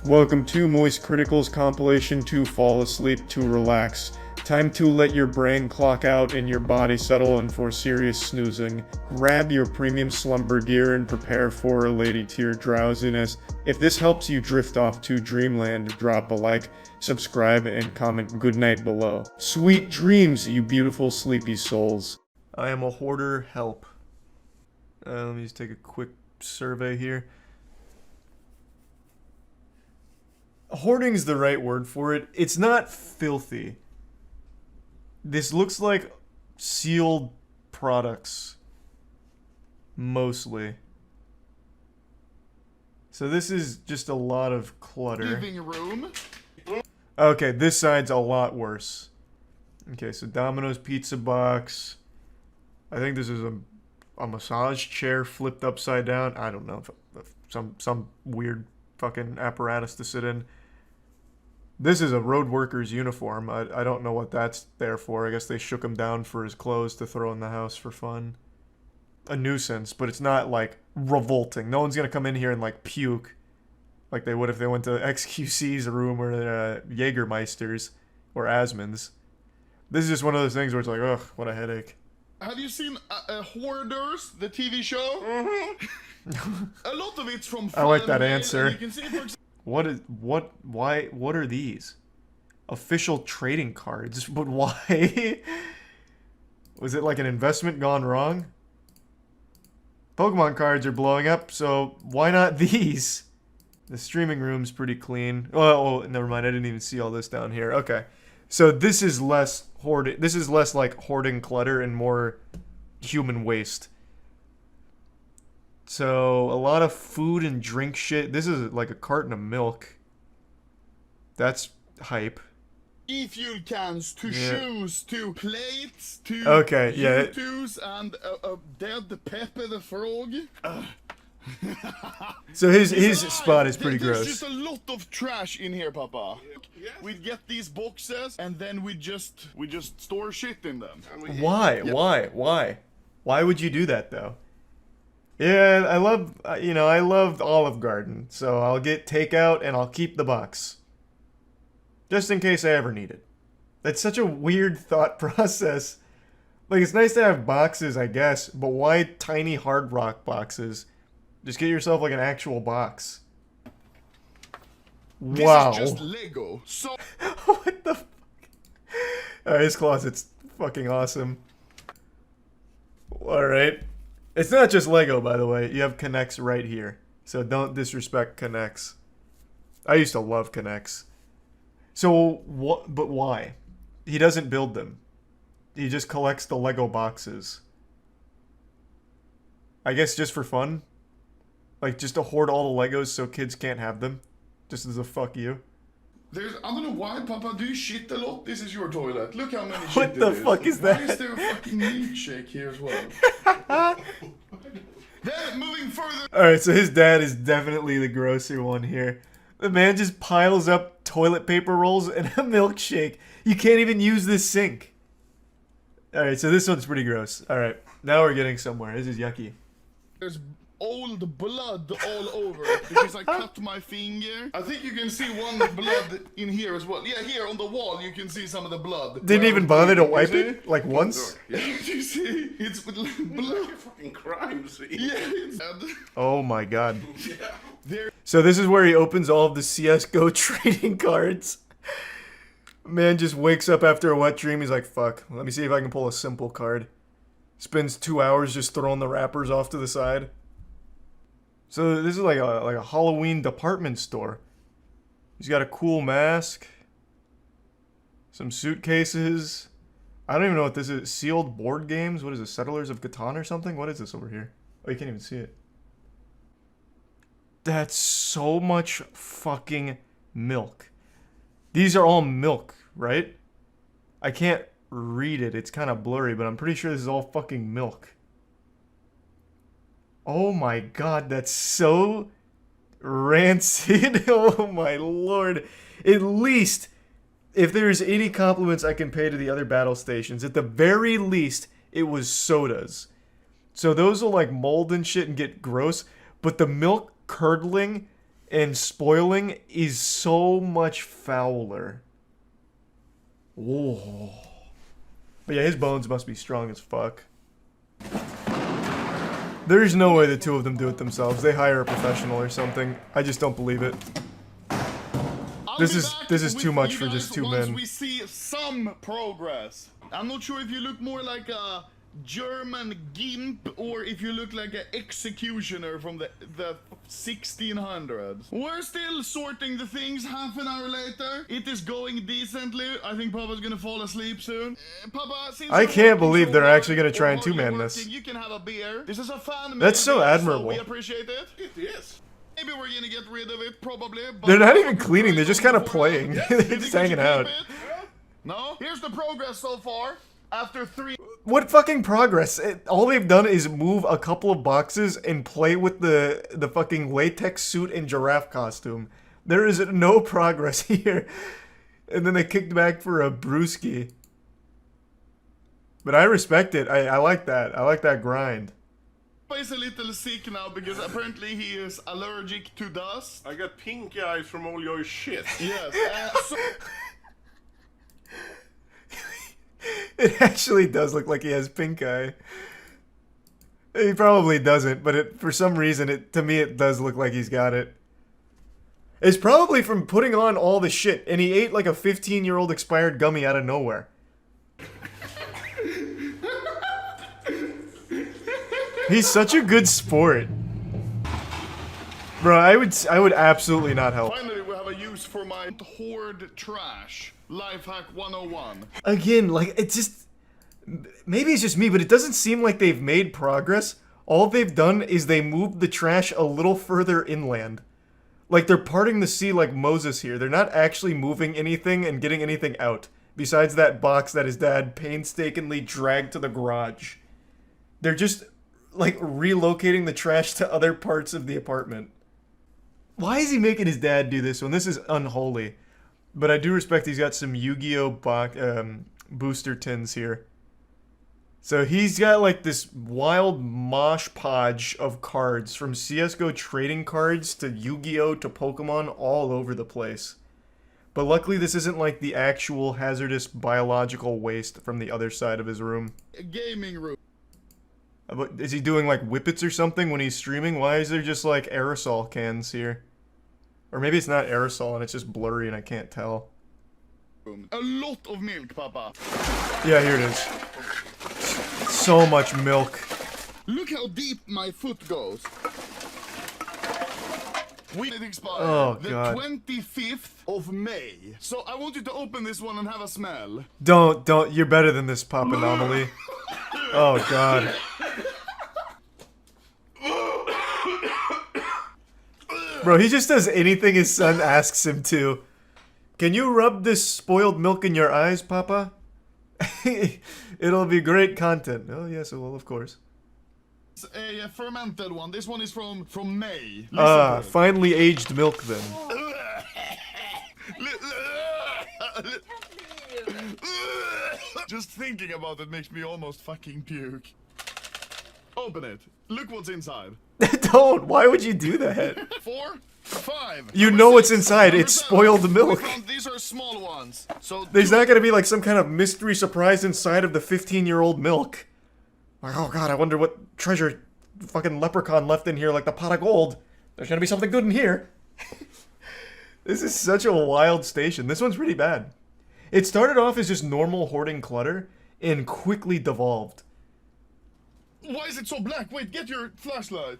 Welcome to moistcritikal's compilation to fall asleep to relax. Time to let your brain clock out and your body settle in for serious snoozing. Grab your premium slumber gear and prepare for a lady tier drowsiness. If this helps you drift off to dreamland, drop a like, subscribe, and comment goodnight below. Sweet dreams, you beautiful sleepy souls. I am a hoarder, help. Let me just take a quick survey here. Hoarding's the right word for it. It's not filthy. This looks like sealed products. Mostly. So this is just a lot of clutter. Living room. Okay, this side's a lot worse. Okay, so Domino's pizza box. I think this is a massage chair flipped upside down. I don't know. Some weird fucking apparatus to sit in. This is a road worker's uniform. I don't know what that's there for. I guess they shook him down for his clothes to throw in the house for fun. A nuisance, but it's not, like, revolting. No one's gonna come in here and, like, puke. Like they would if they went to XQC's room or Jägermeister's or Asmund's. This is just one of those things where it's like, ugh, what a headache. Have you seen Hoarders, the TV show? Mm-hmm. A lot of it's from I like that answer. You can see, for what are these? Official trading cards, but why? Was it like an investment gone wrong? Pokemon cards are blowing up, so why not these? The streaming room's pretty clean. Oh, never mind, I didn't even see all this down here. Okay. So this is less hoarding. This is less like hoarding clutter and more human waste. So, a lot of food and drink shit. This is like a carton of milk. That's hype. E-fuel cans, to shoes, to plates, to U2s, and a dead Pepe the Frog. So his spot is pretty gross. There's just a lot of trash in here, Papa. Yes. We get these boxes, and then we just store shit in them. Why? Yep. Why would you do that, though? Yeah, I loved Olive Garden, so I'll get takeout and I'll keep the box. Just in case I ever need it. That's such a weird thought process. Like, it's nice to have boxes, I guess, but why tiny Hard Rock boxes? Just get yourself, like, an actual box. Wow. This is just Lego. So what the fuck? Alright, this closet's fucking awesome. Alright. It's not just Lego, by the way. You have Connects right here. So don't disrespect Connects. I used to love Connects. So, what? But why? He doesn't build them. He just collects the Lego boxes. I guess just for fun? Like, just to hoard all the Legos so kids can't have them? Just as a fuck you? I don't know why, Papa, do you shit a lot? This is your toilet. Look how many shit What the fuck is that? Why is there a fucking milkshake here as well? Then, moving further. Alright, so his dad is definitely the grosser one here. The man just piles up toilet paper rolls and a milkshake. You can't even use this sink. Alright, so this one's pretty gross. Alright, now we're getting somewhere. This is yucky. There's old blood all over it because I cut my finger. I think you can see one blood in here as well. Yeah, here on the wall you can see some of the blood. Didn't even bother to wipe it? Like once? Yeah, you see? It's blood. Fucking crime scene. Yeah, it's Oh my god. yeah. There. So this is where he opens all of the CSGO trading cards. Man just wakes up after a wet dream. He's like, fuck, let me see if I can pull a simple card. Spends 2 hours just throwing the wrappers off to the side. So this is like a Halloween department store. He's got a cool mask. Some suitcases. I don't even know what this is. Sealed board games? What is this? Settlers of Catan or something? What is this over here? Oh, you can't even see it. That's so much fucking milk. These are all milk, right? I can't read it. It's kind of blurry, but I'm pretty sure this is all fucking milk. Oh my god, that's so rancid. Oh my lord. At least, if there's any compliments I can pay to the other battle stations, at the very least, it was sodas. So those will like mold and shit and get gross, but the milk curdling and spoiling is so much fouler. Whoa. But yeah, his bones must be strong as fuck. There's no way the two of them do it themselves. They hire a professional or something. I just don't believe it. This is too much for just two men. We see some progress. I'm not sure if you look more like a German gimp or if you look like an executioner from the 1600s. We're still sorting the things half an hour later. It is going decently. I think Papa's gonna fall asleep soon. Papa, since I can't believe they're actually gonna try and and two-man this. You can have a beer. This is a fan. That's so video, admirable. we appreciate it. It is. Maybe we're gonna get rid of it, probably. But They're not even cleaning, they're just kind of playing. Yeah, They're you think just we hanging should out. keep it? No? Here's the progress so far. After 3... What fucking progress? All they've done is move a couple of boxes and play with the fucking latex suit and giraffe costume. There is no progress here. And then they kicked back for a brewski. But I respect it. I like that. I like that grind. He's a little sick now because apparently he is allergic to dust. I got pink eyes from all your shit. Yes. So It actually does look like he has pink eye. He probably doesn't, but for some reason, to me, it does look like he's got it. It's probably from putting on all the shit, and he ate like a 15-year-old expired gummy out of nowhere. He's such a good sport. Bro, I would absolutely not help. finally we have a use for my hoard trash. Life hack 101. Again, like, it's just... Maybe it's just me, but it doesn't seem like they've made progress. All they've done is they moved the trash a little further inland. Like, they're parting the sea like Moses here. They're not actually moving anything and getting anything out. Besides that box that his dad painstakingly dragged to the garage. They're just, like, relocating the trash to other parts of the apartment. Why is he making his dad do this one? This is unholy. But I do respect he's got some Yu-Gi-Oh! Booster tins here. So he's got like this wild mosh podge of cards from CSGO trading cards to Yu-Gi-Oh! To Pokemon all over the place. But luckily this isn't like the actual hazardous biological waste from the other side of his room. A gaming room. Is he doing like whippets or something when he's streaming? Why is there just like aerosol cans here? Or maybe it's not aerosol and it's just blurry and I can't tell. A lot of milk, Papa. Yeah, here it is. So much milk. Look how deep my foot goes. It expired Oh, the God. 25th of May. So I want you to open this one and have a smell. Don't. You're better than this, Pop Anomaly. Oh, God. Bro, he just does anything his son asks him to. Can you rub this spoiled milk in your eyes, Papa? It'll be great content. Oh, yes, it will, of course. It's a fermented one. This one is from May. Finely aged milk, then. Just thinking about it makes me almost fucking puke. Open it. Look what's inside. Don't. Why would you do that? 4, 5. You Number know what's 6, inside. number It's 7. spoiled milk. We found these are small ones. So There's not gonna be like some kind of mystery surprise inside of the 15-year-old milk. Like, oh god, I wonder what treasure fucking leprechaun left in here, like the pot of gold. There's gonna be something good in here. This is such a wild station. This one's pretty bad. It started off as just normal hoarding clutter and quickly devolved. why is it so black? Wait, get your flashlight.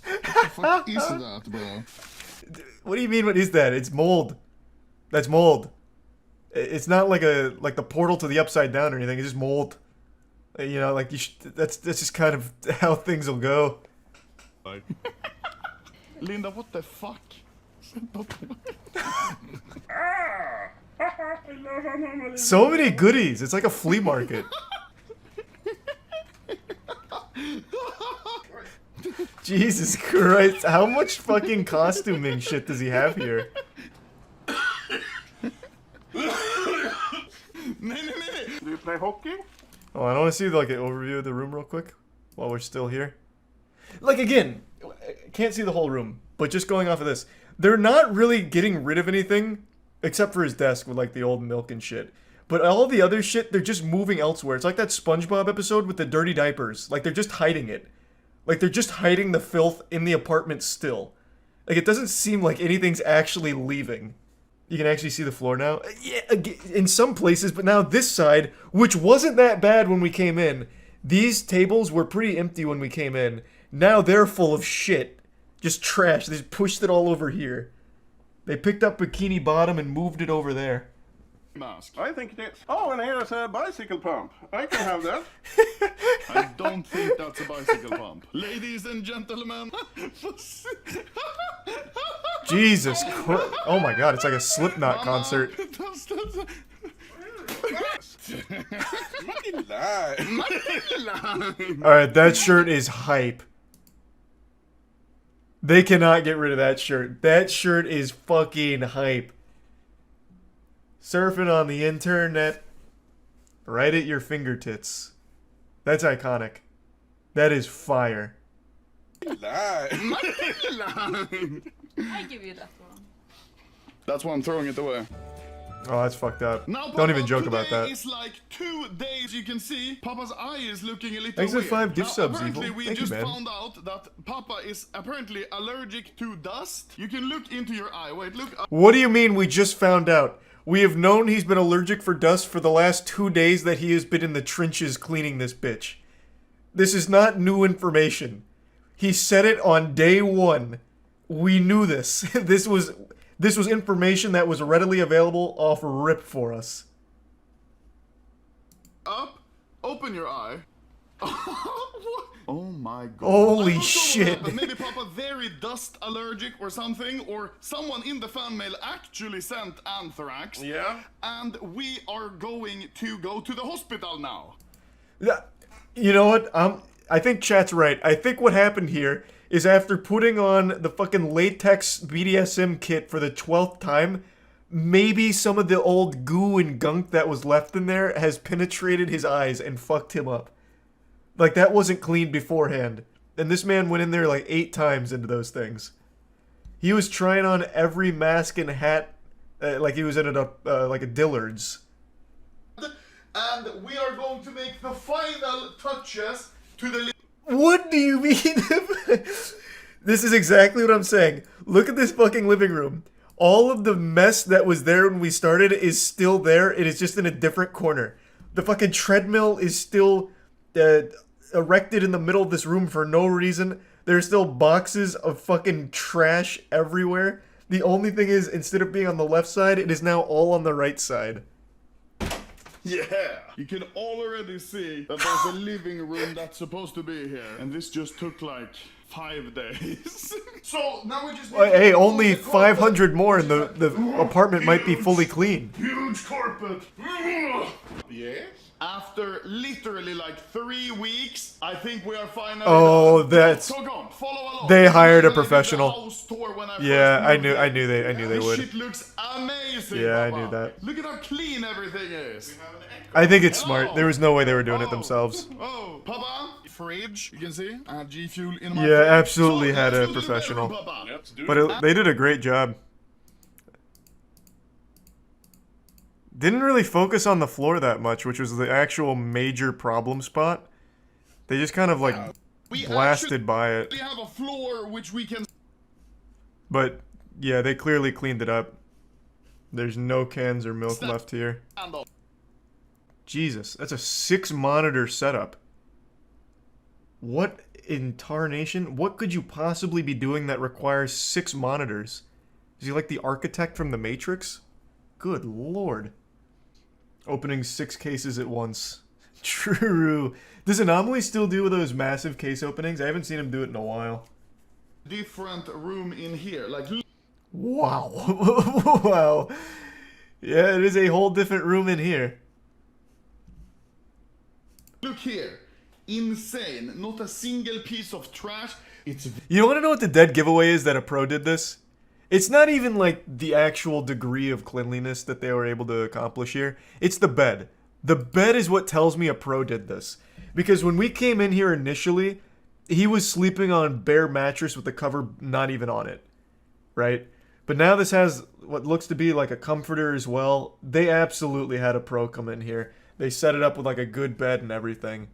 What the fuck is that, bro? What do you mean? What is that? It's mold. That's mold. It's not like the portal to the upside down or anything. It's just mold. You know, like that's just kind of how things will go. Linda, what the fuck? So many goodies. It's like a flea market. Jesus Christ. How much fucking costuming shit does he have here? Do you play hockey? Oh, I want to see like an overview of the room real quick while we're still here. Like again, can't see the whole room, but just going off of this, they're not really getting rid of anything except for his desk with like the old milk and shit. But all the other shit, they're just moving elsewhere. It's like that SpongeBob episode with the dirty diapers. Like they're just hiding it. Like they're just hiding the filth in the apartment still. Like it doesn't seem like anything's actually leaving. You can actually see the floor now. Yeah, in some places, but now this side, which wasn't that bad when we came in. These tables were pretty empty when we came in. Now they're full of shit. Just trash. They just pushed it all over here. They picked up Bikini Bottom and moved it over there. Mask. I think it is. Oh, and here's a bicycle pump. I can have that. I don't think that's a bicycle pump. Ladies and gentlemen. Jesus Christ. Oh my god, it's like a Slipknot concert. Alright, that shirt is hype. They cannot get rid of that shirt. That shirt is fucking hype. Surfing on the internet. Right at your fingertips. That's iconic. That is fire. I give you that one. That's why I'm throwing it away. Oh, that's fucked up. Now, Don't even joke about today that. It's like 2 days. You can see Papa's eye is looking a little Thanks for weird. 5 gift Now, subs, apparently Evil. we Thank you, just man. found out that Papa is apparently allergic to dust. You can look into your eye. Wait, look. What do you mean we just found out? We have known he's been allergic for dust for the last 2 days that he has been in the trenches cleaning this bitch. This is not new information. He said it on day 1. We knew this. This was information that was readily available off rip for us. Up. Open your eye. Oh my god. Holy I don't know what shit. happened. Maybe Papa very dust allergic or something, or someone in the fan mail actually sent anthrax. Yeah. And we are going to go to the hospital now. You know what? I think chat's right. I think what happened here is after putting on the fucking latex BDSM kit for the 12th time, maybe some of the old goo and gunk that was left in there has penetrated his eyes and fucked him up. Like, that wasn't cleaned beforehand. And this man went in there like 8 times into those things. He was trying on every mask and hat like he was in like a Dillard's. And we are going to make the final touches to the... What do you mean? This is exactly what I'm saying. Look at this fucking living room. All of the mess that was there when we started is still there. It is just in a different corner. The fucking treadmill is still erected in the middle of this room for no reason. There's still boxes of fucking trash everywhere. The only thing is, instead of being on the left side, it is now all on the right side. Yeah! You can already see that there's a living room that's supposed to be here. And this just took like 5 days. So now we just need Hey, to only the carpet. 500 more and the apartment might be fully clean. Huge carpet! Yes? After literally like 3 weeks, I think we are finally Oh, done. that's... So go on, follow along. They hired a When I did the professional. house tour when I Yeah, first I moved knew here. they This would. shit looks amazing. Yeah, I Papa. knew that. Look at how clean everything is. I think it's smart. There was no way they were doing it themselves. Oh, Papa, fridge, you can see. I had G Fuel in my Yeah, fridge. absolutely So, had let's a go to the professional. bedroom, Papa. Let's do But it. they did a great job. Didn't really focus on the floor that much, which was the actual major problem spot. They just kind of like We blasted by it. actually have a floor which we can But yeah, they clearly cleaned it up. There's no cans or milk left here. stand on. Jesus, that's a 6 monitor setup. What in tarnation? What could you possibly be doing that requires 6 monitors? Is he like the architect from The Matrix? Good lord. Opening 6 cases at once. True. Does Anomaly still do those massive case openings? I haven't seen him do it in a while. Different room in here. Like, Wow. Wow. Yeah, it is a whole different room in here. look here. Insane. Not a single piece of trash. It's You want to know what the dead giveaway is that a pro did this? It's not even like the actual degree of cleanliness that they were able to accomplish here. It's the bed. The bed is what tells me a pro did this. Because when we came in here initially, he was sleeping on bare mattress with the cover not even on it, right? But now this has what looks to be like a comforter as well. They absolutely had a pro come in here. They set it up with like a good bed and everything.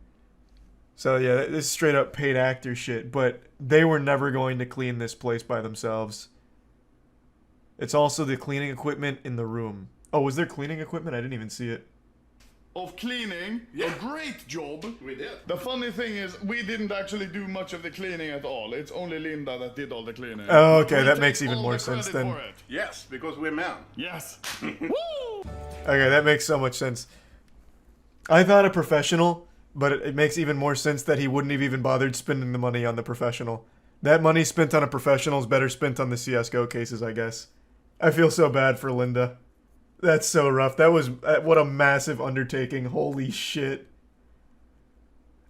So yeah, this is straight up paid actor shit, but they were never going to clean this place by themselves. It's also the cleaning equipment in the room. Oh, was there cleaning equipment? I didn't even see it. Of cleaning, a great job. We did. The funny thing is, we didn't actually do much of the cleaning at all. It's only Linda that did all the cleaning. Oh, okay, We that take makes even all more the sense credit then. for it. Yes, because we're men. Yes. Okay, that makes so much sense. I thought a professional, but it makes even more sense that he wouldn't have even bothered spending the money on the professional. That money spent on a professional is better spent on the CSGO cases, I guess. I feel so bad for Linda. That's so rough. That was what a massive undertaking. Holy shit.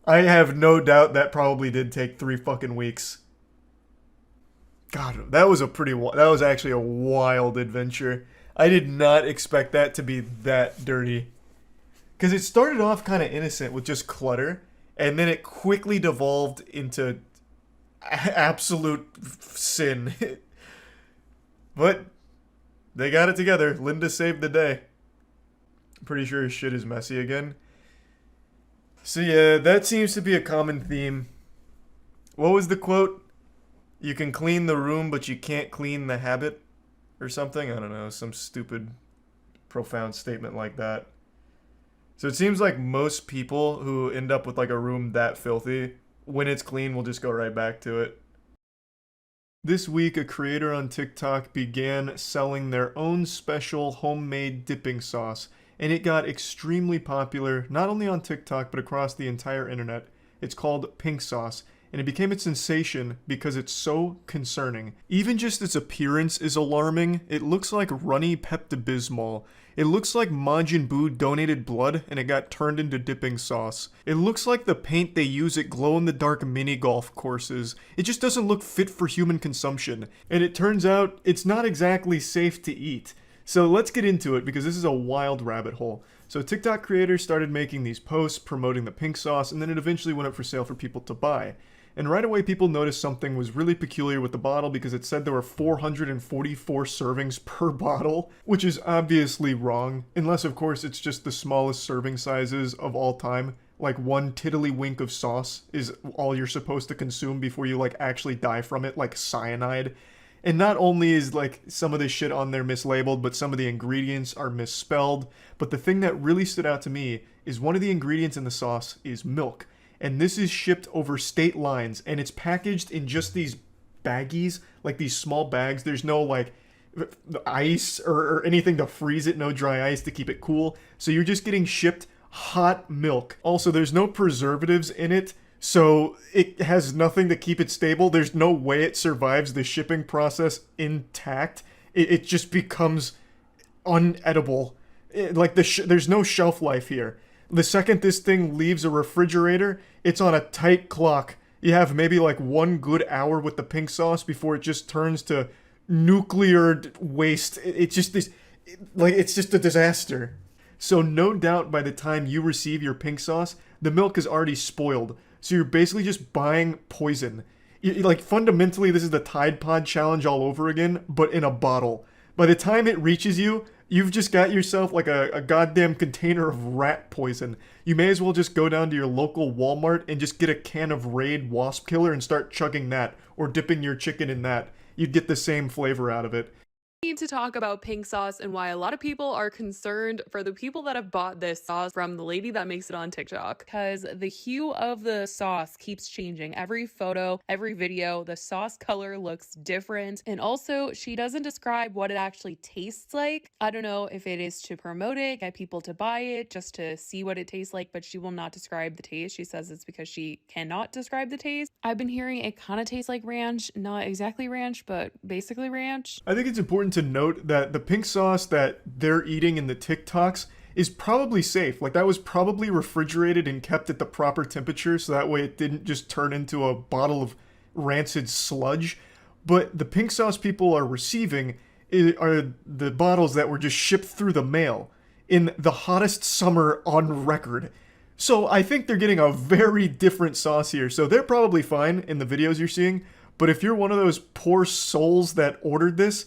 I have no doubt that probably did take 3 fucking weeks. God, that was actually a wild adventure. I did not expect that to be that dirty. Because it started off kind of innocent with just clutter, and then it quickly devolved into absolute sin. But they got it together. Linda saved the day. I'm pretty sure his shit is messy again. So yeah, that seems to be a common theme. What was the quote? You can clean the room, but you can't clean the habit? Or something? I don't know. Some stupid, profound statement like that. So it seems like most people who end up with like a room that filthy, when it's clean, will just go right back to it. This week, a creator on TikTok began selling their own special homemade dipping sauce, and it got extremely popular, not only on TikTok, but across the entire internet. It's called pink sauce, and it became a sensation because it's so concerning. Even just its appearance is alarming. It looks like runny Pepto-Bismol. It looks like Majin Buu donated blood and it got turned into dipping sauce. It looks like the paint they use at glow-in-the-dark mini-golf courses. It just doesn't look fit for human consumption. And it turns out it's not exactly safe to eat. So let's get into it because this is a wild rabbit hole. So TikTok creators started making these posts promoting the pink sauce, and then it eventually went up for sale for people to buy. And right away people noticed something was really peculiar with the bottle because it said there were 444 servings per bottle, which is obviously wrong, unless of course it's just the smallest serving sizes of all time. Like 1 tiddlywink of sauce is all you're supposed to consume before you like actually die from it, like cyanide. And not only is like some of this shit on there mislabeled, but some of the ingredients are misspelled. But the thing that really stood out to me is one of the ingredients in the sauce is milk. And this is shipped over state lines, and it's packaged in just these baggies, like these small bags. There's no like ice or anything to freeze it, no dry ice to keep it cool. So you're just getting shipped hot milk. Also, there's no preservatives in it, so it has nothing to keep it stable. There's no way it survives the shipping process intact. It just becomes unedible. There's no shelf life here. The second this thing leaves a refrigerator, it's on a tight clock. You have maybe like 1 good hour with the pink sauce before it just turns to nuclear waste. It's just a disaster. So no doubt by the time you receive your pink sauce, the milk is already spoiled. So you're basically just buying poison. Like fundamentally, this is the Tide Pod challenge all over again, but in a bottle. By the time it reaches you, you've just got yourself like a goddamn container of rat poison. You may as well just go down to your local Walmart and just get a can of Raid Wasp Killer and start chugging that, or dipping your chicken in that. You'd get the same flavor out of it. Need to talk about pink sauce and why a lot of people are concerned for the people that have bought this sauce from the lady that makes it on TikTok, because the hue of the sauce keeps changing. Every photo, every video, the sauce color looks different, and also she doesn't describe what it actually tastes like. I don't know if it is to promote it, get people to buy it just to see what it tastes like, but she will not describe the taste. She says it's because she cannot describe the taste. I've been hearing it kind of tastes like ranch, not exactly ranch, but basically ranch. I think it's important to note that the pink sauce that they're eating in the TikToks is probably safe. Like that was probably refrigerated and kept at the proper temperature so that way it didn't just turn into a bottle of rancid sludge. But the pink sauce people are receiving are the bottles that were just shipped through the mail in the hottest summer on record. So I think they're getting a very different sauce here. So they're probably fine in the videos you're seeing, but if you're one of those poor souls that ordered this,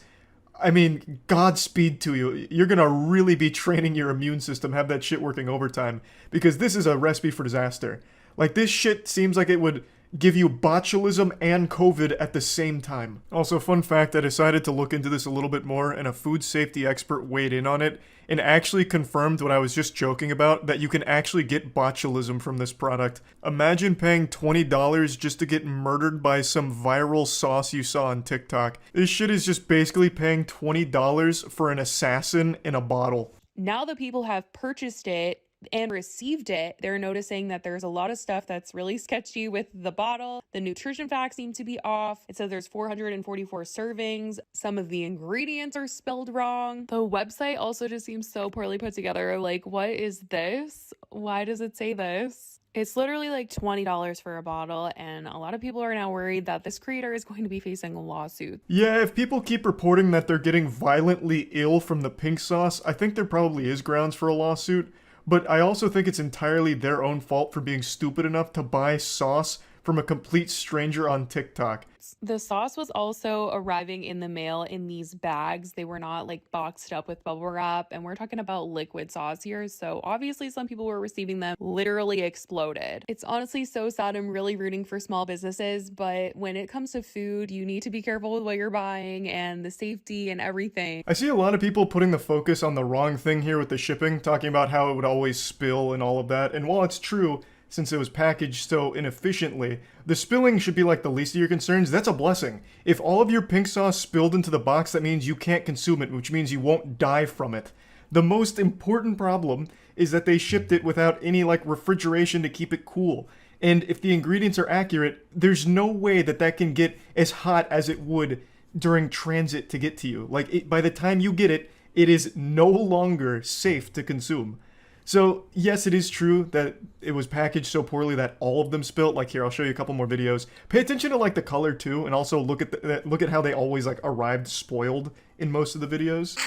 I mean, Godspeed to you. You're gonna really be training your immune system, have that shit working overtime, because this is a recipe for disaster. Like, this shit seems like it would give you botulism and COVID at the same time. Also, fun fact, I decided to look into this a little bit more, and a food safety expert weighed in on it and actually confirmed what I was just joking about, that you can actually get botulism from this product. Imagine paying $20 just to get murdered by some viral sauce you saw on TikTok. This shit is just basically paying $20 for an assassin in a bottle. Now that people have purchased it and received it, they're noticing that there's a lot of stuff that's really sketchy with the bottle. The nutrition facts seem to be off. It says there's 444 servings. Some of the ingredients are spelled wrong. The website also just seems so poorly put together. Like, what is this? Why does it say this? It's literally like $20 for a bottle, and a lot of people are now worried that this creator is going to be facing a lawsuit. Yeah, if people keep reporting that they're getting violently ill from the pink sauce, I think there probably is grounds for a lawsuit. But I also think it's entirely their own fault for being stupid enough to buy sauce from a complete stranger on TikTok. The sauce was also arriving in the mail in these bags. They were not like boxed up with bubble wrap, and we're talking about liquid sauce here. So obviously some people were receiving them literally exploded. It's honestly so sad. I'm really rooting for small businesses, but when it comes to food, you need to be careful with what you're buying and the safety and everything. I see a lot of people putting the focus on the wrong thing here with the shipping, talking about how it would always spill and all of that. And while it's true, since it was packaged so inefficiently, the spilling should be like the least of your concerns. That's a blessing. If all of your pink sauce spilled into the box, that means you can't consume it, which means you won't die from it. The most important problem is that they shipped it without any like refrigeration to keep it cool. And if the ingredients are accurate, there's no way that that can get as hot as it would during transit to get to you. Like, by the time you get it, it is no longer safe to consume. So, yes, it is true that it was packaged so poorly that all of them spilt. Like, here, I'll show you a couple more videos. Pay attention to, like, the color, too, and also look at how they always, like, arrived spoiled in most of the videos.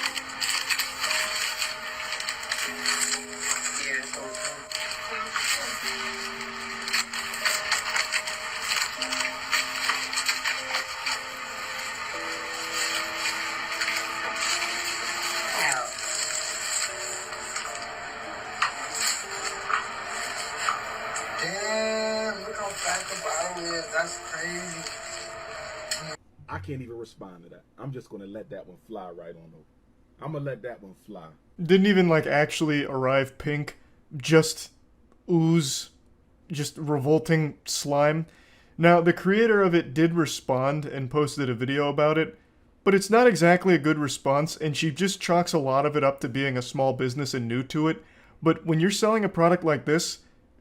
That's crazy. I can't even respond to that. I'm just gonna let that one fly right on over. I'm gonna let that one fly. Didn't even, like, actually arrive pink. Just ooze. Just revolting slime. Now, the creator of it did respond and posted a video about it, but it's not exactly a good response, and she just chalks a lot of it up to being a small business and new to it. But when you're selling a product like this,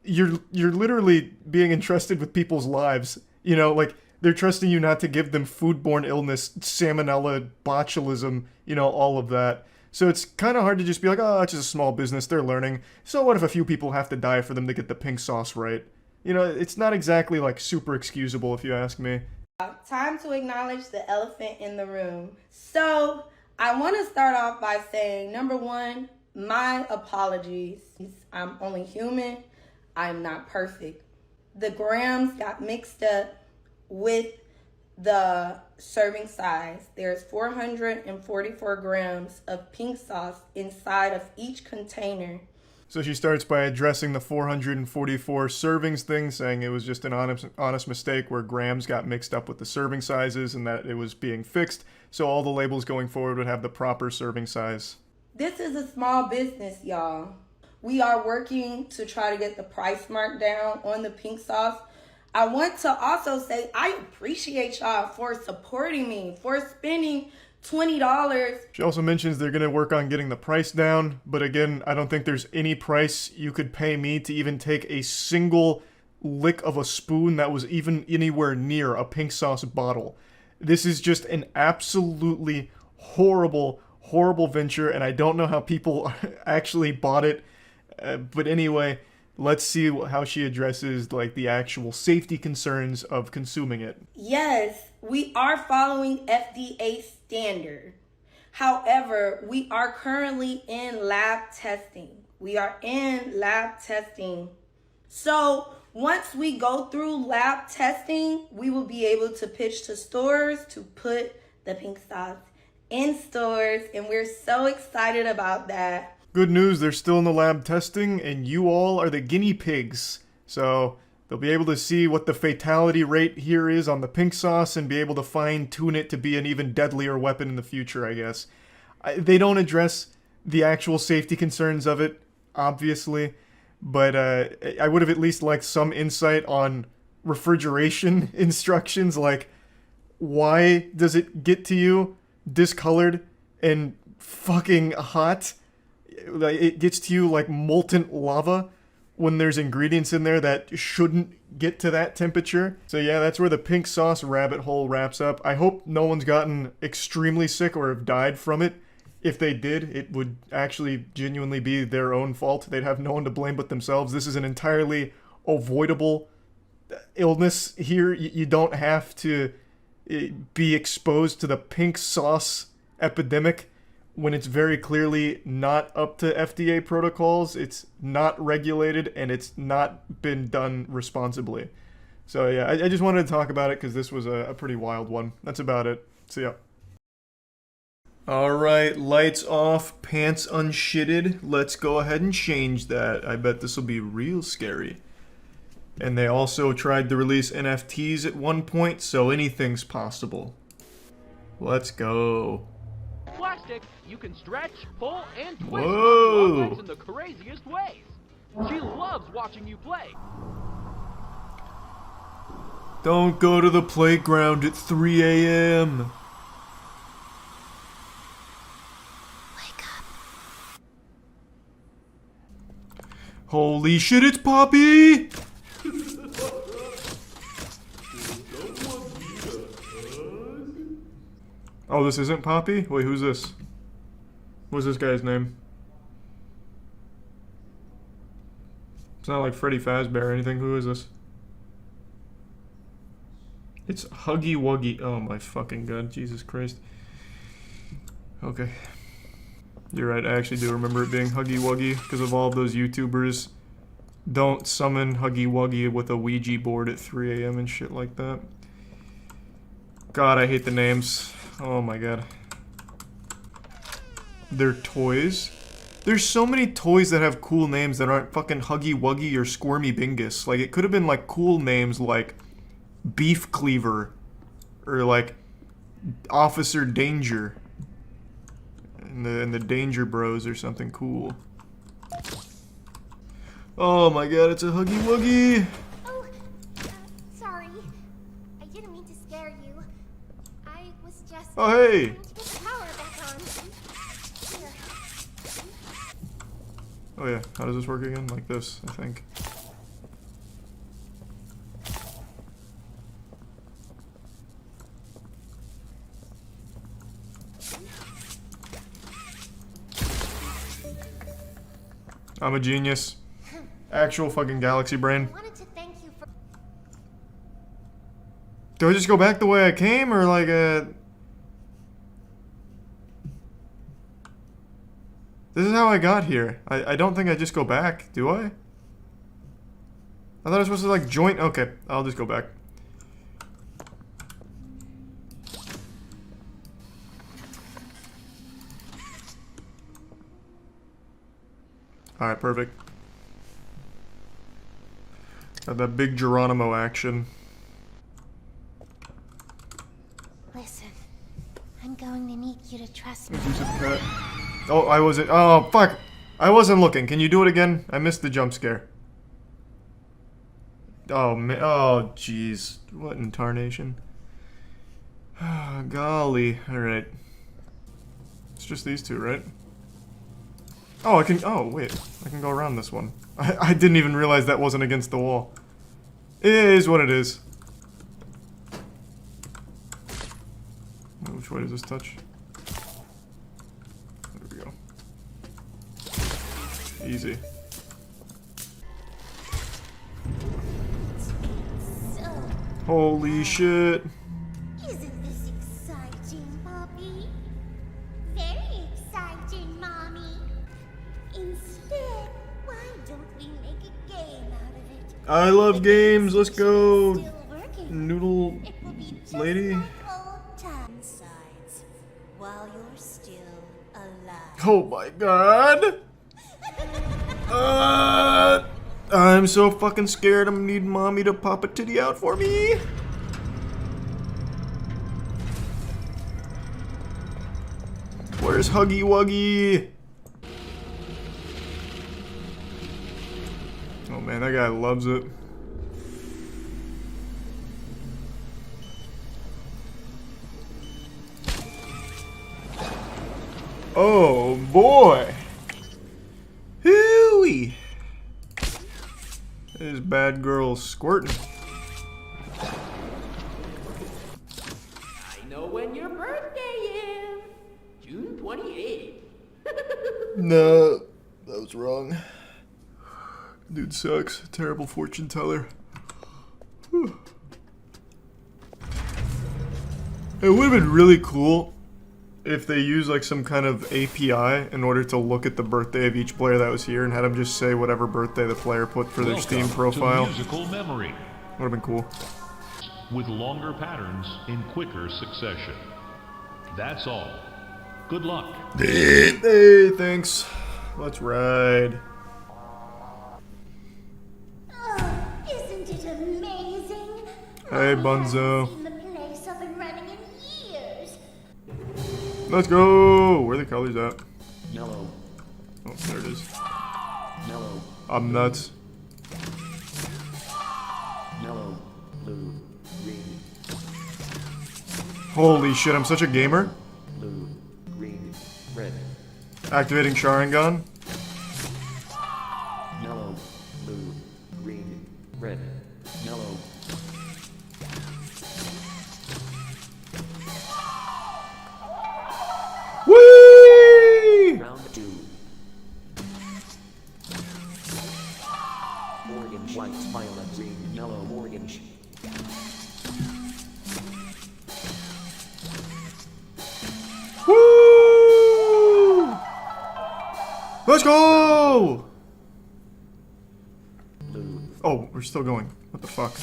you're literally being entrusted with people's lives. You know, like, they're trusting you not to give them foodborne illness, salmonella, botulism, you know, all of that. So it's kind of hard to just be like, oh, it's just a small business, they're learning. So what if a few people have to die for them to get the pink sauce right? You know, it's not exactly, like, super excusable if you ask me. Time to acknowledge the elephant in the room. So I want to start off by saying, number one, my apologies. I'm only human. I'm not perfect. The grams got mixed up with the serving size. There's 444 grams of pink sauce inside of each container. So she starts by addressing the 444 servings thing, saying it was just an honest mistake where grams got mixed up with the serving sizes and that it was being fixed, so all the labels going forward would have the proper serving size. This is a small business, y'all. We are working to try to get the price mark down on the pink sauce. I want to also say I appreciate y'all for supporting me, for spending $20. She also mentions they're going to work on getting the price down, but again, I don't think there's any price you could pay me to even take a single lick of a spoon that was even anywhere near a pink sauce bottle. This is just an absolutely horrible, horrible venture, and I don't know how people actually bought it. But anyway, let's see how she addresses, like, the actual safety concerns of consuming it. Yes, we are following FDA standard. However, we are currently in lab testing. We are in lab testing So once we go through lab testing, we will be able to pitch to stores to put the pink sauce in stores, and we're so excited about that. Good news, they're still in the lab testing, and you all are the guinea pigs. So they'll be able to see what the fatality rate here is on the pink sauce and be able to fine-tune it to be an even deadlier weapon in the future, I guess. They don't address the actual safety concerns of it, obviously, but I would have at least liked some insight on refrigeration instructions, like why does it get to you discolored and fucking hot? Like, it gets to you like molten lava when there's ingredients in there that shouldn't get to that temperature. So yeah, that's where the pink sauce rabbit hole wraps up. I hope no one's gotten extremely sick or have died from it. If they did, it would actually genuinely be their own fault. They'd have no one to blame but themselves. This is an entirely avoidable illness here. You don't have to be exposed to the pink sauce epidemic when it's very clearly not up to FDA protocols, it's not regulated, and it's not been done responsibly. So yeah, I just wanted to talk about it because this was a pretty wild one. That's about it. See ya. Alright, lights off, pants unshitted. Let's go ahead and change that. I bet this will be real scary. And they also tried to release NFTs at one point, so anything's possible. Let's go. Plastic, you can stretch, pull, and twist Whoa. objects in the craziest ways. She loves watching you play. Don't go to the playground at 3 a.m. Wake up. Holy shit, it's Poppy! Oh, this isn't Poppy? Wait, who's this? What's this guy's name? It's not like Freddy Fazbear or anything. Who is this? It's Huggy Wuggy. Oh my fucking god, Jesus Christ. Okay. You're right, I actually do remember it being Huggy Wuggy because of all of those YouTubers don't summon Huggy Wuggy with a Ouija board at 3 a.m. and shit like that. God, I hate the names. Oh my god. They're toys. There's so many toys that have cool names that aren't fucking Huggy Wuggy or Squirmy Bingus. Like, it could have been like cool names like Beef Cleaver or like Officer Danger and the Danger Bros or something cool. Oh my god, it's a Huggy Wuggy! Oh, sorry. I didn't mean to scare you. I was just Oh hey! trying to get the power back on. Here. Oh yeah, how does this work again? Like this, I think. I'm a genius. Actual fucking galaxy brain. I wanted to thank you for. Do I just go back the way I came, or like This is how I got here. I don't think I just go back, do I? I thought I was supposed to like join. Okay, I'll just go back. Alright, perfect. Got that big Geronimo action. Listen, I'm going to need you to trust me. Use a pet. Oh, I wasn't. Oh, fuck. I wasn't looking. Can you do it again? I missed the jump scare. Oh, man. Oh, jeez. What in tarnation? Golly. Alright. It's just these two, right? Oh, I can. Oh, wait. I can go around this one. I didn't even realize that wasn't against the wall. It is what it is. Which way does this touch? There we go. Easy. So, Holy shit. isn't this exciting, Poppy? Very exciting, Mommy. Instead, why don't we make a game out of it? I love games. Let's go, Still working. noodle It will be just lady. like old times. Sides, while you're still alive. Oh my god. I'm so fucking scared. I'm gonna need mommy to pop a titty out for me. Where's Huggy Wuggy? Oh man, that guy loves it. Oh boy. Howie. This bad girl squirting. I know when your birthday is. June 28th. No, that was wrong. Dude sucks. Terrible fortune teller. Whew. It would have been really cool if they used like some kind of API in order to look at the birthday of each player that was here and had them just say whatever birthday the player put for their Steam profile. Musical memory. Would have been cool. With longer patterns in quicker succession. That's all. Good luck. Hey, thanks. Let's ride. Oh, isn't it amazing? Hey, Bunzo. I've seen the place up and running in years. Let's go. Where are the colors at? Yellow. Oh, there it is. Yellow. I'm nuts. Yellow. Blue. Green. Holy shit, I'm such a gamer. Blue. Green. Red. Activating Sharingan. Yellow. Blue. Green. Red. Yellow. Whee! Round 2. Orange, white, violet, green, yellow, orange. Woo! Let's go! Blue. Oh, we're still going. What the fuck?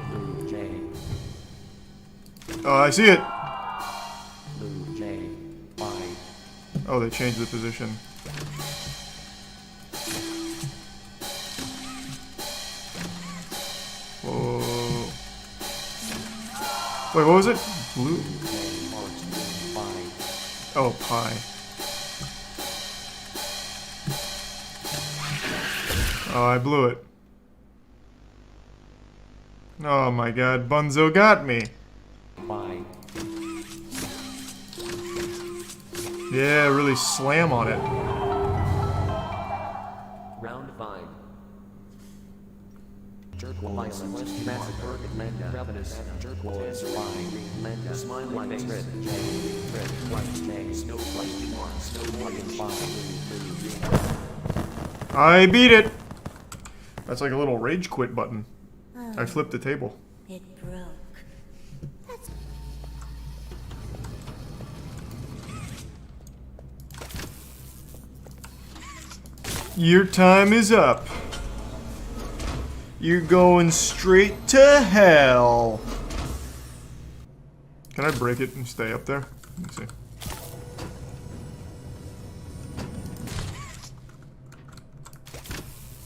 Blue, J. Oh, I see it. Blue, J. Y. Oh, they changed the position. Whoa. Wait, what was it? Blue? Oh, pie. Oh, I blew it. Oh my god, Bunzo got me. Y. Yeah, really slam on it. Round 5. Turquoise, West Massacre, Mandel, Ravenous, Turquoise, Y, Mandel, Smile, Face, Red, J, Red, White, J, Snow, White, Mark, Snow, White, Blue, Green. I beat it! That's like a little rage quit button. I flipped the table. It broke. That's Your time is up. You're going straight to hell. Can I break it and stay up there? Let me see.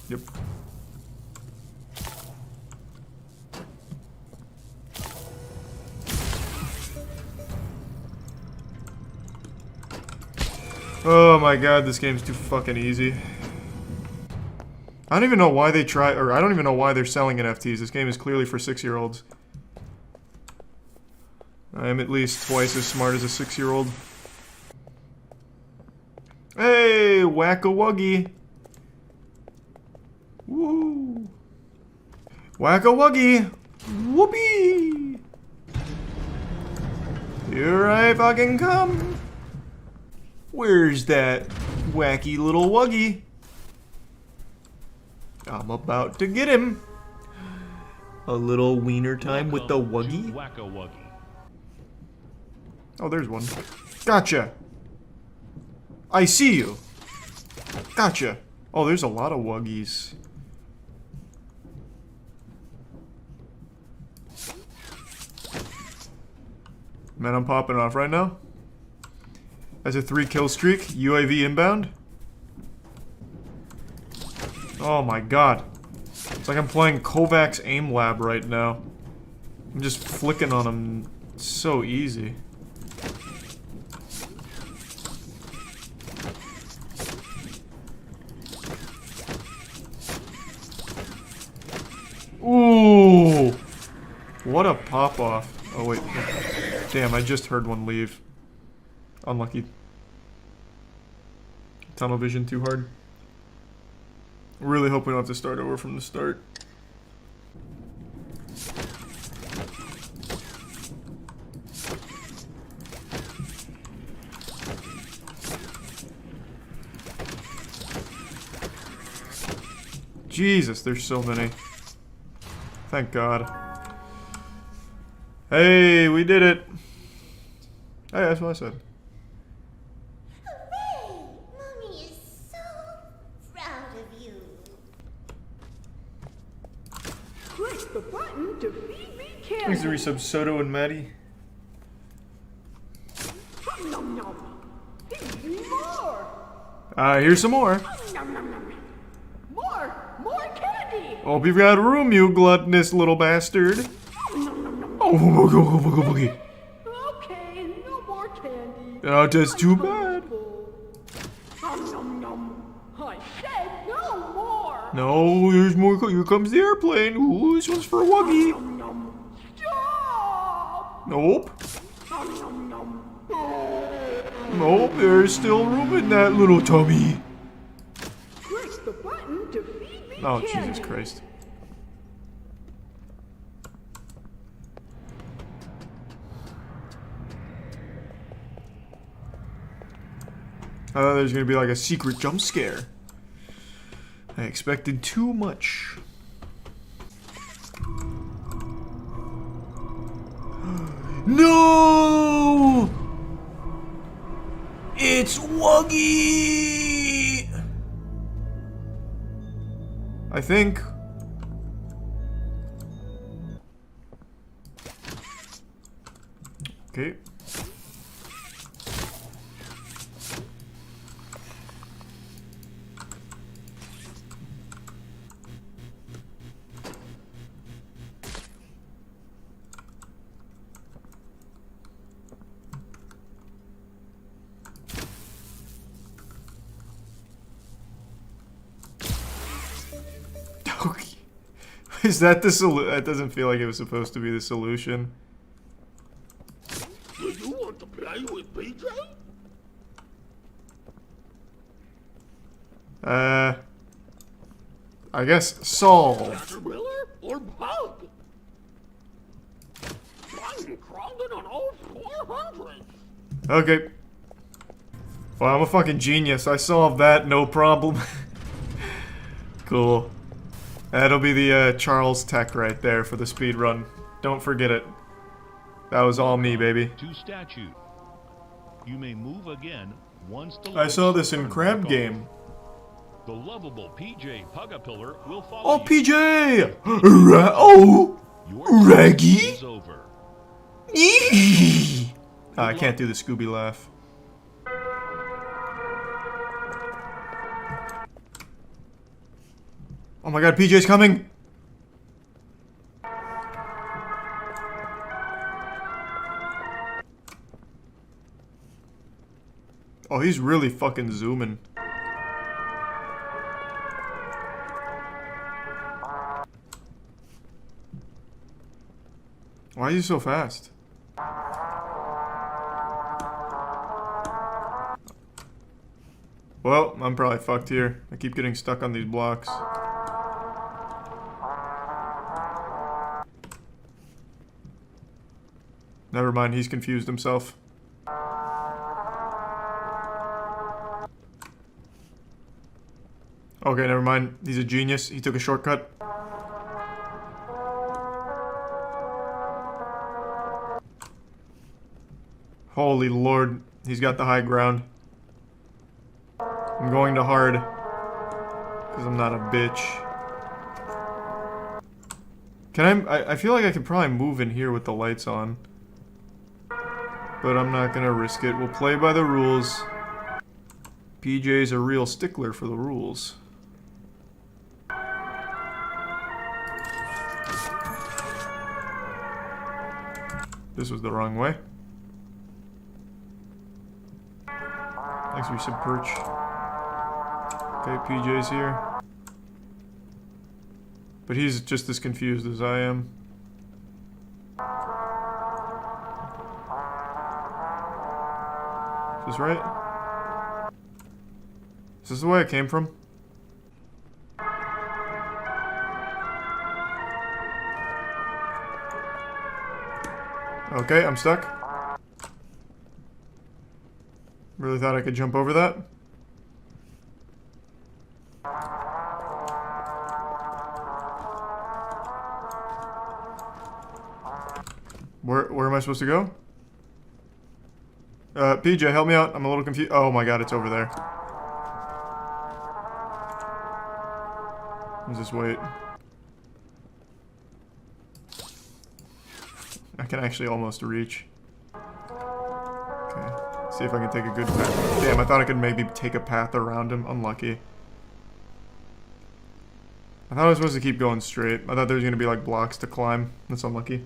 Yep. Oh my god, this game's too fucking easy. I don't even know why they try, or I don't even know why they're selling NFTs. This game is clearly for 6-year-olds. I am at least twice as smart as a 6-year-old. Hey, whack-a-wuggy. Woo. Whack-a-wuggy. Whoopee. Here I fucking come. Where's that wacky little wuggy? I'm about to get him. A little wiener time with the wuggy. Whack-a-wuggy. Oh, there's one. Gotcha. I see you. Gotcha. Oh, there's a lot of wuggies. Man, I'm popping off right now. That's a 3-kill streak. UAV inbound. Oh my god. It's like I'm playing Kovacs Aim Lab right now. I'm just flicking on him. It's so easy. Ooh! What a pop-off. Oh wait. Damn, I just heard one leave. Unlucky. Tunnel vision too hard. Really hope we don't have to start over from the start. Jesus, there's so many. Thank God. Hey, we did it. Hey, that's what I said. Hooray! Mommy is so proud of you. Push the button to feed me candy. Thanks to resub Soto and Maddie. Nom nom. Give me more. Here's some more. Nom nom nom. More candy. Hope you've got room, you gluttonous little bastard. Oh, boogie. Okay, no more candy. Oh, that's too bad. Nom nom nom. I said no more. No, there's more. Here comes the airplane. Ooh, this one's for a Wuggy. Nom nom. Stop. Nope. Nom nom nom. Nope, there's still room in that little tummy. Push the button to feed me Oh, candy. Jesus Christ. I thought there's gonna be like a secret jump scare. I expected too much. No! It's Wuggy! I think. Okay. Is that the solution? That doesn't feel like it was supposed to be the solution. Do you want to play with PJ? I guess solve. Mr. Miller or Bug? I'm crawling on all 400. Okay. Well, I'm a fucking genius. I solved that, no problem. Cool. That'll be the Charles Tech right there for the speed run. Don't forget it. That was all me, baby. To statue. You may move again once the I saw this in Crab Game. The lovable PJ Pugapillar will follow Oh, you. PJ! Oh! Raggy? Is over. Eee! Oh, I can't do the Scooby laugh. Oh my god, PJ's coming! Oh, he's really fucking zooming. Why is he so fast? Well, I'm probably fucked here. I keep getting stuck on these blocks. Never mind, he's confused himself. Okay, never mind. He's a genius. He took a shortcut. Holy Lord. He's got the high ground. I'm going to hard. Because I'm not a bitch. Can I feel like I could probably move in here with the lights on. but I'm not gonna risk it. We'll play by the rules. PJ's a real stickler for the rules. This was the wrong way. Thanks, we should perch. Okay, PJ's here. But he's just as confused as I am. Is this right? Is this the way I came from? Okay, I'm stuck. Really thought I could jump over that. Where am I supposed to go? PJ, help me out. I'm a little confused. Oh my god, it's over there. Let's just wait. I can actually almost reach. Okay, see if I can take a good path. Damn, I thought I could maybe take a path around him. Unlucky. I thought I was supposed to keep going straight. I thought there was going to be like blocks to climb. That's unlucky.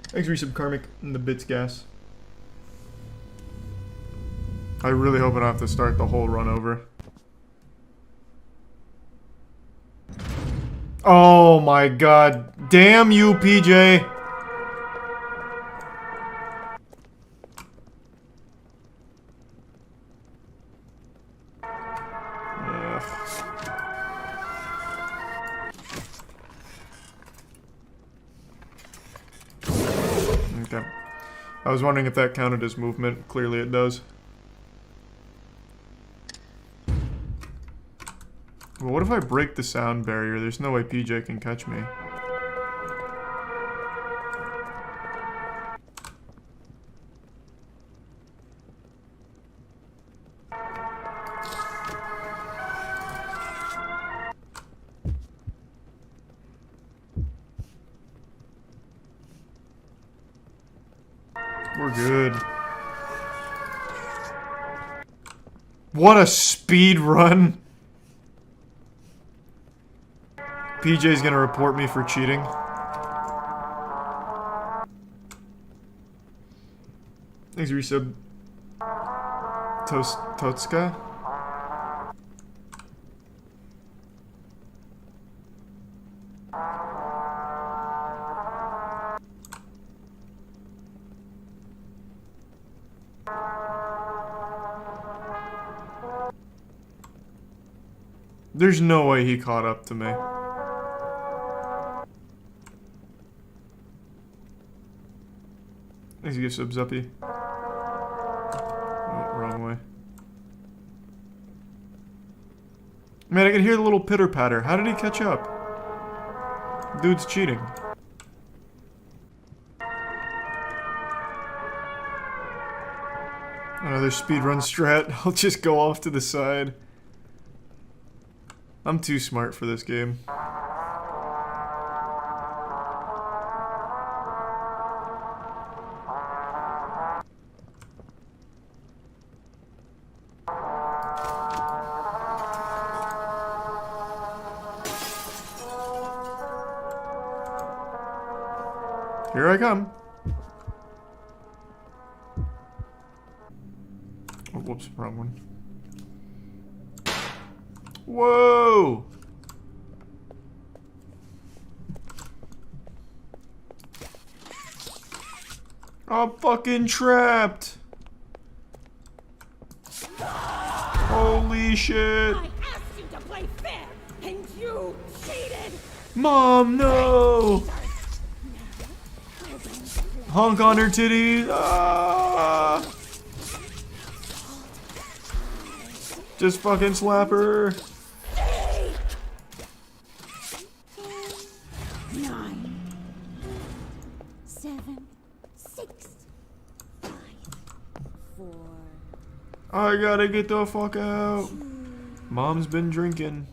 Thanks, Resub Karmic, and the bits gas. I really hope I don't have to start the whole run over. Oh my god. Damn you, PJ. Okay. I was wondering if that counted as movement. Clearly it does. Well, what if I break the sound barrier? There's no way PJ can catch me. We're good. What a speed run! PJ's gonna report me for cheating. Thanks, resub. Totska? There's no way he caught up to me. Thanks, gift subs, Uppy. Oh, wrong way. Man, I can hear the little pitter patter. How did he catch up? Dude's cheating. Another speedrun strat. I'll just go off to the side. I'm too smart for this game. Here I come. Oh, whoops, wrong one. Whoa! I'm fucking trapped! Holy shit! I asked you to play fair, and you cheated! Mom, no! Honk on her titties! Ah! Just fucking slap her! 9, 7, 6, 5, 4. I gotta get the fuck out. Mom's been drinking.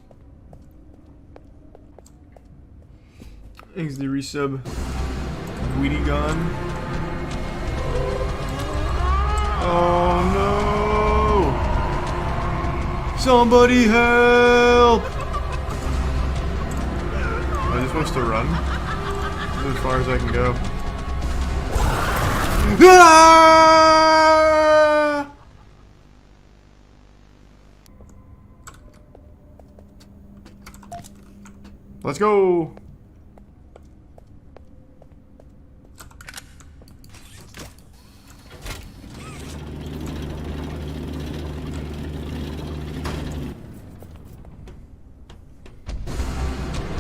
Thanks, the resub. Weedy gone. Oh no! Somebody help! Am I supposed to run? This is as far as I can go. Ah! Let's go!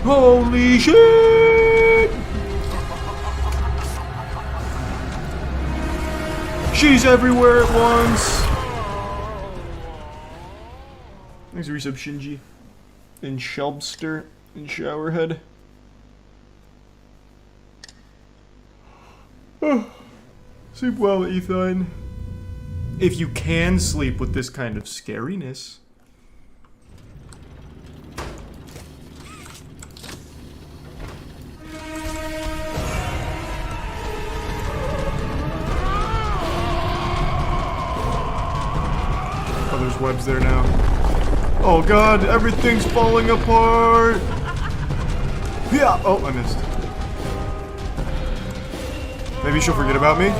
Holy shit! She's everywhere at once! Thanks for resub Shinji. In Shelbster. In Showerhead. Oh. Sleep well, Ethan. If you can sleep with this kind of scariness. Oh, there's webs there now. Oh god, everything's falling apart! Yeah! Oh, I missed. Maybe she'll forget about me?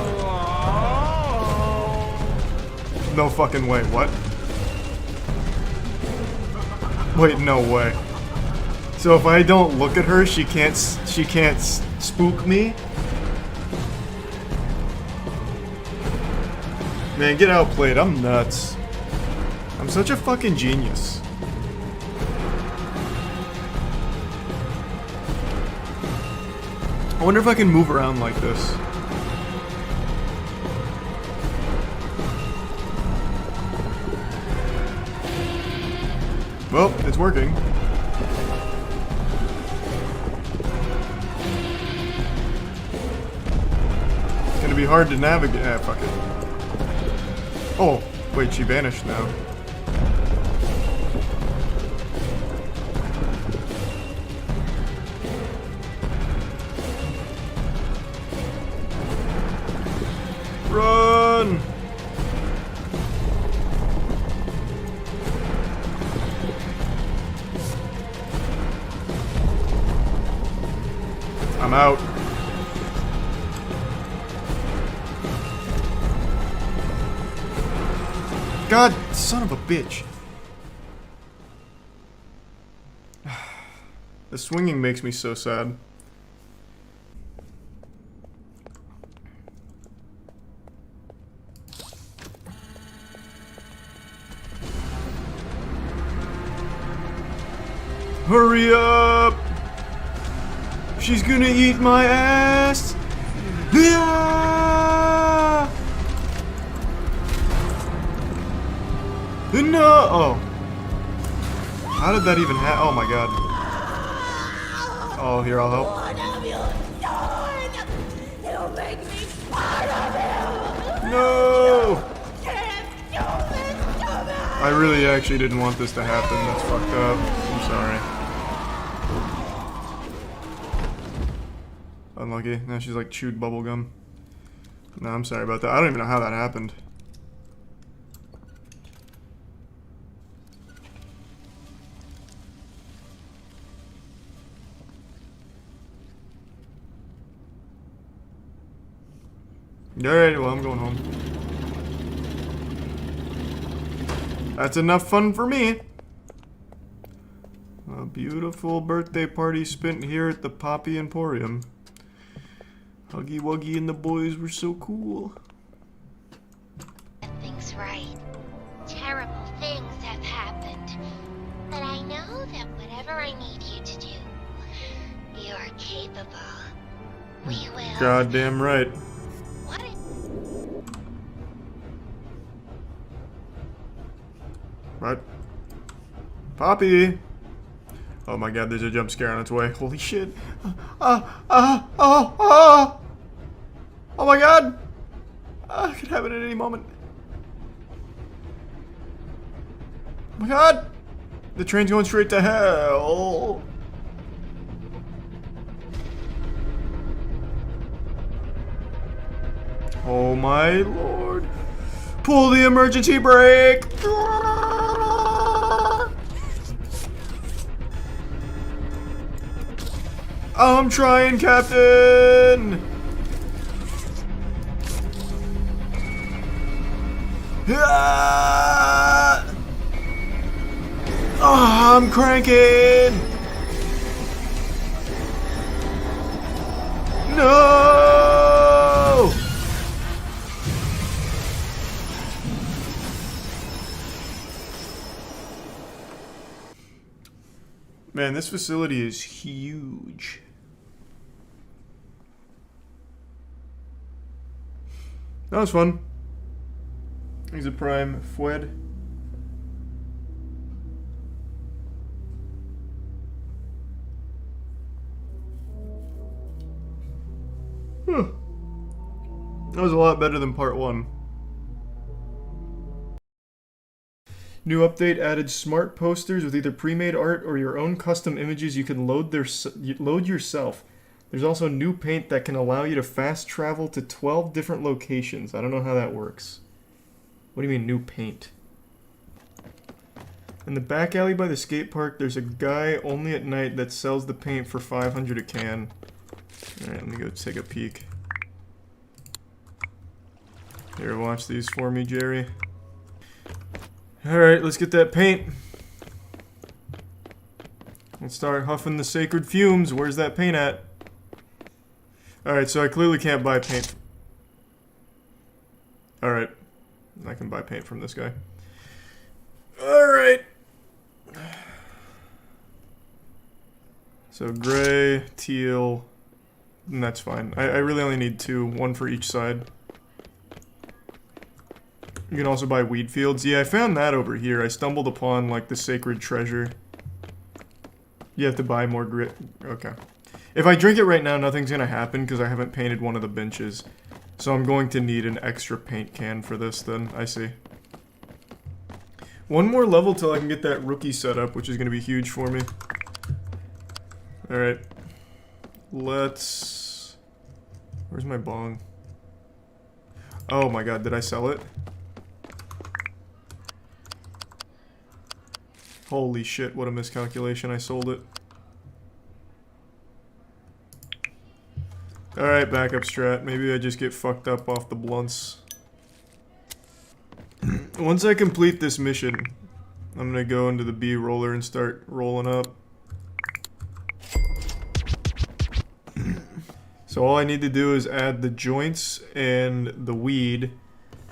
No fucking way, what? Wait, no way. So if I don't look at her, she can't spook me? Man, get outplayed, I'm nuts. I'm such a fucking genius. I wonder if I can move around like this. Well, it's working. It's gonna be hard to navigate. Ah, fuck it. Oh, wait, she vanished now. Run! I'm out. God, son of a bitch. The swinging makes me so sad. Hurry up! She's gonna eat my ass! Yeah! No! Oh. How did that even happen? Oh my god. Oh, here, I'll help. No! I really actually didn't want this to happen. That's fucked up. I'm sorry. Unlucky. Now she's like chewed bubblegum. No, I'm sorry about that. I don't even know how that happened. Alright, well, I'm going home. That's enough fun for me. A beautiful birthday party spent here at the Poppy Emporium. Huggy Wuggy and the boys were so cool. Things right. Terrible things have happened. But I know that whatever I need you to do, you're capable. We will. Goddamn right. What? Right. Poppy! Oh my god, there's a jump scare on its way. Holy shit. Oh my god! It could happen at any moment. Oh my god! The train's going straight to hell. Oh my lord. Pull the emergency brake! I'm trying, Captain! Ah! Oh, I'm cranking! No! Man, this facility is huge. That was fun. He's a prime Fwed. That was a lot better than part 1. New update added smart posters with either pre-made art or your own custom images you can load yourself. There's also new paint that can allow you to fast travel to 12 different locations. I don't know how that works. What do you mean new paint? In the back alley by the skate park, there's a guy only at night that sells the paint for 500 a can. Alright, let me go take a peek. Here, watch these for me, Jerry. Alright, let's get that paint. Let's start huffing the sacred fumes. Where's that paint at? Alright, so I clearly can't buy paint. Alright. I can buy paint from this guy. Alright. So gray, teal, and that's fine. I really only need 2, 1 for each side. You can also buy weed fields. Yeah, I found that over here. I stumbled upon, like, the sacred treasure. You have to buy more grit. Okay. If I drink it right now, nothing's gonna happen because I haven't painted one of the benches. So I'm going to need an extra paint can for this then. I see. One more level till I can get that rookie set up, which is gonna be huge for me. Alright. Let's... Where's my bong? Oh my god, did I sell it? Holy shit, what a miscalculation, I sold it. Alright, backup strat. Maybe I just get fucked up off the blunts. Once I complete this mission, I'm gonna go into the B roller and start rolling up. So all I need to do is add the joints and the weed,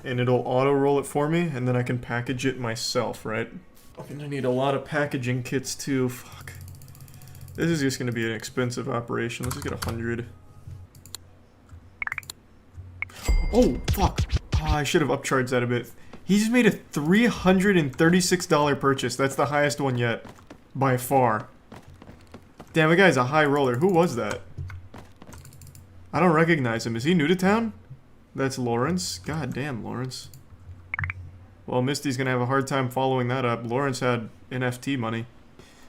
and it'll auto-roll it for me, and then I can package it myself, right? I'm gonna need a lot of packaging kits too, fuck. This is just gonna be an expensive operation. Let's just get 100. Oh, fuck. Oh, I should have upcharged that a bit. He just made a $336 purchase. That's the highest one yet. By far. Damn, the guy's a high roller. Who was that? I don't recognize him. Is he new to town? That's Lawrence. God damn, Lawrence. Well, Misty's gonna have a hard time following that up. Lawrence had NFT money.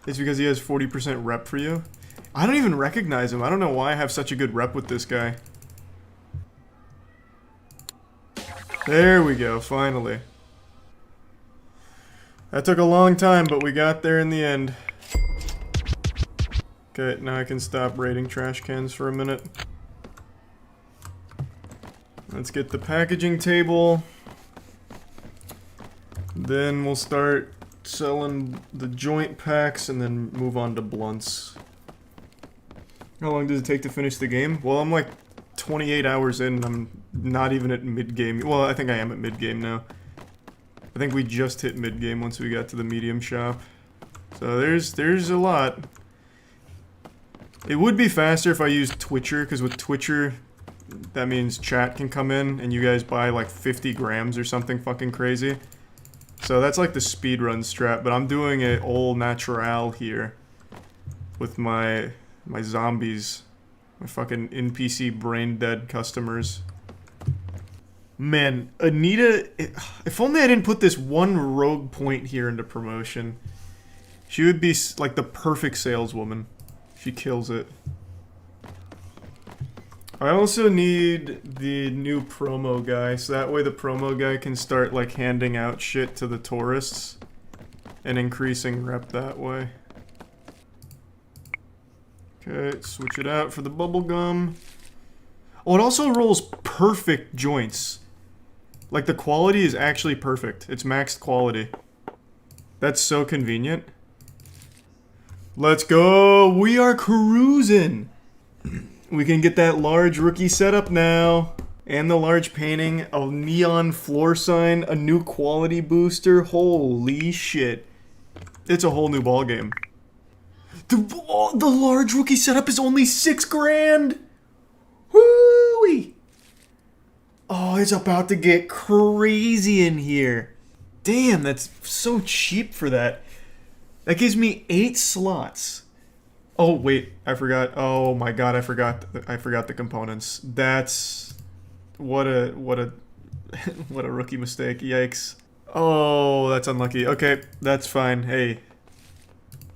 It's because he has 40% rep for you. I don't even recognize him. I don't know why I have such a good rep with this guy. There we go, finally. That took a long time, but we got there in the end. Okay, now I can stop raiding trash cans for a minute. Let's get the packaging table. Then we'll start selling the joint packs and then move on to blunts. How long does it take to finish the game? Well, I'm like 28 hours in and I'm not even at mid-game. Well, I think I am at mid-game now. I think we just hit mid-game once we got to the medium shop. So there's a lot. It would be faster if I used Twitcher, because with Twitcher, that means chat can come in and you guys buy like 50 grams or something fucking crazy. So that's like the speedrun strat, but I'm doing it all natural here with my zombies, my fucking NPC brain dead customers. Man, Anita, if only I didn't put this one rogue point here into promotion. She would be like the perfect saleswoman. She kills it. I also need the new promo guy, so that way the promo guy can start like handing out shit to the tourists and increasing rep that way. Okay, switch it out for the bubblegum. Oh, it also rolls perfect joints. Like the quality is actually perfect. It's maxed quality. That's so convenient. Let's go! We are cruising! We can get that large rookie setup now. And the large painting, a neon floor sign, a new quality booster. Holy shit. It's a whole new ballgame. The large rookie setup is only $6 grand! Woo-wee! Oh, it's about to get crazy in here. Damn, that's so cheap for that. That gives me 8 slots. Oh, wait, I forgot. Oh my god, I forgot the components. That's... What a what a rookie mistake. Yikes. Oh, that's unlucky. Okay, that's fine. Hey,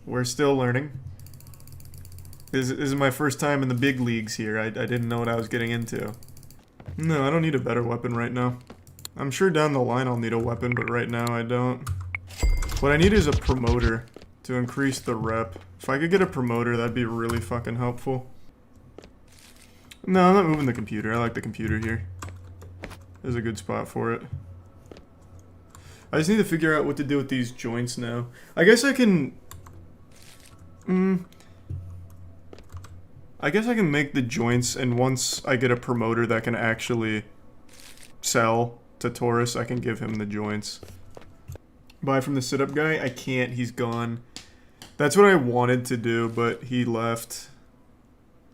we're still learning. This is my first time in the big leagues here. I didn't know what I was getting into. No, I don't need a better weapon right now. I'm sure down the line I'll need a weapon, but right now I don't. What I need is a promoter to increase the rep. If I could get a promoter, that'd be really fucking helpful. No, I'm not moving the computer. I like the computer here. There's a good spot for it. I just need to figure out what to do with these joints now. I guess I can... I guess I can make the joints, and once I get a promoter that can actually sell to Taurus, I can give him the joints. Buy from the sit-up guy? I can't. He's gone. That's what I wanted to do, but he left.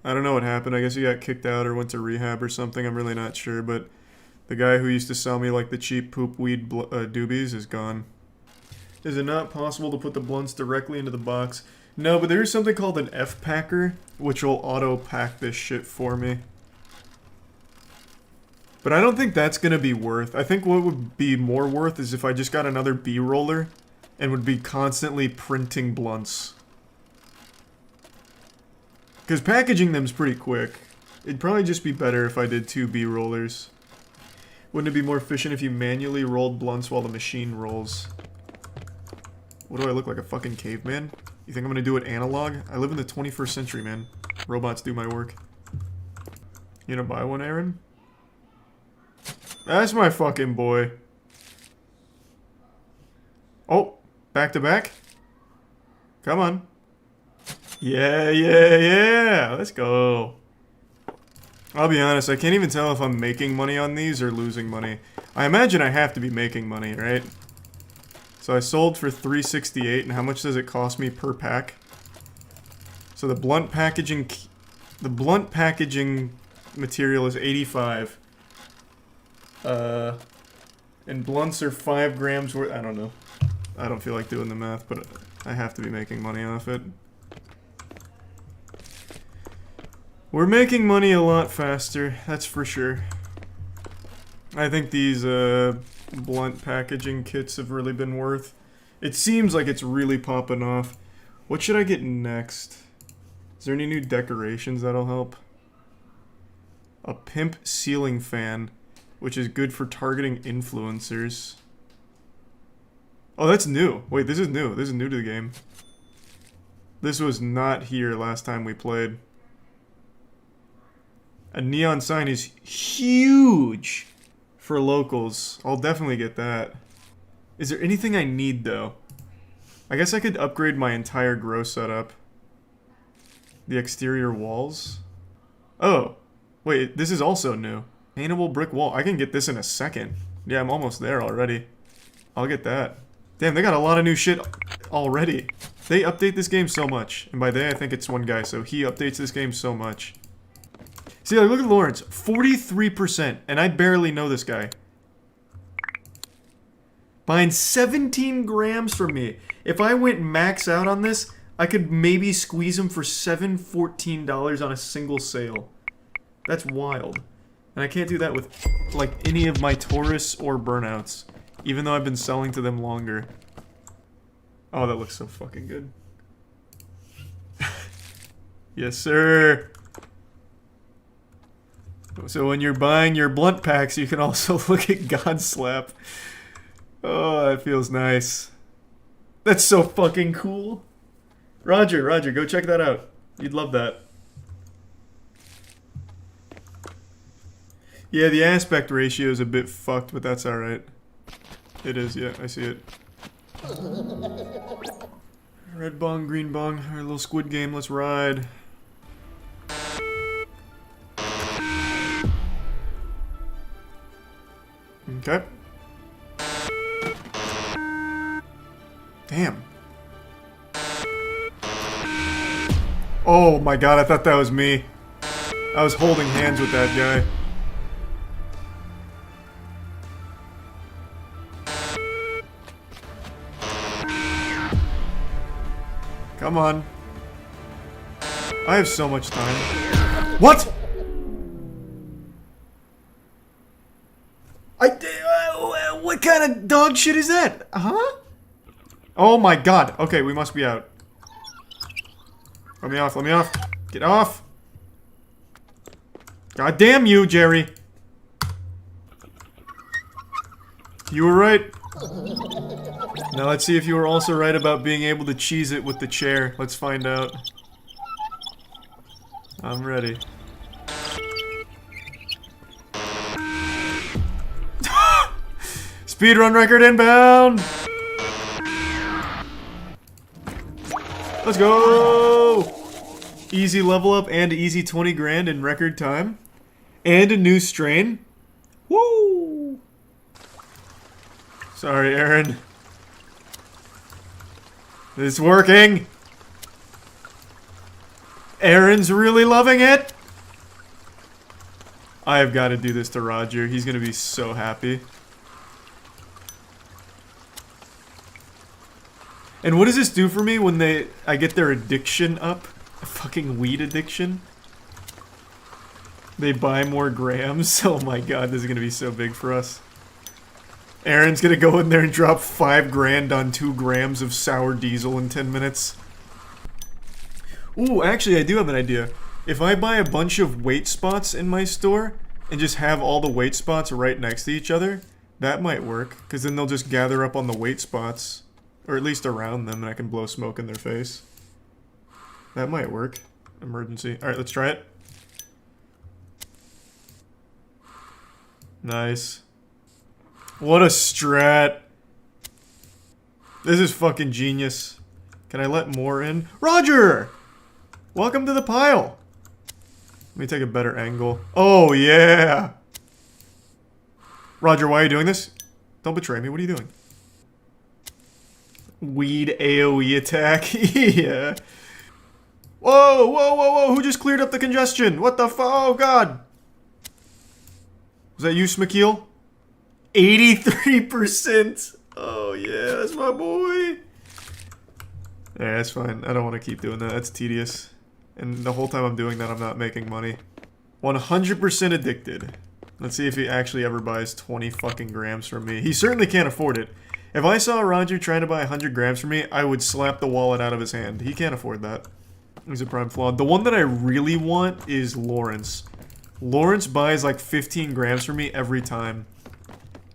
I don't know what happened. I guess he got kicked out or went to rehab or something. I'm really not sure, but the guy who used to sell me like the cheap poop weed doobies is gone. Is it not possible to put the blunts directly into the box? No, but there is something called an F-Packer, which will auto-pack this shit for me. But I don't think that's going to be worth. I think what would be more worth is if I just got another B-roller and would be constantly printing blunts. Because packaging them's pretty quick. It'd probably just be better if I did 2 B-rollers. Wouldn't it be more efficient if you manually rolled blunts while the machine rolls? What do I look like, a fucking caveman? You think I'm gonna do it analog? I live in the 21st century, man. Robots do my work. You gonna buy one, Aaron? That's my fucking boy. Oh, back to back? Come on. Yeah, yeah, yeah! Let's go. I'll be honest, I can't even tell if I'm making money on these or losing money. I imagine I have to be making money, right? So I sold for $3.68, and how much does it cost me per pack? So the blunt packaging material is $85. And blunts are 5 grams worth. I don't know. I don't feel like doing the math, but I have to be making money off it. We're making money a lot faster, that's for sure. I think these blunt packaging kits have really been worth. It seems like it's really popping off. What should I get next? Is there any new decorations that'll help? A pimp ceiling fan, which is good for targeting influencers. Oh, that's new. Wait, this is new. This is new to the game. This was not here last time we played. A neon sign is huge for locals. I'll definitely get that. Is there anything I need, though? I guess I could upgrade my entire grow setup. The exterior walls? Oh. Wait, this is also new. Paintable brick wall. I can get this in a second. Yeah, I'm almost there already. I'll get that. Damn, they got a lot of new shit already. They update this game so much. And by they, I think it's one guy, so he updates this game so much. See, like, look at Lawrence. 43%, and I barely know this guy. Buying 17 grams from me. If I went max out on this, I could maybe squeeze him for $14 on a single sale. That's wild. And I can't do that with, like, any of my Taurus or Burnouts. Even though I've been selling to them longer. Oh, that looks so fucking good. Yes, sir. So when you're buying your blunt packs, you can also look at God Slap. Oh, that feels nice. That's so fucking cool. Roger, go check that out. You'd love that. Yeah, the aspect ratio is a bit fucked, but that's alright. It is, yeah, I see it. Red bong, green bong, our little squid game, let's ride. Okay. Damn. Oh my god, I thought that was me. I was holding hands with that guy. Come on. I have so much time. What? What kind of dog shit is that? Huh? Oh my god. Okay, we must be out. Let me off, let me off. Get off. God damn you, Jerry. You were right. Now let's see if you were also right about being able to cheese it with the chair. Let's find out. I'm ready. Speedrun record inbound! Let's go! Easy level up and easy 20 grand in record time. And a new strain. Woo! Sorry, Aaron. It's working! Aaron's really loving it! I have got to do this to Roger. He's gonna be so happy. And what does this do for me when I get their addiction up? A fucking weed addiction? They buy more grams? Oh my god, this is gonna be so big for us. Aaron's gonna go in there and drop 5 grand on 2 grams of sour diesel in 10 minutes. Ooh, actually I do have an idea. If I buy a bunch of weight spots in my store, and just have all the weight spots right next to each other, that might work. Because then they'll just gather up on the weight spots. Or at least around them, and I can blow smoke in their face. That might work. Emergency. Alright, let's try it. Nice. What a strat. This is fucking genius. Can I let more in? Roger! Welcome to the pile. Let me take a better angle. Oh, yeah! Roger, why are you doing this? Don't betray me. What are you doing? Weed AoE attack. Yeah. Whoa, whoa, whoa, whoa. Who just cleared up the congestion? What the oh god. Was that you, Smakeel? 83%. Oh yeah, that's my boy. Yeah, that's fine. I don't want to keep doing that. That's tedious. And the whole time I'm doing that, I'm not making money. 100% addicted. Let's see if he actually ever buys 20 fucking grams from me. He certainly can't afford it. If I saw Roger trying to buy 100 grams from me, I would slap the wallet out of his hand. He can't afford that. He's a prime flawed. The one that I really want is Lawrence. Lawrence buys like 15 grams from me every time.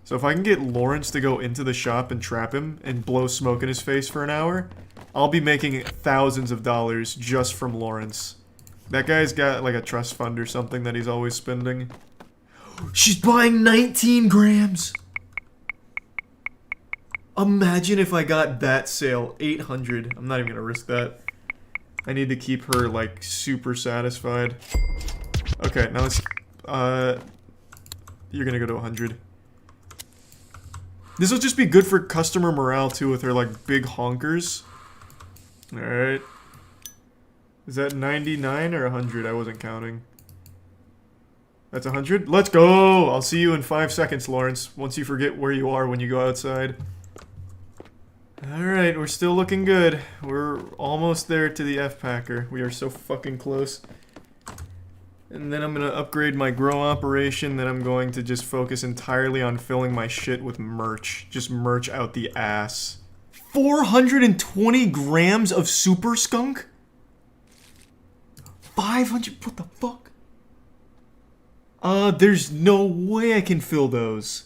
So if I can get Lawrence to go into the shop and trap him and blow smoke in his face for an hour, I'll be making thousands of dollars just from Lawrence. That guy's got like a trust fund or something that he's always spending. She's buying 19 grams! Imagine if I got that sale, 800. I'm not even gonna risk that. I need to keep her, like, super satisfied. Okay, now let's, you're gonna go to 100. This will just be good for customer morale, too, with her, like, big honkers. Alright. Is that 99 or 100? I wasn't counting. That's 100? Let's go! I'll see you in 5 seconds, Lawrence, once you forget where you are when you go outside. Alright, we're still looking good. We're almost there to the F-Packer. We are so fucking close. And then I'm gonna upgrade my grow operation, then I'm going to just focus entirely on filling my shit with merch. Just merch out the ass. 420 grams of super skunk? 500, what the fuck? There's no way I can fill those.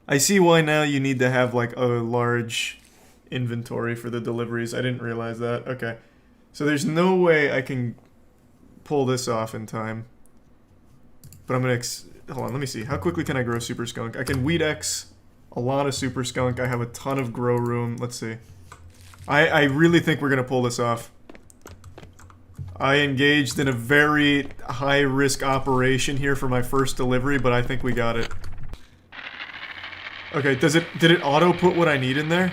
I see why now you need to have, like, a large inventory for the deliveries. I didn't realize that. Okay. So there's no way I can pull this off in time. But I'm gonna... hold on, let me see. How quickly can I grow Super Skunk? I can Weed X a lot of Super Skunk. I have a ton of grow room. Let's see. I really think we're gonna pull this off. I engaged in a very high-risk operation here for my first delivery, but I think we got it. Okay, did it auto-put what I need in there?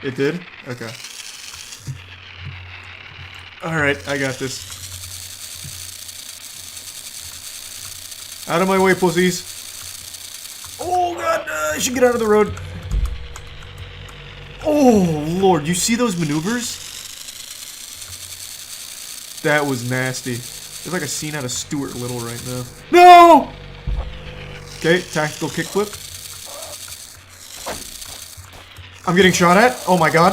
It did? Okay. Alright, I got this. Out of my way, pussies. Oh god, I should get out of the road. Oh lord, you see those maneuvers? That was nasty. It's like a scene out of Stuart Little right now. No! Okay, tactical kickflip. I'm getting shot at. Oh my god.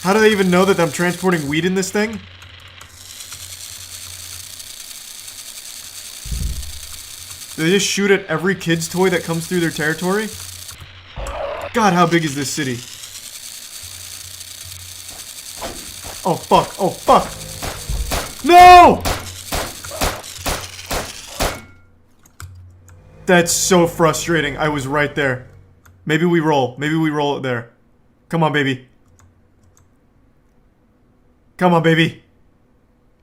How do they even know that I'm transporting weed in this thing? Do they just shoot at every kid's toy that comes through their territory? God, how big is this city? Oh fuck, oh fuck! No! That's so frustrating. I was right there. Maybe we roll. Maybe we roll it there. Come on, baby. Come on, baby.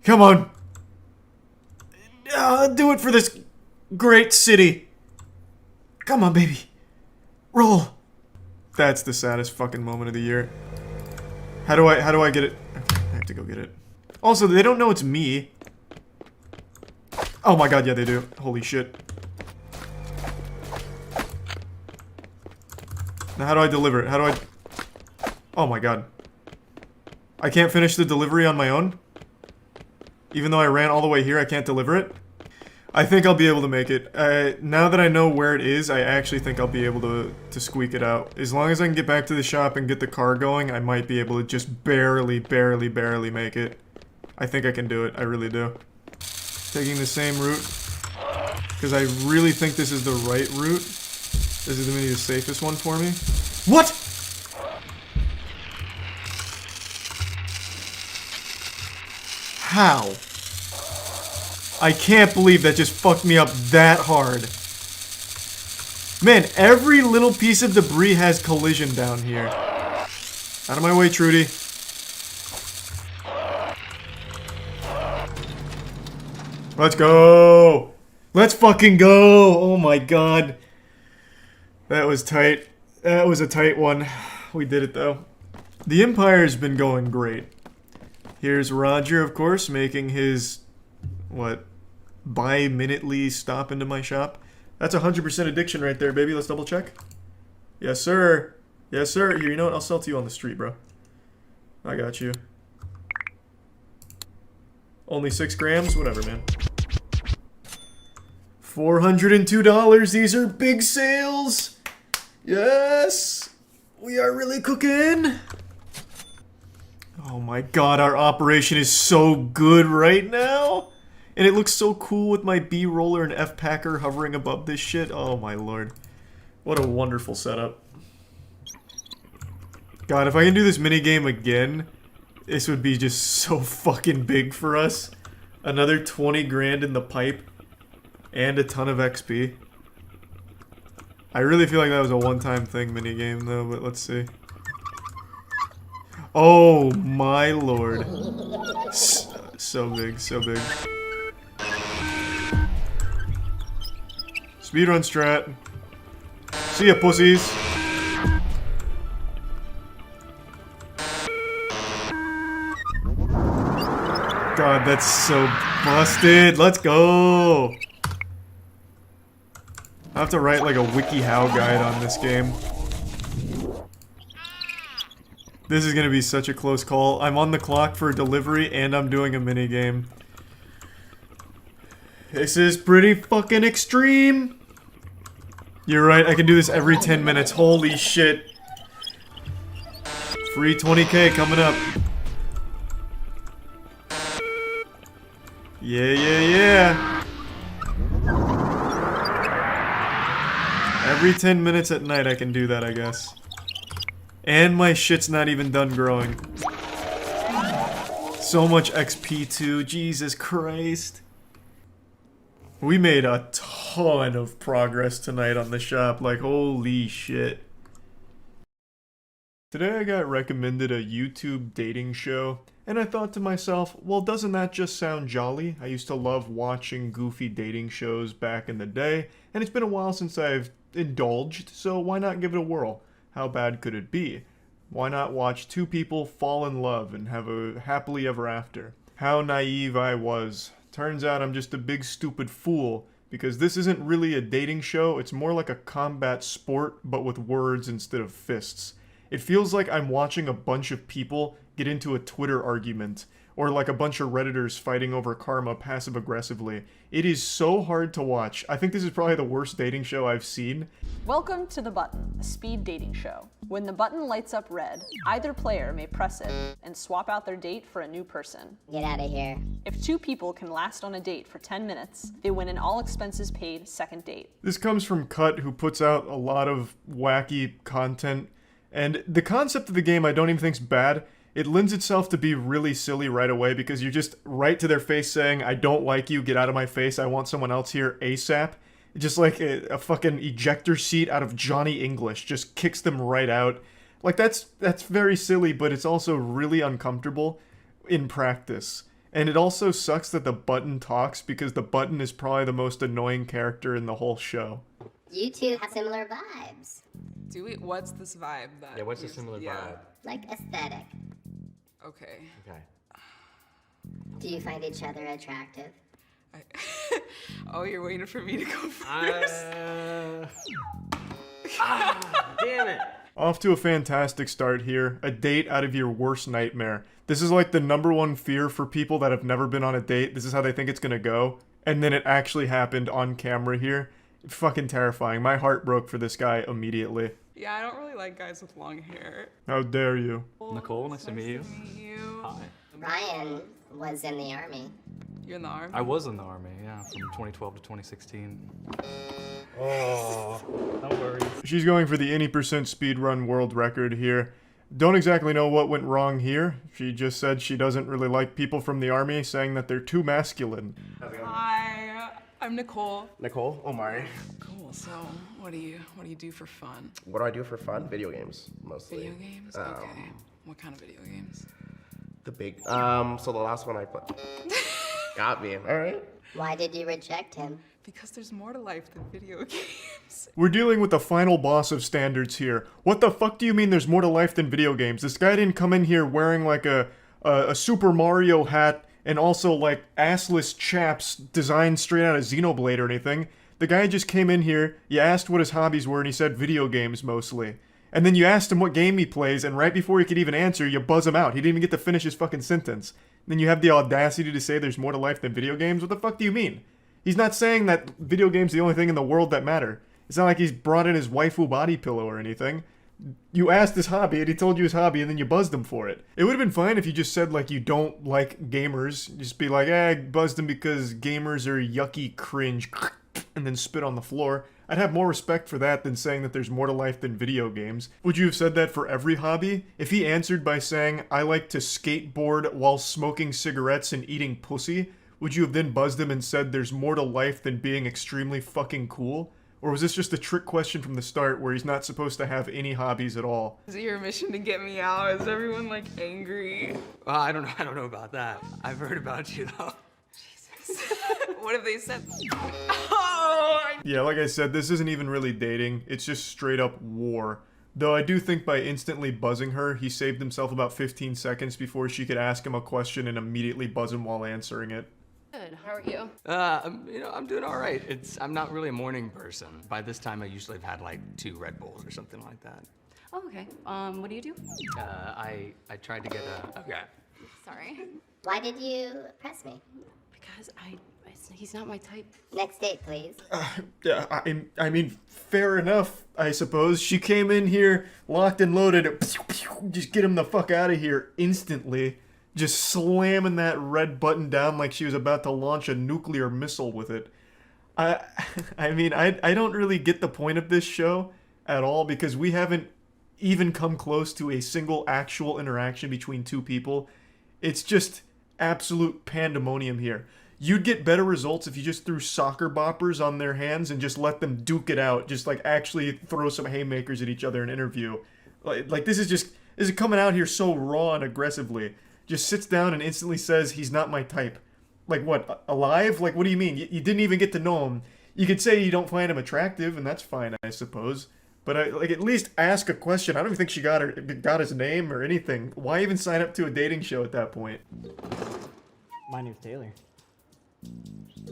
Come on. Do it for this great city. Come on, baby. Roll. That's the saddest fucking moment of the year. How do I get it? Okay, I have to go get it. Also, they don't know it's me. Oh my god, yeah they do. Holy shit. Now how do I deliver it? How do I... Oh my god. I can't finish the delivery on my own? Even though I ran all the way here, I can't deliver it? I think I'll be able to make it. Now that I know where it is, I actually think I'll be able to squeak it out. As long as I can get back to the shop and get the car going, I might be able to just barely make it. I think I can do it. I really do. Taking the same route. Because I really think this is the right route. This is maybe the safest one for me. What?! How? I can't believe that just fucked me up that hard. Man, every little piece of debris has collision down here. Out of my way, Trudy. Let's go! Let's fucking go! Oh my god. That was tight. That was a tight one. We did it though. The Empire's been going great. Here's Roger, of course, making his... what? Bi-minutely stop into my shop. That's 100% addiction right there, baby. Let's double check. Yes, sir. Yes, sir. Here, you know what? I'll sell to you on the street, bro. I got you. Only 6 grams? Whatever, man. $402. These are big sales. Yes. We are really cooking. Oh my god, our operation is so good right now. And it looks so cool with my B-roller and F-Packer hovering above this shit. Oh my lord. What a wonderful setup. God, if I can do this minigame again, this would be just so fucking big for us. Another 20 grand in the pipe. And a ton of XP. I really feel like that was a one-time thing minigame though, but let's see. Oh my lord. So big, so big. Speedrun strat. See ya, pussies. God, that's so busted. Let's go. I have to write like a WikiHow guide on this game. This is gonna be such a close call. I'm on the clock for a delivery and I'm doing a minigame. This is pretty fucking extreme. You're right, I can do this every 10 minutes. Holy shit. Free 20k coming up. Yeah, yeah, yeah. Every 10 minutes at night I can do that, I guess. And my shit's not even done growing. So much XP too, Jesus Christ. We made a ton of progress tonight on the shop, like holy shit. Today I got recommended a YouTube dating show, and I thought to myself, well, doesn't that just sound jolly? I used to love watching goofy dating shows back in the day, and it's been a while since I've indulged, so why not give it a whirl? How bad could it be? Why not watch two people fall in love and have a happily ever after? How naive I was. Turns out I'm just a big stupid fool, because this isn't really a dating show, it's more like a combat sport, but with words instead of fists. It feels like I'm watching a bunch of people get into a Twitter argument, or like a bunch of Redditors fighting over karma passive-aggressively. It is so hard to watch. I think this is probably the worst dating show I've seen. Welcome to The Button, a speed dating show. When the button lights up red, either player may press it and swap out their date for a new person. Get out of here. If two people can last on a date for 10 minutes, they win an all-expenses-paid second date. This comes from Cut, who puts out a lot of wacky content. And the concept of the game I don't even think's bad. It lends itself to be really silly right away because you're just right to their face saying, I don't like you, get out of my face, I want someone else here ASAP. Just like a fucking ejector seat out of Johnny English, just kicks them right out. Like that's very silly, but it's also really uncomfortable in practice. And it also sucks that the button talks because the button is probably the most annoying character in the whole show. You two have similar vibes. Do we? What's this vibe that? Yeah, what's the similar vibe? Like aesthetic. Okay. Okay. Do you find each other attractive? Oh, you're waiting for me to go first. Damn it. Off to a fantastic start here. A date out of your worst nightmare. This is like the #1 fear for people that have never been on a date. This is how they think it's gonna go. And then it actually happened on camera here. Fucking terrifying. My heart broke for this guy immediately. Yeah, I don't really like guys with long hair. How dare you? Nicole, nice to meet you. Hi. Ryan was in the army. You're in the army? I was in the army, yeah, from 2012 to 2016. Oh, no worries. She's going for the any percent speedrun world record here. Don't exactly know what went wrong here. She just said she doesn't really like people from the army, saying that they're too masculine. Hi, I'm Nicole. Nicole Omari. Cool. So, what do you do for fun? What do I do for fun? Video games, mostly. Video games? Okay. What kind of video games? The big. So the last one I played. Got me. All right. Why did you reject him? Because there's more to life than video games. We're dealing with the final boss of standards here. What the fuck do you mean there's more to life than video games? This guy didn't come in here wearing like a Super Mario hat and also like assless chaps designed straight out of Xenoblade or anything. The guy just came in here, you asked what his hobbies were, and he said video games mostly. And then you asked him what game he plays, and right before he could even answer, you buzz him out. He didn't even get to finish his fucking sentence. And then you have the audacity to say there's more to life than video games? What the fuck do you mean? He's not saying that video games are the only thing in the world that matter. It's not like he's brought in his waifu body pillow or anything. You asked his hobby, and he told you his hobby, and then you buzzed him for it. It would have been fine if you just said, like, you don't like gamers. Just be like, I buzzed him because gamers are yucky cringe, and then spit on the floor. I'd have more respect for that than saying that there's more to life than video games. Would you have said that for every hobby? If he answered by saying, I like to skateboard while smoking cigarettes and eating pussy, would you have then buzzed him and said there's more to life than being extremely fucking cool? Or was this just a trick question from the start where he's not supposed to have any hobbies at all? Is it your mission to get me out? Is everyone like angry? I don't know about that. I've heard about you though. Jesus. What have they said? Oh! Yeah, like I said, this isn't even really dating. It's just straight up war. Though I do think by instantly buzzing her, he saved himself about 15 seconds before she could ask him a question and immediately buzz him while answering it. Good. How are you? I'm doing all right. I'm not really a morning person. By this time, I usually have had like 2 Red Bulls or something like that. Oh, okay. What do you do? I tried to get a. Okay. Sorry. Why did you press me? Because he's not my type. Next date, please. I mean, fair enough, I suppose. She came in here, locked and loaded, just get him the fuck out of here instantly. just slamming that red button down like she was about to launch a nuclear missile with it. I mean, I don't really get the point of this show at all because we haven't even come close to a single actual interaction between two people. It's just absolute pandemonium here. You'd get better results if you just threw soccer boppers on their hands and just let them duke it out. Just like actually throw some haymakers at each other in an interview. Like this is coming out here so raw and aggressively. Just sits down and instantly says he's not my type. Like what, alive? Like what do you mean? You didn't even get to know him. You could say you don't find him attractive, and that's fine, I suppose. But like at least ask a question. I don't even think she got his name or anything. Why even sign up to a dating show at that point? My name's Taylor.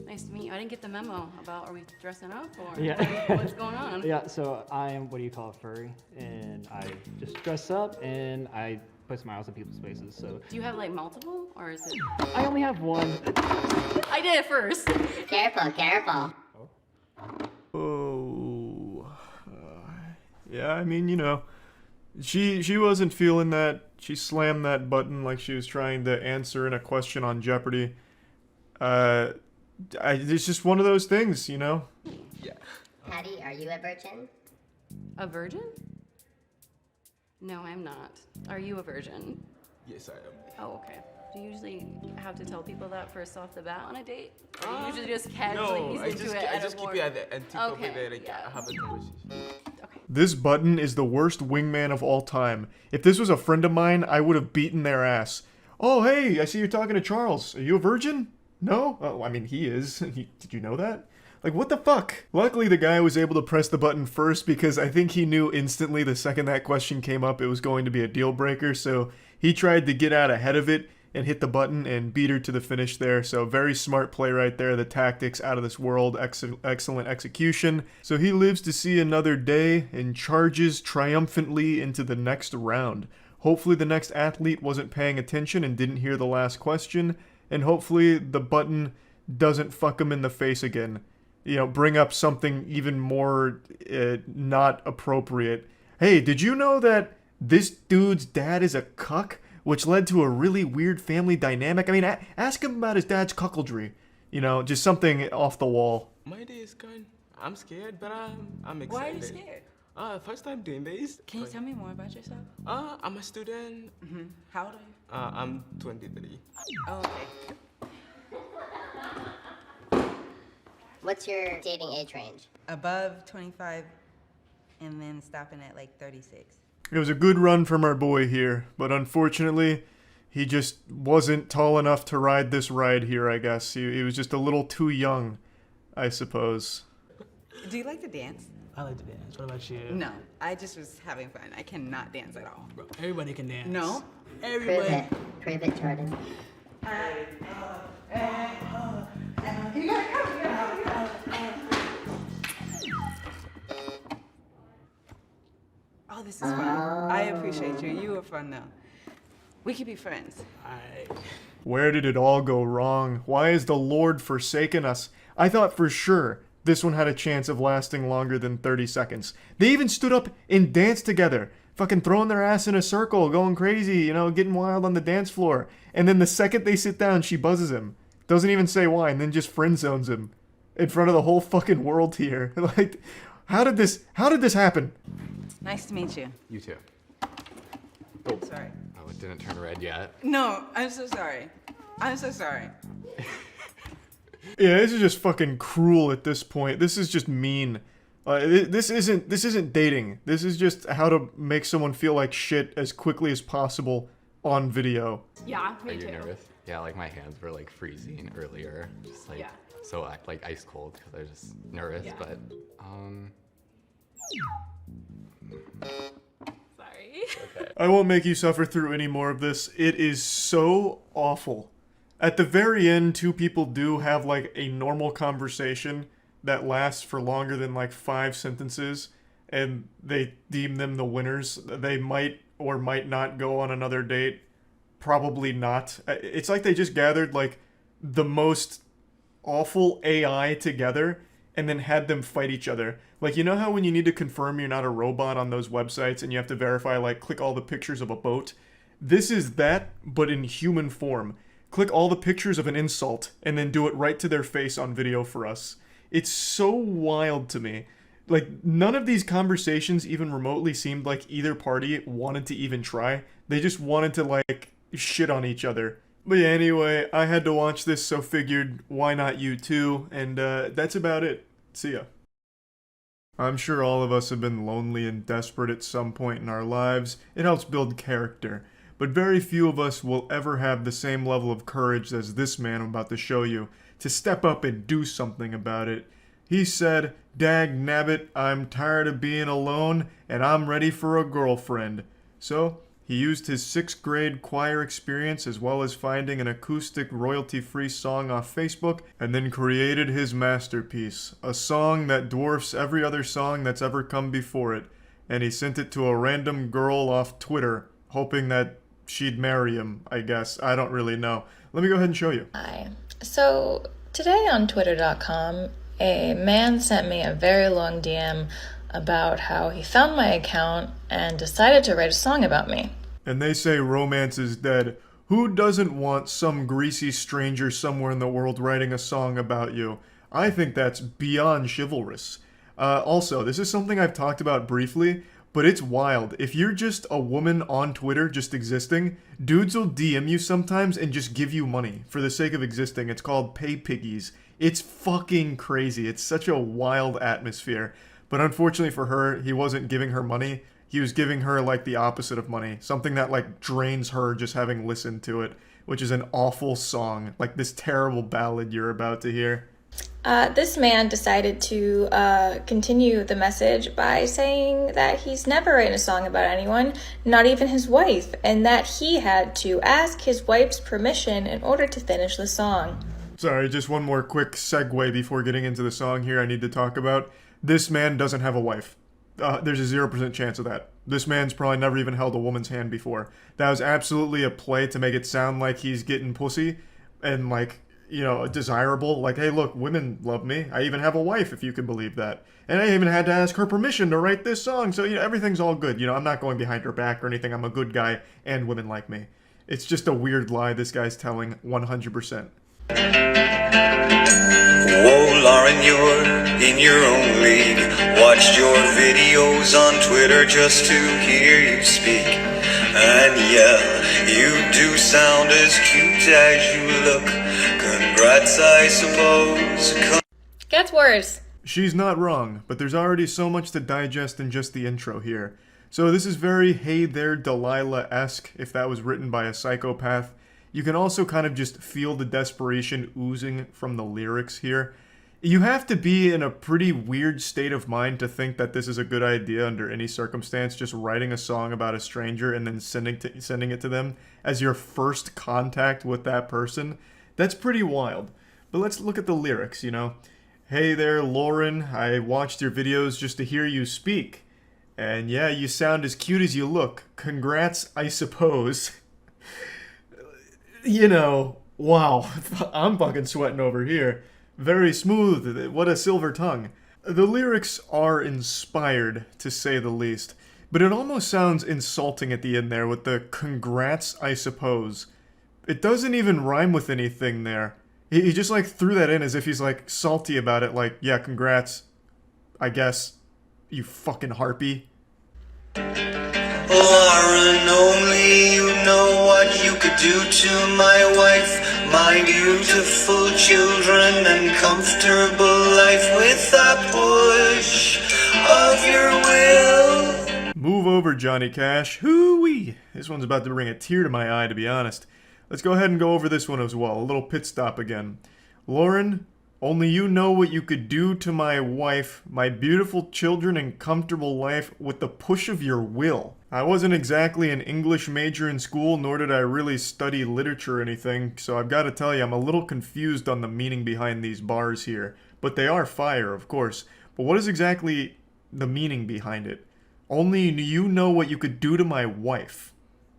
Nice to meet you. I didn't get the memo about are we dressing up or Yeah. what's going on? Yeah, so I'm what do you call a furry, and I just dress up and I put smiles on people's faces. So Do you have like multiple or is it? I only have one. I did it first. Careful, careful. Oh, yeah. I mean, you know, she wasn't feeling that. She slammed that button like she was trying to answer in a question on Jeopardy. It's just one of those things, you know? Yeah. Patty, are you a virgin? A virgin? No, I'm not. Are you a virgin? Yes, I am. Oh, okay. Do you usually have to tell people that first off the bat on a date? Or do you usually just casually ease into it? I just keep it at the end of it and have a conversation. This button is the worst wingman of all time. If this was a friend of mine, I would have beaten their ass. Oh, hey, I see you're talking to Charles. Are you a virgin? No? Oh, I mean, he is. Did you know that? Like, what the fuck? Luckily, the guy was able to press the button first because I think he knew instantly the second that question came up it was going to be a deal breaker, so he tried to get out ahead of it and hit the button and beat her to the finish there. So very smart play right there. The tactics out of this world. Excellent execution. So he lives to see another day and charges triumphantly into the next round. Hopefully the next athlete wasn't paying attention and didn't hear the last question. And hopefully the button doesn't fuck him in the face again. You know, bring up something even more not appropriate. Hey, did you know that this dude's dad is a cuck? Which led to a really weird family dynamic. I mean, ask him about his dad's cuckoldry. You know, just something off the wall. My day is kind. I'm scared, but I'm excited. Why are you scared? First time doing this. Can you tell me more about yourself? I'm a student. How old are you? I'm 23. Oh, okay. What's your dating age range? Above 25 and then stopping at like 36. It was a good run from our boy here, but unfortunately, he just wasn't tall enough to ride this ride here, I guess. He was just a little too young, I suppose. Do you like to dance? I like to dance. What about you? No, I just was having fun. I cannot dance at all. Bro, everybody can dance. No. Everybody. Prove it, Jordan. You gotta come. Oh, this is fun. I appreciate you. You were fun though. We could be friends. Where did it all go wrong? Why has the Lord forsaken us? I thought for sure this one had a chance of lasting longer than 30 seconds. They even stood up and danced together. Fucking throwing their ass in a circle, going crazy, you know, getting wild on the dance floor. And then the second they sit down, she buzzes him. Doesn't even say why, and then just friend zones him. In front of the whole fucking world here. Like, how did this happen? Nice to meet you. You too. Oh, sorry. Oh, it didn't turn red yet. No, I'm so sorry. I'm so sorry. Yeah, this is just fucking cruel at this point. This is just mean. This isn't dating. This is just how to make someone feel like shit as quickly as possible on video. Yeah, Are you nervous? Yeah, like my hands were like freezing earlier. Just like so like ice cold because I was just nervous, but Sorry. Okay. I won't make you suffer through any more of this. It is so awful. At the very end, two people do have like a normal conversation that lasts for longer than like 5 sentences, and they deem them the winners. They might or might not go on another date. Probably not. It's like they just gathered like the most awful AI together and then had them fight each other. Like, you know how when you need to confirm you're not a robot on those websites and you have to verify, like, click all the pictures of a boat? This is that, but in human form. Click all the pictures of an insult, and then do it right to their face on video for us. It's so wild to me. Like, none of these conversations even remotely seemed like either party wanted to even try. They just wanted to, like, shit on each other. But yeah, anyway, I had to watch this, so figured, why not you too? And that's about it. See ya. I'm sure all of us have been lonely and desperate at some point in our lives. It helps build character. But very few of us will ever have the same level of courage as this man I'm about to show you, to step up and do something about it. He said, "Dag nabbit, I'm tired of being alone, and I'm ready for a girlfriend." So, he used his 6th grade choir experience as well as finding an acoustic royalty-free song off Facebook, and then created his masterpiece, a song that dwarfs every other song that's ever come before it, and he sent it to a random girl off Twitter, hoping that she'd marry him, I guess. I don't really know. Let me go ahead and show you. Hi. So, today on Twitter.com, a man sent me a very long DM about how he found my account and decided to write a song about me. And they say romance is dead. Who doesn't want some greasy stranger somewhere in the world writing a song about you? I think that's beyond chivalrous. Also, this is something I've talked about briefly, but it's wild. If you're just a woman on Twitter just existing, dudes will DM you sometimes and just give you money for the sake of existing. It's called pay piggies. It's fucking crazy. It's such a wild atmosphere. But unfortunately for her, he wasn't giving her money. He was giving her, like, the opposite of money. Something that, like, drains her just having listened to it, which is an awful song. Like this terrible ballad you're about to hear. This man decided to continue the message by saying that he's never written a song about anyone, not even his wife, and that he had to ask his wife's permission in order to finish the song. Sorry, just one more quick segue before getting into the song here I need to talk about. This man doesn't have a wife. There's a 0% chance of that. This man's probably never even held a woman's hand before. That was absolutely a play to make it sound like he's getting pussy and, like, you know, desirable. Like, hey, look, women love me. I even have a wife, if you can believe that. And I even had to ask her permission to write this song. So, you know, everything's all good. You know, I'm not going behind her back or anything. I'm a good guy and women like me. It's just a weird lie this guy's telling 100%. Whoa, Lauren, you're in your own league. Watched your videos on Twitter just to hear you speak. And yeah, you do sound as cute as you look. Congrats, I suppose. Gets worse. She's not wrong, but there's already so much to digest in just the intro here. So this is very Hey There Delilah-esque, if that was written by a psychopath. You can also kind of just feel the desperation oozing from the lyrics here. You have to be in a pretty weird state of mind to think that this is a good idea under any circumstance, just writing a song about a stranger and then sending it to them as your first contact with that person. That's pretty wild. But let's look at the lyrics, you know. Hey there, Lauren, I watched your videos just to hear you speak. And yeah, you sound as cute as you look. Congrats, I suppose. You know, wow, I'm fucking sweating over here. Very smooth, what a silver tongue. The lyrics are inspired, to say the least, but it almost sounds insulting at the end there with the congrats, I suppose. It doesn't even rhyme with anything there. He just like threw that in as if he's like salty about it, like, yeah, congrats, I guess, you fucking harpy. Lauren, only you know what you could do to my wife. My beautiful children and comfortable life with a push of your will. Move over, Johnny Cash. Hoo-wee! This one's about to bring a tear to my eye, to be honest. Let's go ahead and go over this one as well. A little pit stop again. Lauren, only you know what you could do to my wife, my beautiful children and comfortable life with the push of your will. I wasn't exactly an English major in school, nor did I really study literature or anything, so I've got to tell you, I'm a little confused on the meaning behind these bars here. But they are fire, of course. But what is exactly the meaning behind it? Only you know what you could do to my wife.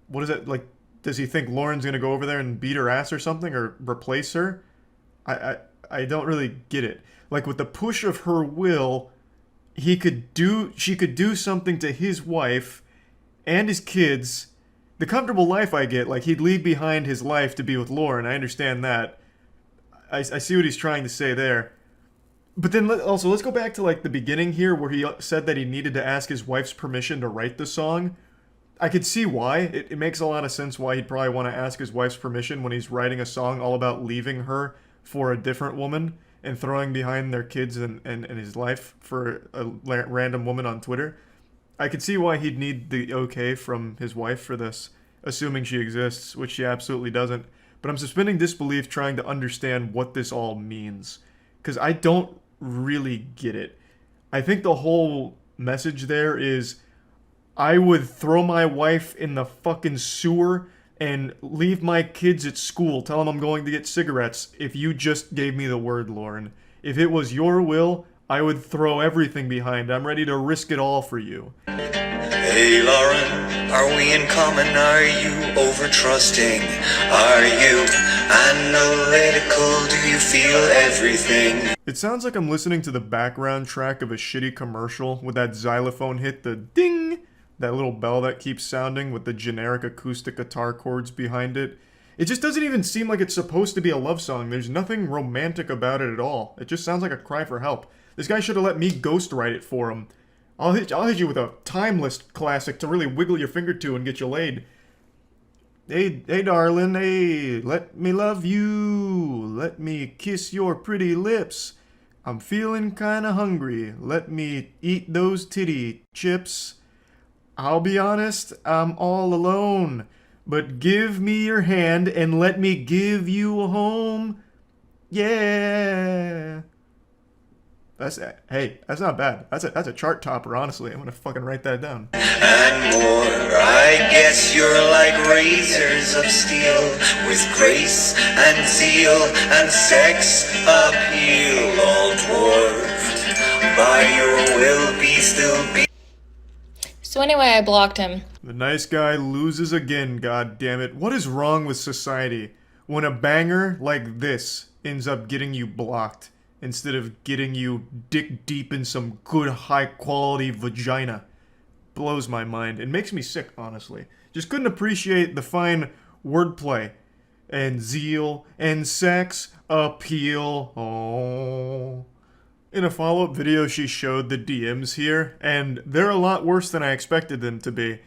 What is that, like, does he think Lauren's gonna go over there and beat her ass or something, or replace her? I don't really get it. Like, with the push of her will, she could do something to his wife and his kids The comfortable life I get, like, he'd leave behind his life to be with Lauren. I understand that. I see what he's trying to say there. But then also, let's go back to, like, the beginning here where he said that he needed to ask his wife's permission to write the song. I could see why. It makes a lot of sense why he'd probably want to ask his wife's permission when he's writing a song all about leaving her for a different woman and throwing behind their kids and his life for a random woman on Twitter. I could see why he'd need the okay from his wife for this, assuming she exists, which she absolutely doesn't. But I'm suspending disbelief trying to understand what this all means, because I don't really get it. I think the whole message there is, I would throw my wife in the fucking sewer and leave my kids at school, tell them I'm going to get cigarettes, if you just gave me the word, Lauren. If it was your will, I would throw everything behind. I'm ready to risk it all for you. Hey Lauren, are we in common? Are you over-trusting? Are you analytical? Do you feel everything? It sounds like I'm listening to the background track of a shitty commercial with that xylophone hit, the ding, that little bell that keeps sounding with the generic acoustic guitar chords behind it. It just doesn't even seem like it's supposed to be a love song. There's nothing romantic about it at all. It just sounds like a cry for help. This guy should have let me ghostwrite it for him. I'll hit you with a timeless classic to really wiggle your finger to and get you laid. Hey darling, hey, let me love you. Let me kiss your pretty lips. I'm feeling kinda hungry. Let me eat those titty chips. I'll be honest, I'm all alone. But give me your hand and let me give you a home. Yeah. That's not bad. That's a chart topper, honestly. I'm gonna fucking write that down. And more, I guess you're like razors of steel, with grace and zeal and sex appeal, all dwarfed by your will be still be. So anyway, I blocked him. The nice guy loses again, god damn it. What is wrong with society when a banger like this ends up getting you blocked instead of getting you dick deep in some good high quality vagina? Blows my mind. It makes me sick, honestly. Just couldn't appreciate the fine wordplay and zeal and sex appeal. Oh. In a follow-up video, she showed the DMs here, and they're a lot worse than I expected them to be.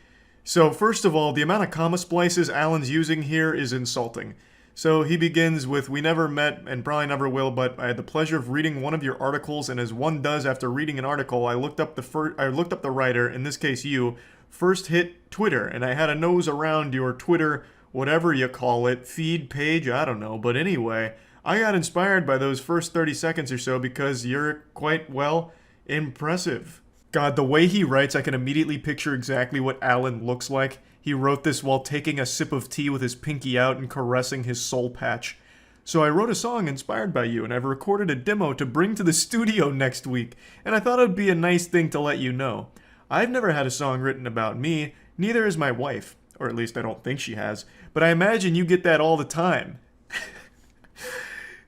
So first of all, the amount of comma splices Alan's using here is insulting. So he begins with, "We never met and probably never will, but I had the pleasure of reading one of your articles, and as one does after reading an article, I looked up the writer, in this case you, first hit Twitter, and I had a nose around your Twitter, whatever you call it, feed page, I don't know, but anyway, I got inspired by those first 30 seconds or so because you're quite, well, impressive." God, the way he writes, I can immediately picture exactly what Alan looks like. He wrote this while taking a sip of tea with his pinky out and caressing his soul patch. "So I wrote a song inspired by you, and I've recorded a demo to bring to the studio next week, and I thought it would be a nice thing to let you know. I've never had a song written about me, neither has my wife, or at least I don't think she has, but I imagine you get that all the time."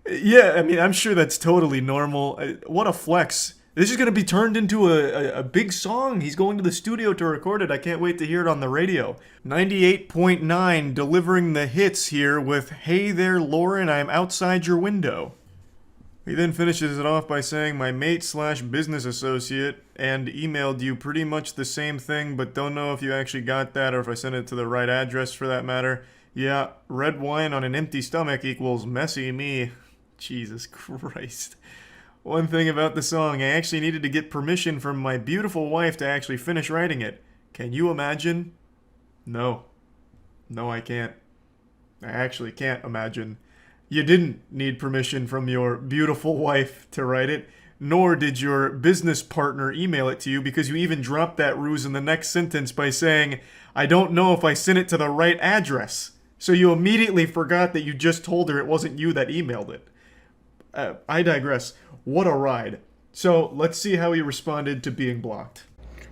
Yeah, I mean, I'm sure that's totally normal. What a flex. This is going to be turned into a big song. He's going to the studio to record it. I can't wait to hear it on the radio. 98.9 delivering the hits here with, "Hey there, Lauren, I'm outside your window." He then finishes it off by saying, "My mate/business associate and emailed you pretty much the same thing, but don't know if you actually got that or if I sent it to the right address for that matter. Yeah, red wine on an empty stomach equals messy me." Jesus Christ. One thing about the song, I actually needed to get permission from my beautiful wife to actually finish writing it. Can you imagine? No. No, I can't. I actually can't imagine. You didn't need permission from your beautiful wife to write it, nor did your business partner email it to you, because you even dropped that ruse in the next sentence by saying, "I don't know if I sent it to the right address." So you immediately forgot that you just told her it wasn't you that emailed it. I digress. What a ride. So, let's see how he responded to being blocked.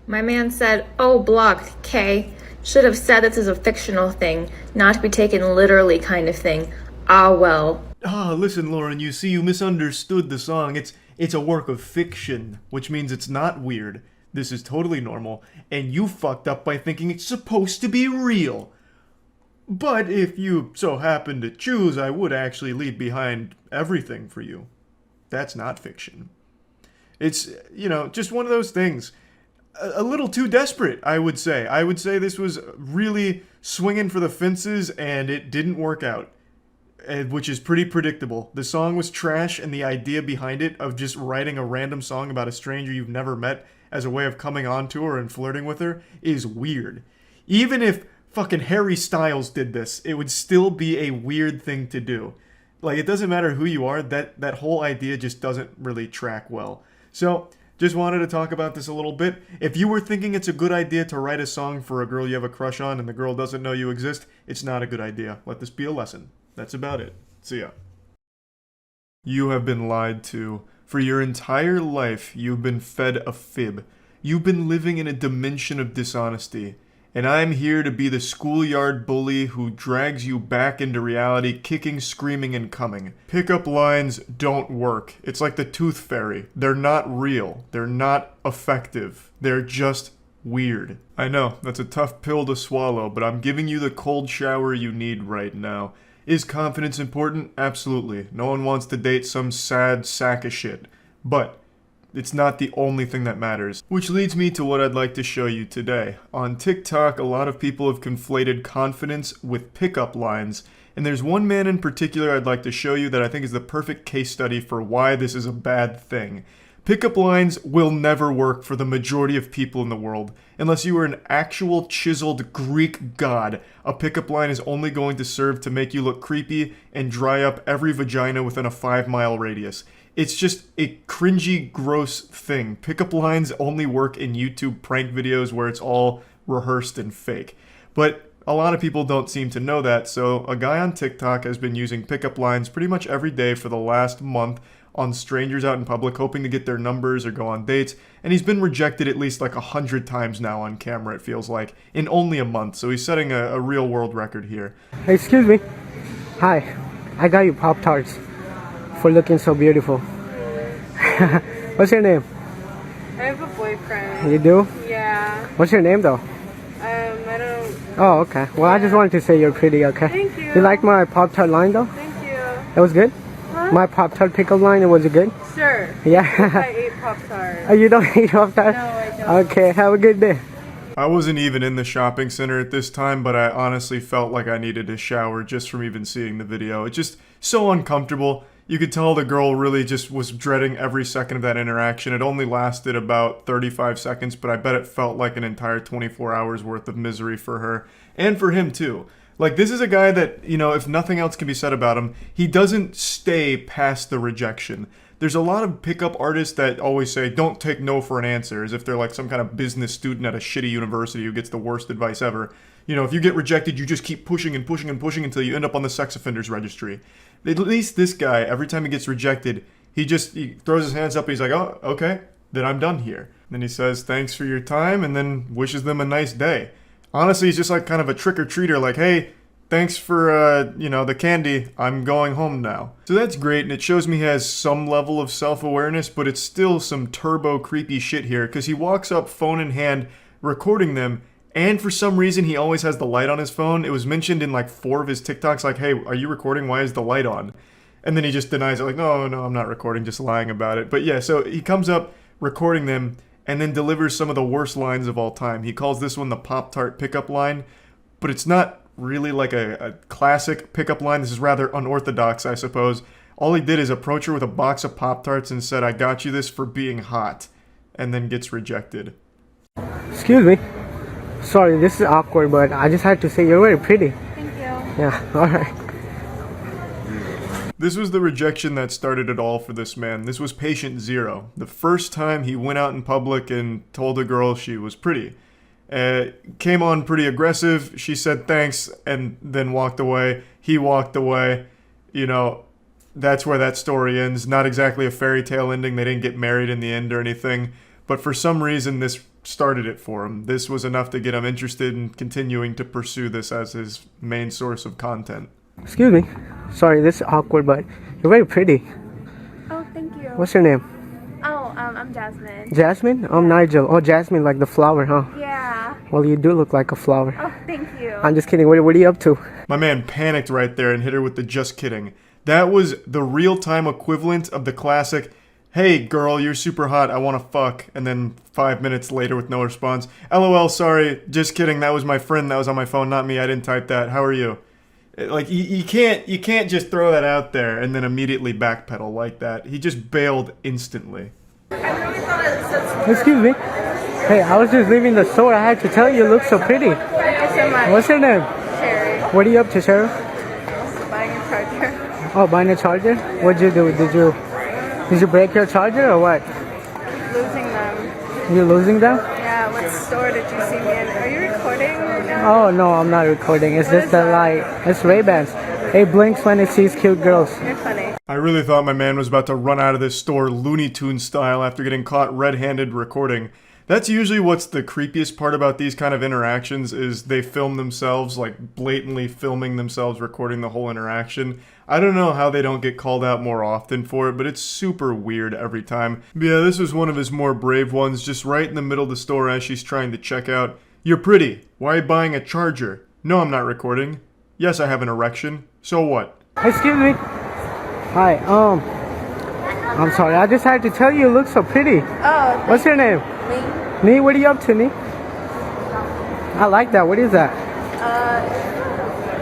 My man said, "Oh, blocked, K. Should have said this is a fictional thing, not to be taken literally kind of thing. Ah, well." Listen, Lauren, you see, you misunderstood the song. It's a work of fiction, which means it's not weird. This is totally normal, and you fucked up by thinking it's supposed to be real. But if you so happen to choose, I would actually leave behind everything for you. That's not fiction. It's, you know, just one of those things. A little too desperate, I would say. I would say this was really swinging for the fences and it didn't work out, which is pretty predictable. The song was trash, and the idea behind it of just writing a random song about a stranger you've never met as a way of coming on to her and flirting with her is weird. Even if fucking Harry Styles did this, it would still be a weird thing to do. Like, it doesn't matter who you are, that whole idea just doesn't really track well. So, just wanted to talk about this a little bit. If you were thinking it's a good idea to write a song for a girl you have a crush on and the girl doesn't know you exist, it's not a good idea. Let this be a lesson. That's about it. See ya. You have been lied to. For your entire life, you've been fed a fib. You've been living in a dimension of dishonesty. And I'm here to be the schoolyard bully who drags you back into reality, kicking, screaming, and coming. Pickup lines don't work. It's like the tooth fairy. They're not real. They're not effective. They're just weird. I know, that's a tough pill to swallow, but I'm giving you the cold shower you need right now. Is confidence important? Absolutely. No one wants to date some sad sack of shit. But it's not the only thing that matters. Which leads me to what I'd like to show you today. On TikTok, a lot of people have conflated confidence with pickup lines, and there's one man in particular I'd like to show you that I think is the perfect case study for why this is a bad thing. Pickup lines will never work for the majority of people in the world. Unless you are an actual chiseled Greek god, a pickup line is only going to serve to make you look creepy and dry up every vagina within a 5-mile radius. It's just a cringy, gross thing. Pickup lines only work in YouTube prank videos where it's all rehearsed and fake. But a lot of people don't seem to know that, so a guy on TikTok has been using pickup lines pretty much every day for the last month on strangers out in public, hoping to get their numbers or go on dates, and he's been rejected at least like 100 times now on camera, it feels like, in only a month, so he's setting a real world record here. Hey, excuse me. Hi, I got you Pop-Tarts for looking so beautiful. What's your name? I have a boyfriend. You do? Yeah. What's your name though? I don't... Oh, okay. Well, I just wanted to say you're pretty, okay? Thank you. You like my Pop-Tart line though? Thank you. That was good? Huh? My Pop-Tart pickup line, was it good? Sure. Yeah. I ate Pop-Tart. Oh, you don't eat Pop-Tart? No, I don't. Okay, have a good day. I wasn't even in the shopping center at this time, but I honestly felt like I needed a shower just from even seeing the video. It's just so uncomfortable. You could tell the girl really just was dreading every second of that interaction. It only lasted about 35 seconds, but I bet it felt like an entire 24 hours worth of misery for her. And for him, too. Like, this is a guy that, you know, if nothing else can be said about him, he doesn't stay past the rejection. There's a lot of pickup artists that always say, don't take no for an answer, as if they're like some kind of business student at a shitty university who gets the worst advice ever. You know, if you get rejected, you just keep pushing and pushing and pushing until you end up on the sex offenders registry. At least this guy, every time he gets rejected, he throws his hands up and he's like, oh, okay, then I'm done here. Then he says, thanks for your time, and then wishes them a nice day. Honestly, he's just like kind of a trick-or-treater, like, hey, thanks for, you know, the candy, I'm going home now. So that's great, and it shows me he has some level of self-awareness, but it's still some turbo creepy shit here, because he walks up phone in hand, recording them, and for some reason, he always has the light on his phone. It was mentioned in like 4 of his TikToks, like, hey, are you recording? Why is the light on? And then he just denies it, like, no, I'm not recording, just lying about it. But yeah, so he comes up recording them and then delivers some of the worst lines of all time. He calls this one the Pop-Tart pickup line, but it's not really like a classic pickup line. This is rather unorthodox, I suppose. All he did is approach her with a box of Pop-Tarts and said, I got you this for being hot, and then gets rejected. Excuse me. Sorry, this is awkward, but I just had to say you're very pretty. Thank you. Yeah, alright. This was the rejection that started it all for this man. This was patient 0. The first time he went out in public and told a girl she was pretty. Came on pretty aggressive. She said thanks and then walked away. He walked away. You know, that's where that story ends. Not exactly a fairy tale ending. They didn't get married in the end or anything. But for some reason, this started it for him. This was enough to get him interested in continuing to pursue this as his main source of content. Excuse me. Sorry, this is awkward, but you're very pretty. Oh, thank you. What's your name? Oh, I'm Jasmine. Jasmine? I'm Nigel. Oh, Jasmine, like the flower, huh? Yeah. Well, you do look like a flower. Oh, thank you. I'm just kidding. What are you up to? My man panicked right there and hit her with the just kidding. That was the real-time equivalent of the classic, hey girl, you're super hot, I wanna fuck, and then 5 minutes later with no response, LOL, sorry, just kidding, that was my friend, that was on my phone, not me, I didn't type that, how are you? Like, you can't just throw that out there and then immediately backpedal like that. He just bailed instantly. Excuse me. Hey, I was just leaving the store. I had to tell you, you look so pretty. Thank you so much. What's your name? Sherry. What are you up to, Cheryl? Buying a charger. Oh, buying a charger? What'd you do? Did you break your charger or what? Losing them. You're losing them? Yeah, what store did you see me in? Are you recording right now? Oh, no, I'm not recording. It's just the light. It's Ray-Bans. It blinks when it sees cute girls. You're funny. I really thought my man was about to run out of this store Looney Tunes style after getting caught red-handed recording. That's usually what's the creepiest part about these kind of interactions is they film themselves, like blatantly filming themselves recording the whole interaction. I don't know how they don't get called out more often for it, but it's super weird every time. But yeah, this was one of his more brave ones, just right in the middle of the store as she's trying to check out. You're pretty. Why are you buying a charger? No, I'm not recording. Yes, I have an erection. So what? Excuse me. Hi, I'm sorry, I just had to tell you look so pretty. Oh, what's your name? Nee, what are you up to, Nee? I like that. What is that? I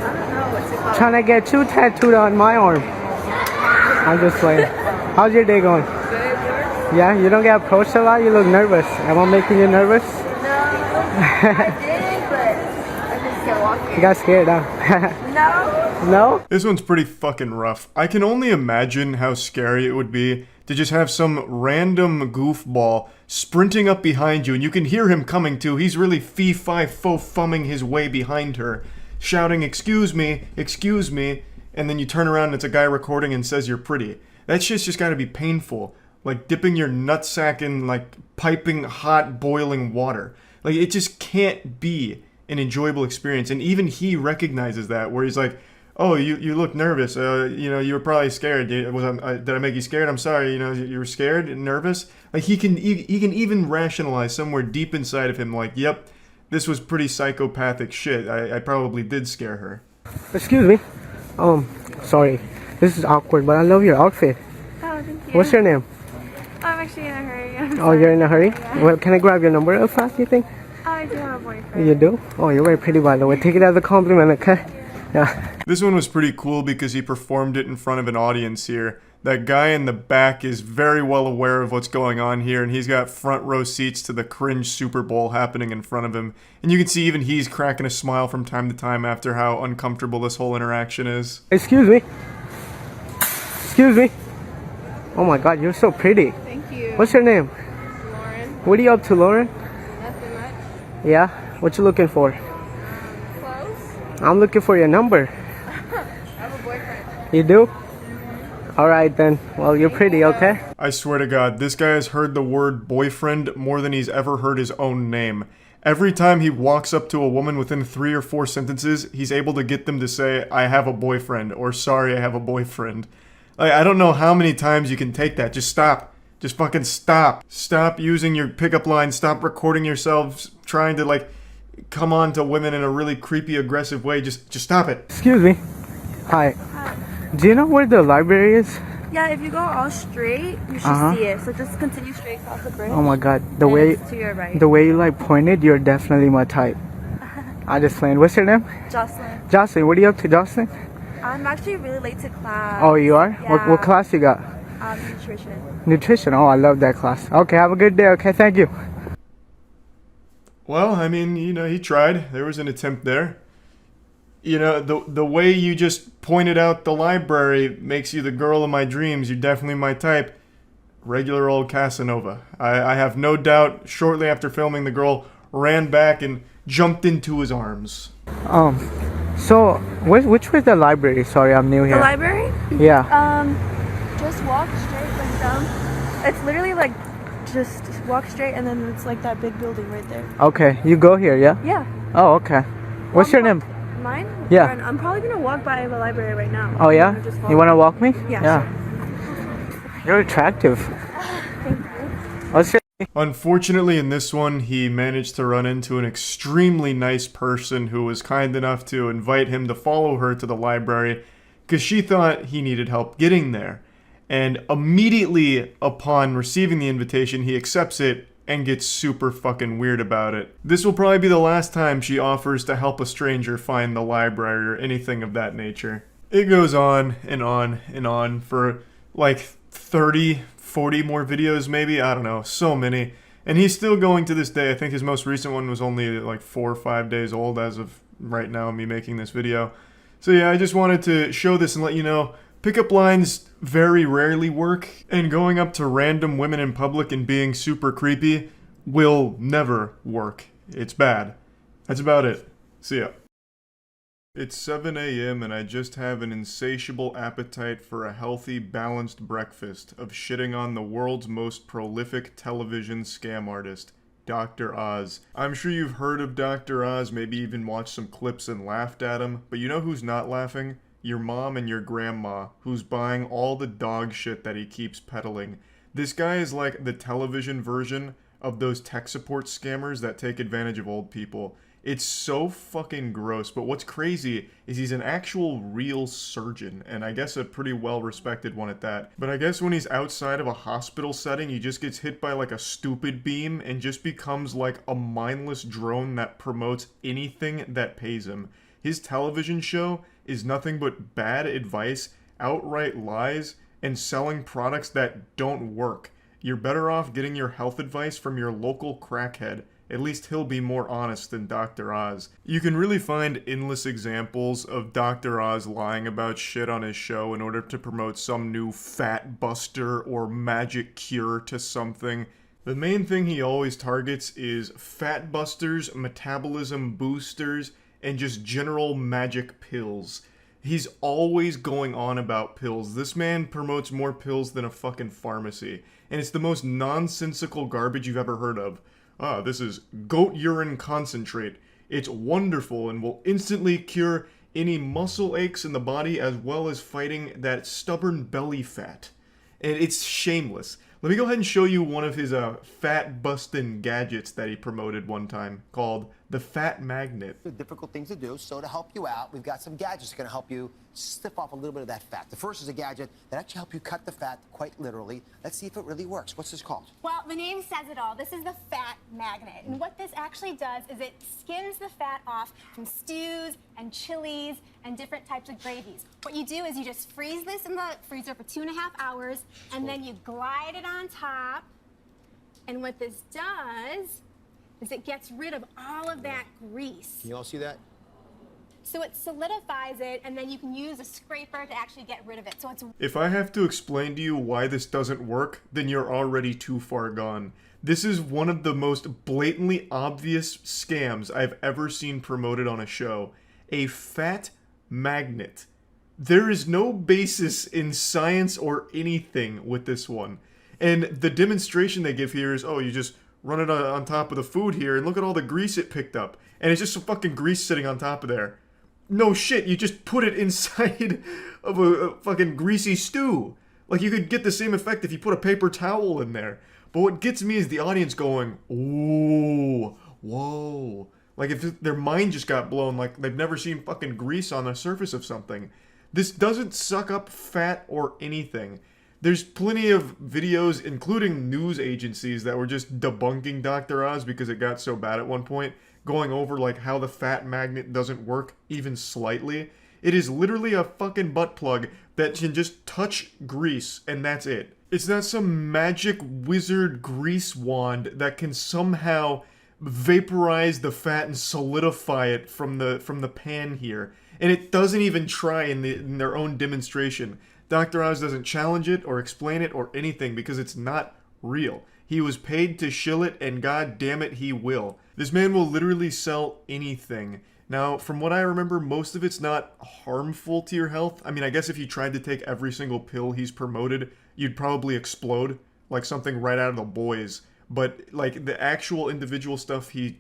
don't know what's it called. Trying to get you tattooed on my arm. I'm just playing. How's your day going? Good. Yeah, you don't get approached a lot? You look nervous. Am I making you nervous? No, I did, but I just kept walking. You got scared, huh? No. No? This one's pretty fucking rough. I can only imagine how scary it would be to just have some random goofball sprinting up behind you and you can hear him coming too. He's really fee-fi-fo-fumming his way behind her, shouting, excuse me, and then you turn around and it's a guy recording and says you're pretty. That shit's just gotta be painful. Like dipping your nutsack in like piping hot boiling water. Like it just can't be an enjoyable experience. And even he recognizes that where he's like, oh, you look nervous. You know, you were probably scared. Did I make you scared? I'm sorry. You know, you were scared and nervous. Like he can even rationalize somewhere deep inside of him. Like, yep, this was pretty psychopathic shit. I probably did scare her. Excuse me. Sorry. This is awkward, but I love your outfit. Oh, thank you. What's your name? I'm actually in a hurry. Oh, you're in a hurry? Yeah. Well, can I grab your number real fast, you think? I do have a boyfriend. You do? Oh, you're very pretty, by the way. Take it as a compliment, okay? Yeah. This one was pretty cool because he performed it in front of an audience here. That guy in the back is very well aware of what's going on here, and he's got front row seats to the cringe Super Bowl happening in front of him. And you can see even he's cracking a smile from time to time after how uncomfortable this whole interaction is. Excuse me. Excuse me. Oh my god, you're so pretty. Thank you. What's your name? Lauren. What are you up to, Lauren? Nothing much. Yeah? What you looking for? Close. I'm looking for your number. I have a boyfriend. You do? Alright then. Well, you're pretty, okay? I swear to God, this guy has heard the word boyfriend more than he's ever heard his own name. Every time he walks up to a woman within 3 or 4 sentences, he's able to get them to say, I have a boyfriend, or sorry, I have a boyfriend. Like, I don't know how many times you can take that. Just stop. Just fucking stop. Stop using your pickup lines. Stop recording yourselves trying to, like, come on to women in a really creepy, aggressive way. Just stop it. Excuse me. Hi. Do you know where the library is? Yeah, if you go all straight, you should see it. So just continue straight across the bridge. Oh my god. And it's to your right. The way you like pointed, you're definitely my type. I just played. What's your name? Jocelyn. Jocelyn, what are you up to, Jocelyn? I'm actually really late to class. Oh, you are? Yeah. What class you got? Nutrition. Nutrition. Oh, I love that class. Okay, have a good day. Okay, thank you. Well, I mean, you know, he tried. There was an attempt there. You know, the way you just pointed out the library makes you the girl of my dreams. You're definitely my type. Regular old Casanova. I have no doubt shortly after filming, the girl ran back and jumped into his arms. So, which was the library? Sorry, I'm new here. The library? Yeah. Just walk straight, like down. It's literally like, just walk straight and then it's like that big building right there. Okay, you go here, yeah? Yeah. Oh, okay. What's your name? Mine? Yeah. I'm probably gonna walk by the library right now. Oh, yeah? You wanna walk me? Yeah. Yeah. You're attractive. Thank you. What's your Unfortunately, in this one, he managed to run into an extremely nice person who was kind enough to invite him to follow her to the library because she thought he needed help getting there. And immediately upon receiving the invitation, he accepts it and gets super fucking weird about it. This will probably be the last time she offers to help a stranger find the library or anything of that nature. It goes on and on and on for like 30, 40 more videos maybe, I don't know, so many. And he's still going to this day. I think his most recent one was only like 4 or 5 days old as of right now, me making this video. So yeah, I just wanted to show this and let you know, pickup lines very rarely work, and going up to random women in public and being super creepy will never work. It's bad. That's about it. See ya. It's 7 a.m. and I just have an insatiable appetite for a healthy, balanced breakfast of shitting on the world's most prolific television scam artist, Dr. Oz. I'm sure you've heard of Dr. Oz, maybe even watched some clips and laughed at him, but you know who's not laughing? Your mom and your grandma, who's buying all the dog shit that he keeps peddling. This guy is like the television version of those tech support scammers that take advantage of old people. It's so fucking gross, but what's crazy is he's an actual real surgeon, and I guess a pretty well-respected one at that. But I guess when he's outside of a hospital setting, he just gets hit by like a stupid beam and just becomes like a mindless drone that promotes anything that pays him. His television show is nothing but bad advice, outright lies, and selling products that don't work. You're better off getting your health advice from your local crackhead. At least he'll be more honest than Dr. Oz. You can really find endless examples of Dr. Oz lying about shit on his show in order to promote some new fat buster or magic cure to something. The main thing he always targets is fat busters, metabolism boosters, and just general magic pills. He's always going on about pills. This man promotes more pills than a fucking pharmacy. And it's the most nonsensical garbage you've ever heard of. Ah, this is goat urine concentrate. It's wonderful and will instantly cure any muscle aches in the body as well as fighting that stubborn belly fat. And it's shameless. Let me go ahead and show you one of his fat bustin' gadgets that he promoted one time called the Fat Magnet. Difficult things to do, so to help you out, we've got some gadgets that are going to help you stiff off a little bit of that fat. The first is a gadget that actually helps you cut the fat quite literally. Let's see if it really works. What's this called? Well, the name says it all. This is the Fat Magnet. And what this actually does is it skims the fat off from stews and chilies and different types of gravies. What you do is you just freeze this in the freezer for 2.5 hours, and then you glide it on top. And what this does is it gets rid of all of that grease. Can you all see that? So it solidifies it, and then you can use a scraper to actually get rid of it. So it's... If I have to explain to you why this doesn't work, then you're already too far gone. This is one of the most blatantly obvious scams I've ever seen promoted on a show. A fat magnet. There is no basis in science or anything with this one. And the demonstration they give here is, oh, you just run it on top of the food here, and look at all the grease it picked up. And it's just some fucking grease sitting on top of there. No shit, you just put it inside of a fucking greasy stew. Like, you could get the same effect if you put a paper towel in there. But what gets me is the audience going, ooh, whoa. Like, if their mind just got blown, like they've never seen fucking grease on the surface of something. This doesn't suck up fat or anything. There's plenty of videos, including news agencies, that were just debunking Dr. Oz because it got so bad at one point, going over like how the fat magnet doesn't work even slightly. It is literally a fucking butt plug that can just touch grease and that's it. It's not some magic wizard grease wand that can somehow vaporize the fat and solidify it from the pan here. And it doesn't even try in their own demonstration. Dr. Oz doesn't challenge it or explain it or anything because it's not real. He was paid to shill it, and god damn it, he will. This man will literally sell anything. Now, from what I remember, most of it's not harmful to your health. I mean, I guess if you tried to take every single pill he's promoted, you'd probably explode, like something right out of The Boys. But, like, the actual individual stuff he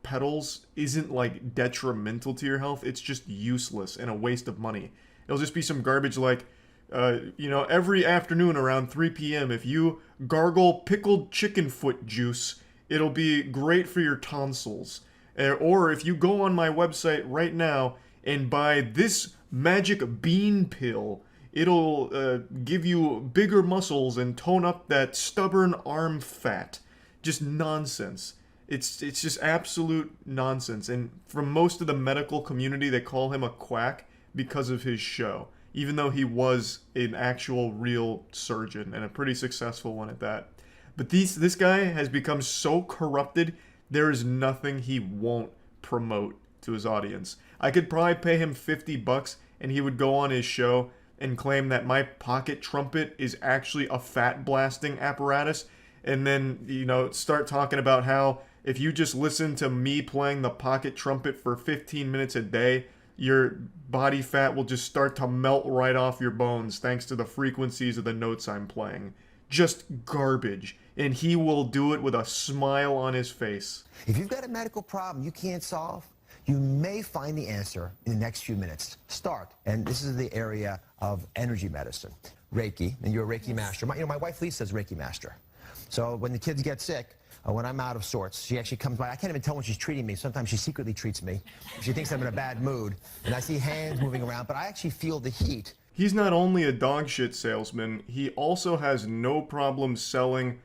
peddles isn't, like, detrimental to your health. It's just useless and a waste of money. It'll just be some garbage like, every afternoon around 3 p.m., if you gargle pickled chicken foot juice, it'll be great for your tonsils. Or if you go on my website right now and buy this magic bean pill, it'll give you bigger muscles and tone up that stubborn arm fat. Just nonsense. It's just absolute nonsense. And from most of the medical community, they call him a quack because of his show, even though he was an actual real surgeon and a pretty successful one at that. But this guy has become so corrupted, there is nothing he won't promote to his audience. I could probably pay him $50 and he would go on his show and claim that my pocket trumpet is actually a fat blasting apparatus, and then, start talking about how if you just listen to me playing the pocket trumpet for 15 minutes a day, your body fat will just start to melt right off your bones thanks to the frequencies of the notes I'm playing. Just garbage. And he will do it with a smile on his face. If you've got a medical problem you can't solve, you may find the answer in the next few minutes. Start, and this is the area of energy medicine. Reiki, and you're a Reiki master. My wife Lisa is a Reiki master. So when the kids get sick, when I'm out of sorts, she actually comes by. I can't even tell when she's treating me. Sometimes she secretly treats me. She thinks I'm in a bad mood, and I see hands moving around, but I actually feel the heat. He's not only a dog shit salesman, he also has no problem selling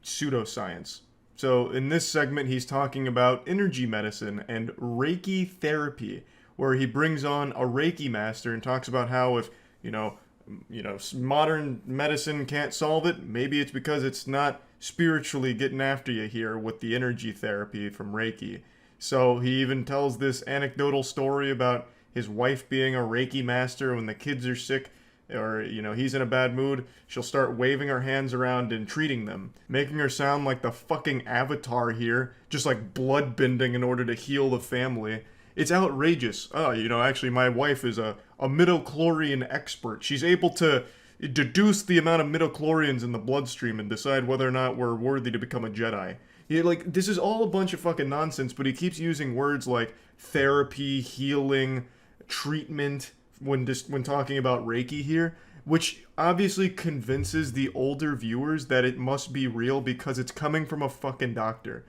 pseudoscience. So in this segment, he's talking about energy medicine and Reiki therapy, where he brings on a Reiki master and talks about how if, modern medicine can't solve it, maybe it's because it's not spiritually getting after you here with the energy therapy from Reiki. So he even tells this anecdotal story about his wife being a Reiki master. When the kids are sick or, he's in a bad mood, she'll start waving her hands around and treating them, making her sound like the fucking Avatar here, just like blood bending in order to heal the family. It's outrageous. Actually, my wife is a midichlorian expert. She's able to deduce the amount of midichlorians in the bloodstream and decide whether or not we're worthy to become a Jedi. This is all a bunch of fucking nonsense, but he keeps using words like therapy, healing, treatment when talking about Reiki here, which obviously convinces the older viewers that it must be real because it's coming from a fucking doctor.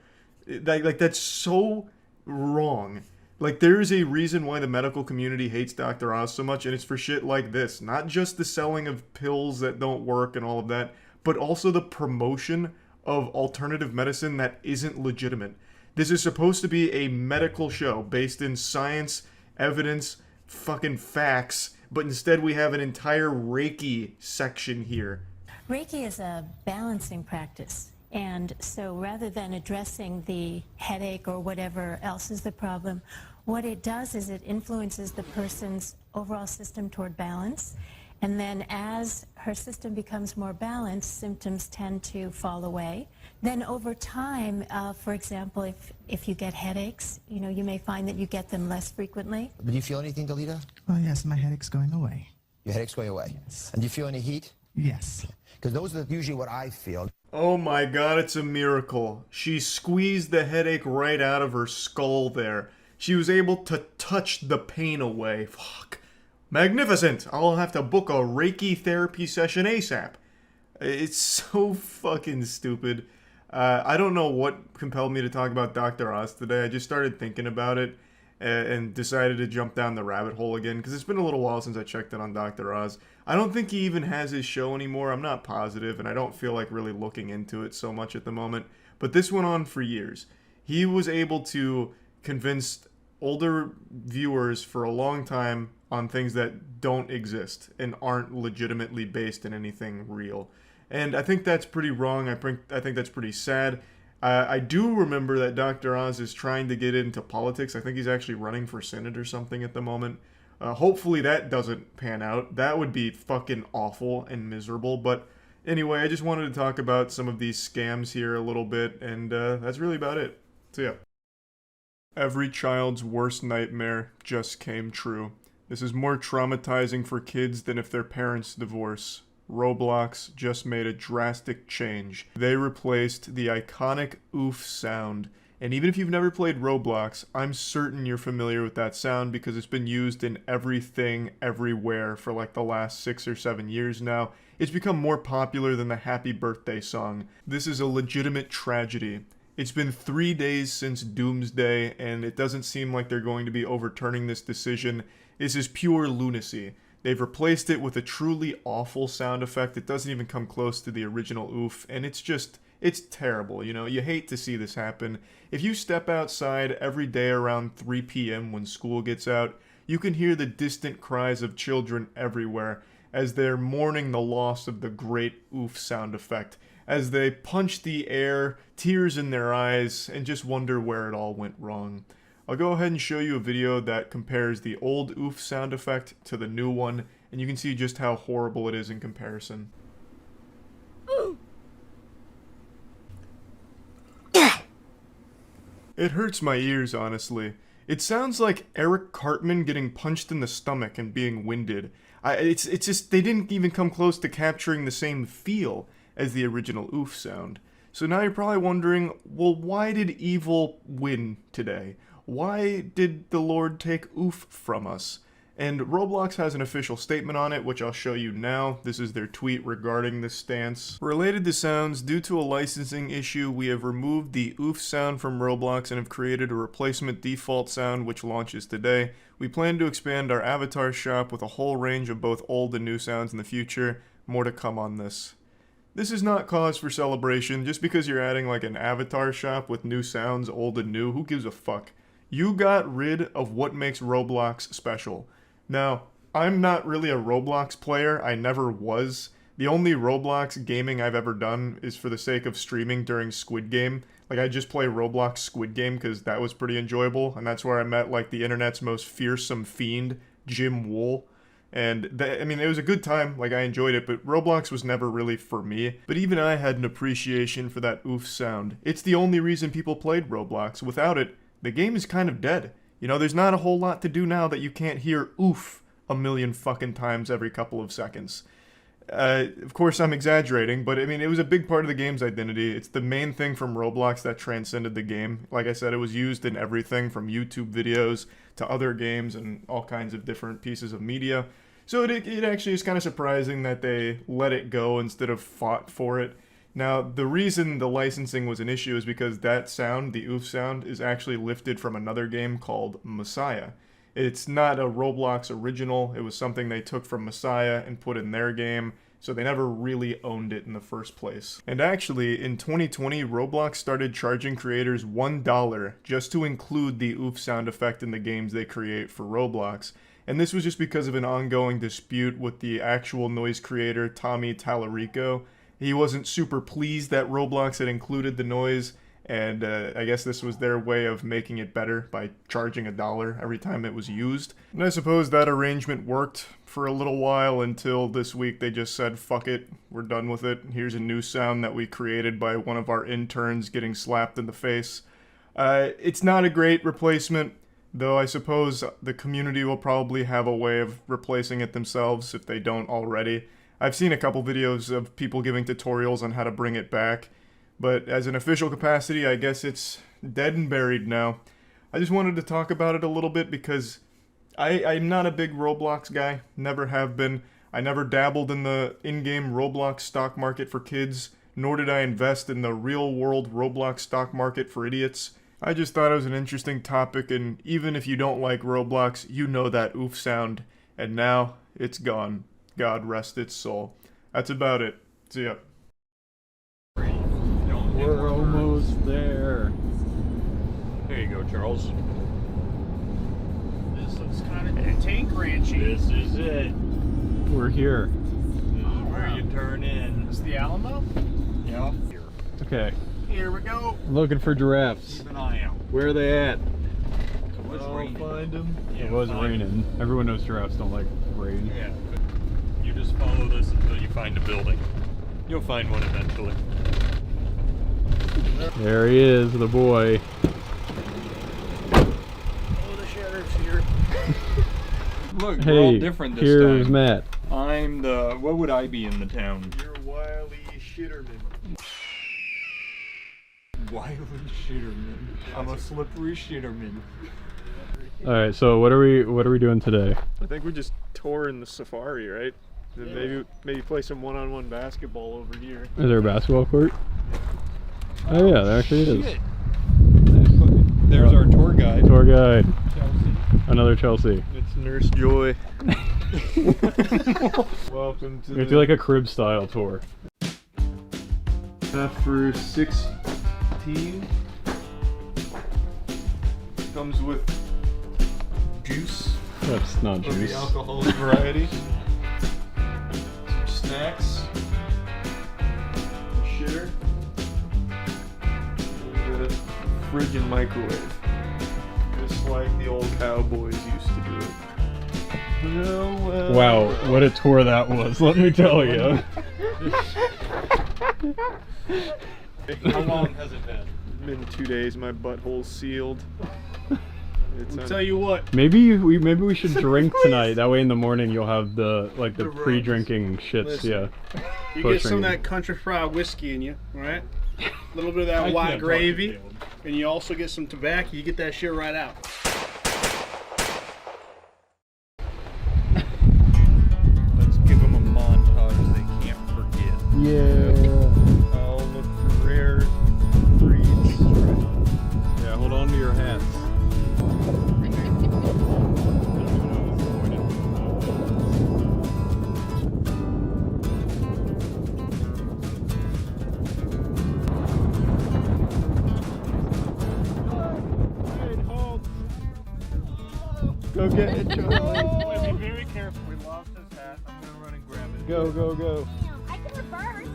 That's so wrong. There is a reason why the medical community hates Dr. Oz so much, and it's for shit like this. Not just the selling of pills that don't work and all of that, but also the promotion of alternative medicine that isn't legitimate. This is supposed to be a medical show based in science, evidence, fucking facts, but instead we have an entire Reiki section here. Reiki is a balancing practice. And so rather than addressing the headache or whatever else is the problem, what it does is it influences the person's overall system toward balance. And then as her system becomes more balanced, symptoms tend to fall away. Then over time, for example, if you get headaches, you may find that you get them less frequently. Do you feel anything, Dalita? Oh, yes, my headache's going away. Your headache's going away? Yes. And do you feel any heat? Yes. Because those are usually what I feel. Oh my god, it's a miracle. She squeezed the headache right out of her skull there. She was able to touch the pain away. Fuck. Magnificent! I'll have to book a Reiki therapy session ASAP. It's so fucking stupid. I don't know what compelled me to talk about Dr. Oz today. I just started thinking about it and decided to jump down the rabbit hole again because it's been a little while since I checked in on Dr. Oz. I don't think he even has his show anymore. I'm not positive, and I don't feel like really looking into it so much at the moment. But this went on for years. He was able to convince older viewers for a long time on things that don't exist and aren't legitimately based in anything real. And I think that's pretty wrong. I think that's pretty sad. I do remember that Dr. Oz is trying to get into politics. I think he's actually running for Senate or something at the moment. Hopefully that doesn't pan out. That would be fucking awful and miserable. But anyway, I just wanted to talk about some of these scams here a little bit, and that's really about it. So yeah. Every child's worst nightmare just came true. This is more traumatizing for kids than if their parents divorce. Roblox just made a drastic change. They replaced the iconic oof sound And even if you've never played Roblox, I'm certain you're familiar with that sound because it's been used in everything, everywhere for like the last 6 or 7 years now. It's become more popular than the happy birthday song. This is a legitimate tragedy. It's been 3 days since Doomsday, and it doesn't seem like they're going to be overturning this decision. This is pure lunacy. They've replaced it with a truly awful sound effect that doesn't even come close to the original oof, and it's terrible, you know? You hate to see this happen. If you step outside every day around 3 p.m. when school gets out, you can hear the distant cries of children everywhere as they're mourning the loss of the great oof sound effect, as they punch the air, tears in their eyes, and just wonder where it all went wrong. I'll go ahead and show you a video that compares the old oof sound effect to the new one, and you can see just how horrible it is in comparison. It hurts my ears, honestly. It sounds like Eric Cartman getting punched in the stomach and being winded. It's just, they didn't even come close to capturing the same feel as the original oof sound. So now you're probably wondering, well, why did evil win today? Why did the Lord take oof from us? And Roblox has an official statement on it, which I'll show you now. This is their tweet regarding this stance. Related to sounds, due to a licensing issue, we have removed the oof sound from Roblox and have created a replacement default sound which launches today. We plan to expand our avatar shop with a whole range of both old and new sounds in the future. More to come on this. This is not cause for celebration. Just because you're adding like an avatar shop with new sounds, old and new, who gives a fuck? You got rid of what makes Roblox special. Now, I'm not really a Roblox player, I never was. The only Roblox gaming I've ever done is for the sake of streaming during Squid Game. Like, I just play Roblox Squid Game because that was pretty enjoyable, and that's where I met, like, the internet's most fearsome fiend, Jim Wool. And, I mean, it was a good time, like, I enjoyed it, but Roblox was never really for me. But even I had an appreciation for that oof sound. It's the only reason people played Roblox. Without it, the game is kind of dead. You know, there's not a whole lot to do now that you can't hear oof a million fucking times every couple of seconds. Of course, I'm exaggerating, but I mean, it was a big part of the game's identity. It's the main thing from Roblox that transcended the game. Like I said, it was used in everything from YouTube videos to other games and all kinds of different pieces of media. So it actually is kind of surprising that they let it go instead of fought for it. Now, the reason the licensing was an issue is because that sound, the oof sound, is actually lifted from another game called Messiah. It's not a Roblox original, it was something they took from Messiah and put in their game, so they never really owned it in the first place. And actually, in 2020, Roblox started charging creators $1 just to include the oof sound effect in the games they create for Roblox. And this was just because of an ongoing dispute with the actual noise creator, Tommy Tallarico. He wasn't super pleased that Roblox had included the noise, and I guess this was their way of making it better by charging $1 every time it was used. And I suppose that arrangement worked for a little while until this week they just said, fuck it, we're done with it. Here's a new sound that we created by one of our interns getting slapped in the face. It's not a great replacement, though I suppose the community will probably have a way of replacing it themselves if they don't already. I've seen a couple videos of people giving tutorials on how to bring it back, but as an official capacity, I guess it's dead and buried now. I just wanted to talk about it a little bit because I'm not a big Roblox guy, never have been. I never dabbled in the in-game Roblox stock market for kids, nor did I invest in the real-world Roblox stock market for idiots. I just thought it was an interesting topic, and even if you don't like Roblox, you know that oof sound, and now it's gone. God rest its soul. That's about it. See ya. We're almost there. There you go, Charles. This looks kind of tank ranchy. This is it. We're here. This is where you turn in. Is the Alamo? Yeah. Okay. Here we go. I'm looking for giraffes. Keep an eye out. Where are they at? Find them. Yeah, it was raining. Everyone knows giraffes don't like rain. Yeah. You just follow this until you find a building. You'll find one eventually. There he is, the boy. Oh, the sheriff's here. Look, Hey, we're all different this here's time. Matt. I'm the... What would I be in the town? You're Wiley Shitterman. Wily shitterman. I'm a slippery shitterman. All right, so what are we doing today? I think we just tour in the safari, right? Then maybe play some one-on-one basketball over here. Is there a basketball court? Oh yeah, there actually is. Shit. There's our tour guide. Tour guide. Chelsea. Another Chelsea. It's Nurse Joy. Welcome to We do like a crib style tour. For 16. Comes with juice. That's not of juice. the alcoholic variety. Some snacks. A shitter. And a fridge and microwave. Just like the old cowboys used to do it. Wow, what a tour that was, let me tell you. How long has it been? Been 2 days, my butthole's sealed. I'll tell you what. Maybe we should drink tonight. That way in the morning you'll have the pre-drinking shits. Listen, Yeah. You get some of that country fried whiskey in you, right? A little bit of that white gravy, and you also get some tobacco. You get that shit right out. Let's give them a montage they can't forget. Yeah. I'll look for rare breeds. Yeah, hold on to your hats. Go get it, Charlie. Be very careful. We lost his hat. I'm gonna run and grab it. Go, go, go. I can reverse.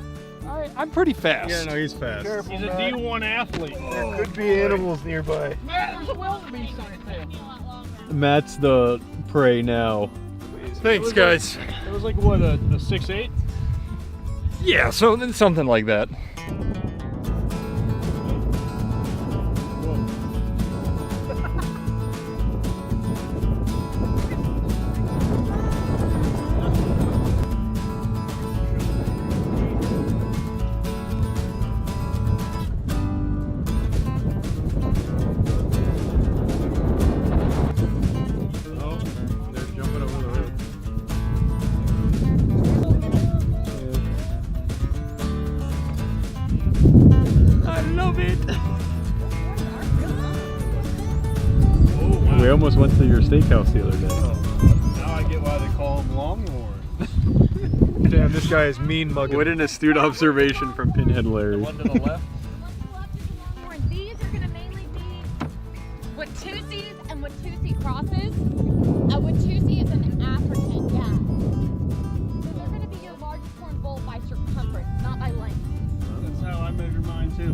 I'm pretty fast. Yeah, no, he's fast. Careful, he's a D1 athlete. There could be animals nearby. Man, there's a wildebeest on his tail. Matt's the prey now. Thanks, guys. It was like what, a 6'8"? Yeah, so something like that. We almost went to your steakhouse the other day. Now I get why they call them longhorns. Damn, this guy is mean mugging. What an astute observation from Pinhead Larry. The one to the left. These are going to mainly be Watusis and Watusi crosses. A Watusi is an African, yeah. So they're going to be your largest horn bull by circumference, not by length. That's how I measure mine too.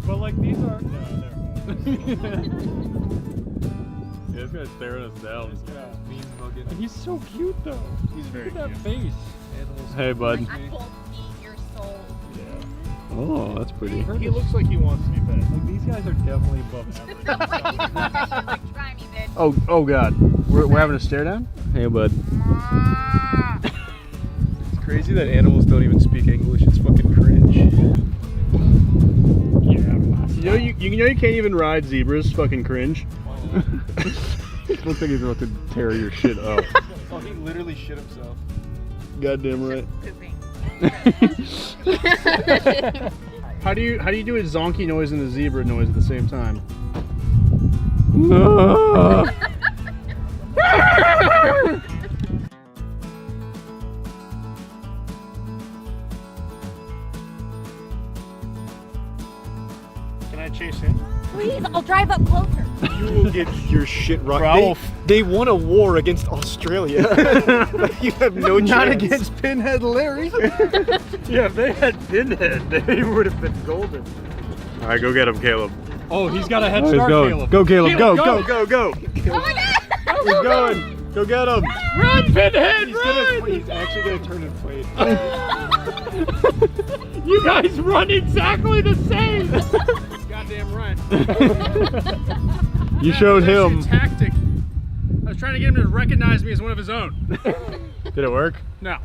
But like these are. No, yeah, this guy's staring us down. Mean mugging. He's so cute though. He's very Look at cute. that face. Hey, bud. I will eat your soul. Oh, that's pretty. He looks like he wants to be fed. Like these guys are definitely above average. Like, try me, bitch. Oh God, we're having a stare down. Hey, bud. It's crazy that animals don't even speak English. It's fucking cringe. You know you can't even ride zebras. Fucking cringe. Looks like he's about to tear your shit up. Oh, he literally shit himself. Goddamn right. How do you do a zonky noise and a zebra noise at the same time? Can I chase him? Please, I'll drive up closer. You will get your shit rocked. They won a war against Australia. You have no chance. Not against Pinhead Larry. Yeah, if they had Pinhead, they would have been golden. All right, go get him, Caleb. Oh, he's got a head Oh, he's start, going. Caleb. Go, Caleb. Go, go, Go, go. Oh my god! He's going. Go get him. Run, Pinhead, run! He's actually going to turn and play it. You guys run exactly the same. Goddamn right. You showed him. Tactic. I was trying to get him to recognize me as one of his own. Did it work? No.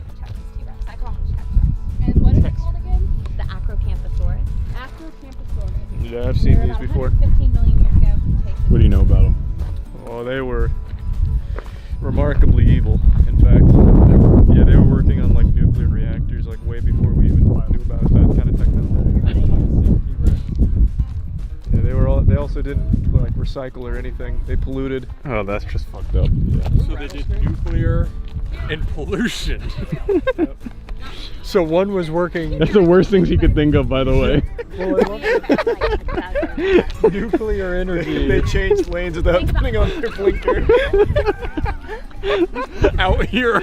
Yeah, I've seen these before. 15 million years ago. What do you know about them? Oh, they were remarkably evil. In fact, they were working on like nuclear reactors like way before we even knew about that kind of technology. Yeah, they also didn't like recycle or anything. They polluted. Oh, that's just fucked up. Yeah. So they did nuclear and pollution. Yep. So one was working. That's the worst things you could think of, by the way. Nuclear energy. They changed lanes without putting on their blinker. Out here.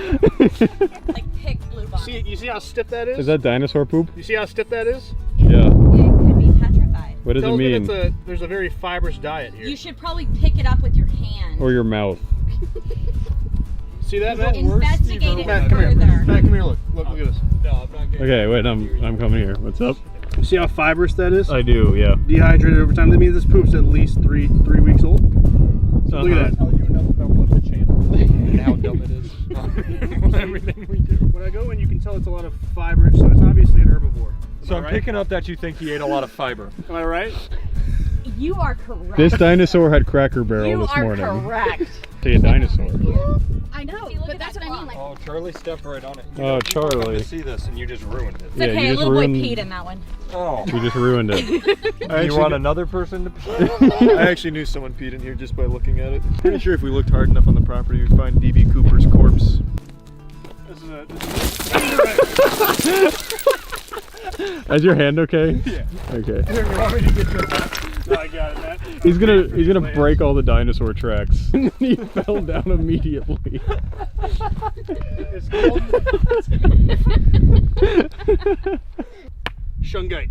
Like pick blue bomb. You see how stiff that is? Is that dinosaur poop? You see how stiff that is? Yeah. It could be petrified. What does it mean? There's a very fibrous diet here. You should probably pick it up with your hand. Or your mouth. See that, Matt? Investigate it Matt, further. Matt, come here, look at this. No, I'm not getting Okay, wait, I'm coming here. What's up? You see how fibrous that is? I do, yeah. Dehydrated over time. That means this poop's at least three weeks old. So look at that. Tell you enough about what the channel is and how dumb it is. Everything we do. When I go in, you can tell it's a lot of fiber, so it's obviously an herbivore. So I'm picking up that you think he ate a lot of fiber. Am I right? You are correct. This dinosaur had Cracker Barrel You this are morning. correct. See, a dinosaur. I know, but that's what I mean. Like, Oh, Charlie stepped right on it. Oh, Charlie. You see this and you just ruined it. it's Yeah, okay, you a just little boy ruined- peed in that one. Oh. You just ruined it. You want another person to pee? I actually knew someone peed in here just by looking at it. Pretty sure if we looked hard enough on the property, we'd find D.B. Cooper's corpse. This is Is your hand okay? Yeah. Okay. Here, you want me to get your hat? No, I got it, Matt. He's gonna break all the dinosaur tracks. He fell down immediately. It's called Shungite.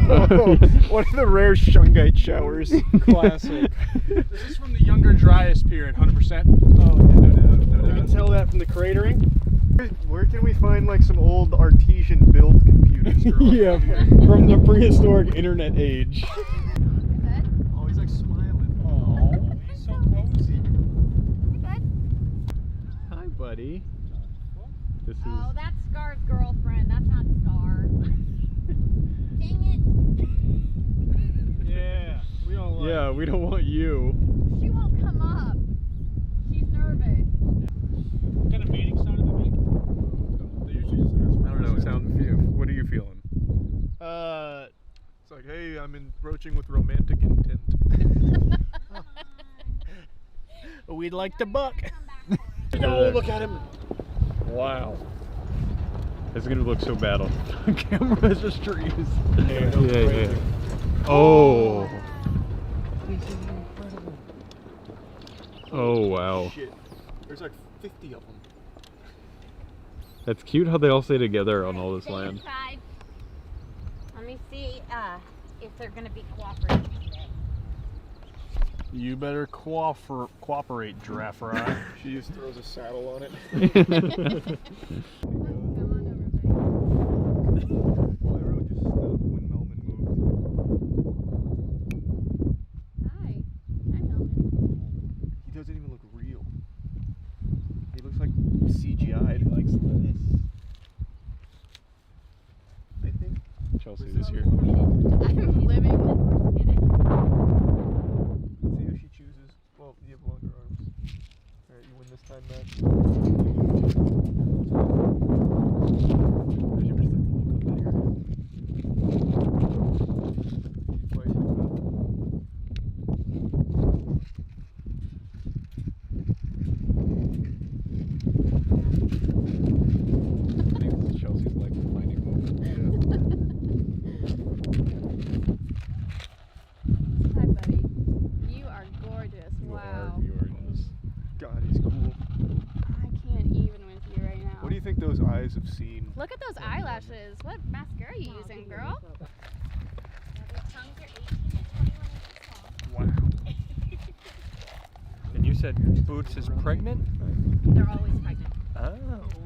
Oh, one of the rare Shungite showers. Classic. This is from the Younger Dryas period, 100%. Oh, yeah, no doubt. You can tell that from the cratering. Where can we find like some old artesian build computers? Yeah, from the prehistoric internet age. Oh, he's like smiling. Oh, he's so cozy. Hi, buddy. This is. Oh, that's Scar's girlfriend. That's not Scar. Dang Yeah, we don't like Yeah, we don't want you. it. She won't come up. She's nervous. What kind of mating sound do they make? They usually just I don't know. Sound. What are you feeling? It's like, hey, I'm approaching with romantic intent. We'd like to buck. Oh, look at him. Wow. It's gonna look so bad on camera as just trees. Yeah. Oh. Oh, wow. Shit. There's like 50 of them. That's cute how they all stay together on all this land. Let me see if they're going to be cooperative today. You better cooperate, giraffe eye. She just throws a saddle on it. Well, everyone just stopped when Melman moved. Hi. Hi, Melman. He doesn't even look real. He looks like CGI. He likes this. I think. Chelsea this year. I'm living with Let's see who she chooses. Well, you have longer arms. Alright, you win this time, Matt. Chelsea's like finding moment. Hi, buddy. You are gorgeous. Wow. God, he's cool. I can't even with you right now. What do you think those eyes have seen? Look at those eyelashes. What mascara are you using, girl? Wow. And you said Boots is pregnant? They're always pregnant. Oh,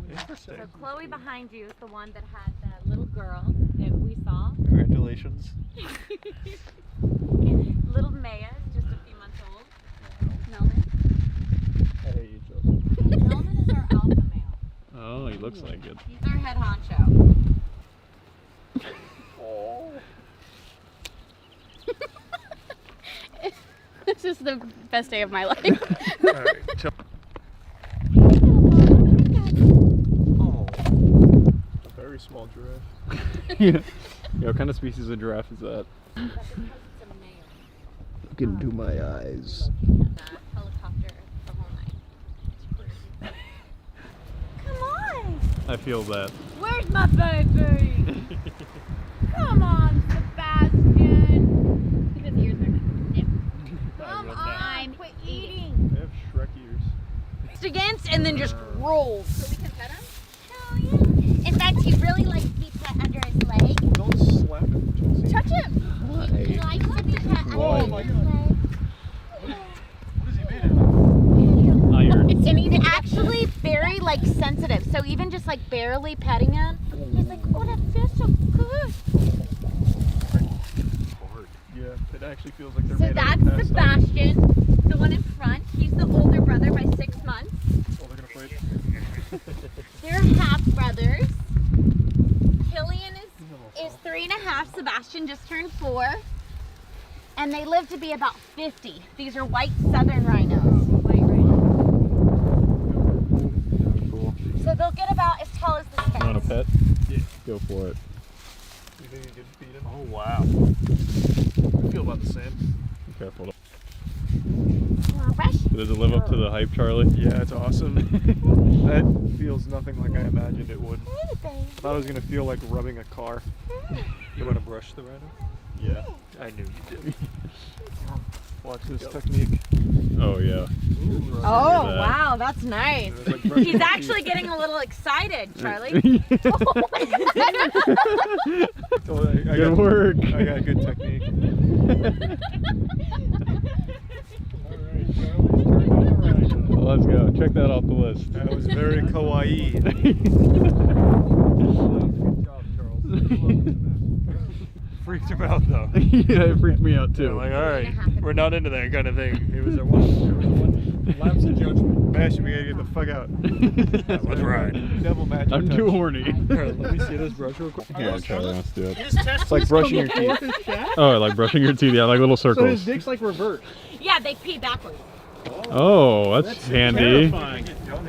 interesting. So Chloe behind you is the one that had the little girl that we saw. Congratulations. Little Maya is just a few months old. Melman. I hate you, Chelsea. Melman is our alpha male. Oh, he looks like it. He's our head honcho. Oh. This is the best day of my life. Alright, a very small giraffe. Yeah. Yeah, what kind of species of giraffe is that? Look into my eyes. Come on! I feel that. Where's my baby? Come on, Sebastian. His ears are dip. Come on, quit eating. They have Shrek ears. Against and then just rolls. So we can pet him? Hell yeah. In fact, he really likes to be pet under his leg. Don't slap him, Chelsea. Touch him. He likes to be pet under Oh his my leg. god. What is he made of? Iron. And he's actually very like sensitive. So even just like barely petting him, he's like, oh, that feels so good. Yeah, it actually feels like they're So made that's out of past Sebastian, the one in front. He's the older brother by 6 months. Oh, they're gonna fight. They're half brothers. Killian is 3.5. Sebastian just turned 4. And they live to be about 50. These are white southern rhinos. So they'll get about as tall as this You want a fence. pet? Yeah. Go for it. You think you could feed him? Oh, wow. I feel about the same. Be careful. Fresh? Does it live up to the hype, Charlie? Yeah, it's awesome. That feels nothing like I imagined it would. I thought it was gonna feel like rubbing a car. You wanna brush the rhino? Yeah, I knew you did. Watch this technique. Oh, yeah. Oh, wow, that's nice. Like brushing He's your actually teeth. getting a little excited, Charlie. Good work. I got good technique. Let's go. Check that off the list. That was very kawaii. Freaked him out though. Yeah, it freaked me out too. Like, all right, we're not into that kind of thing. It was a one lapse of judgment. Bash, we gotta get the fuck out. Let's ride. Devil magic. I'm touch. too horny. Here, let me see this brush real quick. Yeah, Charlie wants to do it. It's like brushing your teeth. Oh, like brushing your teeth. Yeah, like little So his circles. dick's like reversed. Yeah, they pee backwards. Oh, that's handy. terrifying.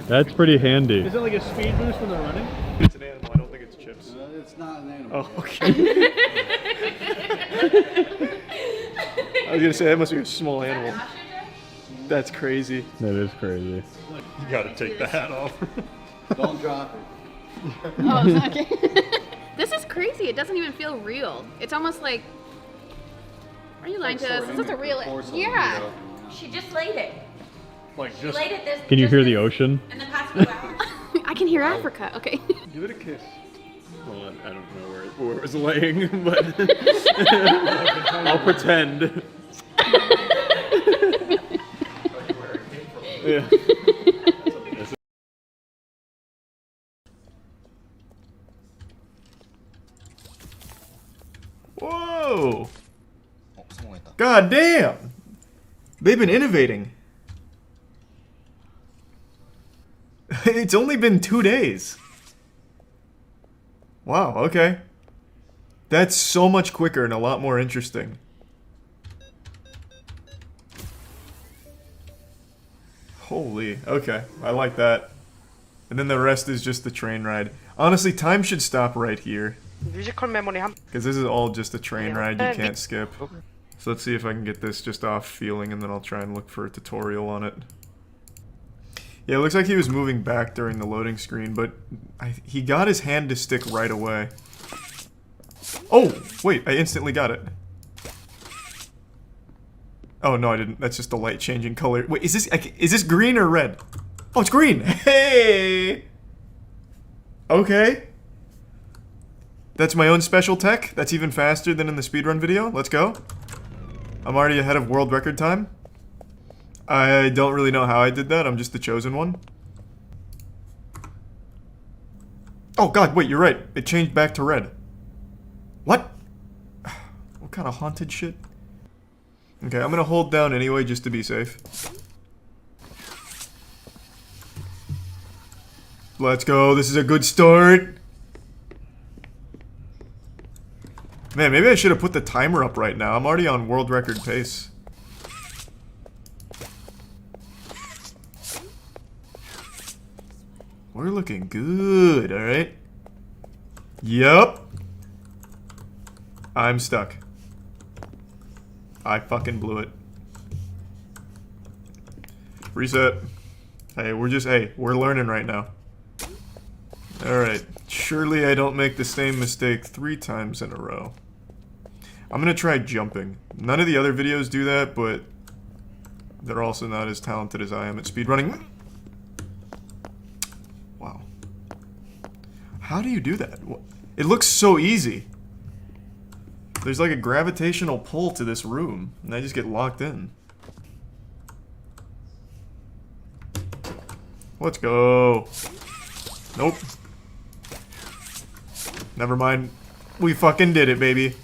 That's pretty handy. Is it like a speed boost when they're running? It's an animal. I don't think it's chips. It's not an animal. Oh, okay. I was gonna say that must be a small animal. That's crazy. That is crazy. You gotta take the hat off. Don't drop it. Oh, okay. This is crazy. It doesn't even feel real. It's almost like. Are you lying to us? Is this a real? Yeah. She just laid it. Like She just. laid it this. Can you just hear this the ocean? in the past few hours. I can hear Africa. Okay. Give it a kiss. Well, I don't know where it was laying, but I'll pretend. Yeah. Whoa! God damn! They've been innovating. It's only been 2 days. Wow, okay. That's so much quicker and a lot more interesting. Holy, okay. I like that. And then the rest is just the train ride. Honestly, time should stop right here. Because this is all just a train ride you can't skip. So let's see if I can get this just off feeling, and then I'll try and look for a tutorial on it. Yeah, it looks like he was moving back during the loading screen, but he got his hand to stick right away. Oh, wait, I instantly got it. Oh, no, I didn't. That's just the light changing color. Wait, is this green or red? Oh, it's green! Hey! Okay. That's my own special tech. That's even faster than in the speedrun video. Let's go. I'm already ahead of world record time. I don't really know how I did that. I'm just the chosen one. Oh god, wait, you're right. It changed back to red. What? What kind of haunted shit? Okay, I'm gonna hold down anyway just to be safe. Let's go. This is a good start. Man, maybe I should have put the timer up right now. I'm already on world record pace. We're looking good, alright? Yup. I'm stuck. I fucking blew it. Reset. Hey, we're learning right now. Alright. Surely I don't make the same mistake 3 times in a row. I'm gonna try jumping. None of the other videos do that, but they're also not as talented as I am at speedrunning. Wow. How do you do that? It looks so easy. There's like a gravitational pull to this room, and I just get locked in. Let's go. Nope. Never mind. We fucking did it, baby.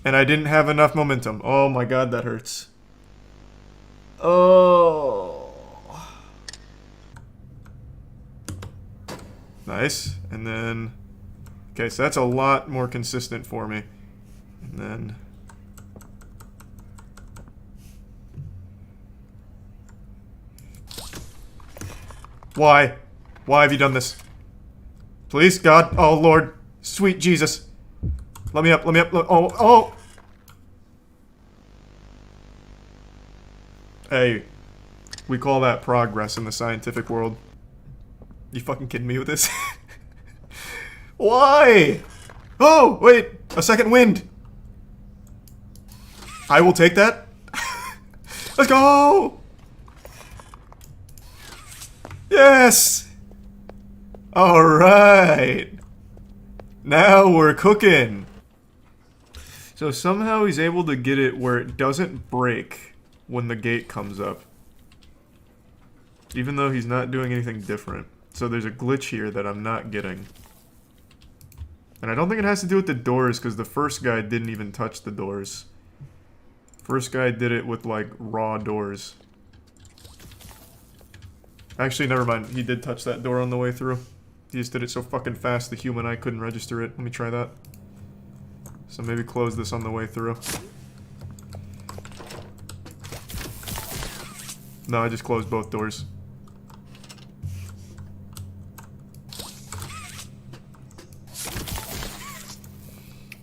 And I didn't have enough momentum. Oh my god, that hurts. Oh. Nice. And then... Okay, so that's a lot more consistent for me. And then... Why? Why have you done this? Please, God. Oh, Lord. Sweet Jesus. Let me up, let me up. Oh, oh! Hey. We call that progress in the scientific world. You fucking kidding me with this? Why? Oh, wait. A second wind. I will take that. Let's go! Yes! Alright. Now we're cooking. So somehow he's able to get it where it doesn't break when the gate comes up. Even though he's not doing anything different. So there's a glitch here that I'm not getting. And I don't think it has to do with the doors, because the first guy didn't even touch the doors. First guy did it with, like, raw doors. Actually, never mind. He did touch that door on the way through. He just did it so fucking fast the human eye couldn't register it. Let me try that. So maybe close this on the way through. No, I just closed both doors.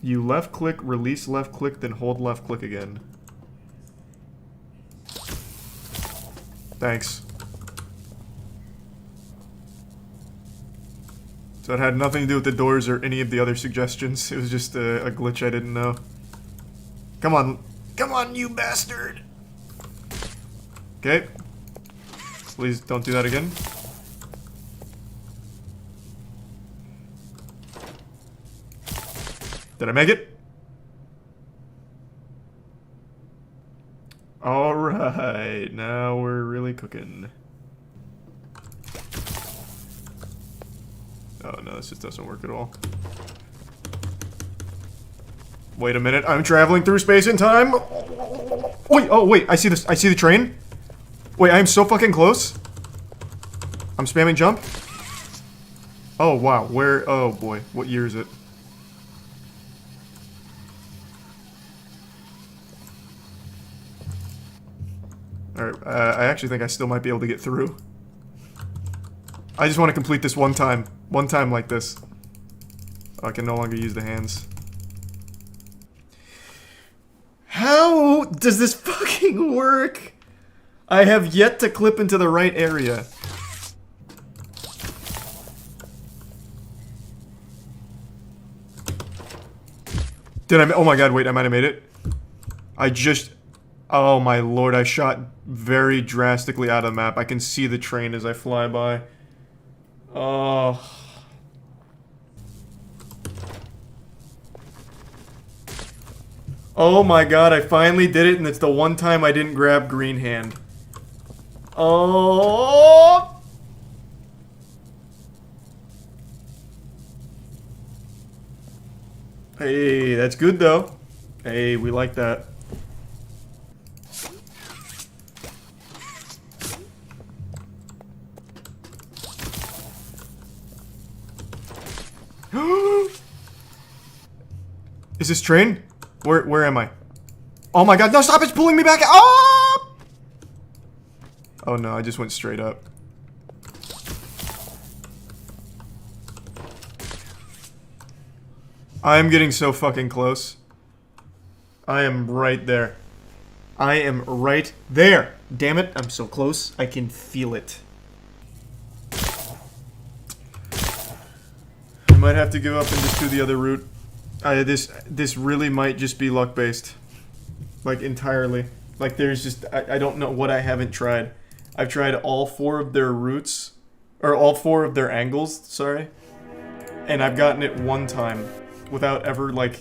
You left click, release left click, then hold left click again. Thanks. So it had nothing to do with the doors or any of the other suggestions. It was just a glitch I didn't know. Come on. Come on, you bastard! Okay. Please don't do that again. Did I make it? Alright, now we're really cooking. Oh no, this just doesn't work at all. Wait a minute, I'm traveling through space and time! Wait, oh wait, I see this, I see the train. Wait, I am so fucking close. I'm spamming jump. Oh wow, where, oh boy, what year is it? Alright, I actually think I still might be able to get through. I just want to complete this one time. One time like this. Oh, I can no longer use the hands. How does this fucking work? I have yet to clip into the right area. Did I? Oh my god, wait, I might have made it. I just... Oh my lord, I shot very drastically out of the map. I can see the train as I fly by. Oh. Oh my god, I finally did it, and it's the one time I didn't grab green hand. Oh! Hey, that's good though. Hey, we like that. Is this train? Where am I? Oh my god, no, stop, it's pulling me back. Oh! Oh no, I just went straight up. I'm getting so fucking close. I am right there. I am right there. Damn it, I'm so close. I can feel it. I might have to give up and just do the other route. This really might just be luck based. Like entirely. Like there's just I don't know what I haven't tried. I've tried all 4 of their routes, or all 4 of their angles, sorry. And I've gotten it one time without ever like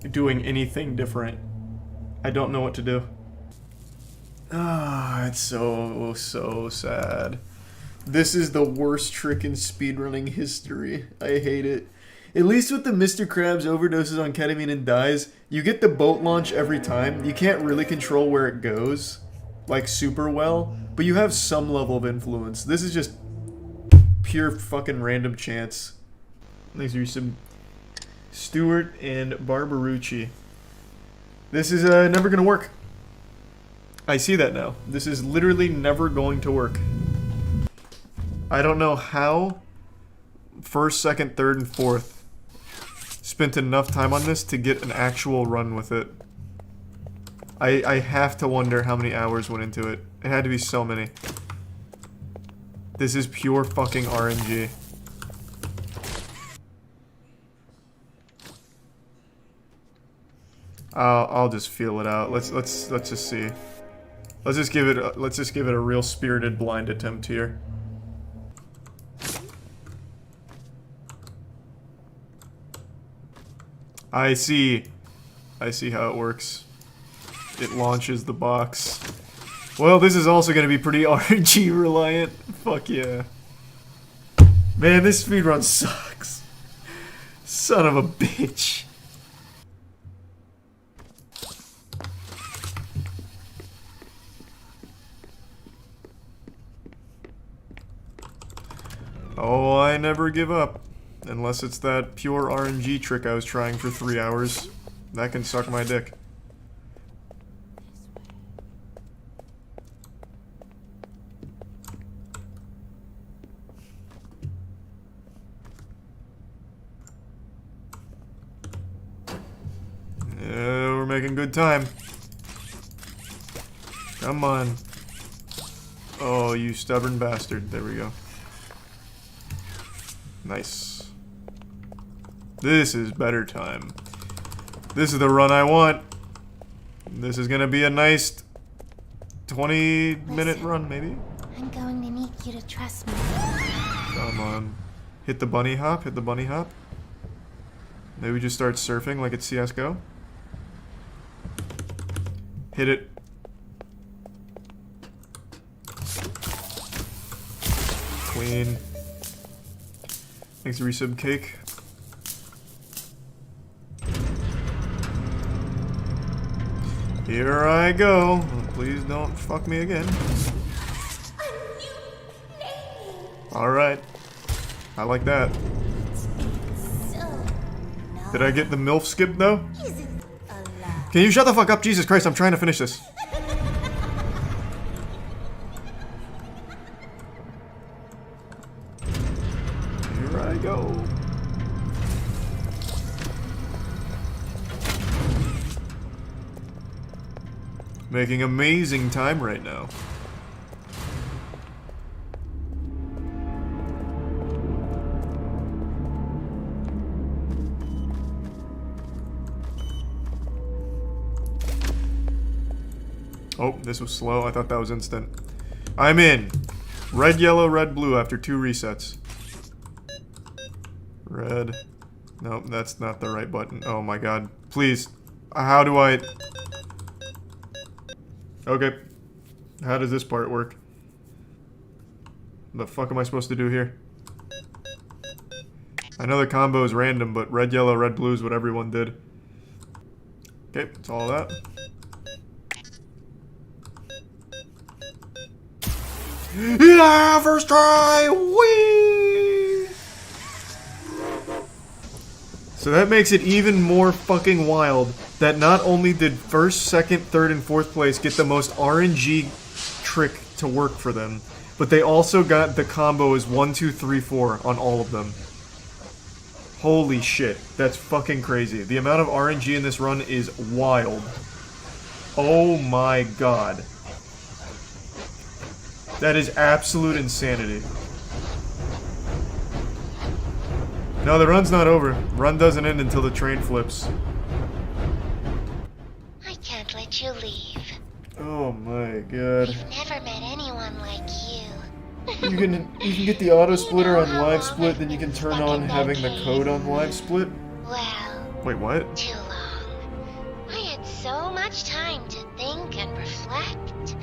doing anything different. I don't know what to do. Ah, it's so sad. This is the worst trick in speedrunning history. I hate it. At least with the Mr. Krabs overdoses on ketamine and dies, you get the boat launch every time. You can't really control where it goes, like super well, but you have some level of influence. This is just pure fucking random chance. Thanks for some Stewart and Barbarucci. This is never gonna work. I see that now. This is literally never going to work. I don't know how first, second, third, and fourth spent enough time on this to get an actual run with it. I have to wonder how many hours went into it. It had to be so many. This is pure fucking RNG. I'll just feel it out. Let's just see. Let's just give it a real spirited blind attempt here. I see how it works. It launches the box. Well, this is also going to be pretty RNG reliant. Fuck yeah. Man, this speedrun sucks. Son of a bitch. Oh, I never give up. Unless it's that pure RNG trick I was trying for 3 hours. That can suck my dick. Yeah, we're making good time. Come on. Oh, you stubborn bastard. There we go. Nice. This is better time. This is the run I want. This is gonna be a nice 20-minute run, maybe? I'm going to need you to trust me. Come on. Hit the bunny hop, hit the bunny hop. Maybe we just start surfing like it's CSGO. Hit it. Queen. Thanks, resub cake. Here I go. Please don't fuck me again. Alright. I like that. Did I get the MILF skip though? Can you shut the fuck up? Jesus Christ, I'm trying to finish this. Here I go. Making amazing time right now. Oh, this was slow. I thought that was instant. I'm in. Red, yellow, red, blue after 2 resets. Red. Nope, that's not the right button. Oh my god. Please. How do I... Okay. How does this part work? The fuck am I supposed to do here? I know the combo is random, but red, yellow, red, blue is what everyone did. Okay, that's all that. Yeah, first try! Whee! So that makes it even more fucking wild that not only did first, second, third, and fourth place get the most RNG trick to work for them, but they also got the combo as 1, 2, 3, 4 on all of them. Holy shit, that's fucking crazy. The amount of RNG in this run is wild. Oh my god. That is absolute insanity. No, the run's not over. Run doesn't end until the train flips. I can't let you leave. Oh my god. I've never met anyone like you. You can get the auto splitter on live split, then you can turn on having the code on live split. Well, Wait, what? too long. I had so much time to think and reflect.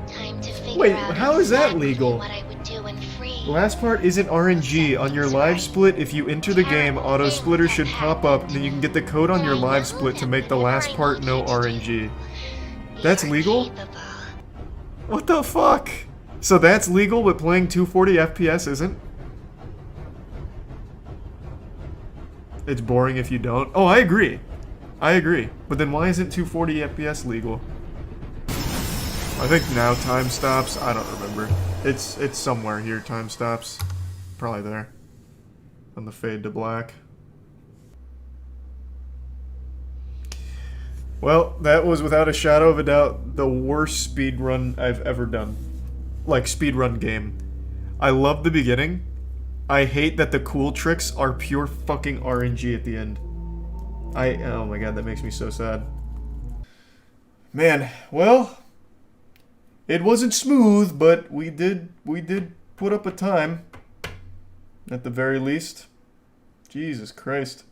Time to figure Wait, out how is that exactly legal? what I would do when free. Last part isn't RNG. On your live split, if you enter the game, auto splitter should pop up, then you can get the code on your live split to make the last part no RNG. That's legal? What the fuck? So that's legal, but playing 240 FPS isn't? It's boring if you don't. Oh, I agree. I agree. But then why isn't 240 FPS legal? I think now time stops. I don't remember. It's somewhere here, time stops. Probably there. On the fade to black. Well, that was without a shadow of a doubt the worst speedrun I've ever done. Like, speedrun game. I love the beginning. I hate that the cool tricks are pure fucking RNG at the end. Oh my god, that makes me so sad. Man, well, it wasn't smooth, but we did put up a time. At the very least. Jesus Christ.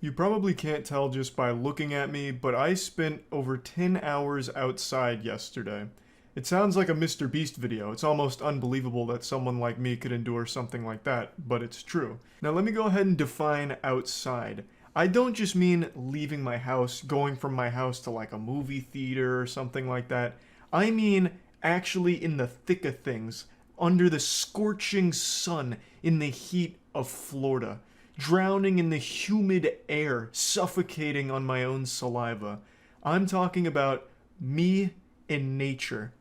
You probably can't tell just by looking at me, but I spent over 10 hours outside yesterday. It sounds like a Mr. Beast video. It's almost unbelievable that someone like me could endure something like that, but it's true. Now let me go ahead and define outside. I don't just mean leaving my house, going from my house to like a movie theater or something like that. I mean actually in the thick of things, under the scorching sun, in the heat of Florida, drowning in the humid air, suffocating on my own saliva. I'm talking about me in nature.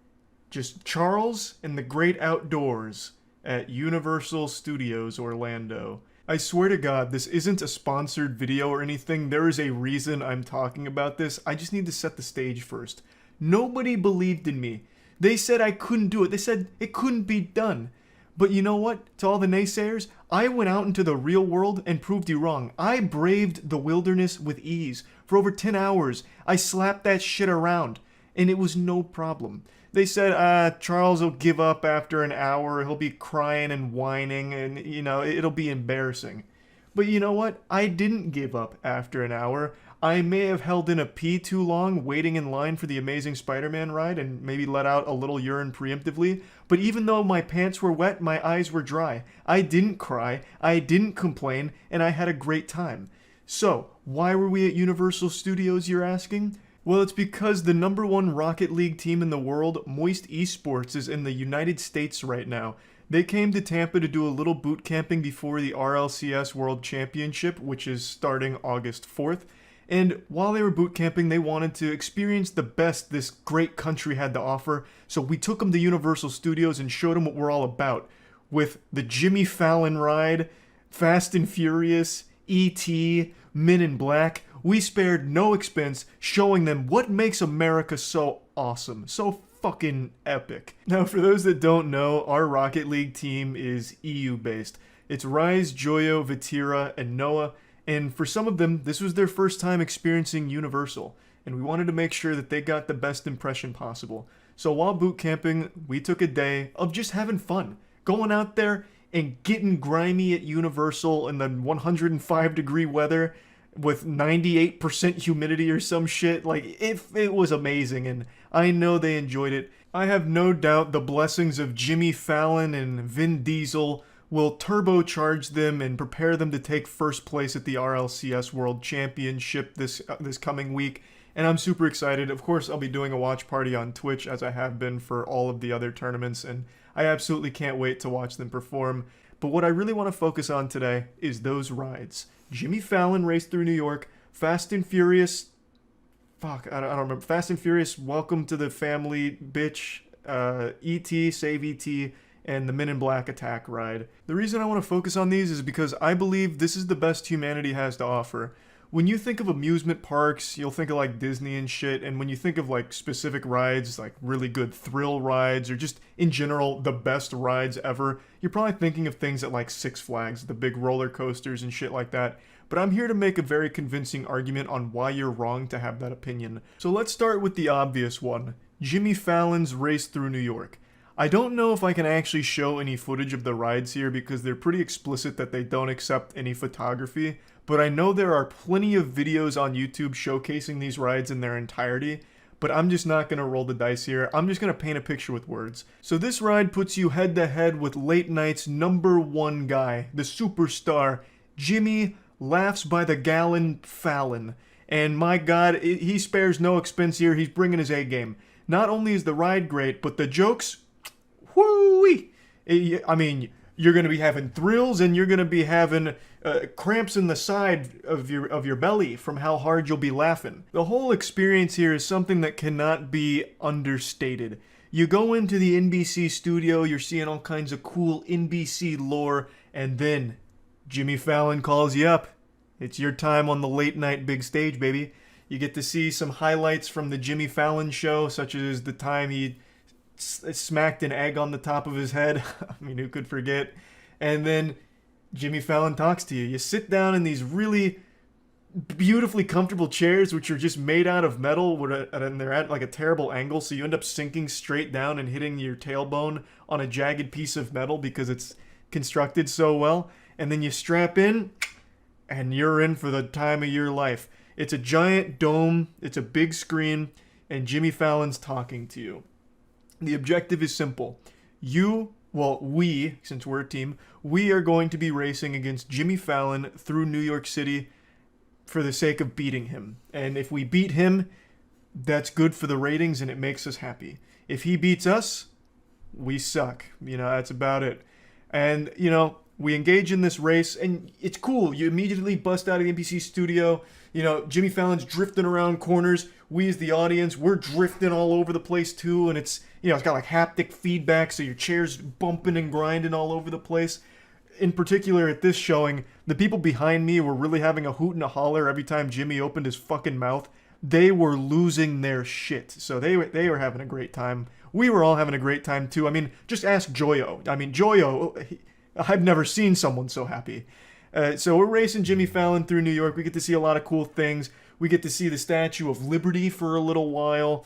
Just Charles and the great outdoors at Universal Studios Orlando. I swear to God, this isn't a sponsored video or anything. There is a reason I'm talking about this. I just need to set the stage first. Nobody believed in me. They said I couldn't do it. They said it couldn't be done. But you know what? To all the naysayers, I went out into the real world and proved you wrong. I braved the wilderness with ease. For over 10 hours, I slapped that shit around. And it was no problem. They said, Charles will give up after an hour, he'll be crying and whining, and, you know, it'll be embarrassing. But you know what? I didn't give up after an hour. I may have held in a pee too long, waiting in line for the Amazing Spider-Man ride, and maybe let out a little urine preemptively, but even though my pants were wet, my eyes were dry. I didn't cry, I didn't complain, and I had a great time. So, why were we at Universal Studios, you're asking? Well, it's because the #1 Rocket League team in the world, Moist Esports, is in the United States right now. They came to Tampa to do a little boot camping before the RLCS World Championship, which is starting August 4th. And while they were boot camping, they wanted to experience the best this great country had to offer. So we took them to Universal Studios and showed them what we're all about. With the Jimmy Fallon ride, Fast and Furious, E.T., Men in Black, we spared no expense showing them what makes America so awesome, so fucking epic. Now, for those that don't know, our Rocket League team is EU-based. It's Rise, Joyo, Vatira, and Noah, and for some of them, this was their first time experiencing Universal, and we wanted to make sure that they got the best impression possible. So while boot camping, we took a day of just having fun, going out there and getting grimy at Universal in the 105-degree weather, with 98% humidity or some shit. Like, it was amazing, and I know they enjoyed it. I have no doubt the blessings of Jimmy Fallon and Vin Diesel will turbocharge them and prepare them to take first place at the RLCS World Championship this coming week, and I'm super excited. Of course, I'll be doing a watch party on Twitch, as I have been for all of the other tournaments, and I absolutely can't wait to watch them perform. But what I really want to focus on today is those rides. Jimmy Fallon raced through New York, Fast and Furious, I don't remember, Fast and Furious, Welcome to the Family, bitch, E.T., Save E.T., and the Men in Black attack ride. The reason I want to focus on these is because I believe this is the best humanity has to offer. When you think of amusement parks, you'll think of like Disney and shit, and when you think of like specific rides, like really good thrill rides, or just in general the best rides ever, you're probably thinking of things at like Six Flags, the big roller coasters and shit like that. But I'm here to make a very convincing argument on why you're wrong to have that opinion. So let's start with the obvious one, Jimmy Fallon's Race Through New York. I don't know if I can actually show any footage of the rides here because they're pretty explicit that they don't accept any photography, but I know there are plenty of videos on YouTube showcasing these rides in their entirety, but I'm just not going to roll the dice here. I'm just going to paint a picture with words. So this ride puts you head to head with late night's #1 guy, the superstar, Jimmy Laughs by the Gallon Fallon. And my god, he spares no expense here. He's bringing his A game. Not only is the ride great, but the jokes, whoo-wee! I mean, you're going to be having thrills and you're going to be having cramps in the side of your belly from how hard you'll be laughing. The whole experience here is something that cannot be understated. You go into the NBC studio, you're seeing all kinds of cool NBC lore, and then Jimmy Fallon calls you up. It's your time on the late night big stage, baby. You get to see some highlights from the Jimmy Fallon show, such as the time he smacked an egg on the top of his head. I mean, who could forget? And then Jimmy Fallon talks to you. You sit down in these really beautifully comfortable chairs, which are just made out of metal, and they're at like a terrible angle, so you end up sinking straight down and hitting your tailbone on a jagged piece of metal because it's constructed so well. And then you strap in, and you're in for the time of your life. It's a giant dome, it's a big screen, and Jimmy Fallon's talking to you. The objective is simple. We, since we're a team, we are going to be racing against Jimmy Fallon through New York City for the sake of beating him. And if we beat him, that's good for the ratings and it makes us happy. If he beats us, we suck. That's about it. And, we engage in this race, and it's cool. You immediately bust out of the NBC studio. Jimmy Fallon's drifting around corners. We, as the audience, we're drifting all over the place too, and it's got like haptic feedback, so your chair's bumping and grinding all over the place. In particular, at this showing, the people behind me were really having a hoot and a holler every time Jimmy opened his fucking mouth. They were losing their shit, so they were having a great time. We were all having a great time too. I mean, just ask Joyo. I mean, Joyo, I've never seen someone so happy. So we're racing Jimmy Fallon through New York. We get to see a lot of cool things. We get to see the Statue of Liberty for a little while.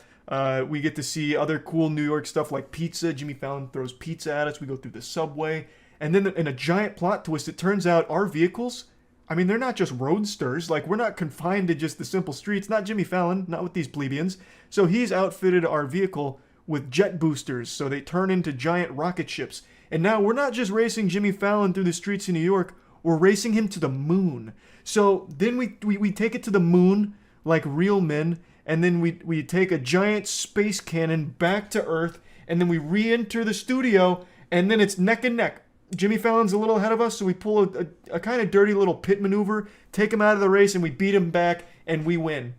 We get to see other cool New York stuff like pizza. Jimmy Fallon throws pizza at us. We go through the subway. And then in a giant plot twist, it turns out our vehicles, I mean, they're not just roadsters. Like, we're not confined to just the simple streets. Not Jimmy Fallon, not with these plebeians. So he's outfitted our vehicle with jet boosters, so they turn into giant rocket ships. And now we're not just racing Jimmy Fallon through the streets of New York, we're racing him to the moon. So then we take it to the moon like real men, and then we take a giant space cannon back to Earth, and then we re-enter the studio, and then it's neck and neck. Jimmy Fallon's a little ahead of us, so we pull a kind of dirty little pit maneuver, take him out of the race, and we beat him back, and we win.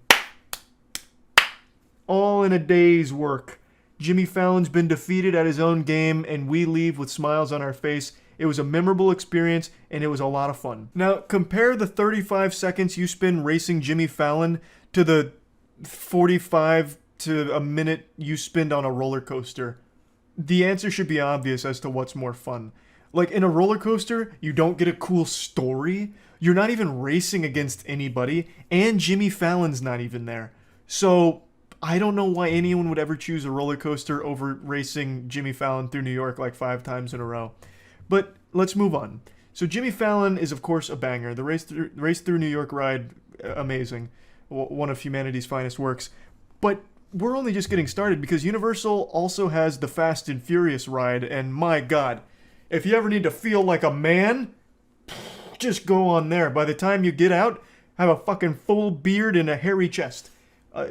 All in a day's work. Jimmy Fallon's been defeated at his own game, and we leave with smiles on our face. It was a memorable experience, and it was a lot of fun. Now, compare the 35 seconds you spend racing Jimmy Fallon to the 45 to a minute you spend on a roller coaster. The answer should be obvious as to what's more fun. Like, in a roller coaster, you don't get a cool story. You're not even racing against anybody, and Jimmy Fallon's not even there. So I don't know why anyone would ever choose a roller coaster over racing Jimmy Fallon through New York like 5 times in a row. But let's move on. So Jimmy Fallon is, of course, a banger. The Race Through New York ride, amazing. One of humanity's finest works. But we're only just getting started because Universal also has the Fast and Furious ride, and my god, if you ever need to feel like a man, just go on there. By the time you get out, have a fucking full beard and a hairy chest.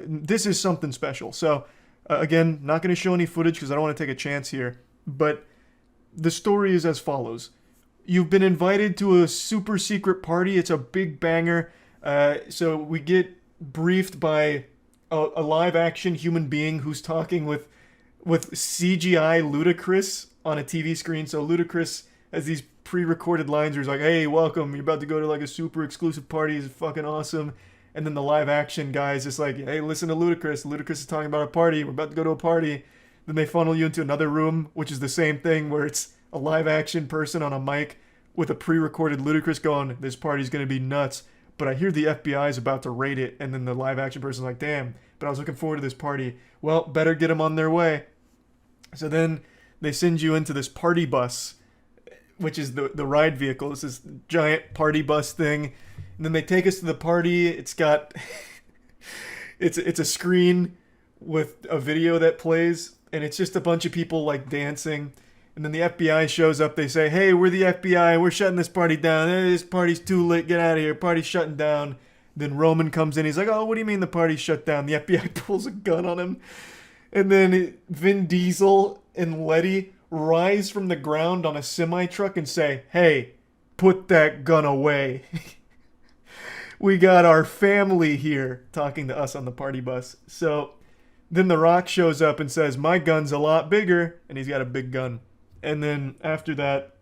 This is something special. So, again, not going to show any footage because I don't want to take a chance here. But the story is as follows. You've been invited to a super secret party. It's a big banger. So we get briefed by a live action human being who's talking with CGI Ludacris on a TV screen. So Ludacris has these pre-recorded lines where he's like, hey, welcome, you're about to go to like a super exclusive party, it's fucking awesome. And then the live action guy is just like, hey, listen to Ludacris. Ludacris is talking about a party. We're about to go to a party. Then they funnel you into another room, which is the same thing, where it's a live action person on a mic with a pre-recorded Ludacris going, this party's going to be nuts. But I hear the FBI is about to raid it. And then the live action person's like, damn, but I was looking forward to this party. Well, better get them on their way. So then they send you into this party bus, which is the ride vehicle. It's this giant party bus thing. And then they take us to the party. It's got it's a screen with a video that plays, and it's just a bunch of people like dancing. And then the FBI shows up. They say, hey, we're the FBI. We're shutting this party down. This party's too lit. Get out of here. Party's shutting down. Then Roman comes in. He's like, oh, what do you mean the party's shut down? The FBI pulls a gun on him. And then Vin Diesel and Letty rise from the ground on a semi-truck and say, hey, put that gun away. We got our family here, talking to us on the party bus. So then The Rock shows up and says, my gun's a lot bigger, and he's got a big gun. And then after that,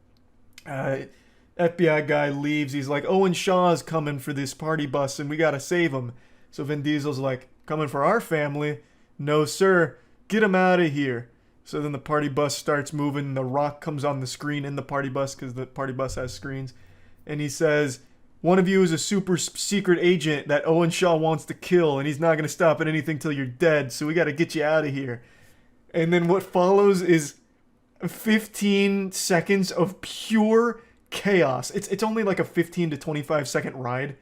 FBI guy leaves. He's like, Owen Shaw's coming for this party bus, and we gotta save him. So Vin Diesel's like, coming for our family? No, sir. Get him out of here. So then the party bus starts moving. The Rock comes on the screen in the party bus, because the party bus has screens. And he says, one of you is a super secret agent that Owen Shaw wants to kill, and he's not going to stop at anything till you're dead, so we got to get you out of here. And then what follows is 15 seconds of pure chaos. It's only like a 15 to 25 second ride.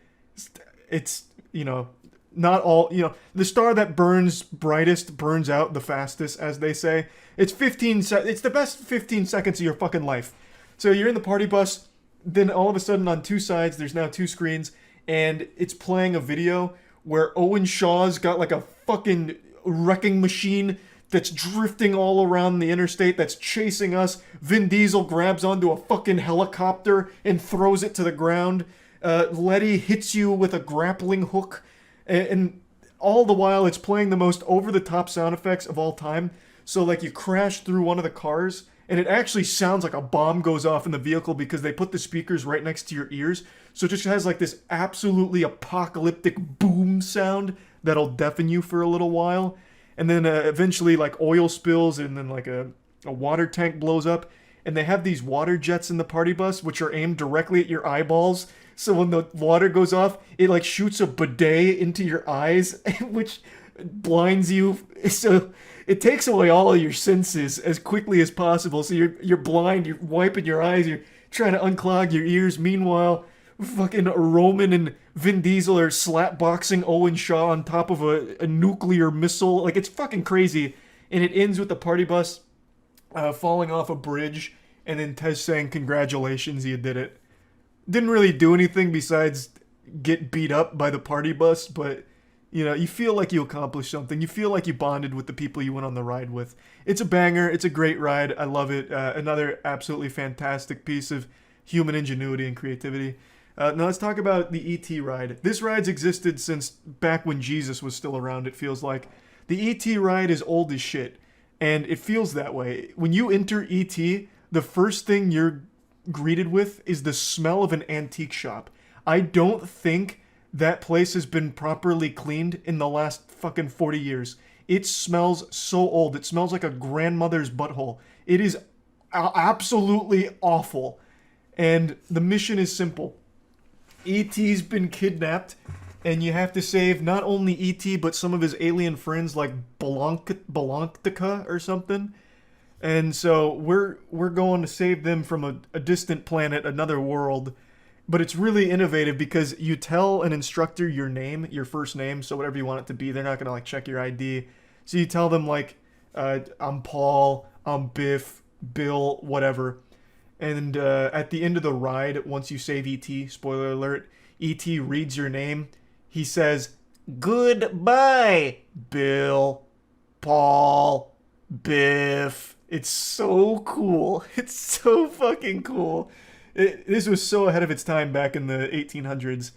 It's, you know, not all, you know, the star that burns brightest burns out the fastest, as they say. It's it's the best 15 seconds of your fucking life. So you're in the party bus. Then all of a sudden on two sides, there's now two screens, and it's playing a video where Owen Shaw's got like a fucking wrecking machine that's drifting all around the interstate, that's chasing us. Vin Diesel grabs onto a fucking helicopter and throws it to the ground. Letty hits you with a grappling hook, and all the while it's playing the most over-the-top sound effects of all time. So like you crash through one of the cars, and it actually sounds like a bomb goes off in the vehicle because they put the speakers right next to your ears. So it just has like this absolutely apocalyptic boom sound that'll deafen you for a little while. And then eventually like oil spills, and then like a water tank blows up. And they have these water jets in the party bus, which are aimed directly at your eyeballs. So when the water goes off, it like shoots a bidet into your eyes, which blinds you. So it takes away all of your senses as quickly as possible. So you're blind, you're wiping your eyes, you're trying to unclog your ears. Meanwhile, fucking Roman and Vin Diesel are slapboxing Owen Shaw on top of a nuclear missile. Like, it's fucking crazy. And it ends with the party bus falling off a bridge, and then Tez saying, congratulations, you did it. Didn't really do anything besides get beat up by the party bus, but you know, you feel like you accomplished something. You feel like you bonded with the people you went on the ride with. It's a banger. It's a great ride. I love it. Another absolutely fantastic piece of human ingenuity and creativity. Now let's talk about the E.T. ride. This ride's existed since back when Jesus was still around, it feels like. The E.T. ride is old as shit, and it feels that way. When you enter E.T., the first thing you're greeted with is the smell of an antique shop. I don't think that place has been properly cleaned in the last fucking 40 years. It smells so old. It smells like a grandmother's butthole. It is absolutely awful. And the mission is simple. E.T.'s been kidnapped, and you have to save not only E.T., but some of his alien friends like Blanca or something. And so we're going to save them from a distant planet, another world. But it's really innovative because you tell an instructor your name, your first name, so whatever you want it to be. They're not going to like check your ID. So you tell them like, I'm Paul, I'm Biff, Bill, whatever. And at the end of the ride, once you save E.T., spoiler alert, E.T. reads your name. He says, goodbye, Bill, Paul, Biff. It's so cool. It's so fucking cool. This was so ahead of its time back in the 1800s.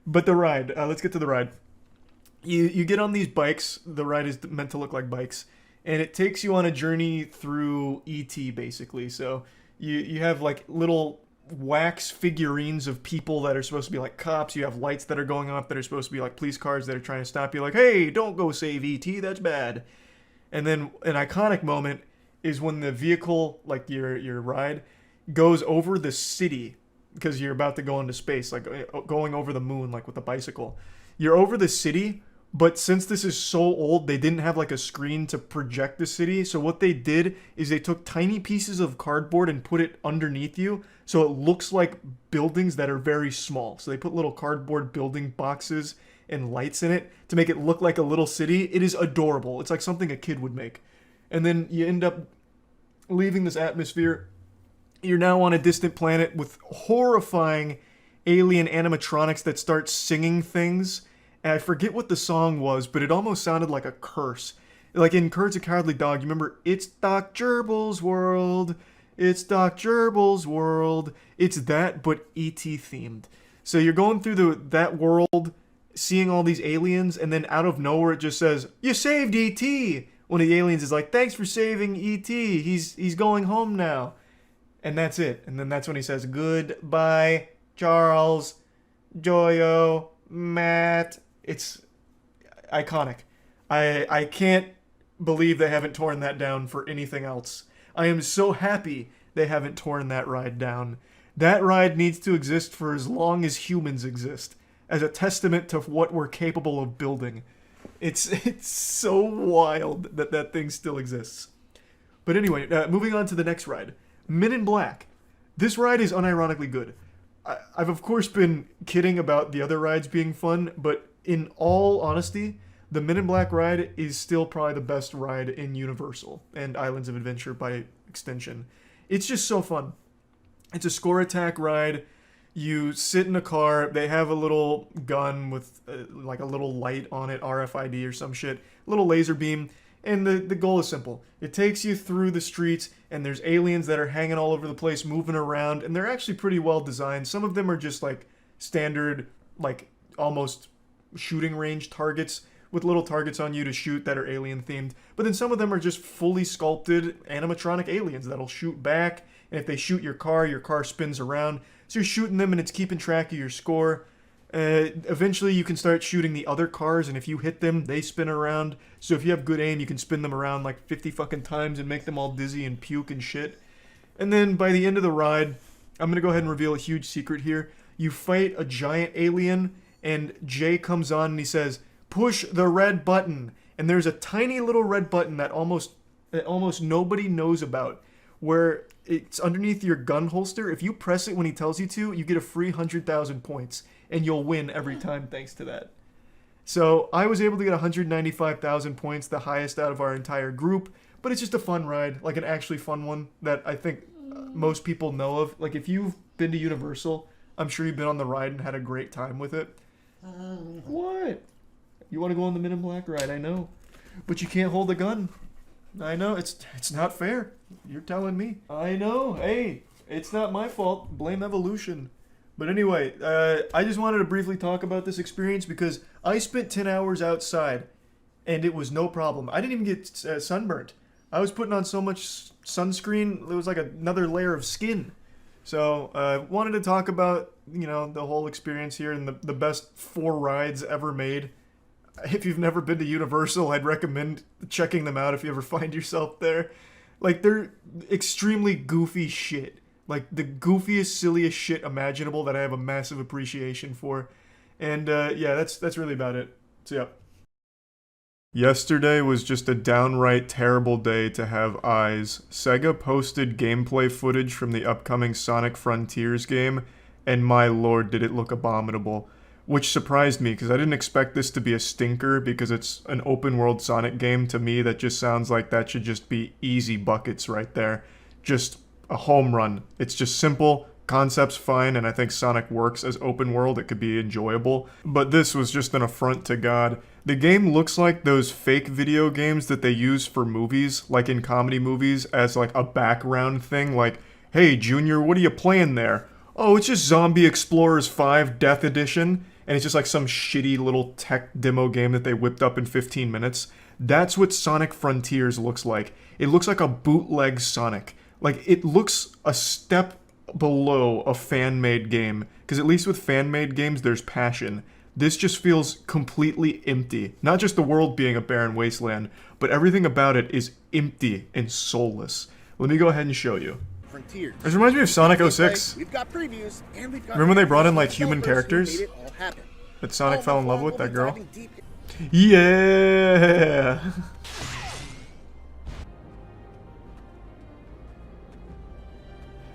But the ride, let's get to the ride. You get on these bikes. The ride is meant to look like bikes. and it takes you on a journey through ET basically. So you have like little wax figurines of people that are supposed to be like cops. You have lights that are going off that are supposed to be like police cars that are trying to stop you, like, hey, don't go save ET, that's bad. And then an iconic moment is when the vehicle, like your ride, goes over the city, because you're about to go into space, like going over the moon, like with a bicycle. You're over the city, but since this is so old, they didn't have like a screen to project the city. So what they did is they took tiny pieces of cardboard and put it underneath you, so it looks like buildings that are very small. So they put little cardboard building boxes and lights in it to make it look like a little city. It is adorable. It's like something a kid would make. And then you end up leaving this atmosphere. You're now on a distant planet with horrifying alien animatronics that start singing things. And I forget what the song was, but it almost sounded like a curse. Like in Kurt's a Cowardly Dog, you remember, it's Doc Gerbil's world. It's Doc Gerbil's world. It's that, but E.T. themed. So you're going through that world, seeing all these aliens, and then out of nowhere it just says, you saved E.T. One of the aliens is like, thanks for saving E.T. He's going home now. And that's it. And then that's when he says, goodbye, Charles, Joyo, Matt. It's iconic. I can't believe they haven't torn that down for anything else. I am so happy they haven't torn that ride down. That ride needs to exist for as long as humans exist, as a testament to what we're capable of building. It's so wild that that thing still exists. But anyway, moving on to the next ride. Men in Black. This ride is unironically good. I've of course been kidding about the other rides being fun, but in all honesty, the Men in Black ride is still probably the best ride in Universal and Islands of Adventure by extension. It's just so fun. It's a score attack ride. You sit in a car, they have a little gun with like a little light on it, RFID or some shit, a little laser beam, and the goal is simple. It takes you through the streets, and there's aliens that are hanging all over the place, moving around, and they're actually pretty well designed. Some of them are just like standard, like almost shooting range targets with little targets on you to shoot that are alien themed, but then some of them are just fully sculpted animatronic aliens that'll shoot back, and if they shoot your car spins around. So you're shooting them and it's keeping track of your score. Eventually you can start shooting the other cars, and if you hit them, they spin around. So if you have good aim, you can spin them around like 50 fucking times and make them all dizzy and puke and shit. And then by the end of the ride, I'm gonna go ahead and reveal a huge secret here. You fight a giant alien, and Jay comes on and he says, push the red button. And there's a tiny little red button that almost nobody knows about, where it's underneath your gun holster. If you press it when he tells you to, you get a free 100,000 points, and you'll win every time thanks to that. So I was able to get 195,000 points, the highest out of our entire group, but it's just a fun ride, like an actually fun one that I think most people know of. Like if you've been to Universal, I'm sure you've been on the ride and had a great time with it. What? You want to go on the Men in Black ride, I know. But you can't hold a gun. I know, it's not fair. You're telling me. I know, hey, it's not my fault. Blame evolution. But anyway, I just wanted to briefly talk about this experience because I spent 10 hours outside and it was no problem. I didn't even get sunburnt. I was putting on so much sunscreen, it was like another layer of skin. So I wanted to talk about, you know, the whole experience here and the best 4 rides ever made. If you've never been to Universal, I'd recommend checking them out if you ever find yourself there. Like, they're extremely goofy shit. Like, the goofiest, silliest shit imaginable that I have a massive appreciation for. And, yeah, that's really about it. So, yeah. Yesterday was just a downright terrible day to have eyes. Sega posted gameplay footage from the upcoming Sonic Frontiers game, and my lord, did it look abominable. Which surprised me, because I didn't expect this to be a stinker, because it's an open-world Sonic game to me that just sounds like that should just be easy buckets right there. Just a home run. It's just simple, concept's fine, and I think Sonic works as open-world, it could be enjoyable. But this was just an affront to God. The game looks like those fake video games that they use for movies, like in comedy movies, as like a background thing, like, hey, Junior, what are you playing there? Oh, it's just Zombie Explorers 5 Death Edition. And it's just like some shitty little tech demo game that they whipped up in 15 minutes. That's what Sonic Frontiers looks like. It looks like a bootleg Sonic. Like, it looks a step below a fan-made game. Because at least with fan-made games, there's passion. This just feels completely empty. Not just the world being a barren wasteland, but everything about it is empty and soulless. Let me go ahead and show you. Frontiers. This reminds me of Sonic 06. We've got previews, and we've got Remember when they brought in, like, human developers who characters? made it all happen. That Sonic fell in love with, that girl? Diving deep- Yeah!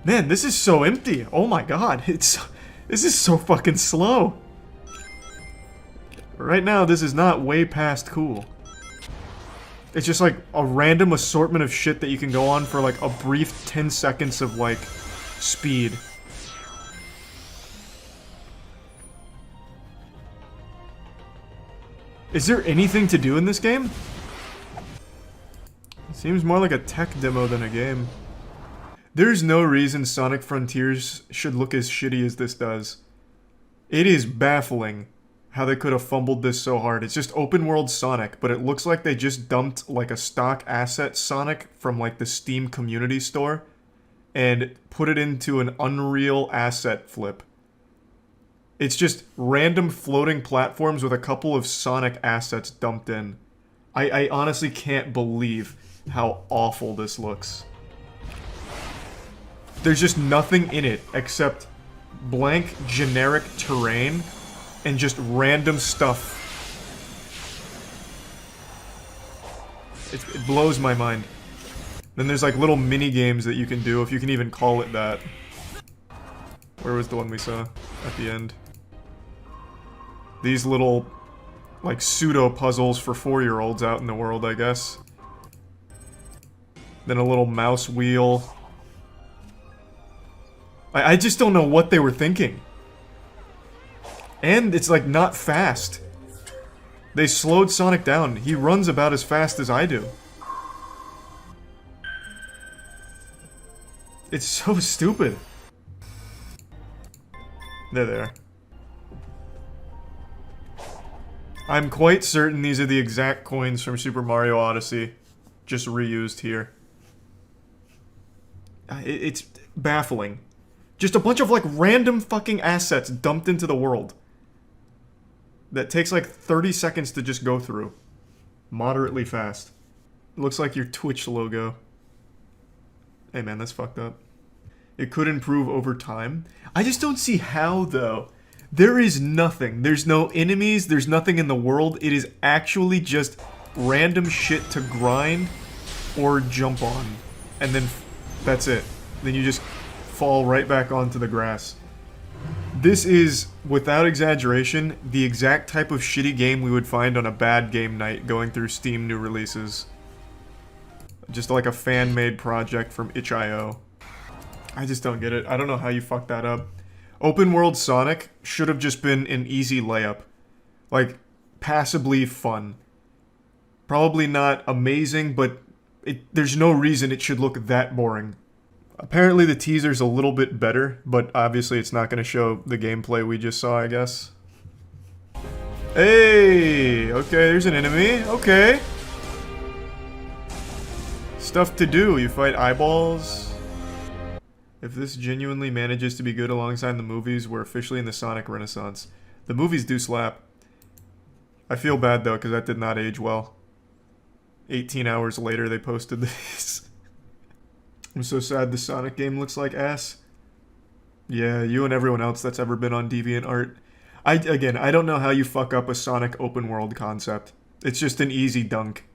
Man, this is so empty. Oh my god, this is so fucking slow. Right now, this is not way past cool. It's just like a random assortment of shit that you can go on for like a brief 10 seconds of like speed. Is there anything to do in this game? It seems more like a tech demo than a game. There's no reason Sonic Frontiers should look as shitty as this does. It is baffling how they could have fumbled this so hard. It's just open world Sonic, but it looks like they just dumped like a stock asset Sonic from like the Steam community store and put it into an Unreal asset flip. It's just random floating platforms with a couple of Sonic assets dumped in. I honestly can't believe how awful this looks. There's just nothing in it except blank generic terrain and just random stuff. It blows my mind. Then there's like little mini games that you can do, if you can even call it that. Where was the one we saw at the end? These little like pseudo puzzles for 4-year-olds out in the world, I guess. Then a little mouse wheel. I just don't know what they were thinking. And it's like not fast. They slowed Sonic down. He runs about as fast as I do. It's so stupid. There they are. I'm quite certain these are the exact coins from Super Mario Odyssey, just reused here. It's baffling. Just a bunch of like random fucking assets dumped into the world. That takes like 30 seconds to just go through. Moderately fast. It looks like your Twitch logo. Hey man, that's fucked up. It could improve over time. I just don't see how though. There is nothing. There's no enemies. There's nothing in the world. It is actually just random shit to grind or jump on. And then that's it. Then you just fall right back onto the grass. This is, without exaggeration, the exact type of shitty game we would find on a bad game night going through Steam new releases. Just like a fan-made project from itch.io. I just don't get it. I don't know how you fucked that up. Open world Sonic should have just been an easy layup. Like, passably fun. Probably not amazing, but there's no reason it should look that boring. Apparently the teaser's a little bit better, but obviously it's not going to show the gameplay we just saw, I guess. Hey! Okay, there's an enemy. Okay. Stuff to do. You fight eyeballs. If this genuinely manages to be good alongside the movies, we're officially in the Sonic Renaissance. The movies do slap. I feel bad, though, because that did not age well. 18 hours later, they posted this. I'm so sad the Sonic game looks like ass. Yeah, you and everyone else that's ever been on DeviantArt. Again, I don't know how you fuck up a Sonic open world concept. It's just an easy dunk.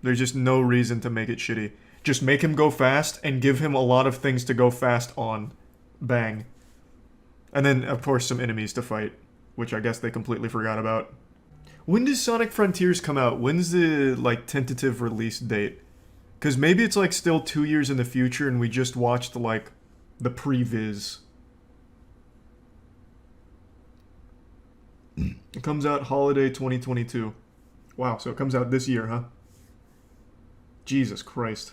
There's just no reason to make it shitty. Just make him go fast and give him a lot of things to go fast on. Bang. And then, of course, some enemies to fight, which I guess they completely forgot about. When does Sonic Frontiers come out? When's the, like, tentative release date? Because maybe it's, like, still 2 years in the future and we just watched, like, the previs. It comes out holiday 2022. Wow, so it comes out this year, huh? Jesus Christ.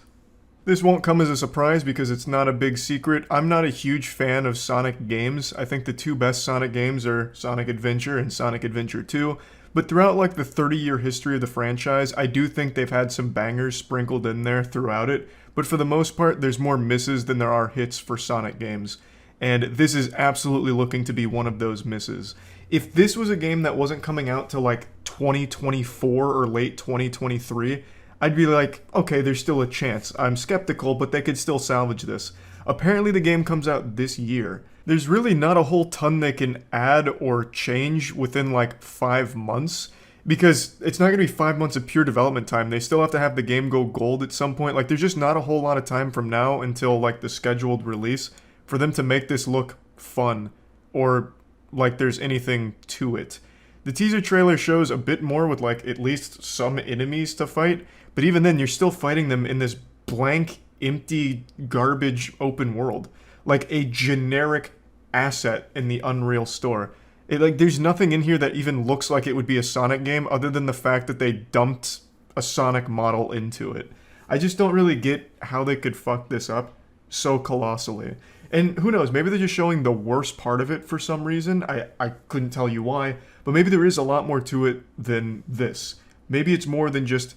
This won't come as a surprise because it's not a big secret. I'm not a huge fan of Sonic games. I think the two best Sonic games are Sonic Adventure and Sonic Adventure 2. But throughout like the 30-year history of the franchise, I do think they've had some bangers sprinkled in there throughout it. But for the most part, there's more misses than there are hits for Sonic games. And this is absolutely looking to be one of those misses. If this was a game that wasn't coming out till like 2024 or late 2023, I'd be like, okay, there's still a chance. I'm skeptical, but they could still salvage this. Apparently the game comes out this year. There's really not a whole ton they can add or change within like 5 months, because it's not going to be 5 months of pure development time. They still have to have the game go gold at some point. Like, there's just not a whole lot of time from now until like the scheduled release for them to make this look fun or like there's anything to it. The teaser trailer shows a bit more with like at least some enemies to fight, but even then you're still fighting them in this blank, empty, garbage open world. Like a generic asset in the Unreal store. There's nothing in here that even looks like it would be a Sonic game other than the fact that they dumped a Sonic model into it. I just don't really get how they could fuck this up so colossally. And who knows, maybe they're just showing the worst part of it for some reason. I couldn't tell you why, but maybe there is a lot more to it than this. Maybe it's more than just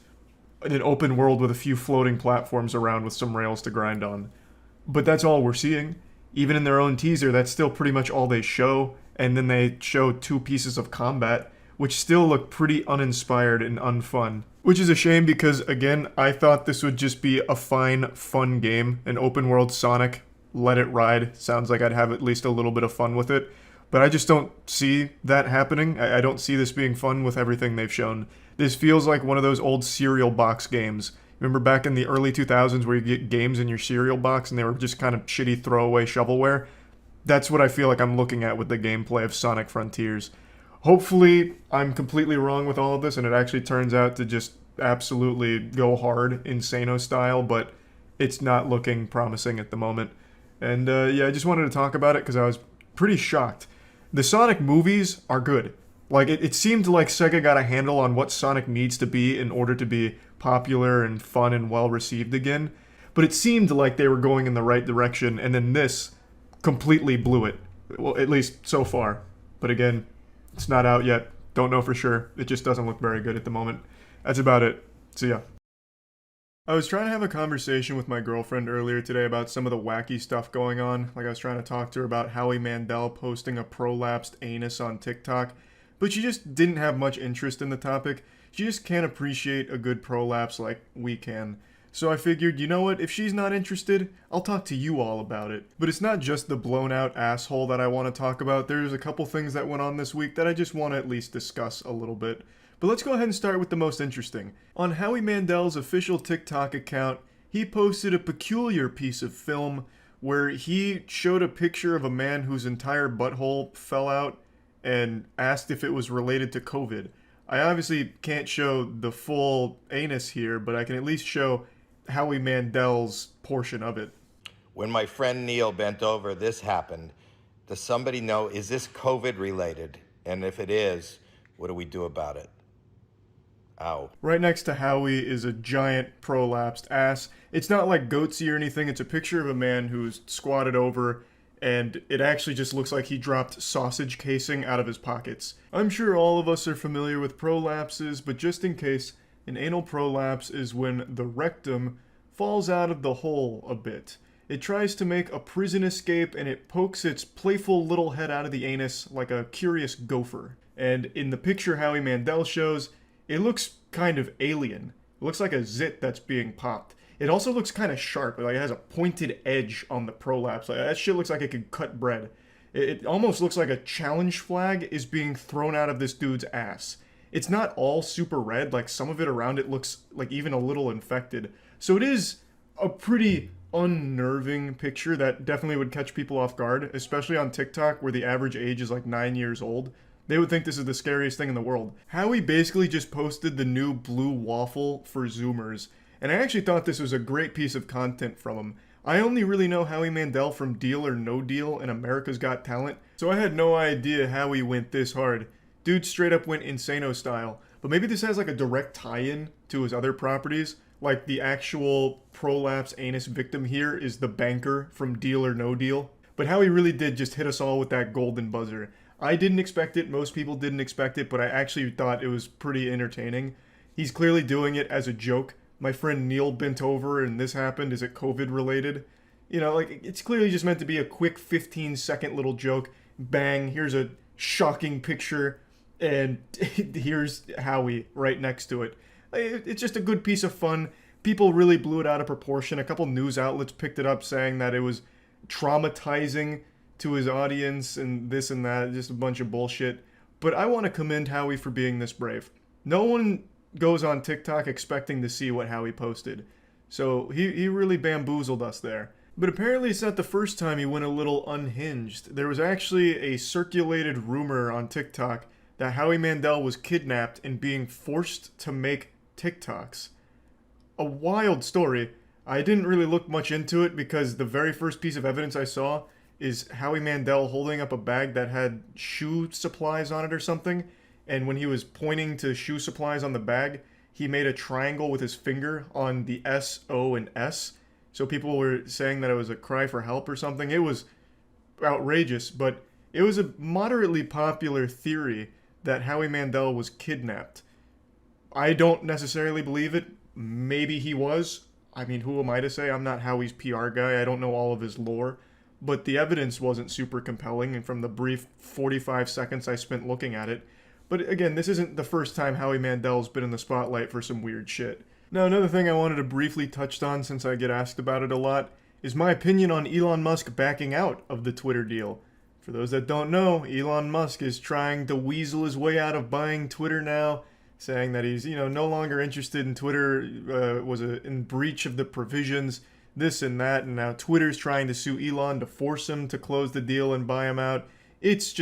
an open world with a few floating platforms around with some rails to grind on. But that's all we're seeing. Even in their own teaser, that's still pretty much all they show, and then they show 2 pieces of combat, which still look pretty uninspired and unfun. Which is a shame because, again, I thought this would just be a fine, fun game, an open world Sonic. Let it ride. Sounds like I'd have at least a little bit of fun with it. But I just don't see that happening. I don't see this being fun with everything they've shown. This feels like one of those old cereal box games. Remember back in the early 2000s where you get games in your cereal box and they were just kind of shitty throwaway shovelware? That's what I feel like I'm looking at with the gameplay of Sonic Frontiers. Hopefully I'm completely wrong with all of this and it actually turns out to just absolutely go hard, Insano style, but it's not looking promising at the moment. And yeah, I just wanted to talk about it because I was pretty shocked. The Sonic movies are good. Like, it seemed like Sega got a handle on what Sonic needs to be in order to be popular and fun and well received again. But it seemed like they were going in the right direction, and then this completely blew it. Well, at least so far. But again, it's not out yet. Don't know for sure. It just doesn't look very good at the moment. That's about it. See ya. I was trying to have a conversation with my girlfriend earlier today about some of the wacky stuff going on. Like, I was trying to talk to her about Howie Mandel posting a prolapsed anus on TikTok, but she just didn't have much interest in the topic. She just can't appreciate a good prolapse like we can. So I figured, you know what, if she's not interested, I'll talk to you all about it. But it's not just the blown out asshole that I want to talk about. There's a couple things that went on this week that I just want to at least discuss a little bit. But let's go ahead and start with the most interesting. On Howie Mandel's official TikTok account, he posted a peculiar piece of film where he showed a picture of a man whose entire butthole fell out and asked if it was related to COVID. I obviously can't show the full anus here, but I can at least show Howie Mandel's portion of it. When my friend Neil bent over, this happened. Does somebody know, is this COVID related? And if it is, what do we do about it? Ow. Right next to Howie is a giant prolapsed ass. It's not like goatsy or anything. It's a picture of a man who's squatted over, and it actually just looks like he dropped sausage casing out of his pockets. I'm sure all of us are familiar with prolapses, but just in case, an anal prolapse is when the rectum falls out of the hole a bit. It tries to make a prison escape, and it pokes its playful little head out of the anus like a curious gopher. And in the picture Howie Mandel shows, it looks kind of alien. It looks like a zit that's being popped. It also looks kind of sharp, like it has a pointed edge on the prolapse. Like, that shit looks like it could cut bread. It almost looks like a challenge flag is being thrown out of this dude's ass. It's not all super red, like some of it around it looks like even a little infected. So it is a pretty unnerving picture that definitely would catch people off guard, especially on TikTok where the average age is like 9 years old. They would think this is the scariest thing in the world. Howie basically just posted the new blue waffle for Zoomers, and I actually thought this was a great piece of content from him. I only really know Howie Mandel from Deal or No Deal and America's Got Talent, so I had no idea Howie went this hard. Dude straight up went Insano style. But maybe this has like a direct tie-in to his other properties, like the actual prolapse anus victim here is the banker from Deal or No Deal. But Howie really did just hit us all with that golden buzzer. I didn't expect it, most people didn't expect it, but I actually thought it was pretty entertaining. He's clearly doing it as a joke. My friend Neil bent over and this happened. Is it COVID related? You know, like, it's clearly just meant to be a quick 15-second little joke. Bang, here's a shocking picture, and here's Howie right next to it. It's just a good piece of fun. People really blew it out of proportion. A couple news outlets picked it up saying that it was traumatizing to his audience and this and that, just a bunch of bullshit. But I want to commend Howie for being this brave. No one goes on TikTok expecting to see what Howie posted. So he really bamboozled us there. But apparently it's not the first time he went a little unhinged. There was actually a circulated rumor on TikTok that Howie Mandel was kidnapped and being forced to make TikToks. A wild story. I didn't really look much into it because the very first piece of evidence I saw is Howie Mandel holding up a bag that had shoe supplies on it or something. And when he was pointing to shoe supplies on the bag, he made a triangle with his finger on the S, O, and S. So people were saying that it was a cry for help or something. It was outrageous, but it was a moderately popular theory that Howie Mandel was kidnapped. I don't necessarily believe it. Maybe he was. I mean, who am I to say? I'm not Howie's PR guy. I don't know all of his lore. But the evidence wasn't super compelling, and from the brief 45 seconds I spent looking at it. But again, this isn't the first time Howie Mandel's been in the spotlight for some weird shit. Now, another thing I wanted to briefly touch on, since I get asked about it a lot, is my opinion on Elon Musk backing out of the Twitter deal. For those that don't know, Elon Musk is trying to weasel his way out of buying Twitter now, saying that he's, no longer interested in Twitter, was in breach of the provisions, this and that, and now Twitter's trying to sue Elon to force him to close the deal and buy him out. It's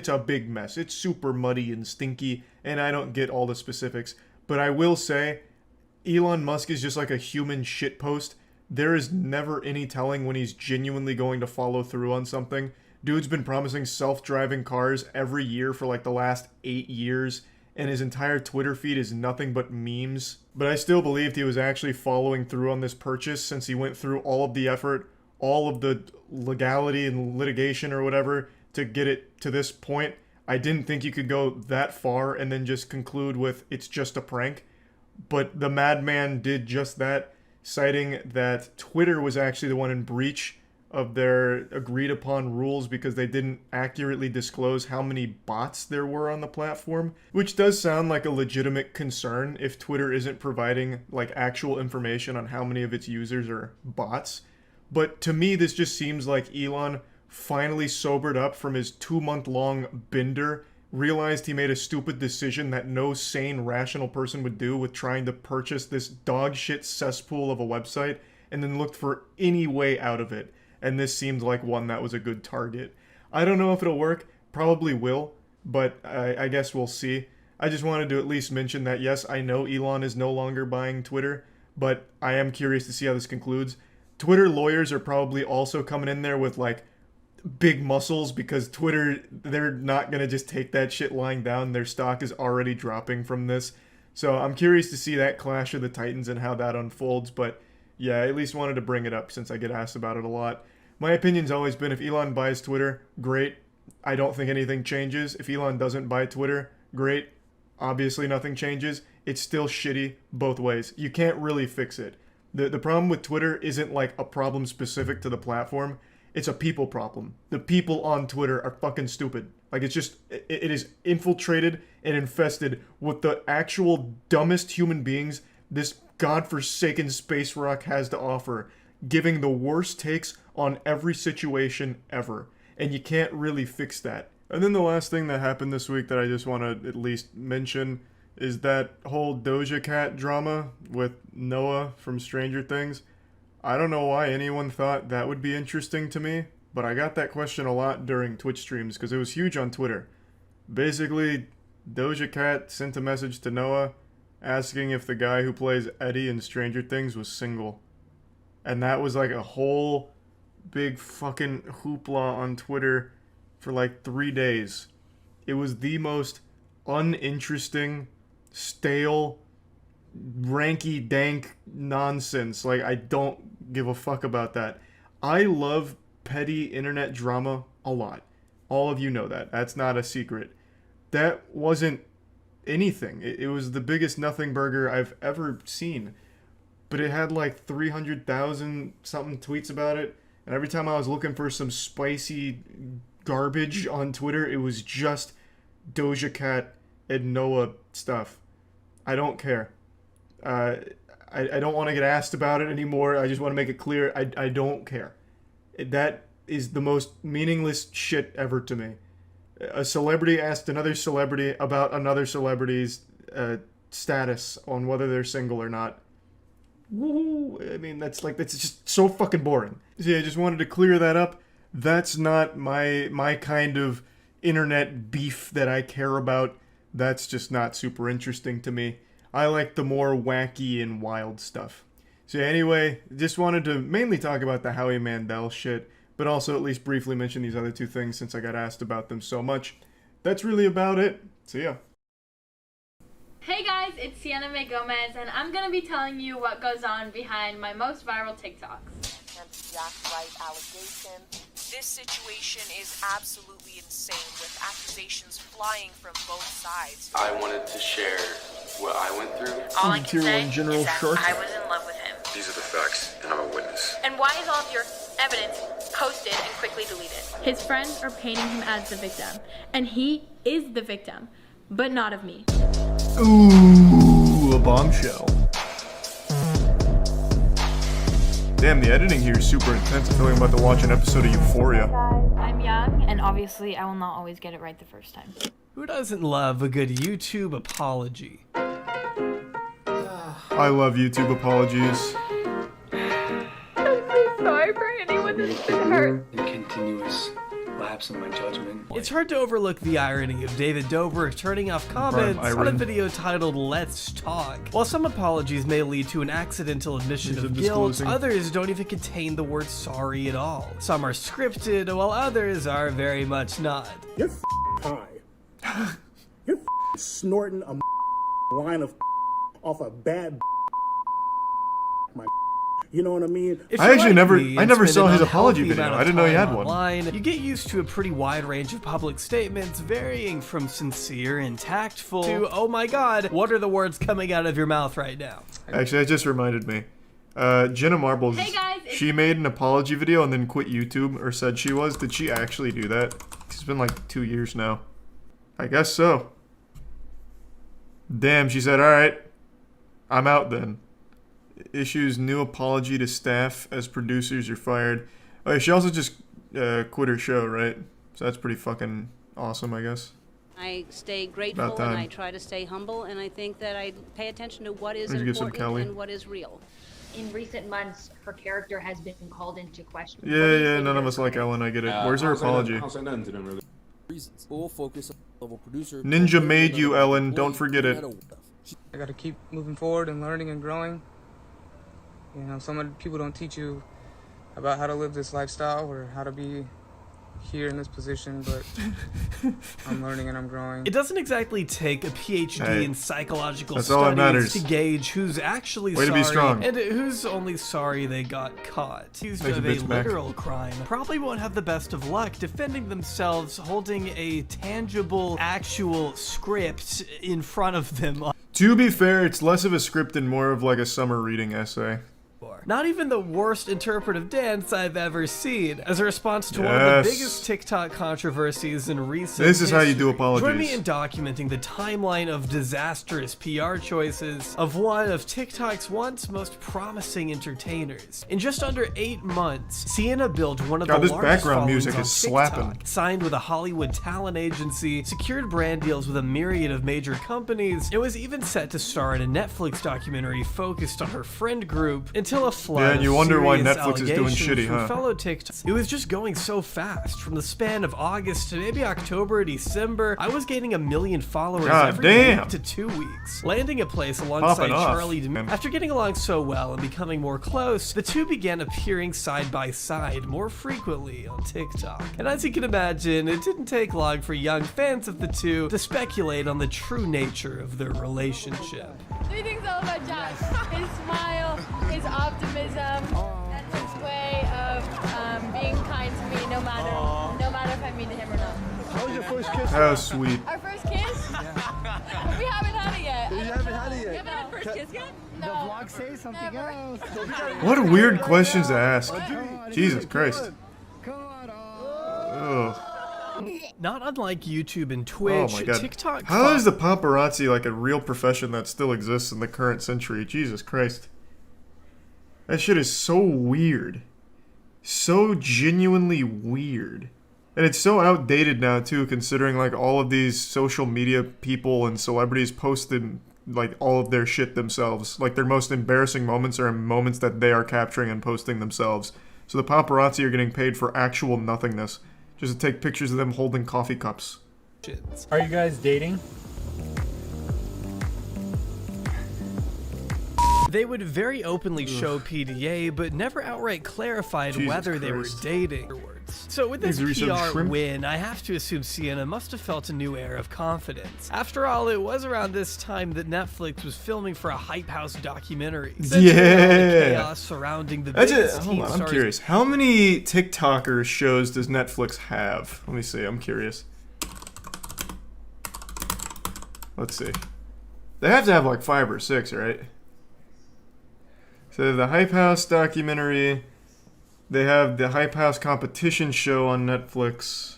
a big mess. It's super muddy and stinky, and I don't get all the specifics. But I will say, Elon Musk is just like a human shitpost. There is never any telling when he's genuinely going to follow through on something. Dude's been promising self-driving cars every year for like the last 8 years, and his entire Twitter feed is nothing but memes. But I still believed he was actually following through on this purchase since he went through all of the effort, all of the legality and litigation or whatever to get it to this point. I didn't think you could go that far and then just conclude with it's just a prank. But the madman did just that, citing that Twitter was actually the one in breach of their agreed upon rules because they didn't accurately disclose how many bots there were on the platform, which does sound like a legitimate concern if Twitter isn't providing like actual information on how many of its users are bots. But to me, this just seems like Elon finally sobered up from his 2-month-long bender, realized he made a stupid decision that no sane, rational person would do with trying to purchase this dog shit cesspool of a website, and then looked for any way out of it. And this seemed like one that was a good target. I don't know if it'll work. Probably will, but I guess we'll see. I just wanted to at least mention that, yes, I know Elon is no longer buying Twitter, but I am curious to see how this concludes. Twitter lawyers are probably also coming in there with, like, big muscles because Twitter, they're not going to just take that shit lying down. Their stock is already dropping from this. So I'm curious to see that clash of the titans and how that unfolds, but yeah, I at least wanted to bring it up since I get asked about it a lot. My opinion's always been if Elon buys Twitter, great. I don't think anything changes. If Elon doesn't buy Twitter, great. Obviously nothing changes. It's still shitty both ways. You can't really fix it. The problem with Twitter isn't like a problem specific to the platform. It's a people problem. The people on Twitter are fucking stupid. Like, it's just, it is infiltrated and infested with the actual dumbest human beings this godforsaken space rock has to offer, giving the worst takes on every situation ever. And you can't really fix that. And then the last thing that happened this week that I just want to at least mention is that whole Doja Cat drama with Noah from Stranger Things. I don't know why anyone thought that would be interesting to me, but I got that question a lot during Twitch streams because it was huge on Twitter. Basically, Doja Cat sent a message to Noah asking if the guy who plays Eddie in Stranger Things was single. And that was like a whole big fucking hoopla on Twitter for like 3 days. It was the most uninteresting, stale, ranky dank nonsense. Like, I don't give a fuck about that. I love petty internet drama a lot. All of you know that. That's not a secret. That wasn't anything. It was the biggest nothing burger I've ever seen. But it had like 300,000 something tweets about it. And every time I was looking for some spicy garbage on Twitter, it was just Doja Cat and Noah stuff. I don't care. I don't want to get asked about it anymore. I just want to make it clear. I don't care. That is the most meaningless shit ever to me. A celebrity asked another celebrity about another celebrity's status on whether they're single or not. Woo! I mean, that's just so fucking boring. So yeah, I just wanted to clear that up. That's not my kind of internet beef that I care about. That's just not super interesting to me. I like the more wacky and wild stuff. So anyway, just wanted to mainly talk about the Howie Mandel shit, but also at least briefly mention these other two things since I got asked about them so much. That's really about it. So yeah. Hey guys, it's Sienna May Gomez, and I'm going to be telling you what goes on behind my most viral TikToks. This situation is absolutely insane, with accusations flying from both sides. I wanted to share what I went through. All I can say is that I was in love with him. These are the facts, and I'm a witness. And why is all of your evidence posted and quickly deleted? His friends are painting him as the victim, and he is the victim, but not of me. Ooh, a bombshell. Damn, the editing here is super intense. I feel like I'm about to watch an episode of Euphoria. I'm young, and obviously I will not always get it right the first time. Who doesn't love a good YouTube apology? I love YouTube apologies. I'm so sorry for anyone that's been hurt. Continuous lapse in my judgment. It's hard to overlook the irony of David Dobrik turning off comments on a video titled Let's Talk. While some apologies may lead to an accidental admission of guilt, others don't even contain the word sorry at all. Some are scripted, while others are very much not. You're high. You're snorting a line of off a bad my. You know what I mean? I never saw his apology video. I didn't know he had one. Online, you get used to a pretty wide range of public statements, varying from sincere and tactful to, oh my god, what are the words coming out of your mouth right now? Actually, that just reminded me. Jenna Marbles, she made an apology video and then quit YouTube, or said she was. Did she actually do that? It's been like 2 years now. I guess so. Damn, she said, alright, I'm out then. Issues new apology to staff as producers are fired. Oh, she also just quit her show, right? So that's pretty fucking awesome, I guess. I stay grateful and I try to stay humble, and I think that I pay attention to what is important and what is real. In recent months, her character has been called into question. Yeah, none of us like Ellen, I get it. Where's her apology? I'll say nothing to them, really. We'll focus on level producer. Ninja made you, Ellen. Don't forget it. I gotta keep moving forward and learning and growing. You know, some people don't teach you about how to live this lifestyle or how to be here in this position, but I'm learning and I'm growing. It doesn't exactly take a PhD in psychological studies to gauge who's actually sorry and who's only sorry they got caught. Accused of a literal crime probably won't have the best of luck defending themselves holding a tangible, actual script in front of them. To be fair, it's less of a script and more of like a summer reading essay. Not even the worst interpretive dance I've ever seen. As a response to one of the biggest TikTok controversies in recent This is how you do apologies. Join me in documenting the timeline of disastrous PR choices of one of TikTok's once most promising entertainers. In just under 8 months, Sienna built one of the largest background music on is TikTok, slapping. signed with a Hollywood talent agency, secured brand deals with a myriad of major companies, and was even set to star in a Netflix documentary focused on her friend group until a flood and you wonder why serious Netflix is doing shitty, from huh? fellow TikTok. It was just going so fast. From the span of August to maybe October, December, I was gaining 1 million followers every week to 2 weeks, landing a place alongside Charlie D'Amelio. After getting along so well and becoming more close, the two began appearing side by side more frequently on TikTok. And as you can imagine, it didn't take long for young fans of the two to speculate on the true nature of their relationship. 3 things I love about Josh: his smile, his optimism, and his way of being kind to me, no matter if I mean to him or not. How sweet. Our first kiss? We haven't had it yet. You haven't had it yet. You haven't had first kiss yet? The vlog say something else. What weird questions to ask. Jesus Christ. Ugh. Not unlike YouTube and Oh Twitch, my god. TikTok. How is the paparazzi like a real profession that still exists in the current century? Jesus Christ. That shit is so weird. So genuinely weird. And it's so outdated now too, considering like all of these social media people and celebrities posted like all of their shit themselves. Like their most embarrassing moments are moments that they are capturing and posting themselves. So the paparazzi are getting paid for actual nothingness. Just to take pictures of them holding coffee cups. Are you guys dating? They would very openly show PDA, but never outright clarified Jesus whether they were Christ. dating. So with this These are some PR shrimp. win, I have to assume Sienna must have felt a new air of confidence. After all, it was around this time that Netflix was filming for a Hype House documentary. Centering all the chaos surrounding the biggest Hold teen on, I'm stars. curious. How many TikToker shows does Netflix have? Let me see, I'm curious. Let's see. They have to have like 5 or 6, right? So the Hype House documentary. They have the Hype House competition show on Netflix.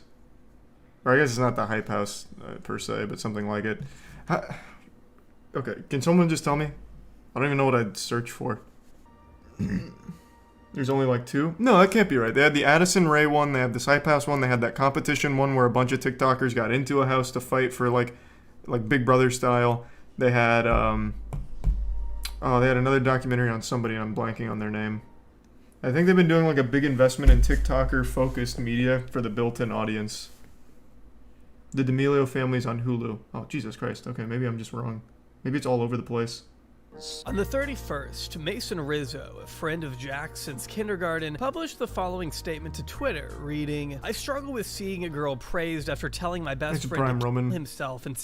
Or I guess it's not the Hype House per se, but something like it. Okay, can someone just tell me? I don't even know what I'd search for. There's only like 2? No, that can't be right. They had the Addison Rae one, they have this Hype House one, they had that competition one where a bunch of TikTokers got into a house to fight for like Big Brother style. They had they had another documentary on somebody, and I'm blanking on their name. I think they've been doing like a big investment in TikToker focused media for the built-in audience. The D'Amelio family's on Hulu. Oh, Jesus Christ. Okay, maybe I'm just wrong. Maybe it's all over the place. On the 31st, Mason Rizzo, a friend of Jack's since kindergarten, published the following statement to Twitter, reading, "I struggle with seeing a girl praised after telling my best Thanks, friend Prime to kill Roman. himself and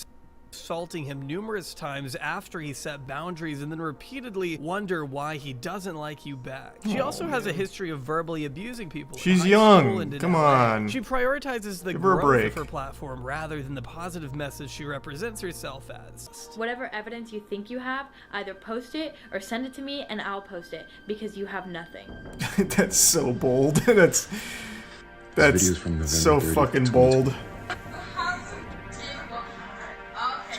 assaulting him numerous times after he set boundaries and then repeatedly wonder why he doesn't like you back." She also has a history of verbally abusing people. in She's high young. school and in Come LA. on. She prioritizes the Give her a growth break. of her platform rather than the positive message she represents herself as. Whatever evidence you think you have, either post it or send it to me and I'll post it because you have nothing. That's so bold. That's video's from November so 30th, fucking bold.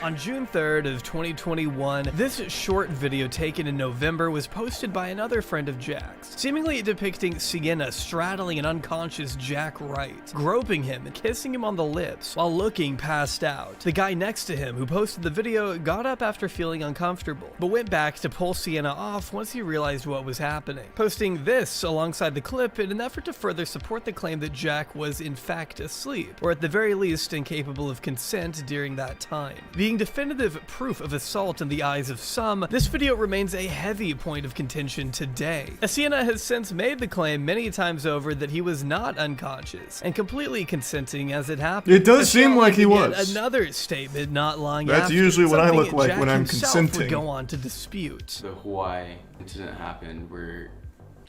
On June 3rd of 2021, this short video taken in November was posted by another friend of Jack's, seemingly depicting Sienna straddling an unconscious Jack Wright, groping him and kissing him on the lips while looking passed out. The guy next to him who posted the video got up after feeling uncomfortable, but went back to pull Sienna off once he realized what was happening, posting this alongside the clip in an effort to further support the claim that Jack was in fact asleep, or at the very least incapable of consent during that time. Being definitive proof of assault in the eyes of some, this video remains a heavy point of contention today. Sienna has since made the claim many times over that he was not unconscious and completely consenting as it happened. It does seem like he Yet was. Another statement not long That's after, usually what I something look like Jack when I'm himself consenting. would go on to dispute. The Hawaii incident happened where,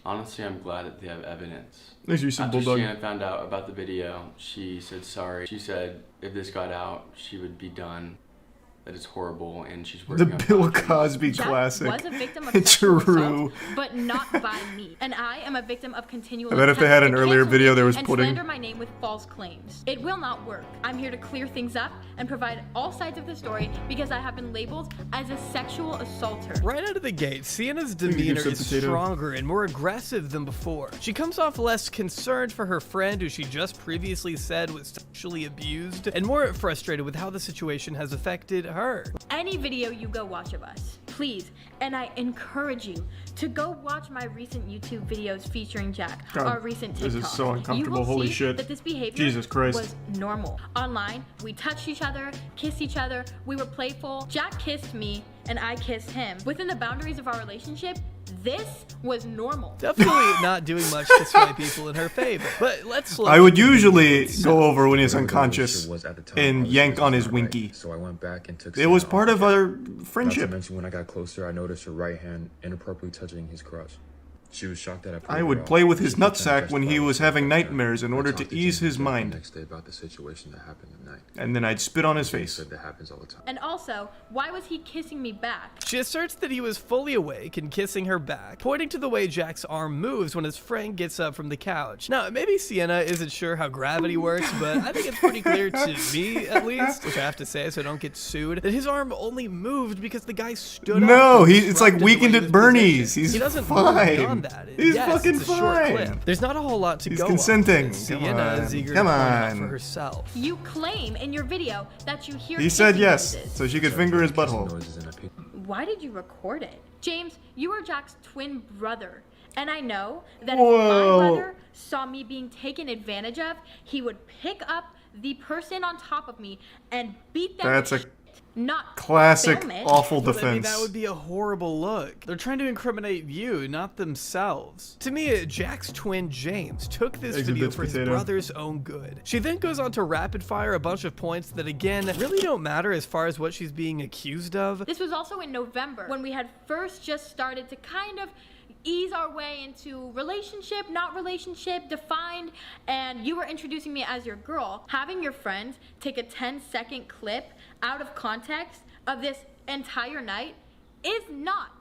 honestly, I'm glad that they have evidence. There's your After bulldog. Shannon found out about the video, she said sorry. She said if this got out, she would be done. That is horrible, and she's The working on Bill boundaries. Cosby Jack classic. was a victim of sexual True. assault, but not by me. And I am a victim of continual I bet if they had an attempts to earlier cancel video, me there was and pudding. slander my name with false claims. It will not work. I'm here to clear things up and provide all sides of the story because I have been labeled as a sexual assaulter. Right out of the gate, Sienna's give demeanor some is potato. stronger and more aggressive than before. She comes off less concerned for her friend who she just previously said was sexually abused, and more frustrated with how the situation has affected her. Any video you go watch of us, please, and I encourage you to go watch my recent YouTube videos featuring Jack, God, our recent TikTok. this is so uncomfortable, You will holy see shit. that this behavior Jesus Christ. was normal. Online, we touched each other, kissed each other, we were playful. Jack kissed me, and I kissed him. Within the boundaries of our relationship, this was normal. Definitely not doing much to sway people in her favor. But let's look. I would usually go over when he's unconscious and yank on his winky. So I went back and took It was Sienna part off. of our Not to friendship. mention when I got closer, I noticed her right hand inappropriately touching his crotch. She was shocked that I would play with his nutsack when he was having nightmares in order to ease his mind. Next day about the situation that happened at night. And then I'd spit on his face. Said that happens all the time. And also, why was he kissing me back? She asserts that he was fully awake and kissing her back, pointing to the way Jack's arm moves when his friend gets up from the couch. Now, maybe Sienna isn't sure how gravity works, but I think it's pretty clear to me, at least, which I have to say so I don't get sued, that his arm only moved because the guy stood up. No, it's like Weekend at Bernie's. He doesn't fine. move beyond that. He's yes, fucking it's a short fine. clip. There's not a whole lot to He's go consenting. on. Sienna is eager Come to point out on. for herself. You claim in your video that you hear He said kissing yes, noises. so she could finger his butthole. Why did you record it? James, you are Jack's twin brother. And I know that if Whoa. my brother saw me being taken advantage of, he would pick up the person on top of me and beat them. That's a not classic film it. awful But, I mean, defense. that would be a horrible look. They're trying to incriminate you, not themselves. To me, Jack's twin James took this Exit video bits for his potato. brother's own good. She then goes on to rapid fire a bunch of points that, again, really don't matter as far as what she's being accused of. This was also in November when we had first just started to kind of ease our way into relationship, not relationship, defined, and you were introducing me as your girl. Having your friend take a 10-second clip out of context of this entire night is not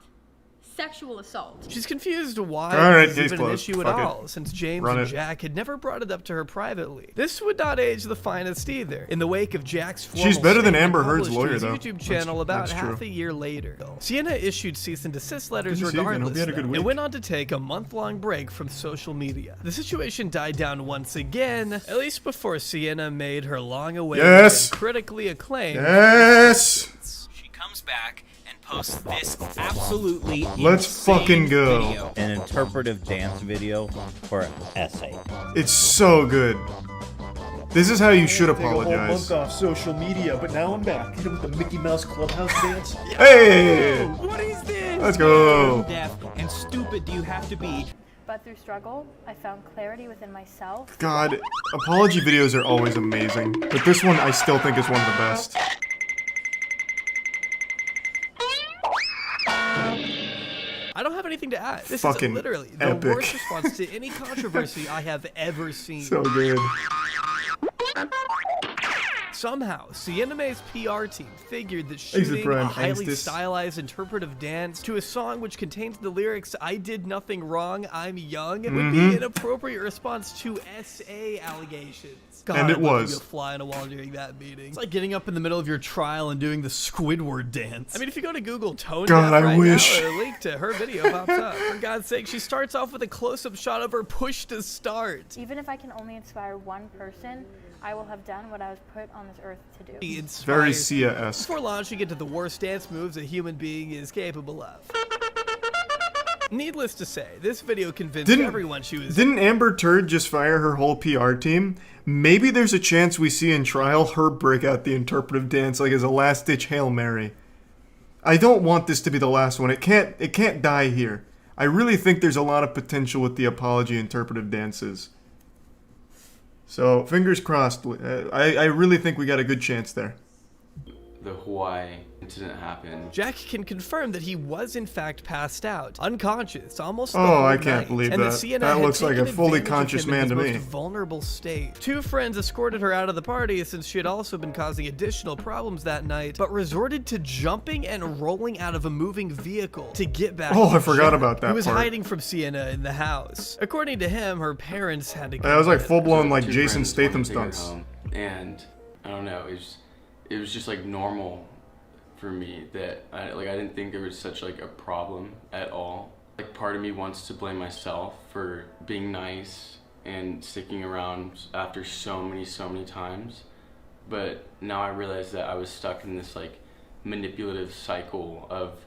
sexual assault. She's confused why All right, this case is even an closed. issue at Fuck it. all, since James Run and it. Jack had never brought it up to her privately. This would not age the finest either. In the wake of Jack's formal She's better than statement Amber Heard's published to lawyer, his though. YouTube channel about That's half true. a year later. Sienna issued cease and desist letters Good to see you again. Hope regardless, you had a good though, week. and went on to take a month-long break from social media. The situation died down once again, at least before Sienna made her long-awaited Yes. and critically acclaimed. Yes. She comes back and posts this absolutely Let's insane fucking go. video. An interpretive dance video for an essay. It's so good. This is how you should Take a whole apologize. month off social media, but now I'm back. Hit him with the Mickey Mouse Clubhouse dance. Hey! What is this? Let's go. How deaf and stupid do you have to be? But through struggle, I found clarity within myself. God, apology videos are always amazing, but this one I still think is one of the best. I don't have anything to add. This Fucking is literally the epic. worst response to any controversy I have ever seen. So good. Somehow, Sienna May's PR team figured that Exit shooting Prime, a highly Angstis. stylized interpretive dance to a song which contains the lyrics, "I did nothing wrong, I'm young," would be an appropriate response to SA allegations. God, And it I'd love to was. be a fly on a wall during that meeting. It's like getting up in the middle of your trial and doing the Squidward dance. I mean, if you go to Google Tone God, Deaf I right wish. now, a link to her video pops up. For God's sake, she starts off with a close-up shot of her push to start. Even if I can only inspire one person, I will have done what I was put on this earth to do. It's Very Sia-esque. before launching into the worst dance moves a human being is capable of. Needless to say, this video convinced everyone she was. Didn't Amber Turd just fire her whole PR team? Maybe there's a chance we see in trial her break out the interpretive dance like as a last-ditch Hail Mary. I don't want this to be the last one. It can't die here. I really think there's a lot of potential with the apology interpretive dances. So, fingers crossed. I really think we got a good chance there. The Hawaii incident happened. Jack can confirm that he was in fact passed out, unconscious, almost. Oh, I can't believe and that. Sienna That had looks like a taken fully advantage of conscious him in man his to most me. vulnerable state. Two friends escorted her out of the party since she had also been causing additional problems that night, but resorted to jumping and rolling out of a moving vehicle to get back. Oh, to I forgot Jack, about that who was part. hiding from Sienna in the house. According to him, her parents had to. That was like come in. full-blown like Two Jason friends Statham wanted to take her stunts. home, and I don't know, it was just like normal for me that I didn't think there was such like a problem at all. Like part of me wants to blame myself for being nice and sticking around after so many times, but now I realize that I was stuck in this like manipulative cycle of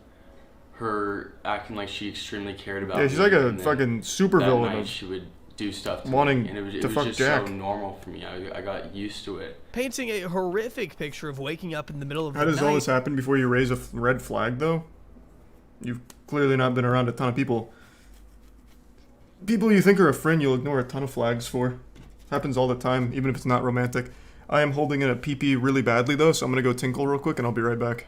her acting like she extremely cared about Yeah, she's me, like a and then fucking supervillain that night of she would do stuff to wanting me, and it was to fuck just Jack. so normal for me. I got used to it. Painting a horrific picture of waking up in the middle of How the does night. all this happen before you raise a red flag, though? You've clearly not been around a ton of people. People you think are a friend, you'll ignore a ton of flags for. Happens all the time, even if it's not romantic. I am holding in a pee-pee really badly, though, so I'm gonna go tinkle real quick, and I'll be right back.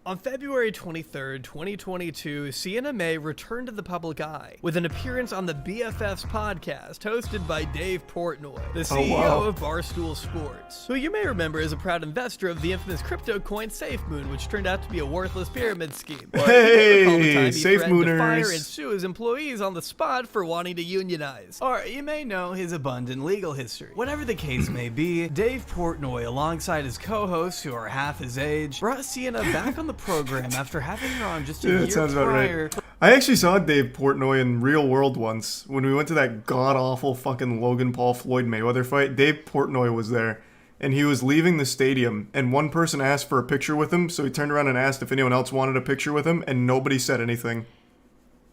On February 23rd, 2022, Sienna May returned to the public eye with an appearance on the BFFs podcast hosted by Dave Portnoy, the CEO of Barstool Sports, who you may remember as a proud investor of the infamous crypto coin SafeMoon, which turned out to be a worthless pyramid scheme. Hey, SafeMooners! To fire and sue his employees on the spot for wanting to unionize. Or you may know his abundant legal history. Whatever the case may be, Dave Portnoy, alongside his co-hosts who are half his age, brought Sienna back on the program after having her on just a year prior. Right. I actually saw Dave Portnoy in real world once when we went to that god-awful fucking Logan Paul Floyd Mayweather fight. Dave Portnoy was there, and he was leaving the stadium, and one person asked for a picture with him, so he turned around and asked if anyone else wanted a picture with him, and nobody said anything.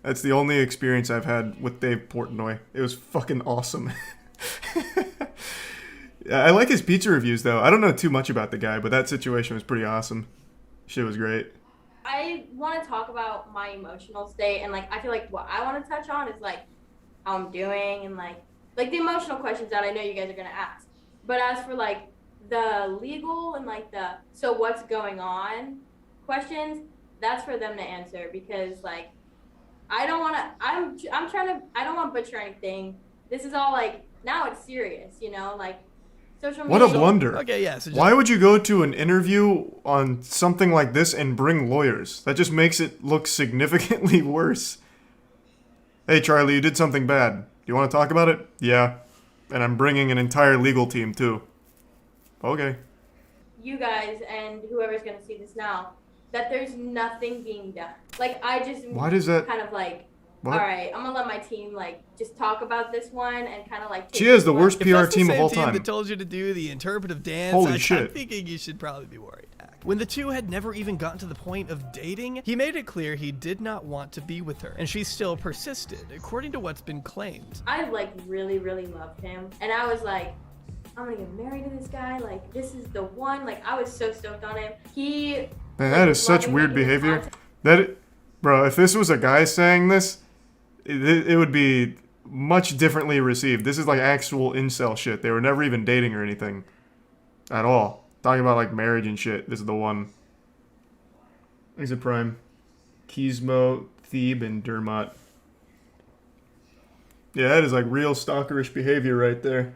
That's the only experience I've had with Dave Portnoy. It was fucking awesome. I like his pizza reviews, though. I don't know too much about the guy, but that situation was pretty awesome. Shit was great. I want to talk about my emotional state, and like I feel like what I want to touch on is like how I'm doing and like the emotional questions that I know you guys are gonna ask. But as for like the legal and like the so what's going on questions, that's for them to answer, because like I don't want to. I'm trying to. I don't want to butcher anything. This is all like now it's serious, you know, like. What a blunder. Okay, yeah. So why would you go to an interview on something like this and bring lawyers? That just makes it look significantly worse. Hey, Charlie, you did something bad. Do you want to talk about it? Yeah. And I'm bringing an entire legal team, too. Okay. You guys and whoever's going to see this now, that there's nothing being done. Like, I just why does that kind of like, what? All right, I'm going to let my team, like, just talk about this one and kind of, like... She has the worst PR team of all time. That told you to do the interpretive dance, Holy shit. I'm thinking you should probably be worried. When the two had never even gotten to the point of dating, he made it clear he did not want to be with her, and she still persisted, according to what's been claimed. I, like, really, really loved him, and I was like, I'm going to get married to this guy, like, this is the one, like, I was so stoked on him. He... Man, that is such weird behavior. Bro, if this was a guy saying this... It would be much differently received. This is like actual incel shit. They were never even dating or anything. At all. Talking about like marriage and shit. This is the one. He's a prime. Kismo, Thebe, and Dermot. Yeah, that is like real stalkerish behavior right there.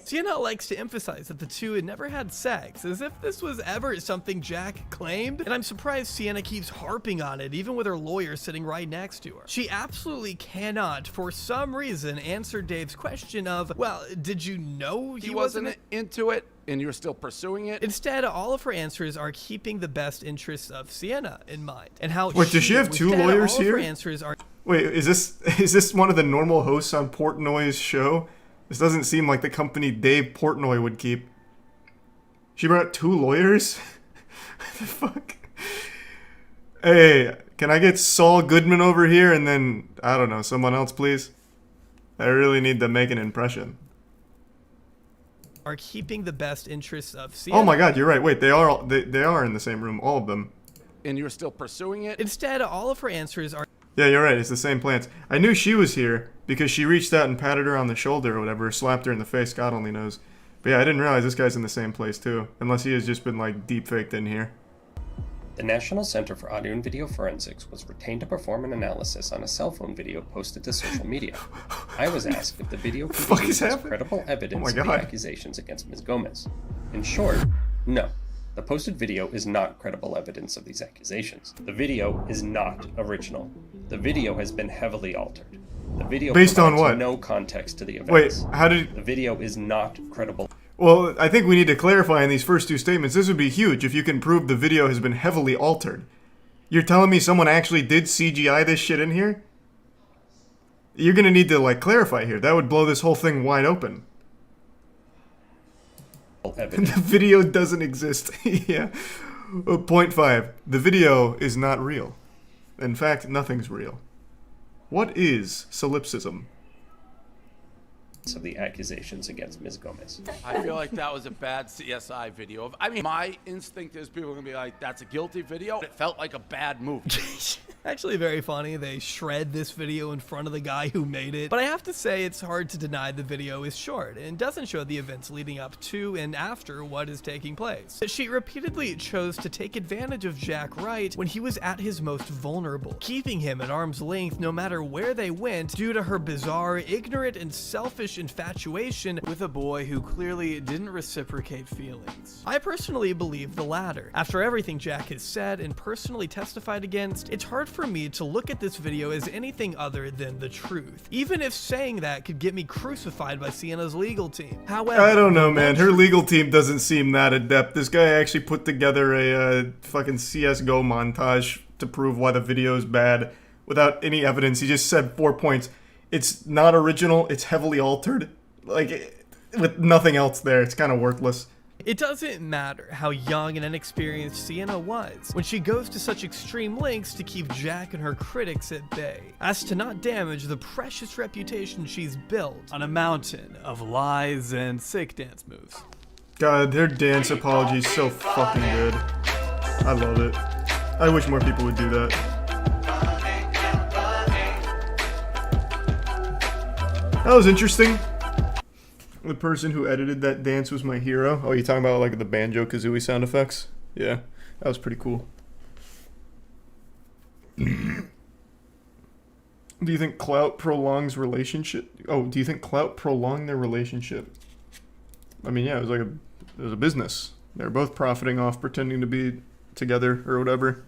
Sienna likes to emphasize that the two had never had sex, as if this was ever something Jack claimed, and I'm surprised Sienna keeps harping on it, even with her lawyer sitting right next to her. She absolutely cannot, for some reason, answer Dave's question of, well, did you know he wasn't into it, and you're still pursuing it? Instead, all of her answers are keeping the best interests of Sienna in mind, and how Wait, does she have two lawyers all here? Of her answers are Wait, is this one of the normal hosts on Portnoy's show? This doesn't seem like the company Dave Portnoy would keep. She brought two lawyers? What the fuck? Hey, can I get Saul Goodman over here and then, I don't know, someone else, please? I really need to make an impression. Are keeping the best interests of Sienna. Oh my god, you're right. Wait, they are in the same room, all of them. And you're still pursuing it? Instead, all of her answers are... Yeah, you're right. It's the same plants. I knew she was here because she reached out and patted her on the shoulder or whatever, slapped her in the face. God only knows. But yeah, I didn't realize this guy's in the same place too, unless he has just been like deep faked in here. The National Center for Audio and Video Forensics was retained to perform an analysis on a cell phone video posted to social media. I was asked if the video could be used as credible evidence of the accusations against Ms. Gomez. In short, no. The posted video is not credible evidence of these accusations. The video is not original. The video has been heavily altered. The video based on what? No context to the events. Wait, how did... The video is not credible. Well, I think we need to clarify in these first two statements. This would be huge if you can prove the video has been heavily altered. You're telling me someone actually did CGI this shit in here? You're gonna need to, like, clarify here. That would blow this whole thing wide open. The video doesn't exist. Yeah. Point 5. The video is not real. In fact, nothing's real. What is solipsism? Of the accusations against Ms. Gomez. I feel like that was a bad CSI video. I mean, my instinct is people are going to be like, that's a guilty video. It felt like a bad movie. Actually very funny. They shred this video in front of the guy who made it. But I have to say it's hard to deny the video is short and doesn't show the events leading up to and after what is taking place. She repeatedly chose to take advantage of Jack Wright when he was at his most vulnerable, keeping him at arm's length no matter where they went due to her bizarre, ignorant, and selfish infatuation with a boy who clearly didn't reciprocate feelings. I personally believe the latter. After everything Jack has said and personally testified against, it's hard for me to look at this video as anything other than the truth, even if saying that could get me crucified by Sienna's legal team. However, I don't know, man. Her legal team doesn't seem that adept. This guy actually put together a fucking CSGO montage to prove why the video is bad without any evidence. He just said 4 points. It's not original. It's heavily altered. Like, with nothing else there. It's kind of worthless. It doesn't matter how young and inexperienced Sienna was when she goes to such extreme lengths to keep Jack and her critics at bay, as to not damage the precious reputation she's built on a mountain of lies and sick dance moves. God, their dance apology is so fucking good. I love it. I wish more people would do that. That was interesting. The person who edited that dance was my hero. Oh, you talking about like the Banjo-Kazooie sound effects? Yeah, that was pretty cool. Do you think clout prolongs relationship? Oh, do you think clout prolonged their relationship? I mean, yeah, it was a business. They were both profiting off pretending to be together or whatever.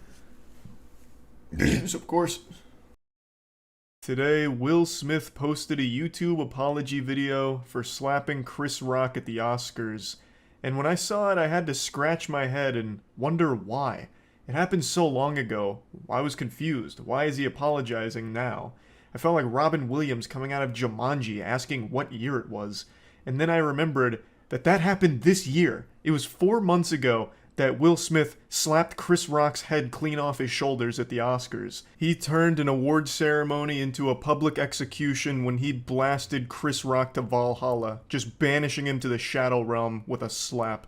So, of course. Today, Will Smith posted a YouTube apology video for slapping Chris Rock at the Oscars. And when I saw it, I had to scratch my head and wonder why. It happened so long ago. I was confused. Why is he apologizing now? I felt like Robin Williams coming out of Jumanji asking what year it was. And then I remembered that happened this year. It was 4 months ago that Will Smith slapped Chris Rock's head clean off his shoulders at the Oscars. He turned an award ceremony into a public execution when he blasted Chris Rock to Valhalla, just banishing him to the Shadow Realm with a slap.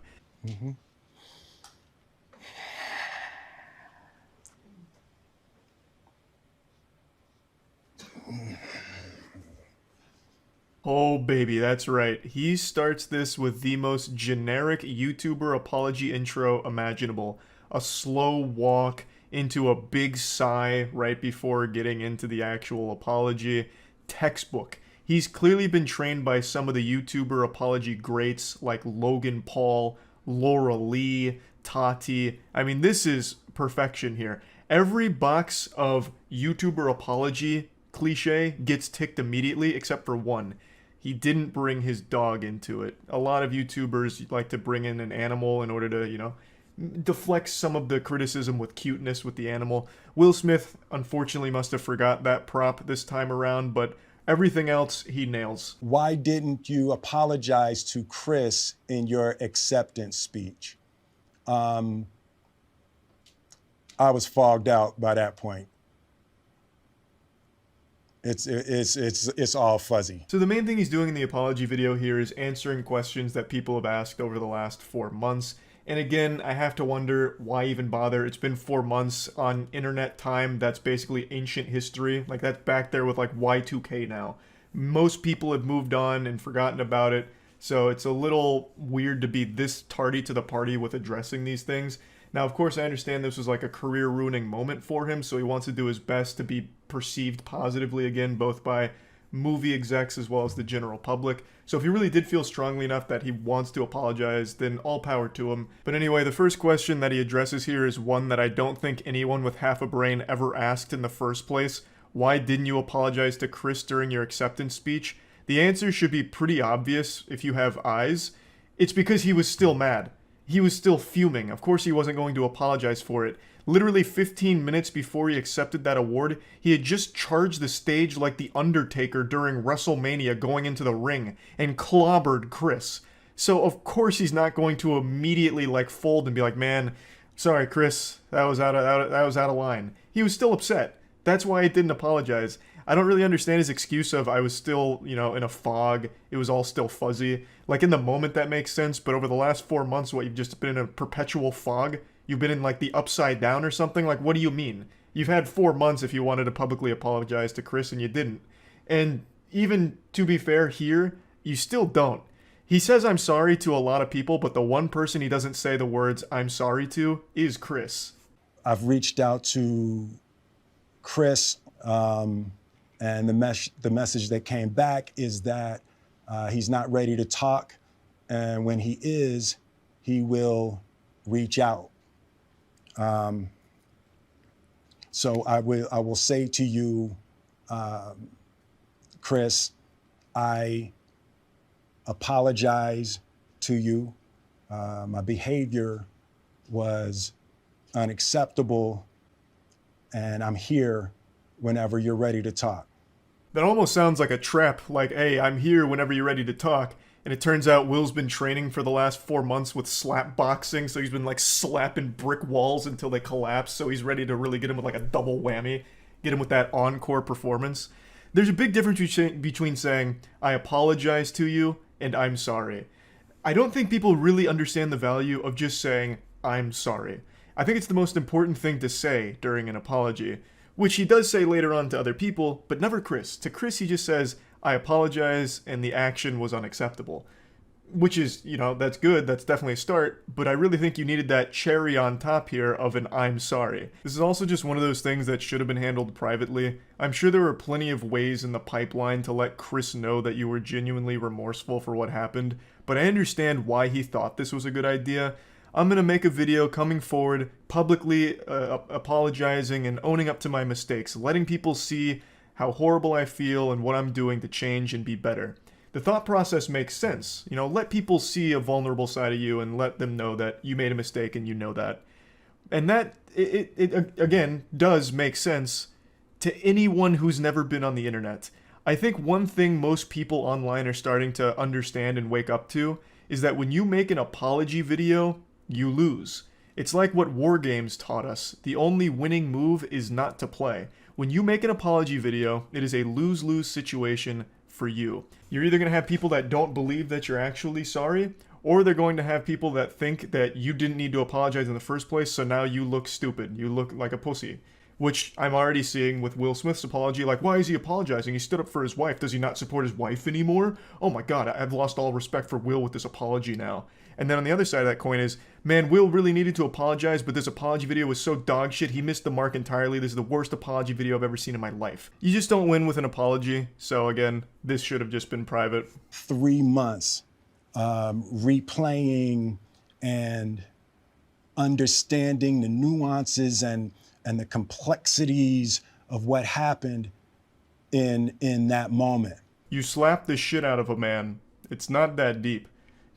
Oh baby, that's right. He starts this with the most generic YouTuber apology intro imaginable. A slow walk into a big sigh right before getting into the actual apology. Textbook. He's clearly been trained by some of the YouTuber apology greats like Logan Paul, Laura Lee, Tati. I mean, this is perfection here. Every box of YouTuber apology cliche gets ticked immediately except for one. He didn't bring his dog into it. A lot of YouTubers like to bring in an animal in order to, you know, deflect some of the criticism with cuteness with the animal. Will Smith, unfortunately, must have forgot that prop this time around, but everything else he nails. Why didn't you apologize to Chris in your acceptance speech? I was fogged out by that point. It's all fuzzy. So the main thing he's doing in the apology video here is answering questions that people have asked over the last 4 months. And again, I have to wonder why even bother. It's been 4 months on internet time. That's basically ancient history. Like, that's back there with like Y2K now. Most people have moved on and forgotten about it. So it's a little weird to be this tardy to the party with addressing these things. Now, of course, I understand this was like a career-ruining moment for him, so he wants to do his best to be perceived positively again, both by movie execs as well as the general public. So if he really did feel strongly enough that he wants to apologize, then all power to him. But anyway, the first question that he addresses here is one that I don't think anyone with half a brain ever asked in the first place. Why didn't you apologize to Chris during your acceptance speech? The answer should be pretty obvious if you have eyes. It's because he was still mad. He was still fuming. Of course he wasn't going to apologize for it. Literally 15 minutes before he accepted that award, he had just charged the stage like The Undertaker during WrestleMania going into the ring and clobbered Chris. So of course he's not going to immediately like fold and be like, man, sorry Chris, that was out of line. He was still upset. That's why he didn't apologize. I don't really understand his excuse of I was still, you know, in a fog. It was all still fuzzy. Like in the moment that makes sense, but over the last 4 months, what, you've just been in a perpetual fog? You've been in like the upside down or something? Like, what do you mean? You've had 4 months if you wanted to publicly apologize to Chris, and you didn't. And even, to be fair, here, you still don't. He says I'm sorry to a lot of people, but the one person he doesn't say the words I'm sorry to is Chris. I've reached out to Chris, and the message that came back is that he's not ready to talk, and when he is, he will reach out. So I will say to you, Chris, I apologize to you. My behavior was unacceptable, and I'm here whenever you're ready to talk. That almost sounds like a trap, like, hey, I'm here whenever you're ready to talk. And it turns out Will's been training for the last 4 months with slap boxing, so he's been like slapping brick walls until they collapse, so he's ready to really get him with like a double whammy, get him with that encore performance. There's a big difference between saying, I apologize to you, and I'm sorry. I don't think people really understand the value of just saying, I'm sorry. I think it's the most important thing to say during an apology, which he does say later on to other people, but never Chris. To Chris, he just says, I apologize, and the action was unacceptable. Which is, you know, that's good, that's definitely a start, but I really think you needed that cherry on top here of an I'm sorry. This is also just one of those things that should have been handled privately. I'm sure there were plenty of ways in the pipeline to let Chris know that you were genuinely remorseful for what happened, but I understand why he thought this was a good idea. I'm going to make a video coming forward, publicly apologizing and owning up to my mistakes, letting people see how horrible I feel and what I'm doing to change and be better. The thought process makes sense. You know, let people see a vulnerable side of you and let them know that you made a mistake and you know that. And that, it again, does make sense to anyone who's never been on the internet. I think one thing most people online are starting to understand and wake up to is that when you make an apology video, you lose. It's like what war games taught us. The only winning move is not to play. When you make an apology video, it is a lose-lose situation for you. You're either going to have people that don't believe that you're actually sorry, or they're going to have people that think that you didn't need to apologize in the first place, so now you look stupid. You look like a pussy. Which I'm already seeing with Will Smith's apology. Like, why is he apologizing? He stood up for his wife. Does he not support his wife anymore? Oh my god, I've lost all respect for Will with this apology now. And then on the other side of that coin is, man, Will really needed to apologize, but this apology video was so dog shit, he missed the mark entirely. This is the worst apology video I've ever seen in my life. You just don't win with an apology. So again, this should have just been private. 3 months replaying and understanding the nuances and the complexities of what happened in that moment. You slapped the shit out of a man. It's not that deep.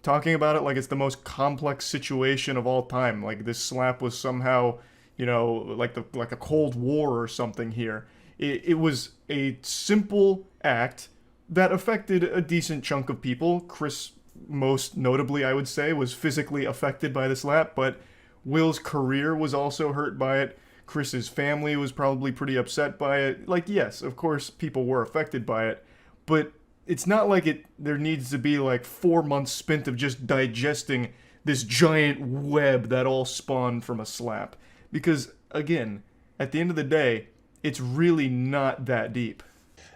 Talking about it like it's the most complex situation of all time. Like this slap was somehow, you know, like a Cold War or something here. It was a simple act that affected a decent chunk of people. Chris, most notably, I would say, was physically affected by the slap, but Will's career was also hurt by it. Chris's family was probably pretty upset by it. Like, yes, of course, people were affected by it, but it's not like there needs to be like 4 months spent of just digesting this giant web that all spawned from a slap. Because, again, at the end of the day, it's really not that deep.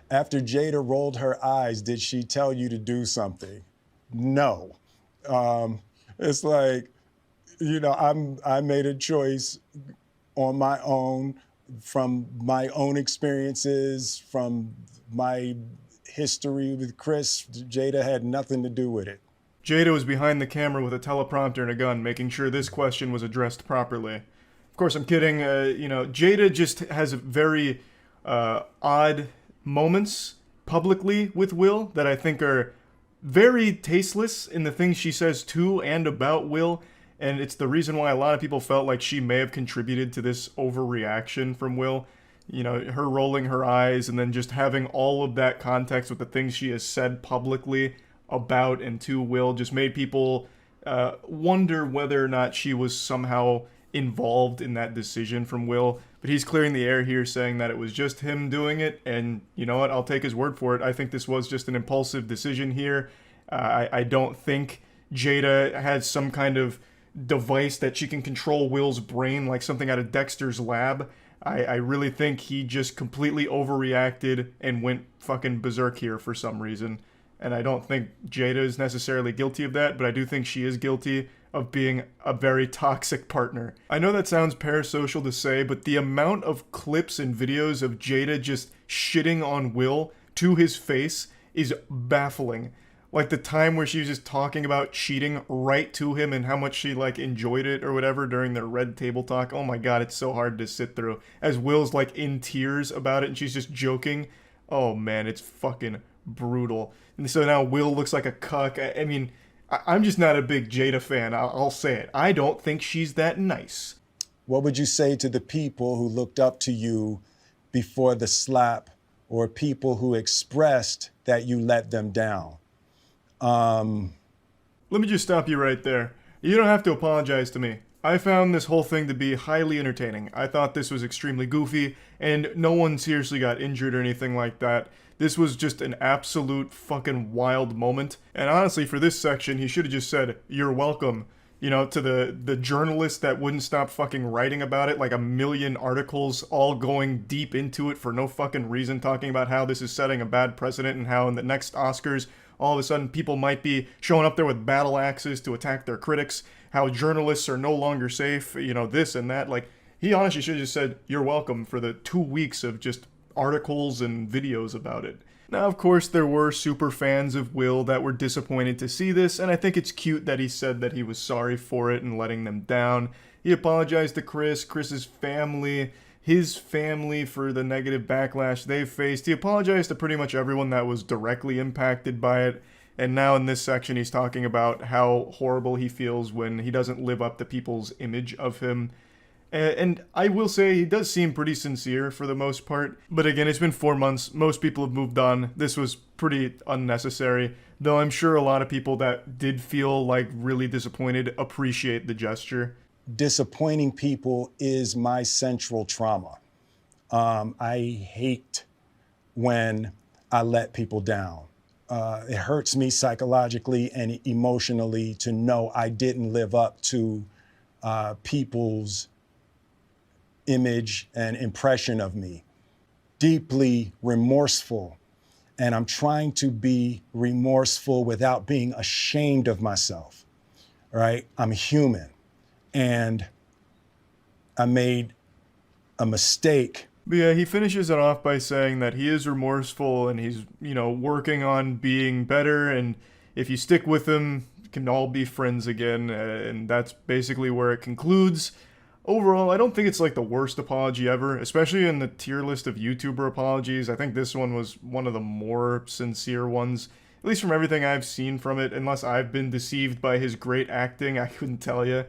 After Jada rolled her eyes, did she tell you to do something? No. It's like, you know, I made a choice on my own, from my own experiences, from my history with Chris. Jada had nothing to do with it. Jada was behind the camera with a teleprompter and a gun, making sure this question was addressed properly. Of course, I'm kidding. You know, Jada just has very odd moments publicly with Will that I think are very tasteless in the things she says to and about Will. And it's the reason why a lot of people felt like she may have contributed to this overreaction from Will. You know, her rolling her eyes and then just having all of that context with the things she has said publicly about and to Will just made people wonder whether or not she was somehow involved in that decision from Will. But he's clearing the air here, saying that it was just him doing it. And you know what? I'll take his word for it. I think this was just an impulsive decision here. I don't think Jada has some kind of device that she can control Will's brain like something out of Dexter's lab. I really think he just completely overreacted and went fucking berserk here for some reason. And I don't think Jada is necessarily guilty of that, but I do think she is guilty of being a very toxic partner. I know that sounds parasocial to say, but the amount of clips and videos of Jada just shitting on Will to his face is baffling. Like the time where she was just talking about cheating right to him and how much she like enjoyed it or whatever during their red table talk. Oh my god, it's so hard to sit through. As Will's like in tears about it and she's just joking. Oh man, it's fucking brutal. And so now Will looks like a cuck. I mean, I'm just not a big Jada fan. I'll say it. I don't think she's that nice. What would you say to the people who looked up to you before the slap, or people who expressed that you let them down? Let me just stop you right there. You don't have to apologize to me. I found this whole thing to be highly entertaining. I thought this was extremely goofy, and no one seriously got injured or anything like that. This was just an absolute fucking wild moment. And honestly, for this section, he should have just said, "You're welcome." You know, to the journalist that wouldn't stop fucking writing about it, like a million articles all going deep into it for no fucking reason, talking about how this is setting a bad precedent and how in the next Oscars, all of a sudden people might be showing up there with battle axes to attack their critics, how journalists are no longer safe, you know, this and that. Like, he honestly should have just said, "You're welcome," for the 2 weeks of just articles and videos about it. Now, of course, there were super fans of Will that were disappointed to see this, and I think it's cute that he said that he was sorry for it and letting them down. He apologized to Chris's family, his family, for the negative backlash they've faced. He apologized to pretty much everyone that was directly impacted by it. And now in this section, he's talking about how horrible he feels when he doesn't live up to people's image of him. And I will say he does seem pretty sincere for the most part. But again, it's been 4 months. Most people have moved on. This was pretty unnecessary. Though I'm sure a lot of people that did feel like really disappointed appreciate the gesture. Disappointing people is my central trauma. I hate when I let people down. It hurts me psychologically and emotionally to know I didn't live up to people's image and impression of me. Deeply remorseful. And I'm trying to be remorseful without being ashamed of myself, right? I'm human. And I made a mistake. But yeah, he finishes it off by saying that he is remorseful and he's, you know, working on being better. And if you stick with him, you can all be friends again. And that's basically where it concludes. Overall, I don't think it's like the worst apology ever, especially in the tier list of YouTuber apologies. I think this one was one of the more sincere ones, at least from everything I've seen from it, unless I've been deceived by his great acting, I couldn't tell you.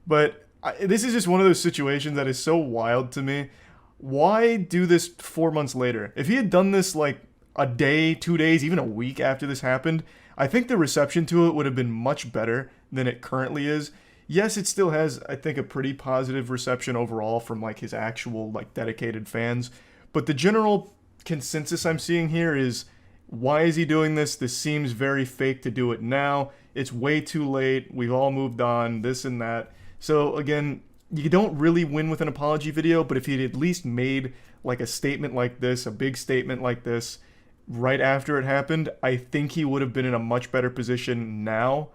But this is just one of those situations that is so wild to me. Why do this 4 months later? If he had done this like a day, 2 days, even a week after this happened, I think the reception to it would have been much better than it currently is. Yes, it still has, I think, a pretty positive reception overall from like his actual like dedicated fans. But the general consensus I'm seeing here is, why is he doing this? This seems very fake to do it now. It's way too late. We've all moved on, this and that. So again, you don't really win with an apology video, but if he'd at least made like a statement like this, a big statement like this, right after it happened, I think he would have been in a much better position now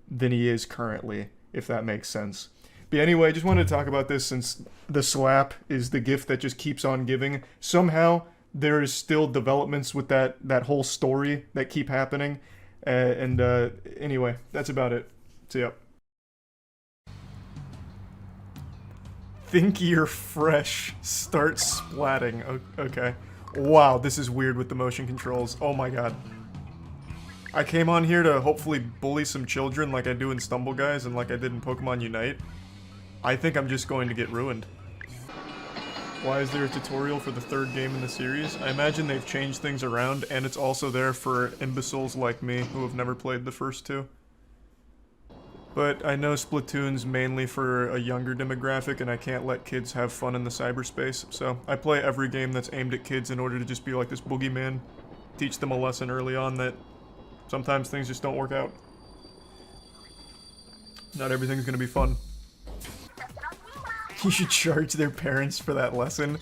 than he is currently, if that makes sense. But anyway, I just wanted to talk about this since the slap is the gift that just keeps on giving. Somehow, there is still developments with that whole story that keep happening. Anyway, that's about it. See ya. Think you're fresh. Start splatting. Okay. Wow, this is weird with the motion controls. Oh my god. I came on here to hopefully bully some children like I do in Stumble Guys and like I did in Pokemon Unite. I think I'm just going to get ruined. Why is there a tutorial for the third game in the series? I imagine they've changed things around, and it's also there for imbeciles like me who have never played the first two. But I know Splatoon's mainly for a younger demographic, and I can't let kids have fun in the cyberspace, so I play every game that's aimed at kids in order to just be like this boogeyman. Teach them a lesson early on that sometimes things just don't work out. Not everything's gonna be fun. You should charge their parents for that lesson.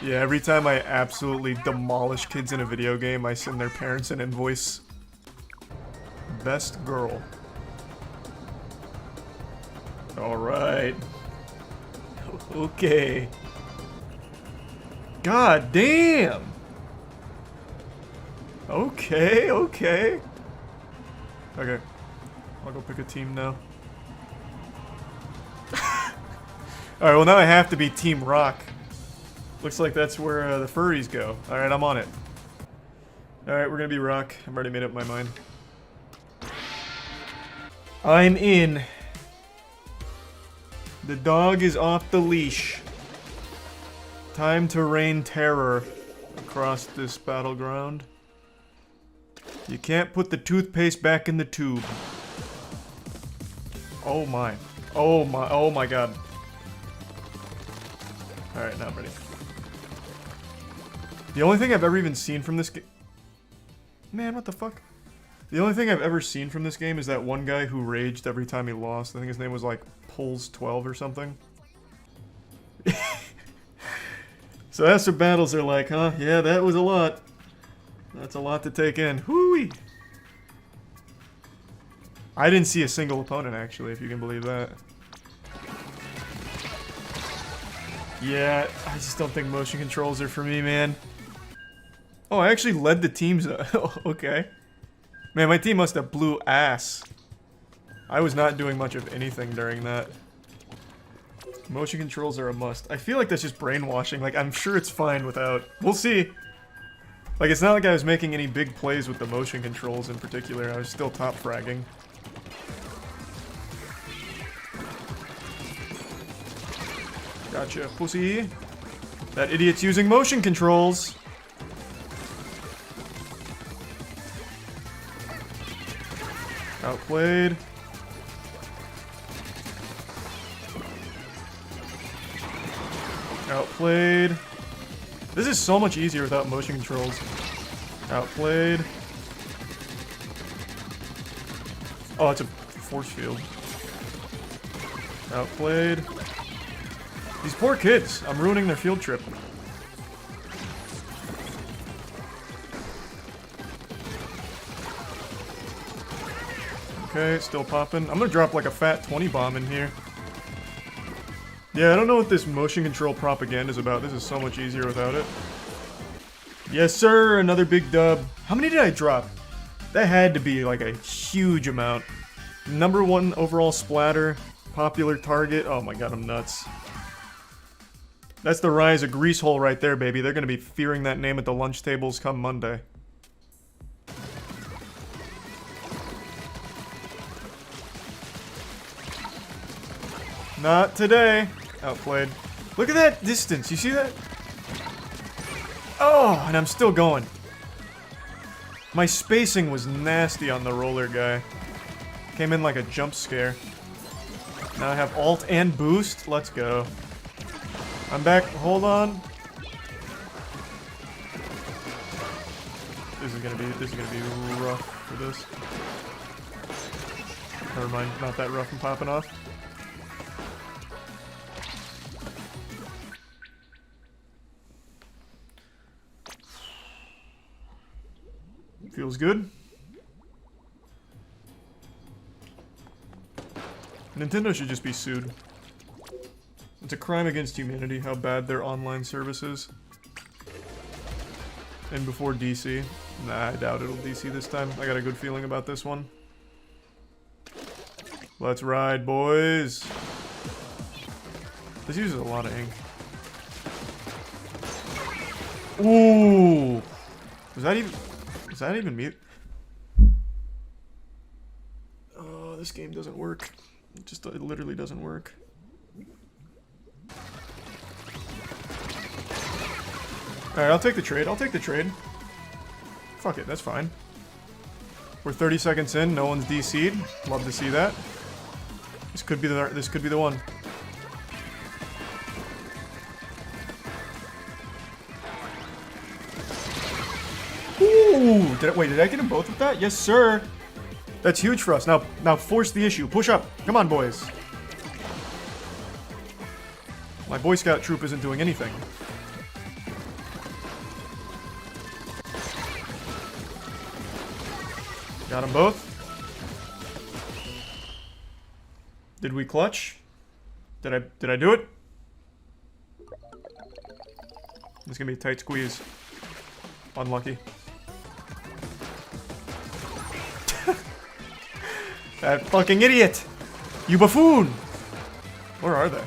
Yeah, every time I absolutely demolish kids in a video game, I send their parents an invoice. Best girl. Alright. Okay. God damn! Okay, okay. Okay. I'll go pick a team now. Alright, well now I have to be Team Rock. Looks like that's where the furries go. Alright, I'm on it. Alright, we're gonna be Rock. I've already made up my mind. I'm in. The dog is off the leash. Time to rain terror across this battleground. You can't put the toothpaste back in the tube. Oh my. Oh my. Oh my god. Alright, now I'm ready. The only thing I've ever even seen from this game... Man, what the fuck? The only thing I've ever seen from this game is that one guy who raged every time he lost. I think his name was like Pulls12 or something. So that's what battles are like, huh? Yeah, that was a lot. That's a lot to take in. Whoo-wee! I didn't see a single opponent, actually, if you can believe that. Yeah, I just don't think motion controls are for me, man. Oh, I actually led the teams. Okay. Man, my team must have blew ass. I was not doing much of anything during that. Motion controls are a must. I feel like that's just brainwashing. Like, I'm sure it's fine without... We'll see. Like, it's not like I was making any big plays with the motion controls in particular. I was still top fragging. Gotcha, pussy. That idiot's using motion controls. Outplayed. Outplayed. This is so much easier without motion controls. Outplayed. Oh, it's a force field. Outplayed. These poor kids. I'm ruining their field trip. Okay, still popping. I'm gonna drop like a fat 20 bomb in here. Yeah, I don't know what this motion control propaganda is about. This is so much easier without it. Yes, sir. Another big dub. How many did I drop? That had to be like a huge amount. #1 overall splatter. Popular target. Oh my god, I'm nuts. That's the rise of Greasehole right there, baby. They're gonna be fearing that name at the lunch tables come Monday. Not today. Outplayed. Look at that distance. You see that? Oh, and I'm still going. My spacing was nasty on the roller guy. Came in like a jump scare. Now I have alt and boost. Let's go. I'm back. Hold on. This is gonna be rough for this. Never mind, not that rough and popping off. Feels good. Nintendo should just be sued. It's a crime against humanity how bad their online service is. And before DC. Nah, I doubt it'll DC this time. I got a good feeling about this one. Let's ride, boys. This uses a lot of ink. Ooh! Was that even me? Oh, this game doesn't work. It literally doesn't work. Alright, I'll take the trade. I'll take the trade. Fuck it, that's fine. We're 30 seconds in, no one's DC'd. Love to see that. This could be the one. Ooh! Did I get them both with that? Yes, sir! That's huge for us. Now force the issue. Push up. Come on, boys. My Boy Scout troop isn't doing anything. Got them both. Did we clutch? Did I do it? It's gonna be a tight squeeze. Unlucky. That fucking idiot! You buffoon! Where are they?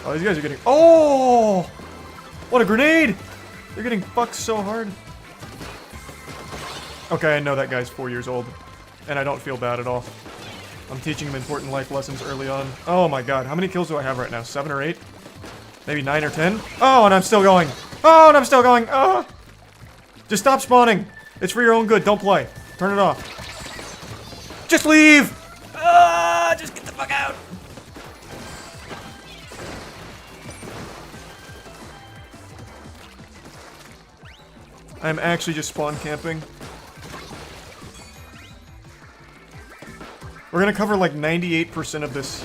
Oh, these guys are getting... Oh! What a grenade! They're getting fucked so hard. Okay, I know that guy's 4 years old. And I don't feel bad at all. I'm teaching him important life lessons early on. Oh my god, how many kills do I have right now? 7 or 8? Maybe 9 or 10? Oh, and I'm still going! Oh, and I'm still going! Oh! Just stop spawning! It's for your own good, don't play. Turn it off. Just leave! Ah! Just get the fuck out! I'm actually just spawn camping. We're gonna cover like 98% of this.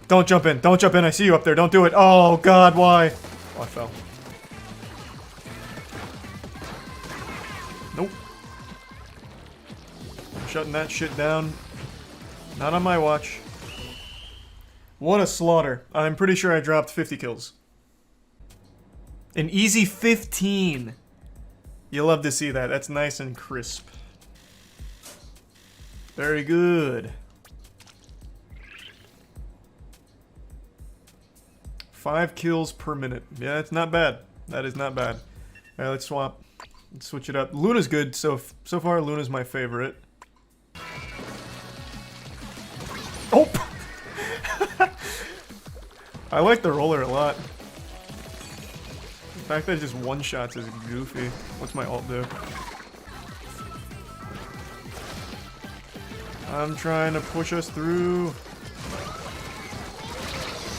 Don't jump in. Don't jump in. I see you up there. Don't do it. Oh, God, why? Oh, I fell. Nope. I'm shutting that shit down. Not on my watch. What a slaughter. I'm pretty sure I dropped 50 kills. An easy 15. You love to see that. That's nice and crisp. Very good. 5 kills per minute. Yeah, it's not bad. That is not bad. Alright, let's swap. Let's switch it up. Luna's good. So far, Luna's my favorite. Oh! I like the roller a lot. The fact that it just one-shots is goofy. What's my ult do? I'm trying to push us through.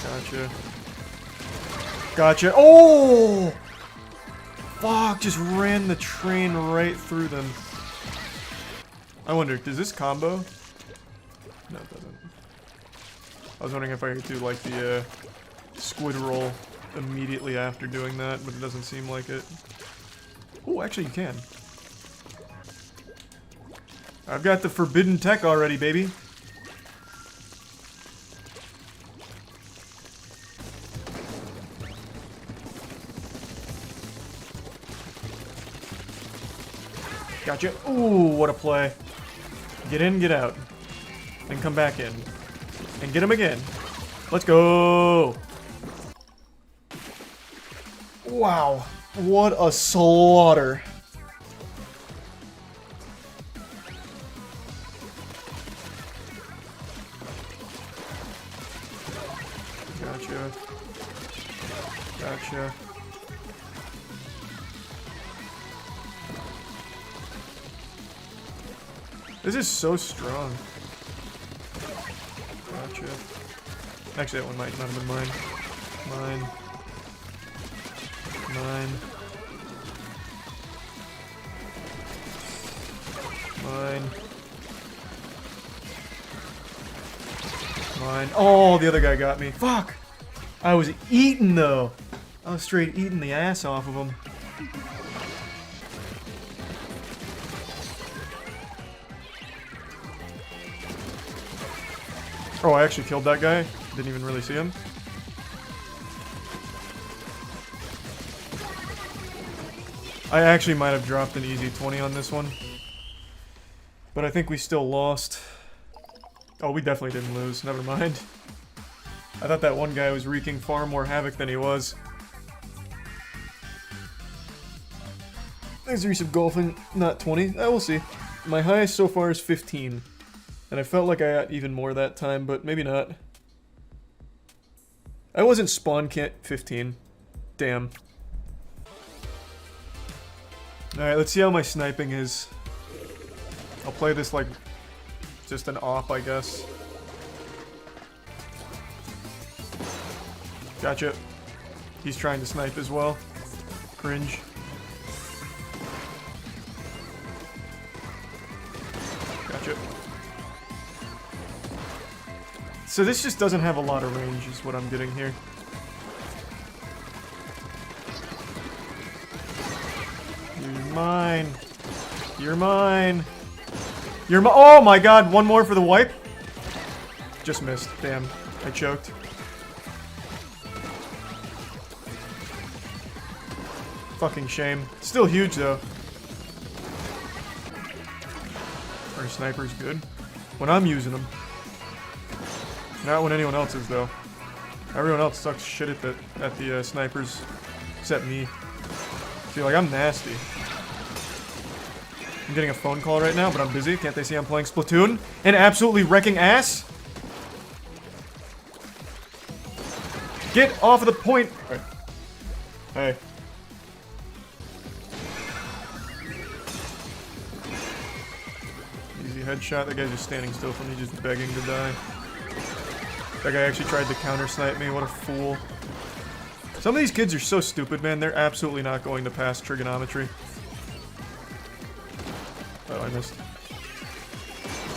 Gotcha. Gotcha. Oh! Fuck, just ran the train right through them. I wonder, does this combo? No, it doesn't. I was wondering if I could do like the squid roll immediately after doing that, but it doesn't seem like it. Oh, actually you can. I've got the forbidden tech already, baby. Gotcha. Ooh, what a play. Get in, get out. And come back in. And get him again. Let's go. Wow. What a slaughter. Gotcha. Gotcha. This is so strong. Gotcha. Actually, that one might not have been mine. Mine. Mine. Mine. Mine. Oh, the other guy got me. Fuck! I was eating, though. I was straight eating the ass off of him. Oh, I actually killed that guy. Didn't even really see him. I actually might have dropped an easy 20 on this one. But I think we still lost. Oh, we definitely didn't lose. Never mind. I thought that one guy was wreaking far more havoc than he was. Thanks, Resub Golfing. Not 20. We'll see. My highest so far is 15. And I felt like I got even more that time, but maybe not. I wasn't spawn camp 15. Damn. Alright, let's see how my sniping is. I'll play this like just an op, I guess. Gotcha. He's trying to snipe as well. Cringe. Gotcha. So this just doesn't have a lot of range is what I'm getting here. You're mine. You're mine. You're my— oh my god, one more for the wipe. Just missed. Damn, I choked. Fucking shame. Still huge though. Our sniper's good. When I'm using them. Not when anyone else is though. Everyone else sucks shit at the snipers. Except me. See, like, I'm nasty. I'm getting a phone call right now, but I'm busy. Can't they see I'm playing Splatoon? And absolutely wrecking ass? Get off of the point! Right. Hey. Easy headshot. That guy's just standing still for me, just begging to die. That guy actually tried to counter-snipe me. What a fool. Some of these kids are so stupid, man. They're absolutely not going to pass trigonometry. Oh, I missed.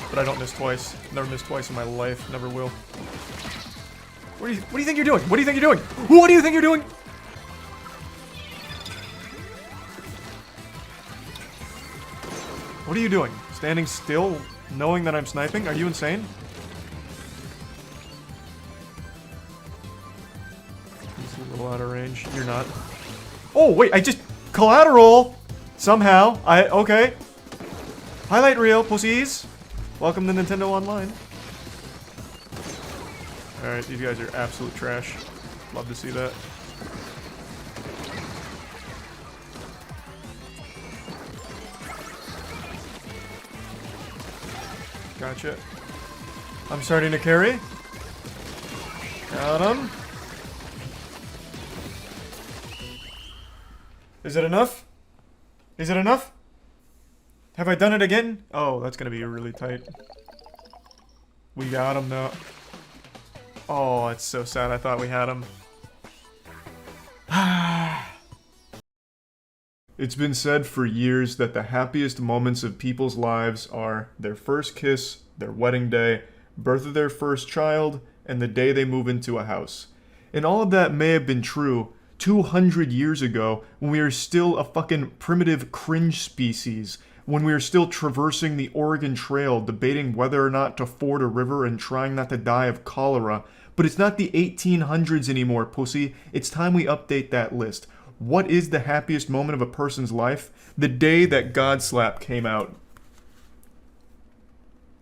But I don't miss twice. Never missed twice in my life. Never will. What do you think you're doing? What do you think you're doing? What do you think you're doing? What are you doing? Standing still, knowing that I'm sniping? Are you insane? He's a little out of range. You're not. Oh, wait, I just... collateral! Somehow. Okay. Highlight reel, pussies. Welcome to Nintendo Online. Alright, these guys are absolute trash. Love to see that. Gotcha. I'm starting to carry. Got him. Is it enough? Is it enough? Have I done it again? Oh, that's gonna be really tight. We got him though. Oh, it's so sad. I thought we had him. It's been said for years that the happiest moments of people's lives are their first kiss, their wedding day, birth of their first child, and the day they move into a house. And all of that may have been true 200 years ago when we were still a fucking primitive cringe species, when we were still traversing the Oregon Trail debating whether or not to ford a river and trying not to die of cholera. But it's not the 1800s anymore, pussy. It's time we update that list. What is the happiest moment of a person's life? The day that Godslap came out.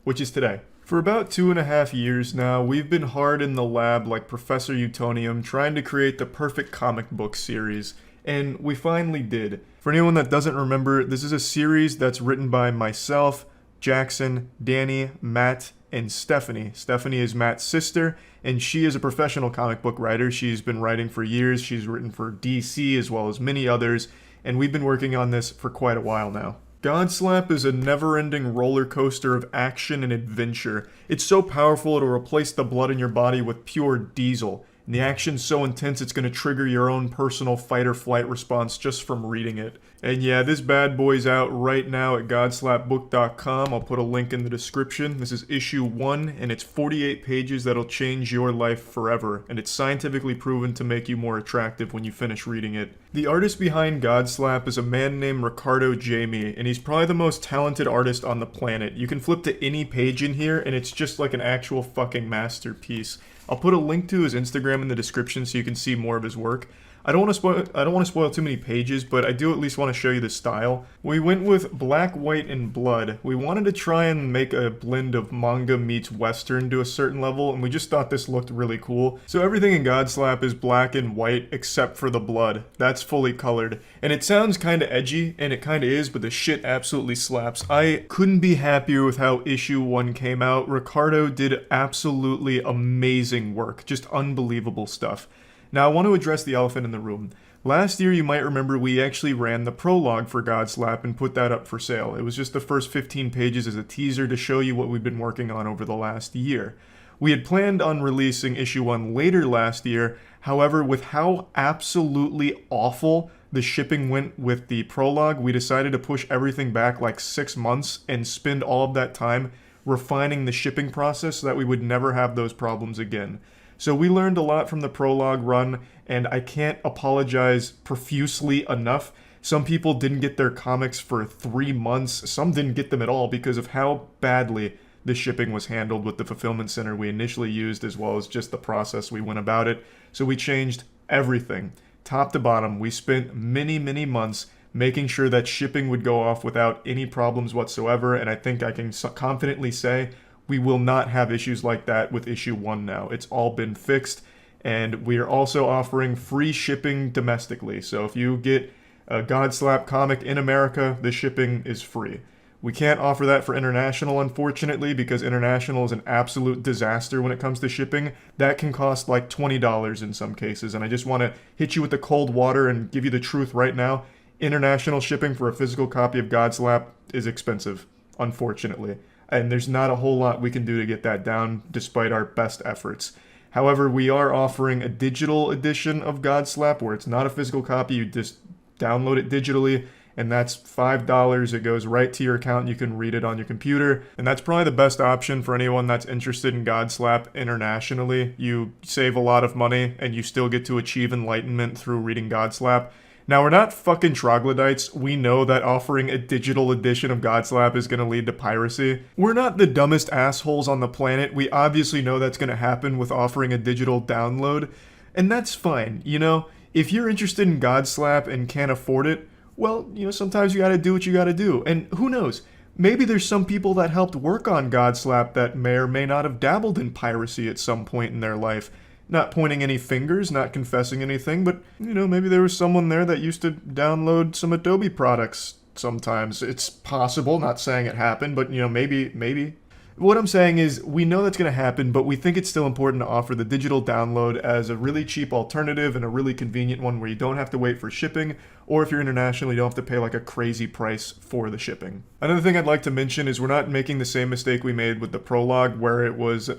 Which is today. For about 2.5 years now, we've been hard in the lab like Professor Utonium trying to create the perfect comic book series. And we finally did. For anyone that doesn't remember, this is a series that's written by myself, Jackson, Danny, Matt, and Stephanie. Stephanie is Matt's sister, and she is a professional comic book writer. She's been writing for years. She's written for DC as well as many others, and we've been working on this for quite a while now. Godslap is a never-ending roller coaster of action and adventure. It's so powerful it'll replace the blood in your body with pure diesel. And the action's so intense it's going to trigger your own personal fight-or-flight response just from reading it. And yeah, this bad boy's out right now at godslapbook.com. I'll put a link in the description. This is issue 1, and it's 48 pages that'll change your life forever. And it's scientifically proven to make you more attractive when you finish reading it. The artist behind Godslap is a man named Ricardo Jamie, and he's probably the most talented artist on the planet. You can flip to any page in here, and it's just like an actual fucking masterpiece. I'll put a link to his Instagram in the description so you can see more of his work. I don't want to spoil too many pages, but I do at least want to show you the style. We went with black, white, and blood. We wanted to try and make a blend of manga meets western to a certain level, and we just thought this looked really cool. So everything in Godslap is black and white except for the blood. That's fully colored. And it sounds kinda edgy, and it kinda is, but the shit absolutely slaps. I couldn't be happier with how issue 1 came out. Ricardo did absolutely amazing work. Just unbelievable stuff. Now, I want to address the elephant in the room. Last year, you might remember we actually ran the prologue for Godslap and put that up for sale. It was just the first 15 pages as a teaser to show you what we've been working on over the last year. We had planned on releasing issue 1 later last year. However, with how absolutely awful the shipping went with the prologue, we decided to push everything back like 6 months and spend all of that time refining the shipping process so that we would never have those problems again. So we learned a lot from the prologue run, and I can't apologize profusely enough. Some people didn't get their comics for 3 months. Some didn't get them at all because of how badly the shipping was handled with the fulfillment center we initially used, as well as just the process we went about it. So we changed everything, top to bottom. We spent many, many months making sure that shipping would go off without any problems whatsoever, and I think I can confidently say we will not have issues like that with issue 1 now. It's all been fixed, and we are also offering free shipping domestically. So if you get a Godslap comic in America, the shipping is free. We can't offer that for international, unfortunately, because international is an absolute disaster when it comes to shipping. That can cost like $20 in some cases, and I just want to hit you with the cold water and give you the truth right now. International shipping for a physical copy of Godslap is expensive, unfortunately, and there's not a whole lot we can do to get that down, despite our best efforts. However, we are offering a digital edition of Godslap, where it's not a physical copy, you just download it digitally, and that's $5. It goes right to your account, and you can read it on your computer. And that's probably the best option for anyone that's interested in Godslap internationally. You save a lot of money, and you still get to achieve enlightenment through reading Godslap. Now, we're not fucking troglodytes. We know that offering a digital edition of Godslap is going to lead to piracy. We're not the dumbest assholes on the planet. We obviously know that's going to happen with offering a digital download, and that's fine, you know? If you're interested in Godslap and can't afford it, well, you know, sometimes you gotta do what you gotta do. And who knows? Maybe there's some people that helped work on Godslap that may or may not have dabbled in piracy at some point in their life. Not pointing any fingers, not confessing anything, but, you know, maybe there was someone there that used to download some Adobe products sometimes. It's possible, not saying it happened, but, you know, maybe. What I'm saying is, we know that's going to happen, but we think it's still important to offer the digital download as a really cheap alternative and a really convenient one where you don't have to wait for shipping, or if you're international, you don't have to pay like a crazy price for the shipping. Another thing I'd like to mention is we're not making the same mistake we made with the prologue, where it was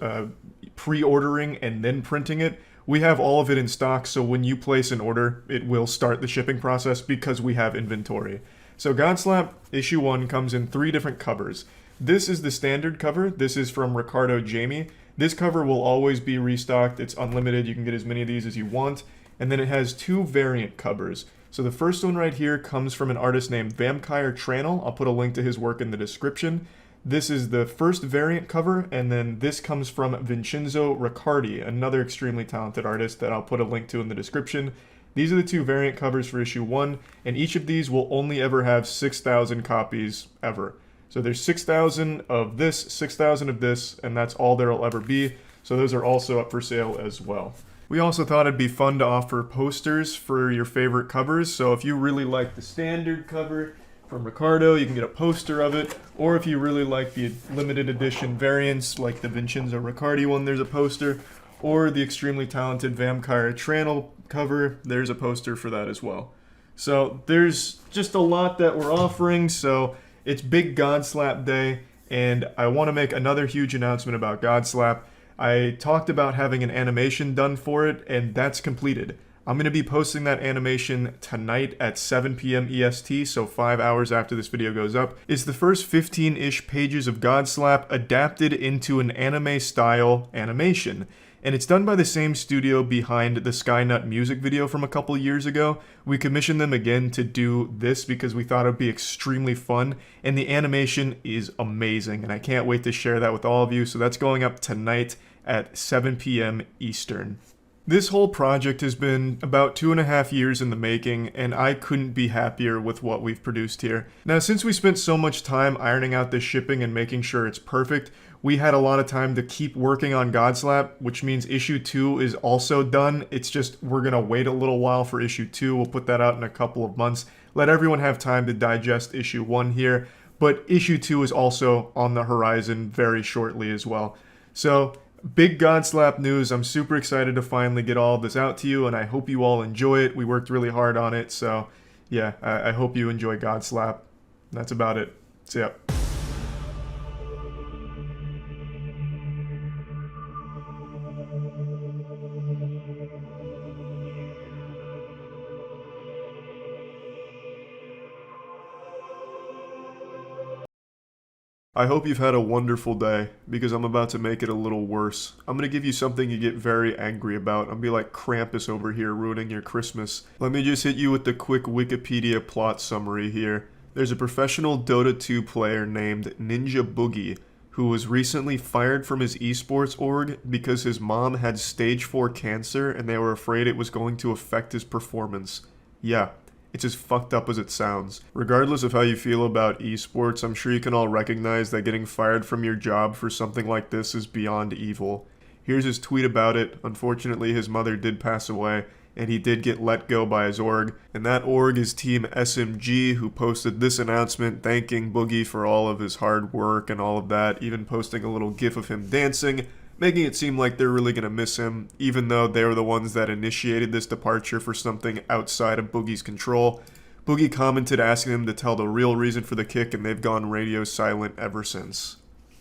pre-ordering and then printing it. We have all of it in stock, so when you place an order, it will start the shipping process because we have inventory. So Godslap issue 1 comes in 3 different covers. This is the standard cover. This is from Ricardo Jamie. This cover will always be restocked. It's unlimited. You can get as many of these as you want. And then it has 2 variant covers. So the first one right here comes from an artist named Vampire Tranel. I'll put a link to his work in the description. This is the first variant cover, and then this comes from Vincenzo Riccardi, another extremely talented artist that I'll put a link to in the description. These are the 2 variant covers for issue 1, and each of these will only ever have 6,000 copies ever. So there's 6,000 of this, 6,000 of this, and that's all there'll ever be. So those are also up for sale as well. We also thought it'd be fun to offer posters for your favorite covers. So if you really like the standard cover from Ricardo, you can get a poster of it. Or if you really like the limited edition variants, like the Vincenzo Riccardi one, there's a poster. Or the extremely talented Vampire Tranel cover, there's a poster for that as well. So there's just a lot that we're offering, so it's Big Godslap Day, and I want to make another huge announcement about Godslap. I talked about having an animation done for it, and that's completed. I'm going to be posting that animation tonight at 7 p.m. EST, so 5 hours after this video goes up. It's the first 15-ish pages of Godslap adapted into an anime-style animation. And it's done by the same studio behind the Skynut music video from a couple years ago. We commissioned them again to do this because we thought it would be extremely fun, and the animation is amazing, and I can't wait to share that with all of you. So that's going up tonight at 7 p.m. Eastern. This whole project has been about 2.5 years in the making, and I couldn't be happier with what we've produced here. Now, since we spent so much time ironing out the shipping and making sure it's perfect, we had a lot of time to keep working on Godslap, which means issue 2 is also done. It's just we're going to wait a little while for issue 2. We'll put that out in a couple of months. Let everyone have time to digest issue 1 here. But issue 2 is also on the horizon very shortly as well. So, big Godslap news. I'm super excited to finally get all of this out to you, and I hope you all enjoy it. We worked really hard on it, so yeah, I hope you enjoy Godslap. That's about it. See ya. I hope you've had a wonderful day, because I'm about to make it a little worse. I'm gonna give you something you get very angry about. I'll be like Krampus over here ruining your Christmas. Let me just hit you with the quick Wikipedia plot summary here. There's a professional Dota 2 player named Ninja Boogie who was recently fired from his esports org because his mom had stage 4 cancer and they were afraid it was going to affect his performance. Yeah. It's as fucked up as it sounds. Regardless of how you feel about esports, I'm sure you can all recognize that getting fired from your job for something like this is beyond evil. Here's his tweet about it. Unfortunately, his mother did pass away, and he did get let go by his org. And that org is Team SMG, who posted this announcement thanking Boogie for all of his hard work and all of that, even posting a little gif of him dancing, making it seem like they're really going to miss him, even though they were the ones that initiated this departure for something outside of Boogie's control. Boogie commented asking them to tell the real reason for the kick, and they've gone radio silent ever since.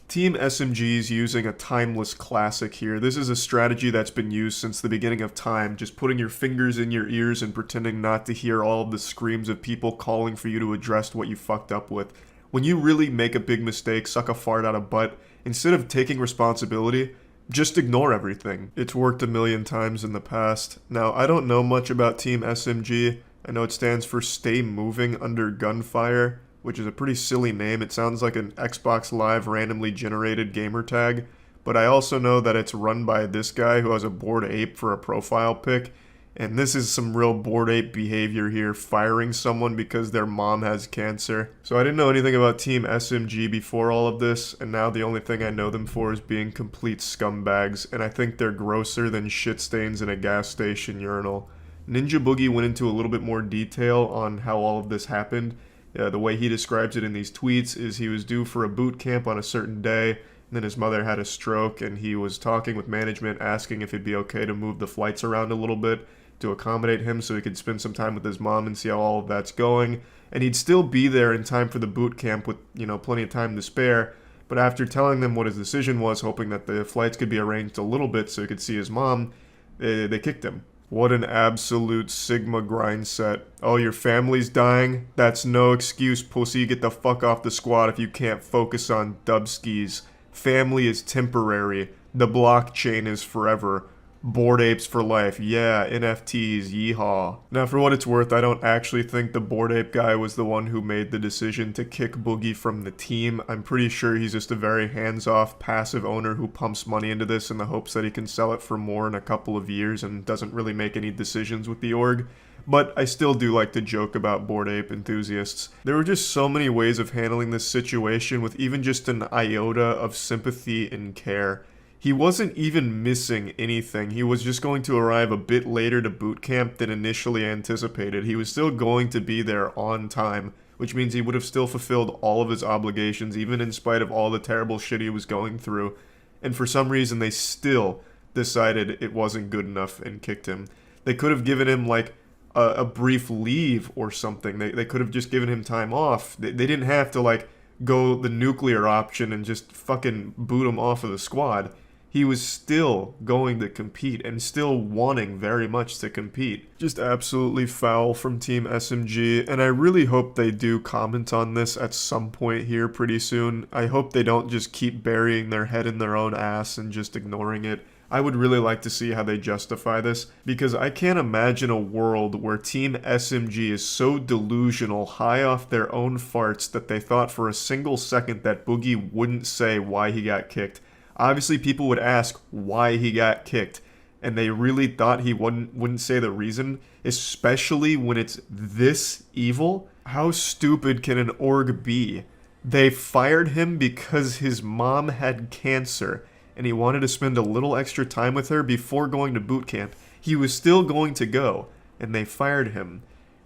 Team SMG is using a timeless classic here. This is a strategy that's been used since the beginning of time, just putting your fingers in your ears and pretending not to hear all of the screams of people calling for you to address what you fucked up with. When you really make a big mistake, suck a fart out of butt, instead of taking responsibility, just ignore everything. It's worked a million times in the past. Now, I don't know much about Team SMG. I know it stands for Stay Moving Under Gunfire, which is a pretty silly name. It sounds like an Xbox Live randomly generated gamer tag. But I also know that it's run by this guy who has a bored ape for a profile pic. And this is some real bored ape behavior here, firing someone because their mom has cancer. So I didn't know anything about Team SMG before all of this, and now the only thing I know them for is being complete scumbags, and I think they're grosser than shit stains in a gas station urinal. Ninja Boogie went into a little bit more detail on how all of this happened. The way he describes it in these tweets is he was due for a boot camp on a certain day, and then his mother had a stroke, and he was talking with management asking if it'd be okay to move the flights around a little bit to accommodate him so he could spend some time with his mom and see how all of that's going. And he'd still be there in time for the boot camp with, plenty of time to spare. But after telling them what his decision was, hoping that the flights could be arranged a little bit so he could see his mom, they kicked him. What an absolute Sigma grind set. Oh, your family's dying? That's no excuse, pussy. Get the fuck off the squad if you can't focus on dubskis. Family is temporary. The blockchain is forever. Bored apes for life. Yeah, NFTs. Yeehaw. Now, for what it's worth, I don't actually think the Bored Ape guy was the one who made the decision to kick Boogie from the team. I'm pretty sure he's just a very hands-off, passive owner who pumps money into this in the hopes that he can sell it for more in a couple of years and doesn't really make any decisions with the org. But I still do like to joke about Bored Ape enthusiasts. There were just so many ways of handling this situation with even just an iota of sympathy and care. He wasn't even missing anything. He was just going to arrive a bit later to boot camp than initially anticipated. He was still going to be there on time, which means he would have still fulfilled all of his obligations, even in spite of all the terrible shit he was going through. And for some reason, they still decided it wasn't good enough and kicked him. They could have given him, like, a brief leave or something. They could have just given him time off. They didn't have to, like, go the nuclear option and just fucking boot him off of the squad. He was still going to compete and still wanting very much to compete. Just absolutely foul from Team SMG, and I really hope they do comment on this at some point here pretty soon. I hope they don't just keep burying their head in their own ass and just ignoring it. I would really like to see how they justify this, because I can't imagine a world where Team SMG is so delusional, high off their own farts, that they thought for a single second that Boogie wouldn't say why he got kicked. Obviously, people would ask why he got kicked, and they really thought he wouldn't say the reason, especially when it's this evil. How stupid can an org be? They fired him because his mom had cancer, and he wanted to spend a little extra time with her before going to boot camp. He was still going to go, and they fired him.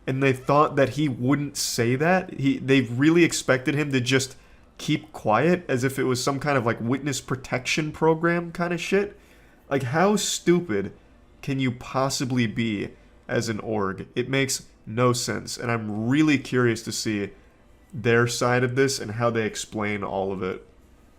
And they thought that he wouldn't say that? They really expected him to just keep quiet as if it was some kind of like witness protection program kind of shit. Like, how stupid can you possibly be as an org? It makes no sense, and I'm really curious to see their side of this and how they explain all of it.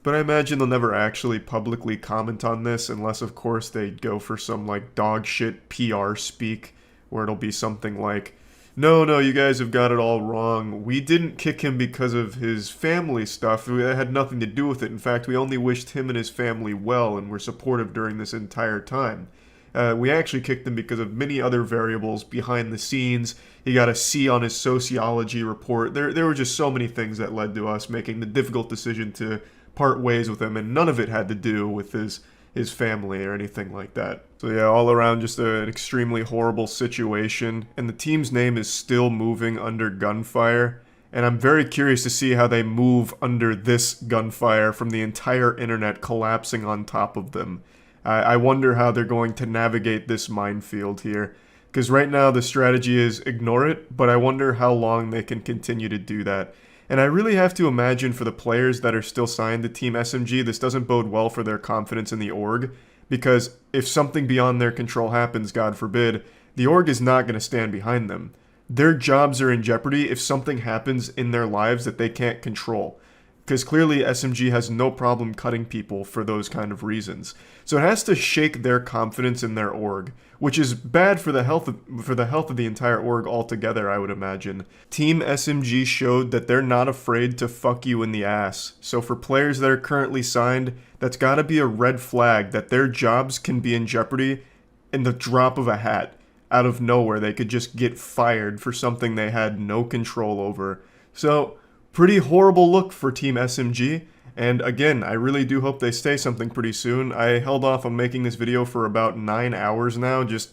But I imagine they'll never actually publicly comment on this unless, of course, they go for some like dog shit PR speak where it'll be something like, No, you guys have got it all wrong. We didn't kick him because of his family stuff. It had nothing to do with it. In fact, we only wished him and his family well and were supportive during this entire time. We actually kicked him because of many other variables behind the scenes. He got a C on his sociology report. There were just so many things that led to us making the difficult decision to part ways with him, and none of it had to do with his family or anything like that. So yeah, all around just an extremely horrible situation, and the team's name is still moving under gunfire, and I'm very curious to see how they move under this gunfire from the entire internet collapsing on top of them. I wonder how they're going to navigate this minefield here, because right now the strategy is ignore it, but I wonder how long they can continue to do that. And I really have to imagine for the players that are still signed to Team SMG, this doesn't bode well for their confidence in the org, because if something beyond their control happens, God forbid, the org is not going to stand behind them. Their jobs are in jeopardy if something happens in their lives that they can't control. Because clearly SMG has no problem cutting people for those kind of reasons. So it has to shake their confidence in their org, which is bad for the health of the entire org altogether, I would imagine. Team SMG showed that they're not afraid to fuck you in the ass. So for players that are currently signed, that's gotta be a red flag that their jobs can be in jeopardy in the drop of a hat. Out of nowhere, they could just get fired for something they had no control over. So, pretty horrible look for Team SMG, and again, I really do hope they say something pretty soon. I held off on making this video for about 9 hours now, just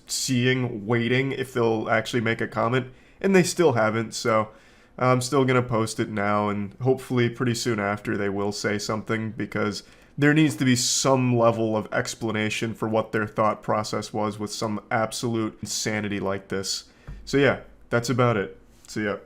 waiting if they'll actually make a comment, and they still haven't, so I'm still gonna post it now, and hopefully pretty soon after they will say something, because there needs to be some level of explanation for what their thought process was with some absolute insanity like this. So yeah, that's about it. See ya.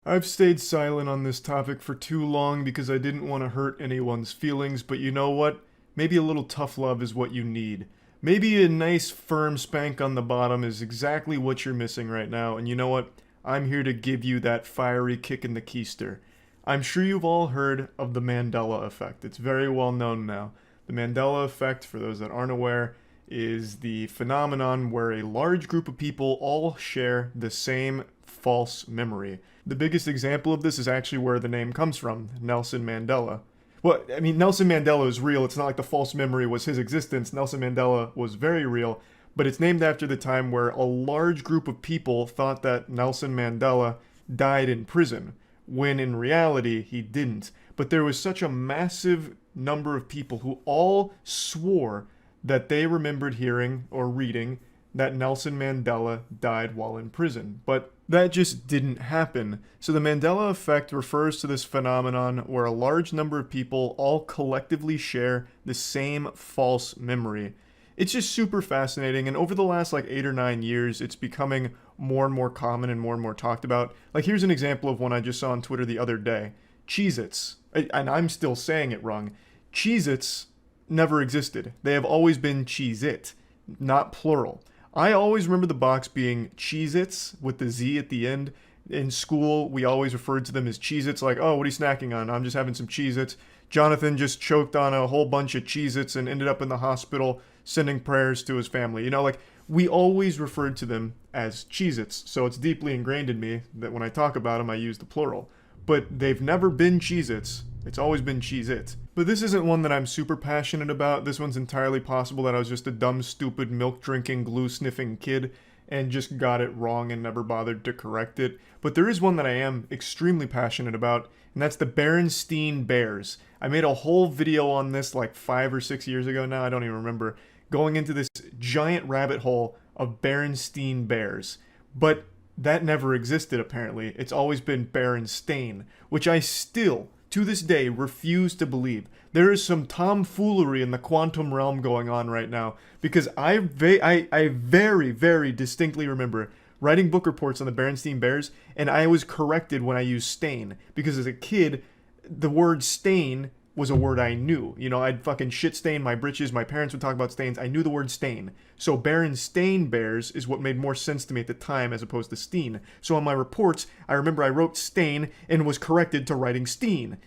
I've stayed silent on this topic for too long because I didn't want to hurt anyone's feelings, but you know what? Maybe a little tough love is what you need. Maybe a nice firm spank on the bottom is exactly what you're missing right now, and you know what? I'm here to give you that fiery kick in the keister. I'm sure you've all heard of the Mandela effect. It's very well known now. The Mandela effect, for those that aren't aware, is the phenomenon where a large group of people all share the same false memory. The biggest example of this is actually where the name comes from, Nelson Mandela. Well, I mean, Nelson Mandela is real. It's not like the false memory was his existence. Nelson Mandela was very real, but it's named after the time where a large group of people thought that Nelson Mandela died in prison, when in reality he didn't. But there was such a massive number of people who all swore that they remembered hearing or reading that Nelson Mandela died while in prison. But that just didn't happen. So the Mandela effect refers to this phenomenon where a large number of people all collectively share the same false memory. It's just super fascinating, and over the last 8 or 9 years, it's becoming more and more common and more talked about. Here's an example of one I just saw on Twitter the other day. Cheez-Its. And I'm still saying it wrong. Cheez-Its never existed. They have always been Cheez-It, not plural. I always remember the box being Cheez-Its with the Z at the end. In school, we always referred to them as Cheez-Its, like, oh, what are you snacking on? I'm just having some Cheez-Its. Jonathan just choked on a whole bunch of Cheez-Its and ended up in the hospital sending prayers to his family. You know, we always referred to them as Cheez-Its, so it's deeply ingrained in me that when I talk about them, I use the plural. But they've never been Cheez-Its. It's always been Cheez-It. But this isn't one that I'm super passionate about. This one's entirely possible that I was just a dumb, stupid, milk-drinking, glue-sniffing kid and just got it wrong and never bothered to correct it. But there is one that I am extremely passionate about, and that's the Berenstain Bears. I made a whole video on this 5 or 6 years ago now, I don't even remember, going into this giant rabbit hole of Berenstain Bears. But that never existed, apparently. It's always been Berenstain, which I still, to this day, refuse to believe. There is some tomfoolery in the quantum realm going on right now, because I very, very distinctly remember writing book reports on the Berenstain Bears, and I was corrected when I used stain, because as a kid, the word stain was a word I knew. You know, I'd fucking shit stain my britches, my parents would talk about stains, I knew the word stain. So Berenstain Bears is what made more sense to me at the time as opposed to steen. So on my reports, I remember I wrote stain and was corrected to writing steen.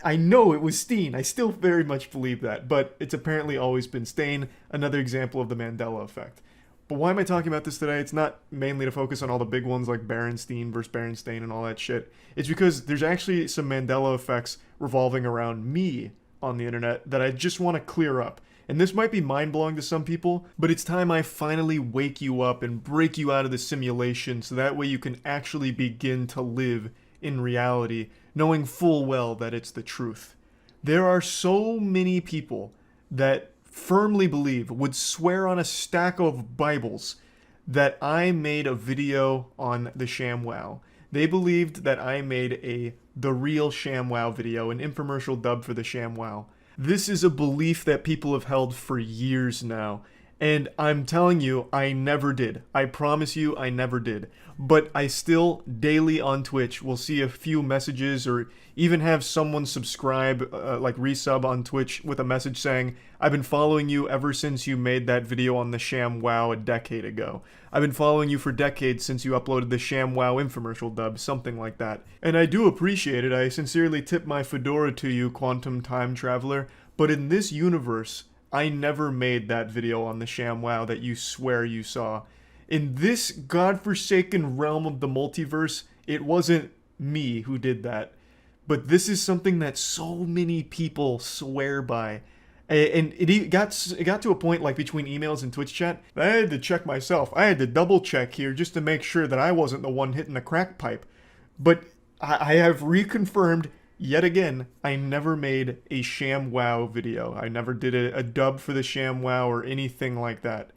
I know it was steen, I still very much believe that, but it's apparently always been stain, another example of the Mandela effect. But why am I talking about this today? It's not mainly to focus on all the big ones like Berenstain versus Berenstain and all that shit. It's because there's actually some Mandela effects revolving around me on the internet that I just want to clear up. And this might be mind-blowing to some people, but it's time I finally wake you up and break you out of the simulation so that way you can actually begin to live in reality, knowing full well that it's the truth. There are so many people that firmly believe, would swear on a stack of Bibles, that I made a video on the ShamWow. They believed that I made the real ShamWow video, an infomercial dub for the ShamWow. This is a belief that people have held for years now, and I'm telling you, I never did. I promise you, I never did. But I still, daily on Twitch, will see a few messages or even have someone subscribe, like resub on Twitch with a message saying, I've been following you ever since you made that video on the ShamWow a decade ago. I've been following you for decades since you uploaded the ShamWow infomercial dub, something like that. And I do appreciate it. I sincerely tip my fedora to you, Quantum Time Traveler. But in this universe, I never made that video on the ShamWow that you swear you saw. In this godforsaken realm of the multiverse, it wasn't me who did that. But this is something that so many people swear by. And it got to a point, like, between emails and Twitch chat, that I had to check myself. I had to double check here just to make sure that I wasn't the one hitting the crack pipe. But I have reconfirmed, yet again, I never made a ShamWow video. I never did a dub for the ShamWow or anything like that.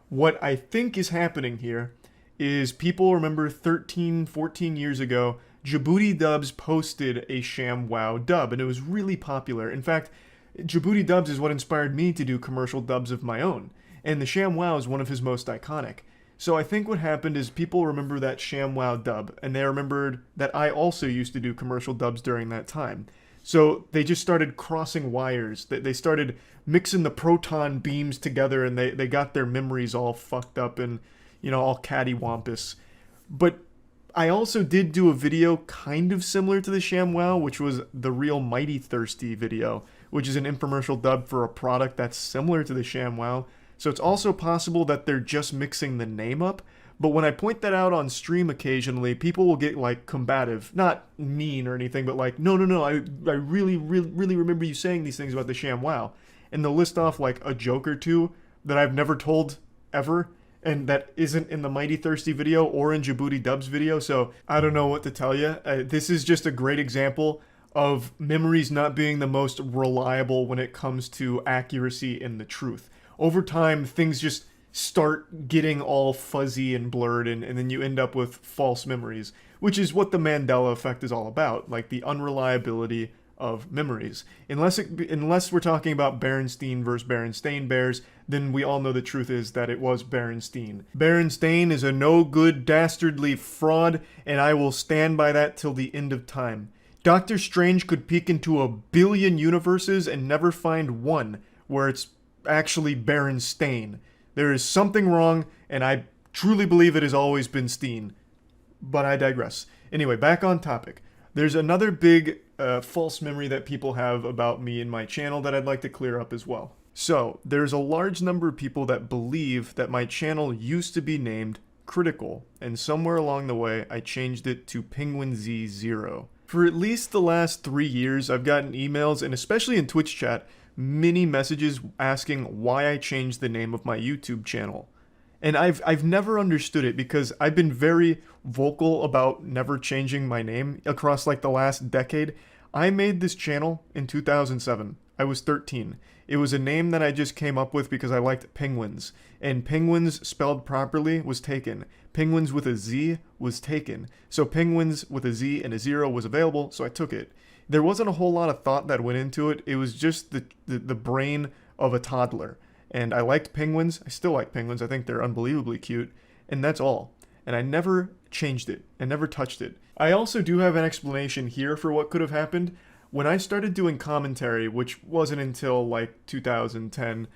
What I think is happening here is people remember 13, 14 years ago, Djibouti Dubs posted a ShamWow dub, and it was really popular. In fact, Djibouti Dubs is what inspired me to do commercial dubs of my own, and the ShamWow is one of his most iconic. So I think what happened is people remember that ShamWow dub, and they remembered that I also used to do commercial dubs during that time. So they just started crossing wires. They started mixing the proton beams together, and they got their memories all fucked up and, you know, all cattywampus. But I also did do a video kind of similar to the ShamWow, which was the Real Mighty Thirsty video, which is an infomercial dub for a product that's similar to the ShamWow. So it's also possible that they're just mixing the name up. But when I point that out on stream occasionally, people will get, like, combative. Not mean or anything, but like, no, I really remember you saying these things about the ShamWow. And they'll list off, like, a joke or two that I've never told ever, and that isn't in the Mighty Thirsty video or in Djibouti Dubs video, so I don't know what to tell you. This is just a great example of memories not being the most reliable when it comes to accuracy and the truth. Over time, things just start getting all fuzzy and blurred, and then you end up with false memories, which is what the Mandela effect is all about, like the unreliability of memories. Unless we're talking about Berenstain versus Berenstain Bears, then we all know the truth is that it was Berenstain. Berenstain is a no-good, dastardly fraud, and I will stand by that till the end of time. Doctor Strange could peek into 1 billion universes and never find one where it's actually Berenstain. There is something wrong, and I truly believe it has always been Steen. But I digress. Anyway, back on topic. There's another big false memory that people have about me and my channel that I'd like to clear up as well. So, there's a large number of people that believe that my channel used to be named Critikal, and somewhere along the way I changed it to Penguinz0. For at least the last 3 years, I've gotten emails, and especially in Twitch chat, many messages asking why I changed the name of my YouTube channel. And I've never understood it because I've been very vocal about never changing my name across like the last decade. I made this channel in 2007. I was 13. It was a name that I just came up with because I liked penguins. And penguins spelled properly was taken. Penguins with a Z was taken. So penguins with a Z and a 0 was available, so I took it. There wasn't a whole lot of thought that went into it. It was just the brain of a toddler. And I liked penguins. I still like penguins. I think they're unbelievably cute. And that's all. And I never changed it. I never touched it. I also do have an explanation here for what could have happened. When I started doing commentary, which wasn't until like 2010,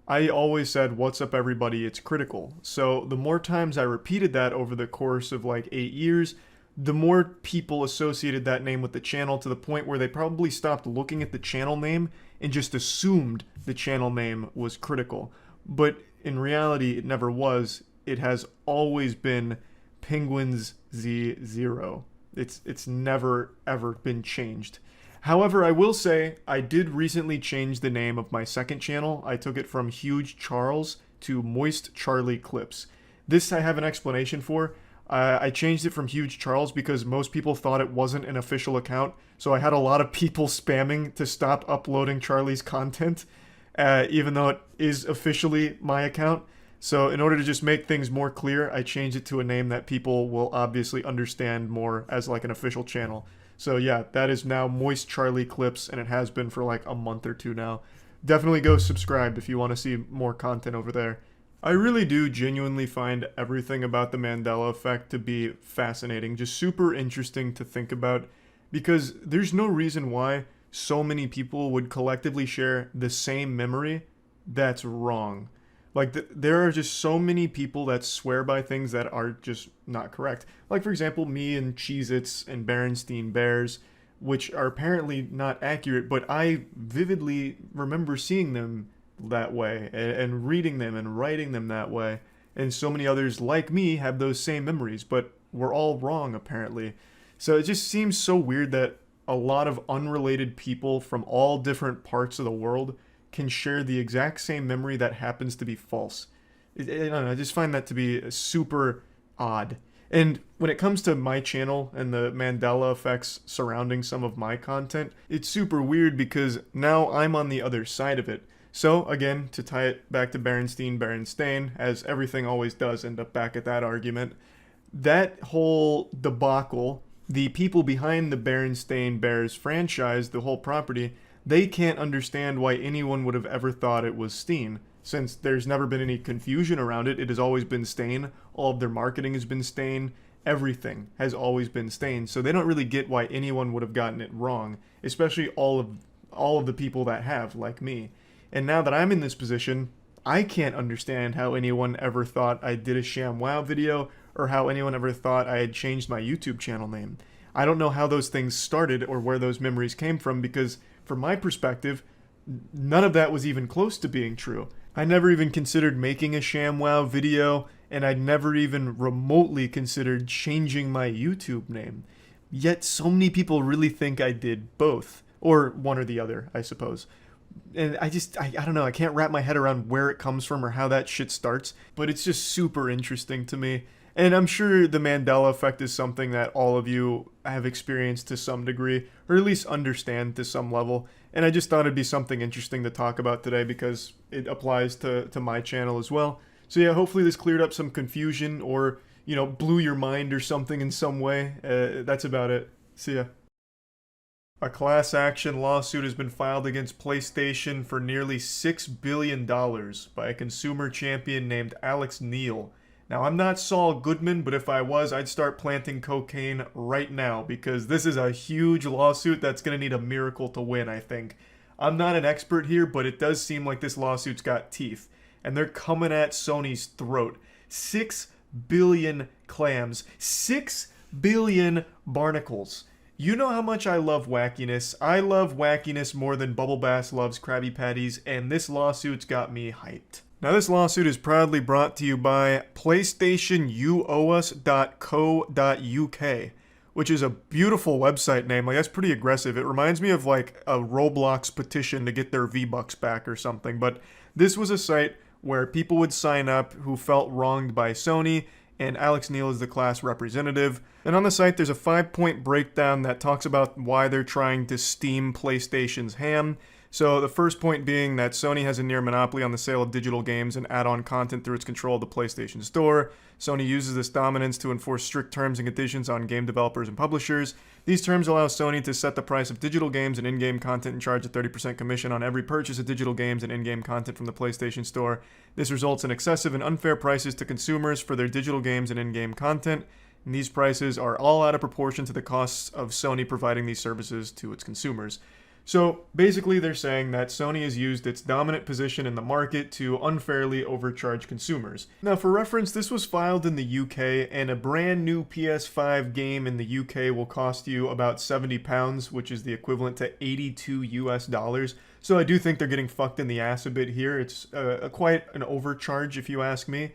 I always said, "What's up everybody, it's Critikal." So the more times I repeated that over the course of like 8 years, the more people associated that name with the channel to the point where they probably stopped looking at the channel name and just assumed the channel name was Critikal. But in reality, it never was. it has always been Penguinz0. It's never ever been changed. However, I will say I did recently change the name of my second channel. I took it from Huge Charles to Moist Charlie Clips. This I have an explanation for. I changed it from Huge Charles because most people thought it wasn't an official account, so I had a lot of people spamming to stop uploading Charlie's content, even though it is officially my account. So in order to just make things more clear, I changed it to a name that people will obviously understand more as like an official channel. So yeah, that is now Moist Charlie Clips, and it has been for like a month or two now. Definitely go subscribe if you want to see more content over there. I really do genuinely find everything about the Mandela effect to be fascinating, just super interesting to think about, because there's no reason why so many people would collectively share the same memory that's wrong. Like, there are just so many people that swear by things that are just not correct. Like, for example, me and Cheez-Its and Berenstain Bears, which are apparently not accurate, but I vividly remember seeing them that way and reading them and writing them that way. And so many others like me have those same memories, but we're all wrong, apparently. So it just seems so weird that a lot of unrelated people from all different parts of the world can share the exact same memory that happens to be false. I don't know, I just find that to be super odd. And when it comes to my channel and the Mandela effects surrounding some of my content, it's super weird because now I'm on the other side of it. So again, to tie it back to Berenstain, as everything always does end up back at that argument, that whole debacle, the people behind the Berenstain Bears franchise, the whole property, they can't understand why anyone would have ever thought it was Steen, since there's never been any confusion around it. It has always been Stain. All of their marketing has been Stain. Everything has always been Stain. So they don't really get why anyone would have gotten it wrong, especially all of the people that have, like me. And now that I'm in this position, I can't understand how anyone ever thought I did a ShamWow video, or how anyone ever thought I had changed my YouTube channel name. I don't know how those things started or where those memories came from, because from my perspective, none of that was even close to being true. I never even considered making a ShamWow video, and I'd never even remotely considered changing my YouTube name. Yet so many people really think I did both, or one or the other, I suppose. And I don't know, I can't wrap my head around where it comes from or how that shit starts, but it's just super interesting to me. And I'm sure the Mandela effect is something that all of you have experienced to some degree, or at least understand to some level. And I just thought it'd be something interesting to talk about today because it applies to my channel as well. So yeah, hopefully this cleared up some confusion or, you know, blew your mind or something in some way. That's about it. See ya. A class action lawsuit has been filed against PlayStation for nearly $6 billion by a consumer champion named Alex Neal. Now, I'm not Saul Goodman, but if I was, I'd start planting cocaine right now because this is a huge lawsuit that's going to need a miracle to win, I think. I'm not an expert here, but it does seem like this lawsuit's got teeth, and they're coming at Sony's throat. 6 billion clams. 6 billion barnacles. You know how much I love wackiness. I love wackiness more than Bubble Bass loves Krabby Patties, and this lawsuit's got me hyped. Now, this lawsuit is proudly brought to you by PlayStationYouOweUs.co.uk, which is a beautiful website name. Like, that's pretty aggressive. It reminds me of, like, a Roblox petition to get their V-Bucks back or something. But this was a site where people would sign up who felt wronged by Sony, and Alex Neal is the class representative. And on the site, there's a 5-point breakdown that talks about why they're trying to steam PlayStation's ham. So the first point being that Sony has a near monopoly on the sale of digital games and add-on content through its control of the PlayStation Store. Sony uses this dominance to enforce strict terms and conditions on game developers and publishers. These terms allow Sony to set the price of digital games and in-game content and charge a 30% commission on every purchase of digital games and in-game content from the PlayStation Store. This results in excessive and unfair prices to consumers for their digital games and in-game content. And these prices are all out of proportion to the costs of Sony providing these services to its consumers. So basically they're saying that Sony has used its dominant position in the market to unfairly overcharge consumers. Now, for reference, this was filed in the UK, and a brand new PS5 game in the UK will cost you about £70, which is the equivalent to $82 US. So I do think they're getting fucked in the ass a bit here. It's quite an overcharge if you ask me.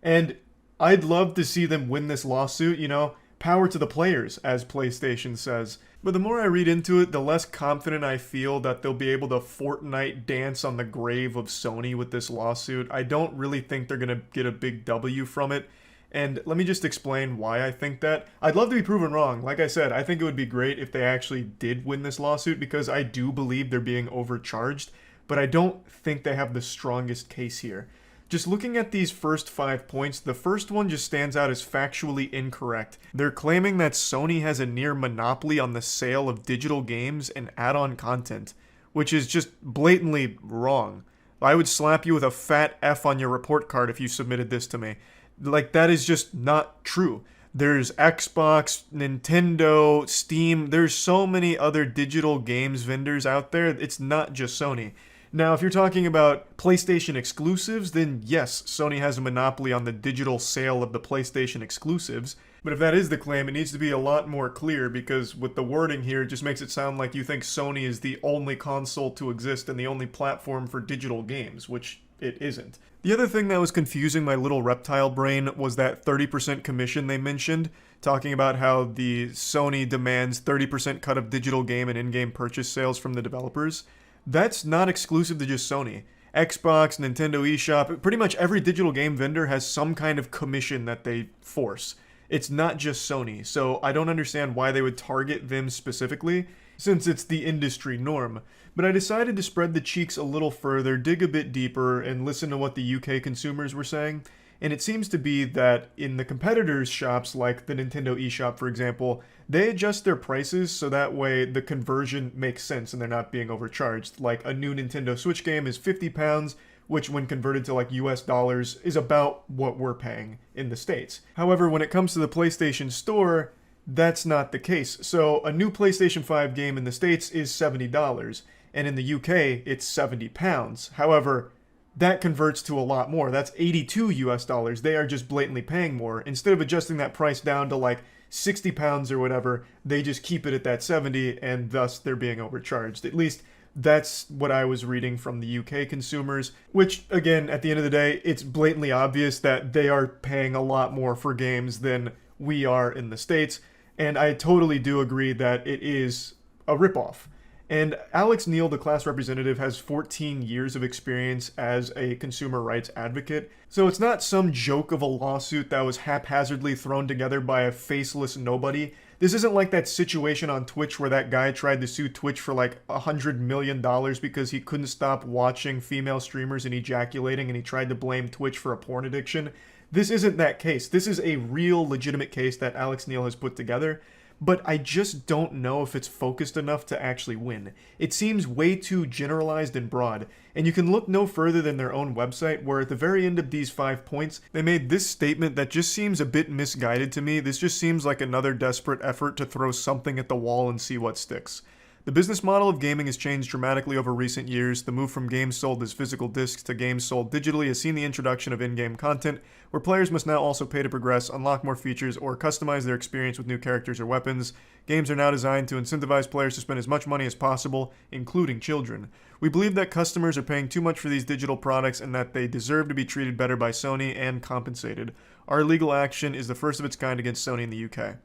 And I'd love to see them win this lawsuit, you know? Power to the players, as PlayStation says. But the more I read into it, the less confident I feel that they'll be able to Fortnite dance on the grave of Sony with this lawsuit. I don't really think they're gonna get a big W from it. And let me just explain why I think that. I'd love to be proven wrong. Like I said, I think it would be great if they actually did win this lawsuit because I do believe they're being overcharged, but I don't think they have the strongest case here. Just looking at these first 5 points, the first one just stands out as factually incorrect. They're claiming that Sony has a near monopoly on the sale of digital games and add-on content, which is just blatantly wrong. I would slap you with a fat F on your report card if you submitted this to me. Like, that is just not true. There's Xbox, Nintendo, Steam, there's so many other digital games vendors out there, it's not just Sony. Now, if you're talking about PlayStation exclusives, then yes, Sony has a monopoly on the digital sale of the PlayStation exclusives. But if that is the claim, it needs to be a lot more clear because with the wording here, it just makes it sound like you think Sony is the only console to exist and the only platform for digital games, which it isn't. The other thing that was confusing my little reptile brain was that 30% commission they mentioned, talking about how the Sony demands 30% cut of digital game and in-game purchase sales from the developers. That's not exclusive to just Sony. Xbox, Nintendo eShop, pretty much every digital game vendor has some kind of commission that they force. It's not just Sony, so I don't understand why they would target them specifically, since it's the industry norm. But I decided to spread the cheeks a little further, dig a bit deeper, and listen to what the UK consumers were saying. And it seems to be that in the competitors' shops, like the Nintendo eShop for example, they adjust their prices so that way the conversion makes sense and they're not being overcharged. Like a new Nintendo Switch game is £50, which when converted to like US dollars is about what we're paying in the States. However, when it comes to the PlayStation Store, that's not the case. So a new PlayStation 5 game in the States is $70, and in the UK it's £70. However, that converts to a lot more. That's 82 US dollars. They are just blatantly paying more. Instead of adjusting that price down to like £60 or whatever, they just keep it at that 70 and thus they're being overcharged. At least that's what I was reading from the UK consumers, which again, at the end of the day, it's blatantly obvious that they are paying a lot more for games than we are in the States. And I totally do agree that it is a ripoff. And Alex Neil, the class representative, has 14 years of experience as a consumer rights advocate. So it's not some joke of a lawsuit that was haphazardly thrown together by a faceless nobody. This isn't like that situation on Twitch where that guy tried to sue Twitch for like $100 million because he couldn't stop watching female streamers and ejaculating and he tried to blame Twitch for a porn addiction. This isn't that case. This is a real legitimate case that Alex Neil has put together. But I just don't know if it's focused enough to actually win. It seems way too generalized and broad, and you can look no further than their own website where at the very end of these 5 points, they made this statement that just seems a bit misguided to me. This just seems like another desperate effort to throw something at the wall and see what sticks. The business model of gaming has changed dramatically over recent years. The move from games sold as physical discs to games sold digitally has seen the introduction of in-game content, where players must now also pay to progress, unlock more features, or customize their experience with new characters or weapons. Games are now designed to incentivize players to spend as much money as possible, including children. We believe that customers are paying too much for these digital products and that they deserve to be treated better by Sony and compensated. Our legal action is the first of its kind against Sony in the UK.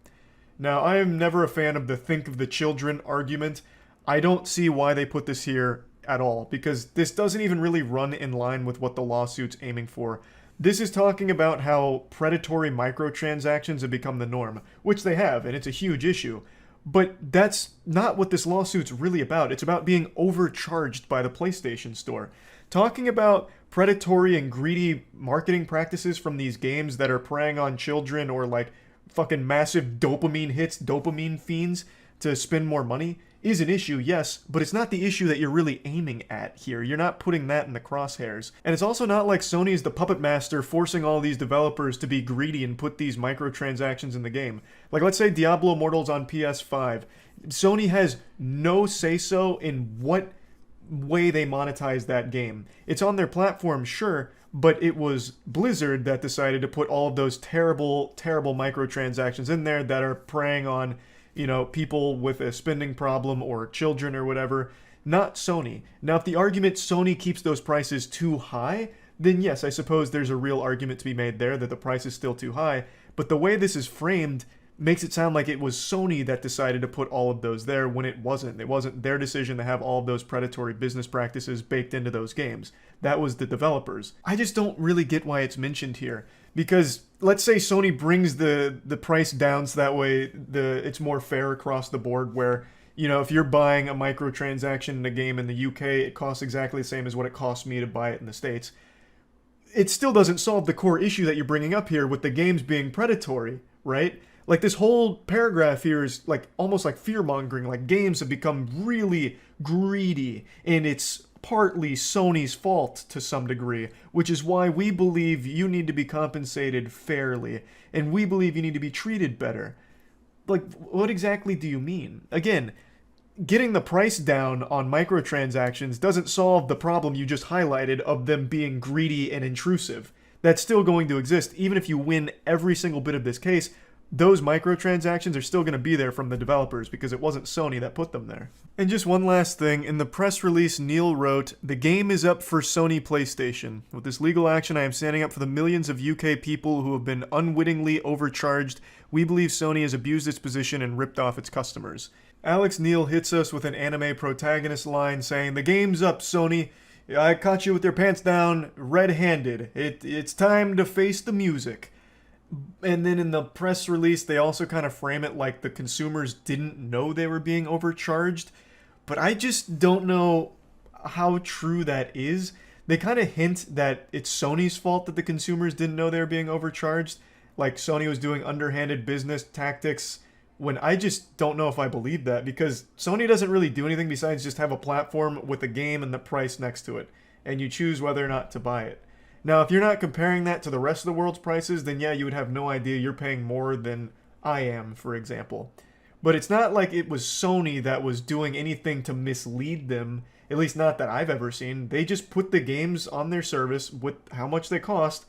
Now, I am never a fan of the think of the children argument. I don't see why they put this here at all, because this doesn't even really run in line with what the lawsuit's aiming for. This is talking about how predatory microtransactions have become the norm, which they have, and it's a huge issue. But that's not what this lawsuit's really about. It's about being overcharged by the PlayStation Store. Talking about predatory and greedy marketing practices from these games that are preying on children or like fucking massive dopamine hits, dopamine fiends to spend more money is an issue, yes, but it's not the issue that you're really aiming at here. You're not putting that in the crosshairs. And it's also not like Sony is the puppet master forcing all these developers to be greedy and put these microtransactions in the game. Like, let's say Diablo Immortal's on PS5. Sony has no say-so in what way they monetize that game. It's on their platform, sure, but it was Blizzard that decided to put all of those terrible, terrible microtransactions in there that are preying on, you know, people with a spending problem or children or whatever, not Sony. Now, if the argument Sony keeps those prices too high, then yes, I suppose there's a real argument to be made there that the price is still too high. But the way this is framed makes it sound like it was Sony that decided to put all of those there when it wasn't. It wasn't their decision to have all of those predatory business practices baked into those games. That was the developers. I just don't really get why it's mentioned here. Because let's say Sony brings the price down so that way it's more fair across the board where, you know, if you're buying a microtransaction in a game in the UK, it costs exactly the same as what it costs me to buy it in the States. It still doesn't solve the core issue that you're bringing up here with the games being predatory, right? Like, this whole paragraph here is like almost like fear-mongering. Like, games have become really greedy, and it's partly Sony's fault to some degree, which is why we believe you need to be compensated fairly, and we believe you need to be treated better. Like, what exactly do you mean? Again, getting the price down on microtransactions doesn't solve the problem you just highlighted of them being greedy and intrusive. That's still going to exist, even if you win every single bit of this case. Those microtransactions are still going to be there from the developers because it wasn't Sony that put them there. And just one last thing, in the press release, Neil wrote, "The game is up for Sony PlayStation. With this legal action, I am standing up for the millions of UK people who have been unwittingly overcharged. We believe Sony has abused its position and ripped off its customers." Alex Neil hits us with an anime protagonist line saying, "The game's up, Sony. I caught you with your pants down red-handed. It's time to face the music." And then in the press release, they also kind of frame it like the consumers didn't know they were being overcharged. But I just don't know how true that is. They kind of hint that it's Sony's fault that the consumers didn't know they were being overcharged. Like Sony was doing underhanded business tactics, when I just don't know if I believe that, because Sony doesn't really do anything besides just have a platform with a game and the price next to it, and you choose whether or not to buy it. Now, if you're not comparing that to the rest of the world's prices, then yeah, you would have no idea you're paying more than I am, for example. But it's not like it was Sony that was doing anything to mislead them, at least not that I've ever seen. They just put the games on their service with how much they cost,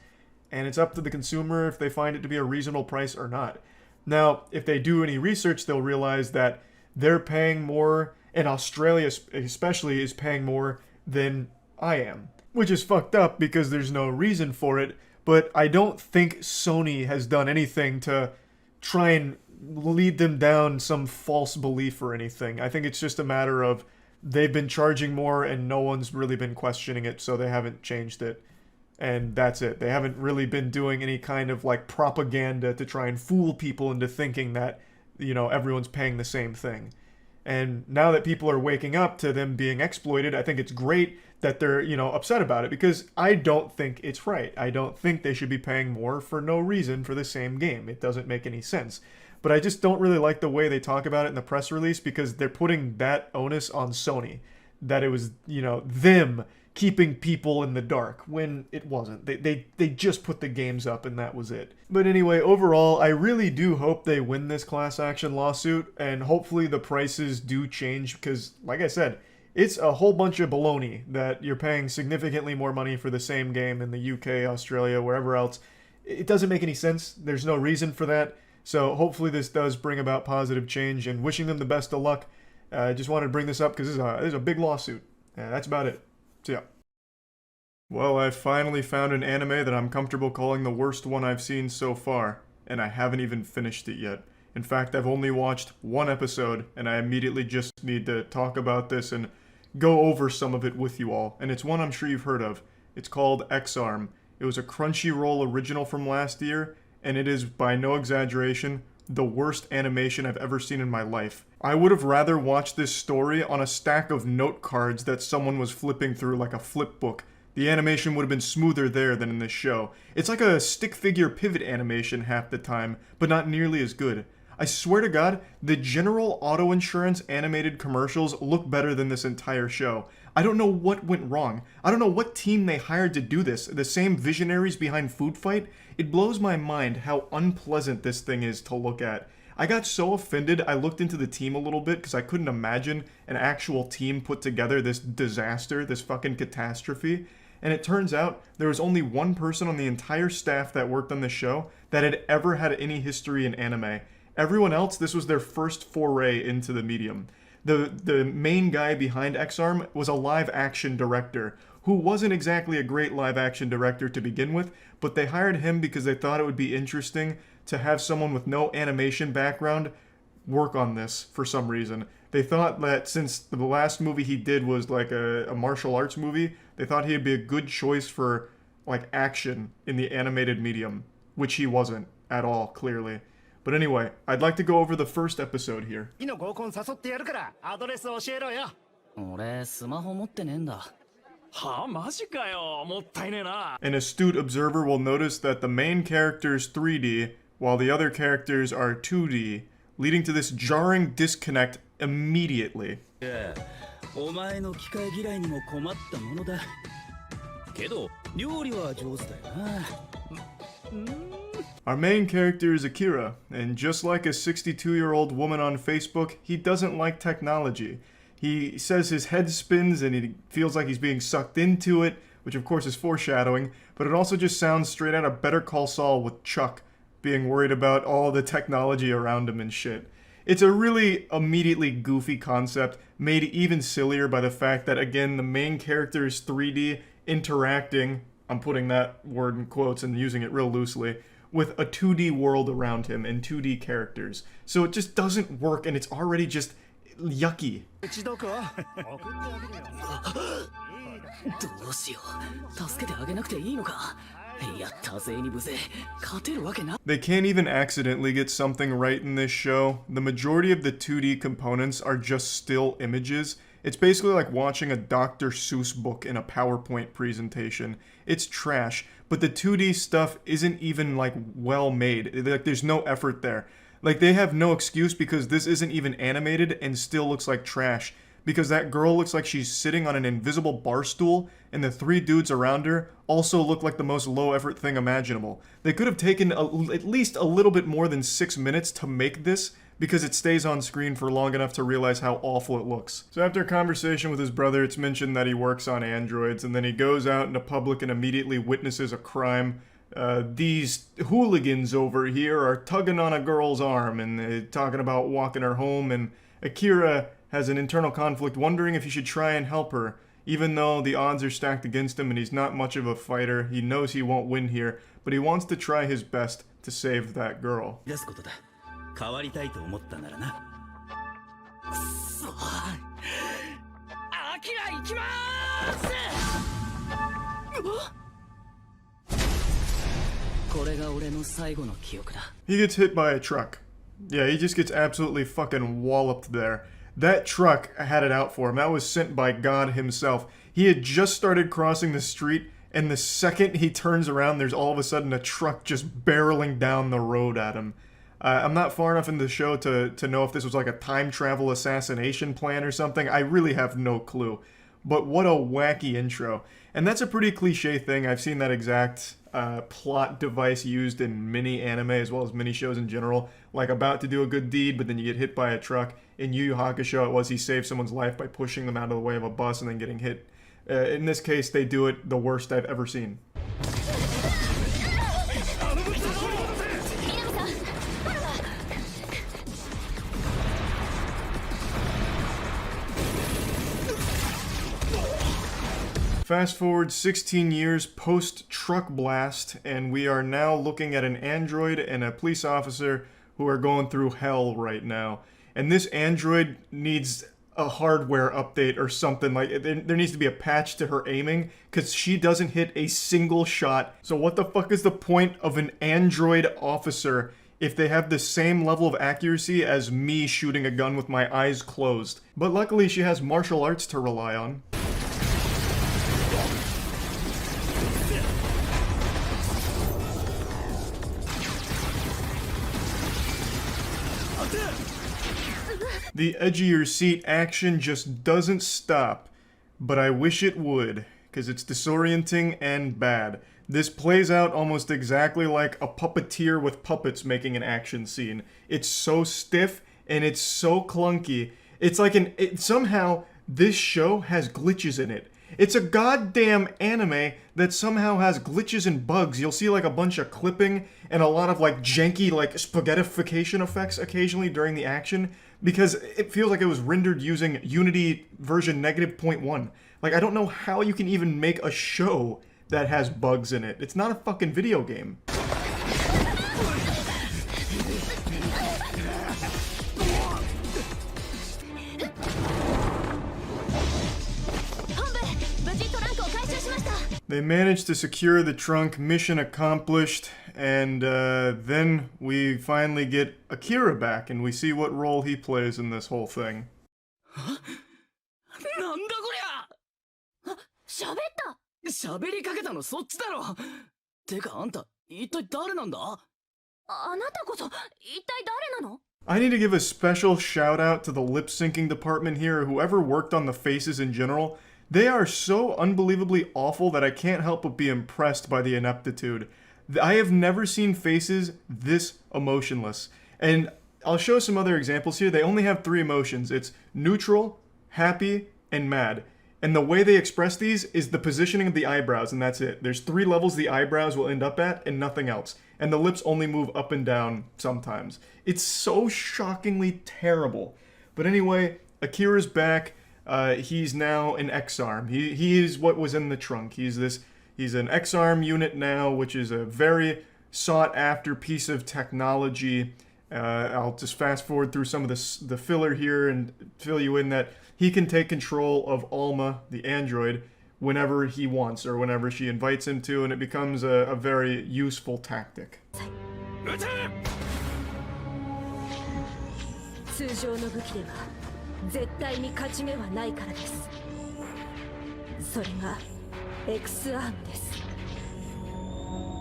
and it's up to the consumer if they find it to be a reasonable price or not. Now, if they do any research, they'll realize that they're paying more, and Australia especially is paying more than I am. Which is fucked up because there's no reason for it, but I don't think Sony has done anything to try and lead them down some false belief or anything. I think it's just a matter of they've been charging more and no one's really been questioning it, so they haven't changed it. And that's it. They haven't really been doing any kind of like propaganda to try and fool people into thinking that, you know, everyone's paying the same thing. And now that people are waking up to them being exploited, I think it's great that they're, you know, upset about it, because I don't think it's right. I don't think they should be paying more for no reason for the same game. It doesn't make any sense. But I just don't really like the way they talk about it in the press release, because they're putting that onus on Sony. That it was, you know, them keeping people in the dark, when it wasn't. They just put the games up and that was it. But anyway, overall, I really do hope they win this class action lawsuit, and hopefully the prices do change, because, like I said, it's a whole bunch of baloney that you're paying significantly more money for the same game in the UK, Australia, wherever else. It doesn't make any sense. There's no reason for that. So hopefully this does bring about positive change, and wishing them the best of luck. I just wanted to bring this up because this is a big lawsuit. That's about it. So yeah. Well, I finally found an anime that I'm comfortable calling the worst one I've seen so far, and I haven't even finished it yet. In fact, I've only watched one episode, and I immediately just need to talk about this and go over some of it with you all, and it's one I'm sure you've heard of. It's called X-Arm. It was a Crunchyroll original from last year, and it is, by no exaggeration, the worst animation I've ever seen in my life. I would have rather watched this story on a stack of note cards that someone was flipping through like a flip book. The animation would have been smoother there than in this show. It's like a stick figure pivot animation half the time, but not nearly as good. I swear to God, the General Auto Insurance animated commercials look better than this entire show. I don't know what went wrong. I don't know what team they hired to do this. The same visionaries behind Food Fight? It blows my mind how unpleasant this thing is to look at. I got so offended, I looked into the team a little bit because I couldn't imagine an actual team put together this disaster, this fucking catastrophe. And it turns out there was only one person on the entire staff that worked on this show that had ever had any history in anime. Everyone else, this was their first foray into the medium. The main guy behind X-Arm was a live-action director who wasn't exactly a great live-action director to begin with, but they hired him because they thought it would be interesting to have someone with no animation background work on this for some reason. They thought that since the last movie he did was like a martial arts movie, they thought he'd be a good choice for like action in the animated medium, which he wasn't at all, clearly. But anyway, I'd like to go over the first episode here. An astute observer will notice that the main character's 3D, while the other characters are 2D, leading to this jarring disconnect immediately. Our main character is Akira, and just like a 62-year-old woman on Facebook, he doesn't like technology. He says his head spins and he feels like he's being sucked into it, which of course is foreshadowing, but it also just sounds straight out of Better Call Saul with Chuck, being worried about all the technology around him and shit. It's a really immediately goofy concept, made even sillier by the fact that, again, the main character is 3D interacting, I'm putting that word in quotes and using it real loosely, with a 2D world around him and 2D characters. So it just doesn't work, and it's already just yucky. They can't even accidentally get something right in this show. The majority of the 2D components are just still images. It's basically like watching a Dr. Seuss book in a PowerPoint presentation. It's trash, but the 2D stuff isn't even like well made. Like there's no effort there. Like they have no excuse because this isn't even animated and still looks like trash. Because that girl looks like she's sitting on an invisible bar stool, and the 3 dudes around her also look like the most low-effort thing imaginable. They could have taken at least a little bit more than 6 minutes to make this, because it stays on screen for long enough to realize how awful it looks. So after a conversation with his brother, it's mentioned that he works on androids, and then he goes out into public and immediately witnesses a crime. These hooligans over here are tugging on a girl's arm, and talking about walking her home, and Akira has an internal conflict wondering if he should try and help her. Even though the odds are stacked against him and he's not much of a fighter, he knows he won't win here, but he wants to try his best to save that girl. He gets hit by a truck. Yeah, he just gets absolutely fucking walloped there. That truck had it out for him. That was sent by God himself. He had just started crossing the street, and the second he turns around, there's all of a sudden a truck just barreling down the road at him. I'm not far enough in the show to know if this was like a time travel assassination plan or something. I really have no clue. But what a wacky intro. And that's a pretty cliche thing. I've seen that exact plot device used in many anime as well as many shows in general. Like about to do a good deed, but then you get hit by a truck. In Yu Yu Hakusho, it was he saved someone's life by pushing them out of the way of a bus and then getting hit. In this case, they do it the worst I've ever seen. Fast forward 16 years post-truck blast, and we are now looking at an android and a police officer who are going through hell right now. And this android needs a hardware update or something. Like, there needs to be a patch to her aiming, because she doesn't hit a single shot. So what the fuck is the point of an android officer if they have the same level of accuracy as me shooting a gun with my eyes closed? But luckily she has martial arts to rely on. The edgier seat action just doesn't stop, but I wish it would, because it's disorienting and bad. This plays out almost exactly like a puppeteer with puppets making an action scene. It's so stiff and it's so clunky. It's like somehow this show has glitches in it. It's a goddamn anime that somehow has glitches and bugs. You'll see like a bunch of clipping and a lot of like janky like spaghettification effects occasionally during the action, because it feels like it was rendered using Unity version -0.1. Like, I don't know how you can even make a show that has bugs in it. It's not a fucking video game. They managed to secure the trunk, mission accomplished, and then we finally get Akira back, and we see what role he plays in this whole thing. I need to give a special shout out to the lip syncing department here, whoever worked on the faces in general. They are so unbelievably awful that I can't help but be impressed by the ineptitude. I have never seen faces this emotionless. And I'll show some other examples here. They only have 3 emotions. It's neutral, happy, and mad. And the way they express these is the positioning of the eyebrows, and that's it. There's 3 levels the eyebrows will end up at, and nothing else. And the lips only move up and down sometimes. It's so shockingly terrible. But anyway, Akira's back. He's now an X-Arm. He is what was in the trunk. He's an X-Arm unit now, which is a very sought-after piece of technology. I'll just fast forward through some of the filler here and fill you in that he can take control of Alma, the android, whenever he wants or whenever she invites him to, and it becomes a very useful tactic.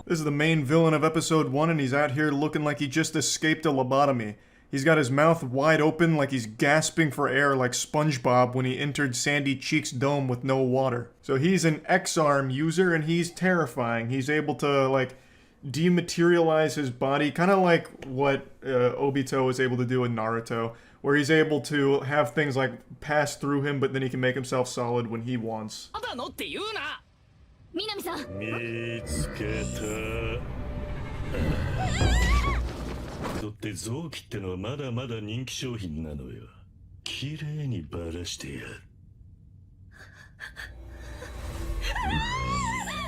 This is the main villain of episode 1, and he's out here looking like he just escaped a lobotomy. He's got his mouth wide open like he's gasping for air like SpongeBob when he entered Sandy Cheek's dome with no water. So he's an X-Arm user, and he's terrifying. He's able to, like, dematerialize his body, kind of like what Obito was able to do in Naruto, where he's able to have things, like, pass through him, but then he can make himself solid when he wants.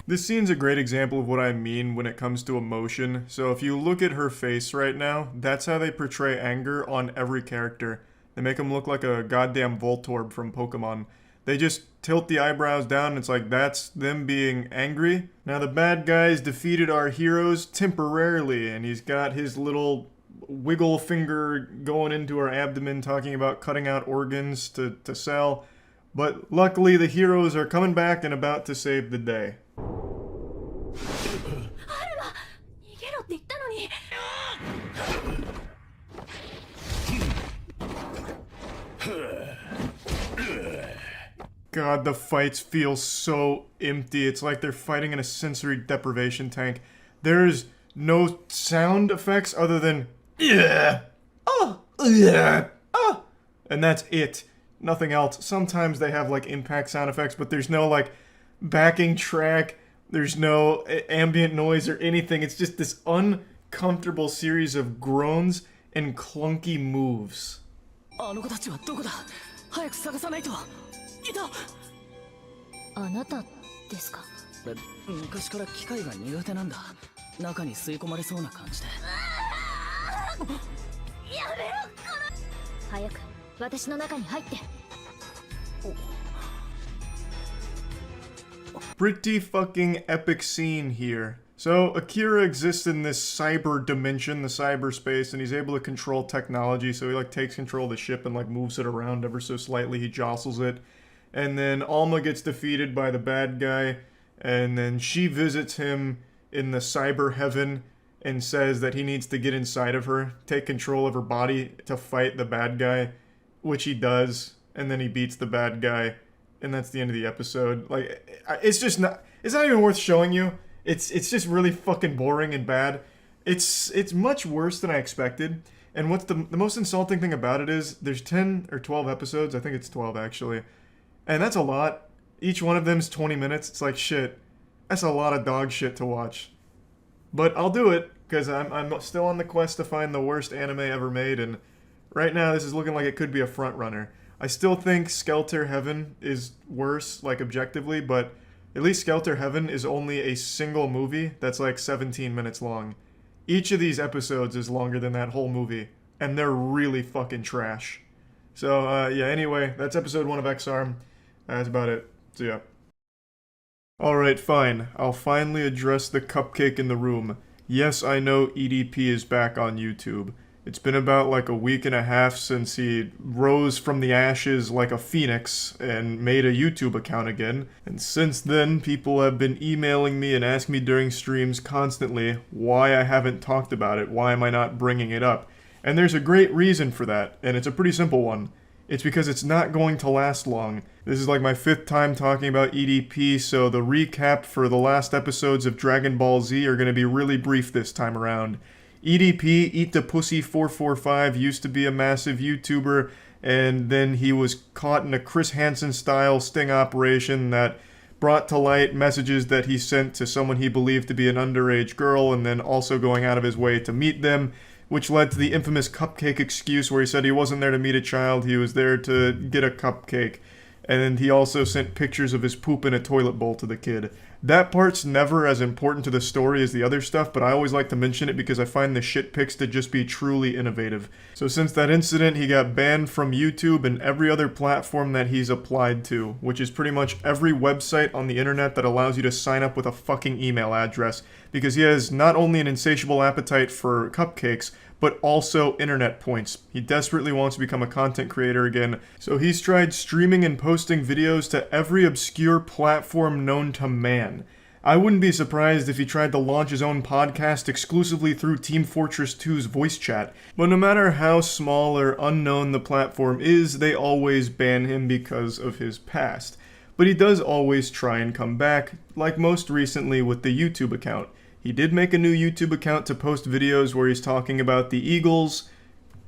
This scene's a great example of what I mean when it comes to emotion. So if you look at her face right now, that's how they portray anger on every character. They make them look like a goddamn Voltorb from Pokemon. They just tilt the eyebrows down and it's like that's them being angry. Now the bad guys defeated our heroes temporarily, and he's got his little wiggle finger going into her abdomen talking about cutting out organs to sell. But luckily the heroes are coming back and about to save the day. God, the fights feel so empty. It's like they're fighting in a sensory deprivation tank. There's no sound effects other than yeah, oh, yeah, oh, and that's it. Nothing else. Sometimes they have like impact sound effects, but there's no like backing track. There's no ambient noise or anything. It's just this uncomfortable series of groans and clunky moves. Pretty fucking epic scene here. So, Akira exists in this cyber dimension, the cyberspace, and he's able to control technology, so he like takes control of the ship and like moves it around ever so slightly, he jostles it. And then Alma gets defeated by the bad guy, and then she visits him in the cyber heaven and says that he needs to get inside of her, take control of her body to fight the bad guy, which he does, and then he beats the bad guy, and that's the end of the episode. Like, it's just not, it's not even worth showing you. It's just really fucking boring and bad. It's much worse than I expected, and what's the most insulting thing about it is there's 10 or 12 episodes, I think it's 12 actually, and that's a lot. Each one of them is 20 minutes. It's like, shit, that's a lot of dog shit to watch. But I'll do it, because I'm still on the quest to find the worst anime ever made, and right now this is looking like it could be a front runner. I still think Skelter Heaven is worse, like objectively, but at least Skelter Heaven is only a single movie that's like 17 minutes long. Each of these episodes is longer than that whole movie, and they're really fucking trash. So, yeah, anyway, that's episode 1 of X-Arm. That's about it. So, yeah. Alright, fine. I'll finally address the cupcake in the room. Yes, I know EDP is back on YouTube. It's been about like a week and a half since he rose from the ashes like a phoenix and made a YouTube account again. And since then, people have been emailing me and asking me during streams constantly why I haven't talked about it, why am I not bringing it up. And there's a great reason for that, and it's a pretty simple one. It's because it's not going to last long. This is like my 5th time talking about EDP, so the recap for the last episodes of Dragon Ball Z are going to be really brief this time around. EDP, Eat the Pussy 445, used to be a massive YouTuber, and then he was caught in a Chris Hansen-style sting operation that brought to light messages that he sent to someone he believed to be an underage girl, and then also going out of his way to meet them, which led to the infamous cupcake excuse where he said he wasn't there to meet a child, he was there to get a cupcake. And he also sent pictures of his poop in a toilet bowl to the kid. That part's never as important to the story as the other stuff, but I always like to mention it because I find the shit pics to just be truly innovative. So since that incident, he got banned from YouTube and every other platform that he's applied to, which is pretty much every website on the internet that allows you to sign up with a fucking email address, because he has not only an insatiable appetite for cupcakes, but also internet points. He desperately wants to become a content creator again, so he's tried streaming and posting videos to every obscure platform known to man. I wouldn't be surprised if he tried to launch his own podcast exclusively through Team Fortress 2's voice chat, but no matter how small or unknown the platform is, they always ban him because of his past. But he does always try and come back, like most recently with the YouTube account. He did make a new YouTube account to post videos where he's talking about the Eagles,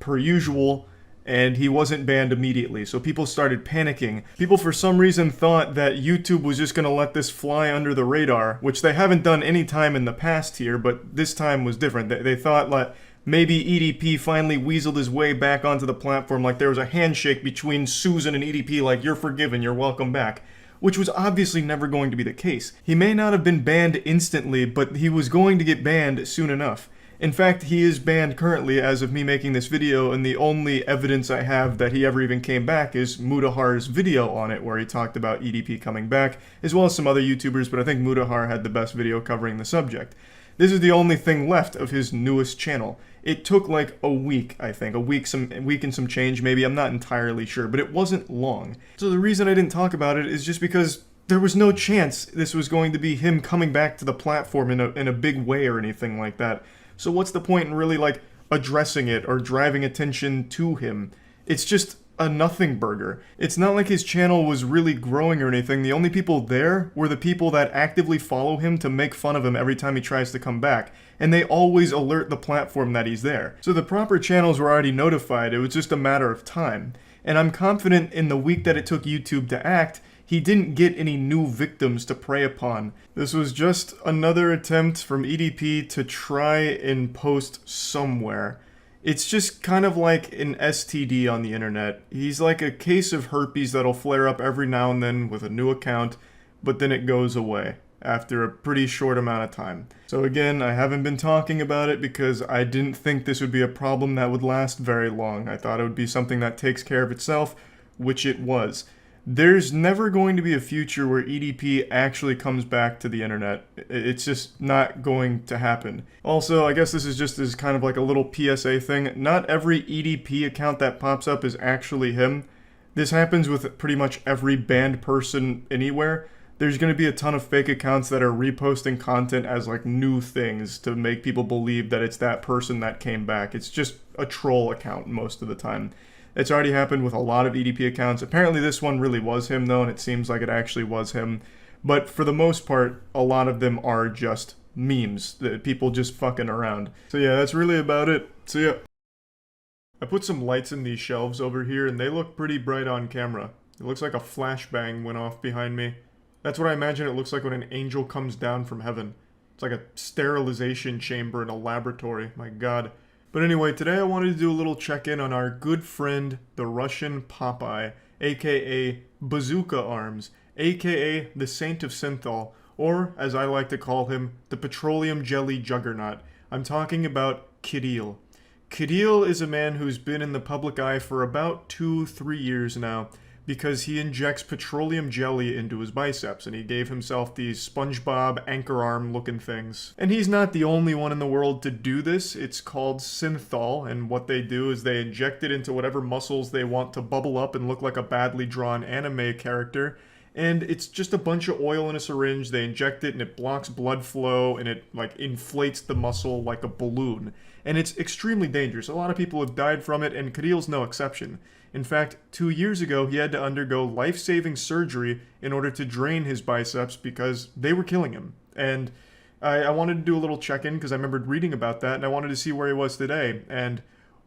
per usual, and he wasn't banned immediately, so people started panicking. People for some reason thought that YouTube was just gonna let this fly under the radar, which they haven't done any time in the past here, but this time was different. They thought like maybe EDP finally weaseled his way back onto the platform, like there was a handshake between Susan and EDP, like you're forgiven, you're welcome back. Which was obviously never going to be the case. He may not have been banned instantly, but he was going to get banned soon enough. In fact, he is banned currently as of me making this video, and the only evidence I have that he ever even came back is Mudahar's video on it, where he talked about EDP coming back, as well as some other YouTubers, but I think Mudahar had the best video covering the subject. This is the only thing left of his newest channel. It took like a week, I think. A week and some change, maybe. I'm not entirely sure, but it wasn't long. So the reason I didn't talk about it is just because there was no chance this was going to be him coming back to the platform in a big way or anything like that. So what's the point in really, like, addressing it or driving attention to him? It's just a nothing burger. It's not like his channel was really growing or anything. The only people there were the people that actively follow him to make fun of him every time he tries to come back. And they always alert the platform that he's there. So the proper channels were already notified, it was just a matter of time. And I'm confident in the week that it took YouTube to act, he didn't get any new victims to prey upon. This was just another attempt from EDP to try and post somewhere. It's just kind of like an STD on the internet. He's like a case of herpes that'll flare up every now and then with a new account, but then it goes away after a pretty short amount of time. So again, I haven't been talking about it because I didn't think this would be a problem that would last very long. I thought it would be something that takes care of itself, which it was. There's never going to be a future where EDP actually comes back to the internet. It's just not going to happen. Also, I guess this is just as kind of like a little PSA thing. Not every EDP account that pops up is actually him. This happens with pretty much every banned person anywhere. There's going to be a ton of fake accounts that are reposting content as like new things to make people believe that it's that person that came back. It's just a troll account most of the time. It's already happened with a lot of EDP accounts. Apparently this one really was him though, and it seems like it actually was him. But for the most part, a lot of them are just memes, that people just fucking around. So yeah, that's really about it. So yeah. I put some lights in these shelves over here, and they look pretty bright on camera. It looks like a flashbang went off behind me. That's what I imagine it looks like when an angel comes down from heaven. It's like a sterilization chamber in a laboratory. My god. But anyway, today I wanted to do a little check-in on our good friend, the Russian Popeye, aka Bazooka Arms, aka the Saint of Synthol, or, as I like to call him, the Petroleum Jelly Juggernaut. I'm talking about Critikal. Critikal is a man who's been in the public eye for about 2-3 years now, because he injects petroleum jelly into his biceps, and he gave himself these SpongeBob anchor arm looking things. And he's not the only one in the world to do this. It's called synthol, and what they do is they inject it into whatever muscles they want to bubble up and look like a badly drawn anime character. And it's just a bunch of oil in a syringe. They inject it and it blocks blood flow and it like inflates the muscle like a balloon. And it's extremely dangerous. A lot of people have died from it, and Critil's no exception. In fact, 2 years ago, he had to undergo life-saving surgery in order to drain his biceps because they were killing him. And I wanted to do a little check-in because I remembered reading about that, and I wanted to see where he was today. And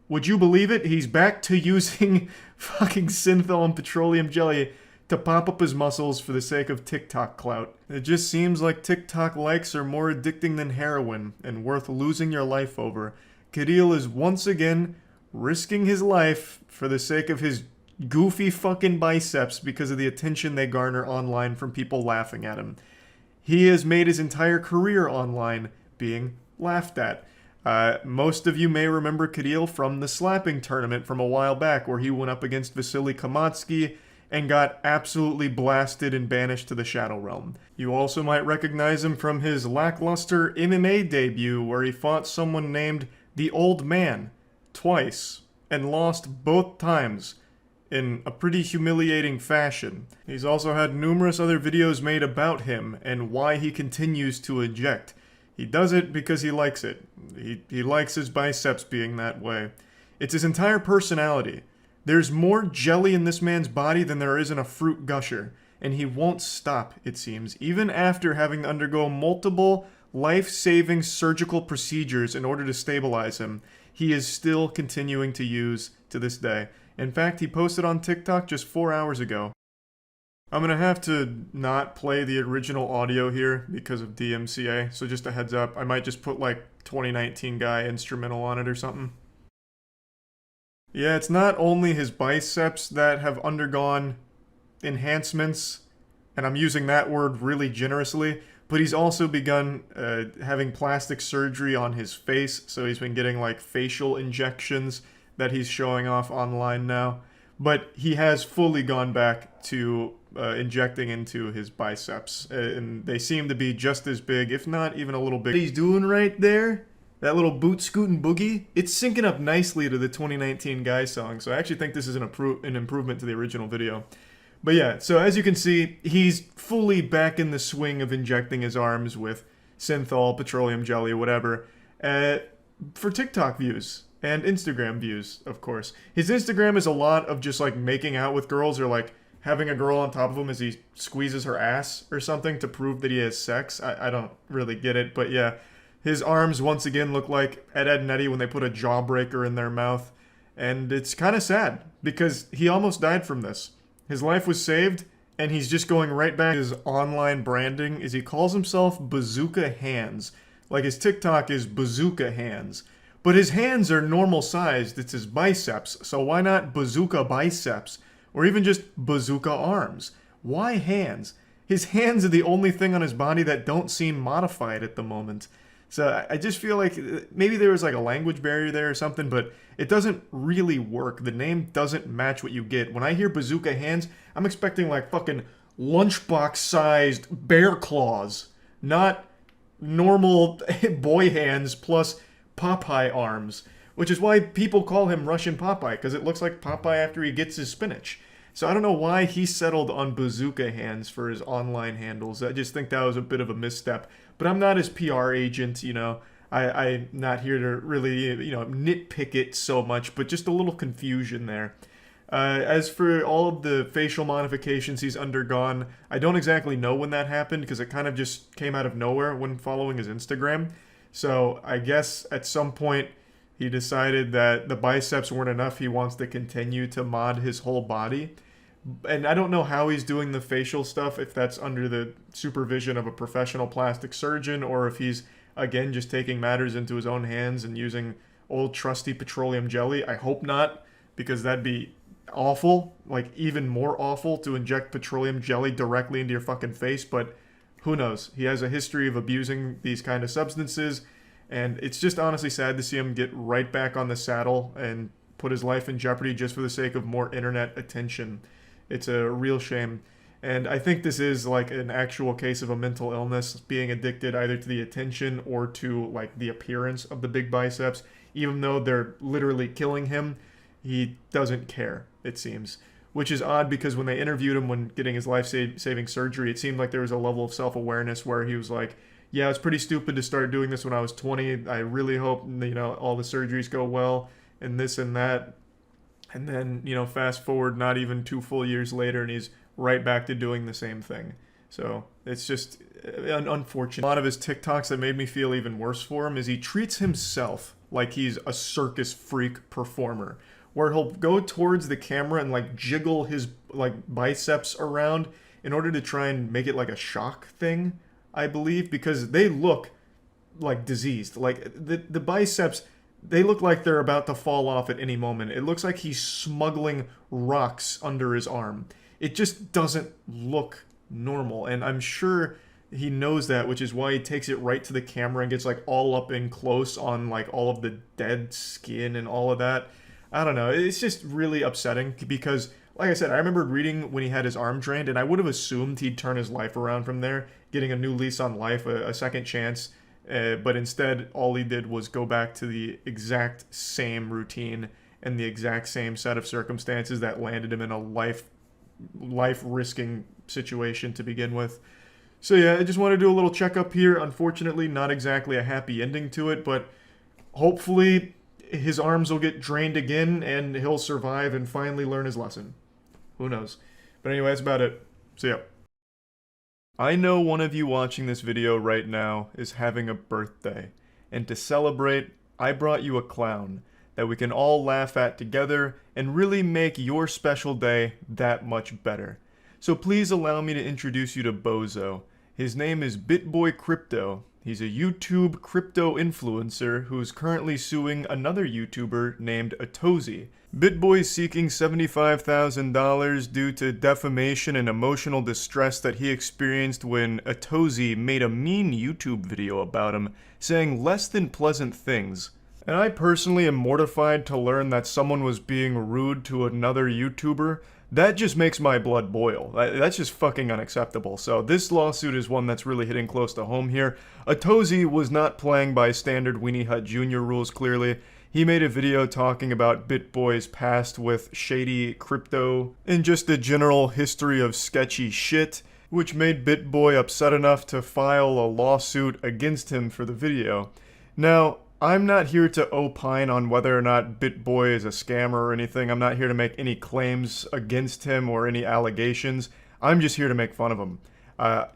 would you believe it? He's back to using fucking synthol and petroleum jelly to pop up his muscles for the sake of TikTok clout. It just seems like TikTok likes are more addicting than heroin and worth losing your life over. Critikal is once again risking his life for the sake of his goofy fucking biceps because of the attention they garner online from people laughing at him. He has made his entire career online being laughed at. Most of you may remember Critikal from the slapping tournament from a while back where he went up against Vasily Kamatsky and got absolutely blasted and banished to the Shadow Realm. You also might recognize him from his lackluster MMA debut where he fought someone named The Old Man twice and lost both times in a pretty humiliating fashion. He's also had numerous other videos made about him and why he continues to inject. He does it because he likes it. He likes his biceps being that way. It's his entire personality. There's more jelly in this man's body than there is in a fruit gusher, and he won't stop, it seems, even after having to undergo multiple life-saving surgical procedures in order to stabilize him. He is still continuing to use to this day. In fact, he posted on TikTok just 4 hours ago. I'm gonna have to not play the original audio here because of DMCA, so just a heads up, I might just put like 2019 guy instrumental on it or something. Yeah, it's not only his biceps that have undergone enhancements, and I'm using that word really generously, but he's also begun having plastic surgery on his face, so he's been getting like facial injections that he's showing off online now. But he has fully gone back to injecting into his biceps, and they seem to be just as big, if not even a little bigger. What he's doing right there, that little boot scootin' boogie, it's syncing up nicely to the 2019 Guy song, so I actually think this is an improvement to the original video. But yeah, so as you can see, he's fully back in the swing of injecting his arms with synthol, petroleum jelly, whatever, for TikTok views and Instagram views, of course. His Instagram is a lot of just like making out with girls or like having a girl on top of him as he squeezes her ass or something to prove that he has sex. I don't really get it, but yeah. His arms once again look like Ed, Edd n Eddy when they put a jawbreaker in their mouth. And it's kind of sad because he almost died from this. His life was saved and he's just going right back. His online branding is he calls himself Bazooka Hands. Like his TikTok is Bazooka Hands. But his hands are normal sized, it's his biceps, so why not Bazooka Biceps? Or even just Bazooka Arms? Why hands? His hands are the only thing on his body that don't seem modified at the moment. So I just feel like maybe there was like a language barrier there or something, but it doesn't really work. The name doesn't match what you get. When I hear Bazooka Hands, I'm expecting like fucking lunchbox-sized bear claws, not normal boy hands plus Popeye arms, which is why people call him Russian Popeye, because it looks like Popeye after he gets his spinach. So I don't know why he settled on Bazooka Hands for his online handles. I just think that was a bit of a misstep. But I'm not his PR agent, you know. I'm not here to really, you know, nitpick it so much, but just a little confusion there. As for all of the facial modifications he's undergone, I don't exactly know when that happened because it kind of just came out of nowhere when following his Instagram. So I guess at some point he decided that the biceps weren't enough. He wants to continue to mod his whole body. And I don't know how he's doing the facial stuff, if that's under the supervision of a professional plastic surgeon or if he's, again, just taking matters into his own hands and using old trusty petroleum jelly. I hope not, because that'd be awful, like even more awful to inject petroleum jelly directly into your fucking face, but who knows? He has a history of abusing these kind of substances, and it's just honestly sad to see him get right back on the saddle and put his life in jeopardy just for the sake of more internet attention. It's a real shame. And I think this is like an actual case of a mental illness, being addicted either to the attention or to like the appearance of the big biceps. Even though they're literally killing him, he doesn't care, it seems. Which is odd, because when they interviewed him when getting his life-saving surgery, it seemed like there was a level of self-awareness where he was like, yeah, it's pretty stupid to start doing this when I was 20. I really hope, you know, all the surgeries go well and this and that. And then, you know, fast forward not even 2 full years later and he's right back to doing the same thing. So it's just unfortunate. A lot of his TikToks that made me feel even worse for him is he treats himself like he's a circus freak performer, where he'll go towards the camera and like jiggle his like biceps around in order to try and make it like a shock thing, I believe, because they look like diseased. Like the biceps, they look like they're about to fall off at any moment. It looks like he's smuggling rocks under his arm. It just doesn't look normal, and I'm sure he knows that, which is why he takes it right to the camera and gets like all up in close on like all of the dead skin and all of that. I don't know. It's just really upsetting because, like I said, I remember reading when he had his arm drained, and I would have assumed he'd turn his life around from there, getting a new lease on life, a second chance. But instead, all he did was go back to the exact same routine and the exact same set of circumstances that landed him in a life-risking situation to begin with. So yeah, I just want to do a little checkup here. Unfortunately, not exactly a happy ending to it, but hopefully his arms will get drained again and he'll survive and finally learn his lesson. Who knows? But anyway, that's about it. See ya. I know one of you watching this video right now is having a birthday, and to celebrate, I brought you a clown that we can all laugh at together and really make your special day that much better. So please allow me to introduce you to Bozo. His name is BitBoy Crypto. He's a YouTube crypto influencer who is currently suing another YouTuber named Atozy. BitBoy is seeking $75,000 due to defamation and emotional distress that he experienced when Atozy made a mean YouTube video about him, saying less than pleasant things. And I personally am mortified to learn that someone was being rude to another YouTuber. That just makes my blood boil. That's just fucking unacceptable. So this lawsuit is one that's really hitting close to home here. Atozy was not playing by standard Weenie Hut Jr. rules, clearly. He made a video talking about BitBoy's past with shady crypto and just a general history of sketchy shit, which made BitBoy upset enough to file a lawsuit against him for the video. Now, I'm not here to opine on whether or not BitBoy is a scammer or anything. I'm not here to make any claims against him or any allegations. I'm just here to make fun of him.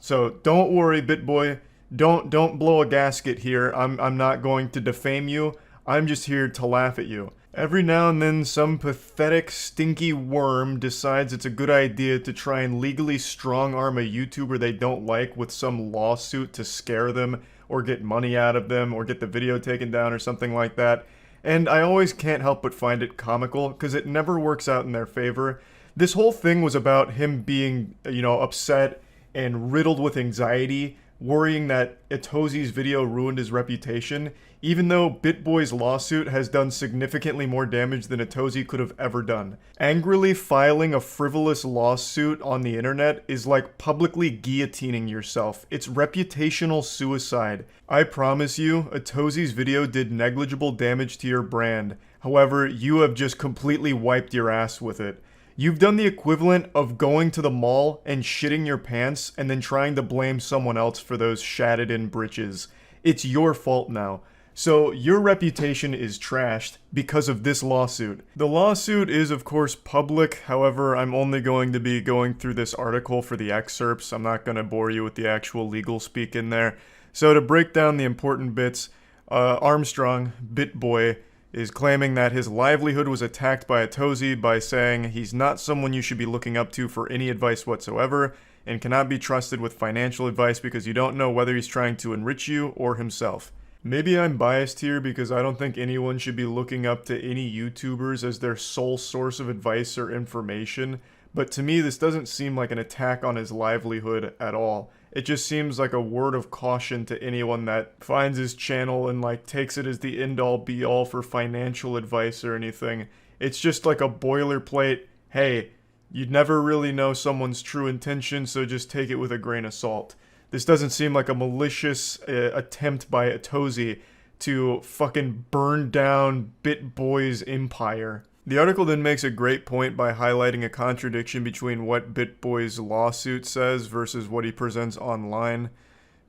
So don't worry, BitBoy. Don't blow a gasket here. I'm not going to defame you. I'm just here to laugh at you. Every now and then, some pathetic, stinky worm decides it's a good idea to try and legally strong-arm a YouTuber they don't like with some lawsuit to scare them, or get money out of them, or get the video taken down, or something like that. And I always can't help but find it comical, because it never works out in their favor. This whole thing was about him being, upset and riddled with anxiety, worrying that Atozy's video ruined his reputation, even though BitBoy's lawsuit has done significantly more damage than Atozy could have ever done. Angrily filing a frivolous lawsuit on the internet is like publicly guillotining yourself. It's reputational suicide. I promise you, Atozy's video did negligible damage to your brand. However, you have just completely wiped your ass with it. You've done the equivalent of going to the mall and shitting your pants and then trying to blame someone else for those shatted-in britches. It's your fault now. So your reputation is trashed because of this lawsuit. The lawsuit is of course public, however I'm only going to be going through this article for the excerpts. I'm not going to bore you with the actual legal speak in there. So to break down the important bits, Armstrong, BitBoy, is claiming that his livelihood was attacked by Atozy by saying he's not someone you should be looking up to for any advice whatsoever and cannot be trusted with financial advice because you don't know whether he's trying to enrich you or himself. Maybe I'm biased here because I don't think anyone should be looking up to any YouTubers as their sole source of advice or information, but to me this doesn't seem like an attack on his livelihood at all. It just seems like a word of caution to anyone that finds his channel and like takes it as the end-all be-all for financial advice or anything. It's just like a boilerplate, hey, you'd never really know someone's true intention, so just take it with a grain of salt. This doesn't seem like a malicious attempt by Atozy to fucking burn down BitBoy's empire. The article then makes a great point by highlighting a contradiction between what BitBoy's lawsuit says versus what he presents online.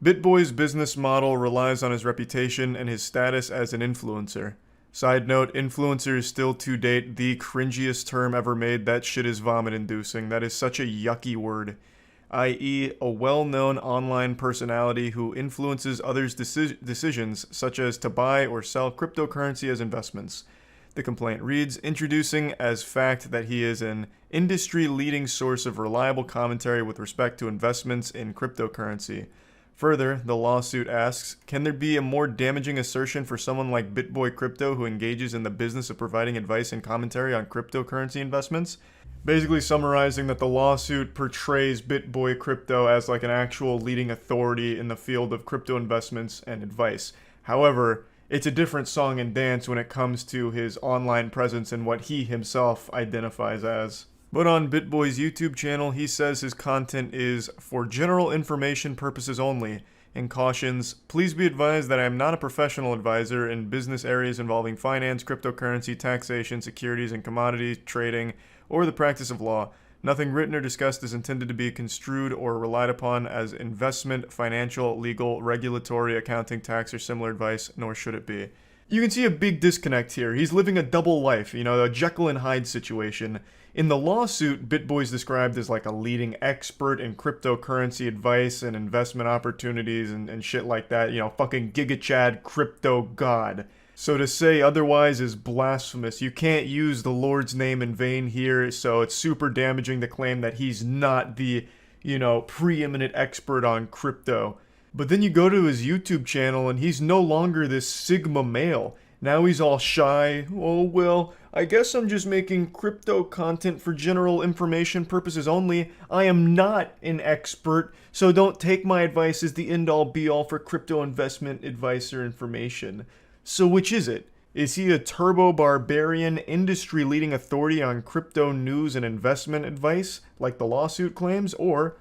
BitBoy's business model relies on his reputation and his status as an influencer. Side note, influencer is still to date the cringiest term ever made. That shit is vomit-inducing. That is such a yucky word. I.e., a well-known online personality who influences others' decisions, such as to buy or sell cryptocurrency as investments. The complaint reads, introducing as fact that he is an industry-leading source of reliable commentary with respect to investments in cryptocurrency. Further, the lawsuit asks, can there be a more damaging assertion for someone like BitBoy Crypto who engages in the business of providing advice and commentary on cryptocurrency investments? Basically summarizing that the lawsuit portrays BitBoy Crypto as like an actual leading authority in the field of crypto investments and advice. However, it's a different song and dance when it comes to his online presence and what he himself identifies as. But on BitBoy's YouTube channel, he says his content is for general information purposes only, and cautions, please be advised that I am not a professional advisor in business areas involving finance, cryptocurrency, taxation, securities and commodity trading, or the practice of law. Nothing written or discussed is intended to be construed or relied upon as investment, financial, legal, regulatory, accounting, tax, or similar advice, nor should it be. You can see a big disconnect here. He's living a double life, a Jekyll and Hyde situation. In the lawsuit, BitBoy's described as like a leading expert in cryptocurrency advice and investment opportunities and shit like that. Fucking Giga Chad crypto god. So to say otherwise is blasphemous. You can't use the Lord's name in vain here, so it's super damaging to claim that he's not the, preeminent expert on crypto. But then you go to his YouTube channel and he's no longer this Sigma male. Now he's all shy. Oh, well, I guess I'm just making crypto content for general information purposes only. I am not an expert, so don't take my advice as the end-all be-all for crypto investment advice or information. So which is it? Is he a turbo barbarian, industry-leading authority on crypto news and investment advice, like the lawsuit claims? Or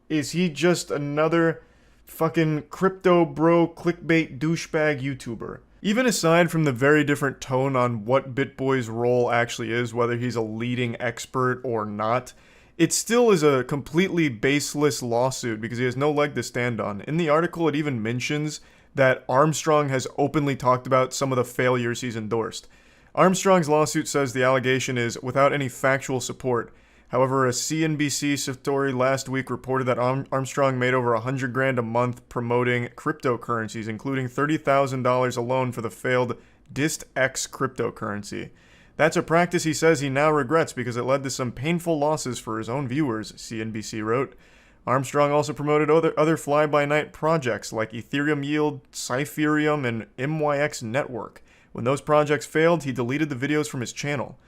is he just another fucking crypto bro clickbait douchebag YouTuber? Even aside from the very different tone on what BitBoy's role actually is, whether he's a leading expert or not, it still is a completely baseless lawsuit because he has no leg to stand on. In the article, it even mentions that Armstrong has openly talked about some of the failures he's endorsed. Armstrong's lawsuit says the allegation is without any factual support. However, a CNBC story last week reported that Armstrong made over $100,000 a month promoting cryptocurrencies, including $30,000 alone for the failed DistX cryptocurrency. That's a practice he says he now regrets because it led to some painful losses for his own viewers, CNBC wrote. Armstrong also promoted other fly-by-night projects like Ethereum Yield, Cypherium, and MYX Network. When those projects failed, he deleted the videos from his channel.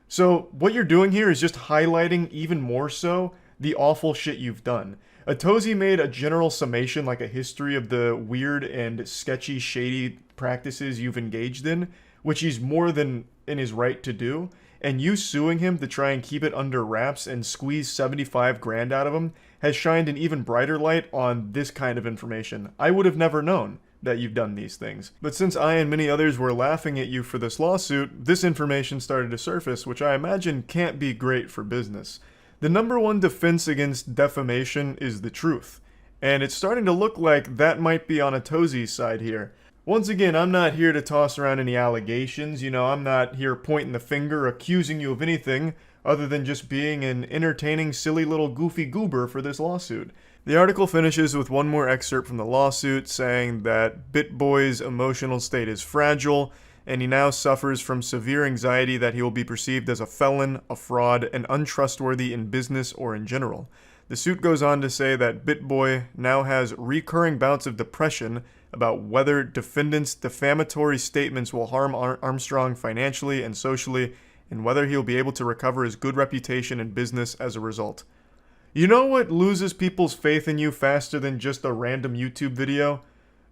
So what you're doing here is just highlighting even more so the awful shit you've done. Atozy made a general summation, like a history of the weird and sketchy, shady practices you've engaged in, which he's more than in his right to do, and you suing him to try and keep it under wraps and squeeze $75,000 out of him has shined an even brighter light on this kind of information. I would have never known that you've done these things. But since I and many others were laughing at you for this lawsuit, this information started to surface, which I imagine can't be great for business. The number one defense against defamation is the truth, and it's starting to look like that might be on Atozy's side here. Once again, I'm not here to toss around any allegations, I'm not here pointing the finger, accusing you of anything, other than just being an entertaining, silly little goofy goober for this lawsuit. The article finishes with one more excerpt from the lawsuit saying that BitBoy's emotional state is fragile, and he now suffers from severe anxiety that he will be perceived as a felon, a fraud, and untrustworthy in business or in general. The suit goes on to say that BitBoy now has recurring bouts of depression, about whether defendant's defamatory statements will harm Armstrong financially and socially, and whether he'll be able to recover his good reputation in business as a result. You know what loses people's faith in you faster than just a random YouTube video?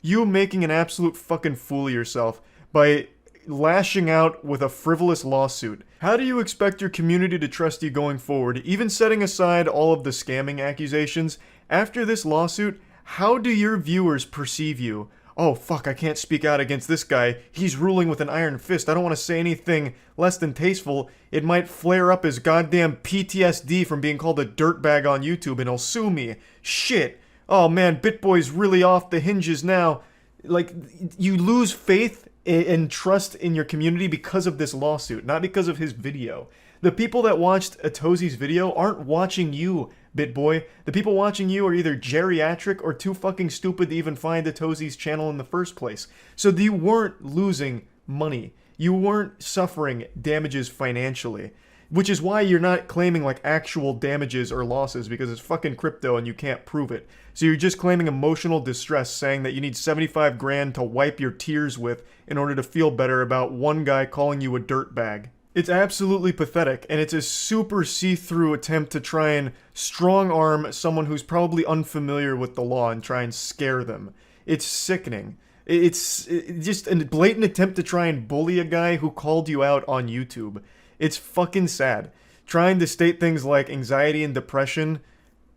You making an absolute fucking fool of yourself by lashing out with a frivolous lawsuit. How do you expect your community to trust you going forward, even setting aside all of the scamming accusations? After this lawsuit, how do your viewers perceive you? Oh fuck, I can't speak out against this guy. He's ruling with an iron fist. I don't want to say anything less than tasteful. It might flare up his goddamn PTSD from being called a dirtbag on YouTube and he'll sue me. Shit. Oh man, BitBoy's really off the hinges now. Like, you lose faith and trust in your community because of this lawsuit, not because of his video. The people that watched Atozi's video aren't watching you, BitBoy. The people watching you are either geriatric or too fucking stupid to even find Atozi's channel in the first place. So you weren't losing money. You weren't suffering damages financially. Which is why you're not claiming like actual damages or losses, because it's fucking crypto and you can't prove it. So you're just claiming emotional distress, saying that you need 75 grand to wipe your tears with in order to feel better about one guy calling you a dirtbag. It's absolutely pathetic, and it's a super see-through attempt to try and strong-arm someone who's probably unfamiliar with the law and try and scare them. It's sickening. It's just a blatant attempt to try and bully a guy who called you out on YouTube. It's fucking sad. Trying to state things like anxiety and depression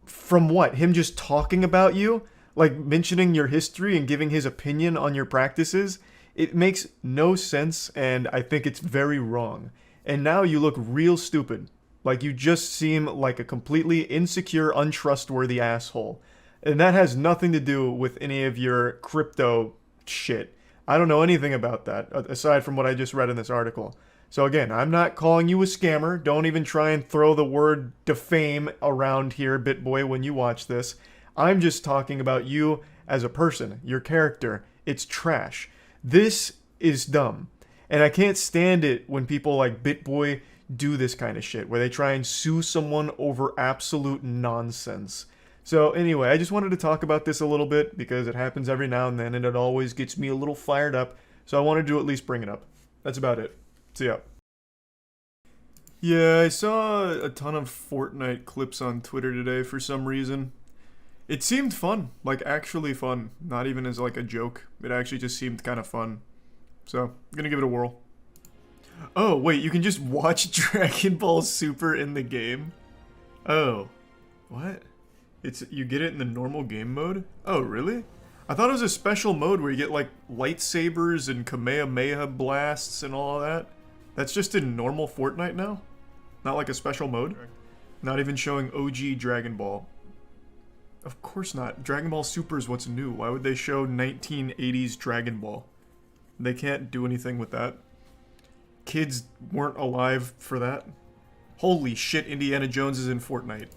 from what? Him just talking about you? Like mentioning your history and giving his opinion on your practices? It makes no sense, and I think it's very wrong. And now you look real stupid. Like you just seem like a completely insecure, untrustworthy asshole. And that has nothing to do with any of your crypto shit. I don't know anything about that, aside from what I just read in this article. So again, I'm not calling you a scammer. Don't even try and throw the word defame around here, BitBoy, when you watch this. I'm just talking about you as a person, your character. It's trash. This is dumb. And I can't stand it when people like BitBoy do this kind of shit, where they try and sue someone over absolute nonsense. So anyway, I just wanted to talk about this a little bit, because it happens every now and then, and it always gets me a little fired up. So I wanted to at least bring it up. That's about it. See ya. Yeah, I saw a ton of Fortnite clips on Twitter today for some reason. It seemed fun, like actually fun, not even as like a joke. It actually just seemed kind of fun. So, I'm gonna give it a whirl. Oh, wait, you can just watch Dragon Ball Super in the game? Oh. What? You get it in the normal game mode? Oh, really? I thought it was a special mode where you get like lightsabers and Kamehameha blasts and all of that. That's just in normal Fortnite now? Not like a special mode? Not even showing OG Dragon Ball. Of course not. Dragon Ball Super is what's new. Why would they show 1980s Dragon Ball? They can't do anything with that. Kids weren't alive for that. Holy shit, Indiana Jones is in Fortnite.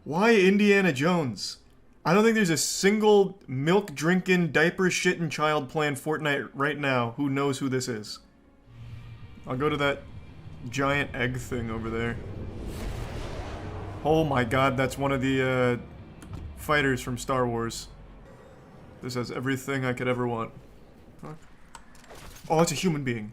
Why Indiana Jones? I don't think there's a single milk-drinking, diaper-shitting child playing Fortnite right now who knows who this is. I'll go to that giant egg thing over there. Oh my god, that's one of the fighters from Star Wars. This has everything I could ever want. Fuck. Oh, it's a human being.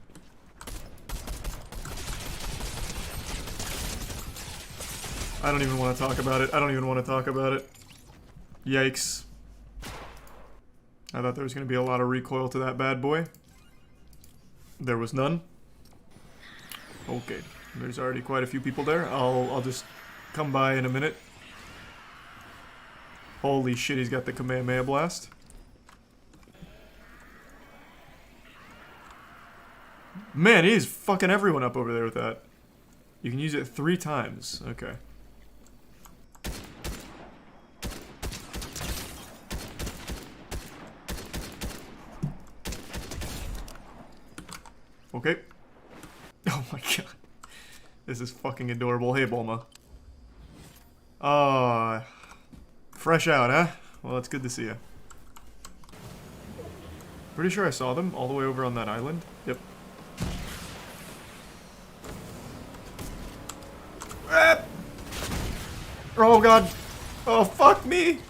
I don't even want to talk about it. I don't even want to talk about it. Yikes. I thought there was going to be a lot of recoil to that bad boy. There was none. Okay. There's already quite a few people there. I'll just come by in a minute. Holy shit, he's got the Kamehameha blast. Man, he's fucking everyone up over there with that. You can use it 3 times. Okay. Okay. Oh my god. This is fucking adorable. Hey, Bulma. Fresh out, huh? Well, it's good to see you. Pretty sure I saw them all the way over on that island. Yep. Ah! Oh god. Oh, fuck me.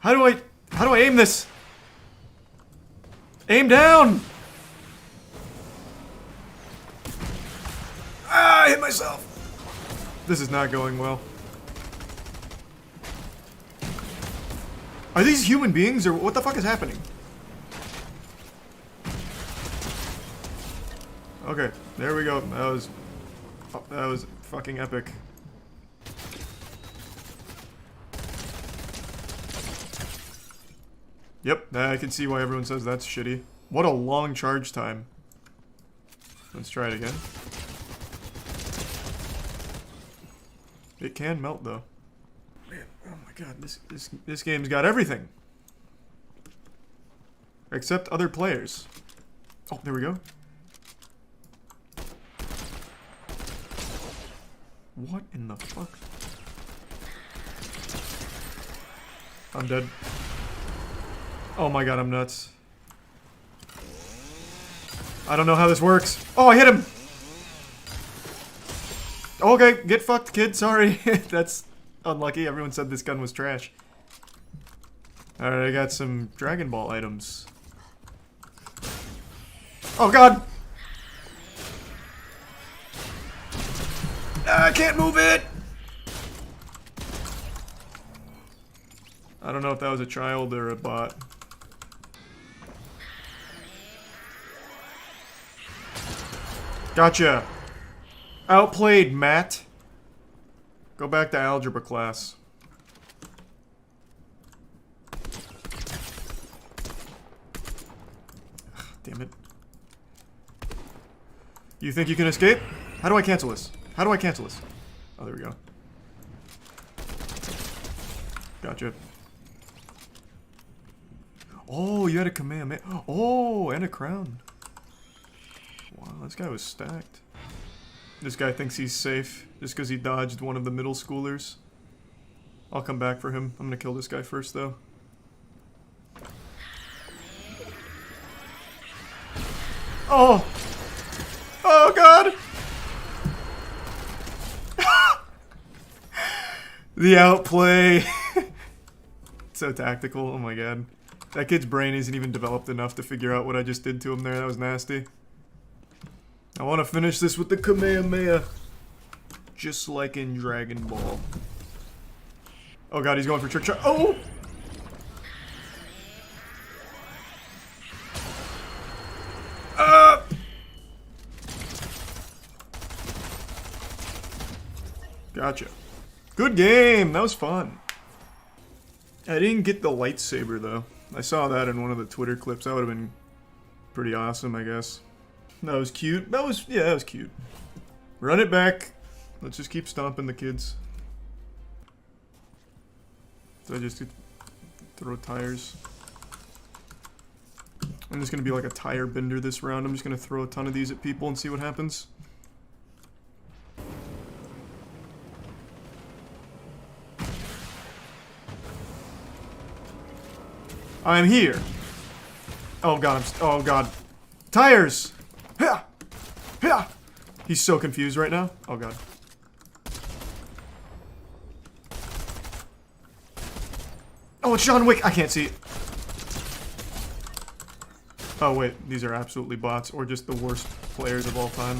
How do I aim this? Aim down! Ah, I hit myself. This is not going well. Are these human beings or what the fuck is happening? Okay, there we go. That was fucking epic. Yep, I can see why everyone says that's shitty. What a long charge time. Let's try it again. It can melt though. Man, oh my god, this game's got everything. Except other players. Oh, there we go. What in the fuck? I'm dead. Oh my god, I'm nuts. I don't know how this works. Oh, I hit him! Okay, get fucked, kid. Sorry. That's unlucky. Everyone said this gun was trash. Alright, I got some Dragon Ball items. Oh god! I can't move it! I don't know if that was a child or a bot. Gotcha! Outplayed, Matt. Go back to algebra class. Ugh, damn it. You think you can escape? How do I cancel this? How do I cancel this? Oh, there we go. Gotcha. Oh, you had a Kamehameha. Oh, and a crown. Wow, this guy was stacked. This guy thinks he's safe just because he dodged one of the middle schoolers. I'll come back for him. I'm gonna kill this guy first, though. Oh! Oh, God! The outplay! So tactical, oh my god. That kid's brain isn't even developed enough to figure out what I just did to him there, that was nasty. I want to finish this with the Kamehameha. Just like in Dragon Ball. Oh god, he's going for trick shot. Oh! Gotcha. Good game! That was fun. I didn't get the lightsaber though. I saw that in one of the Twitter clips. That would have been pretty awesome, I guess. That was cute. That was cute. Run it back. Let's just keep stomping the kids. So I just throw tires. I'm just gonna be like a tire bender this round. I'm just gonna throw a ton of these at people and see what happens. I'm here. Oh god, oh god. Tires! Yeah! Yeah! He's so confused right now. Oh god. Oh, it's John Wick! I can't see it. Oh wait, these are absolutely bots, or just the worst players of all time.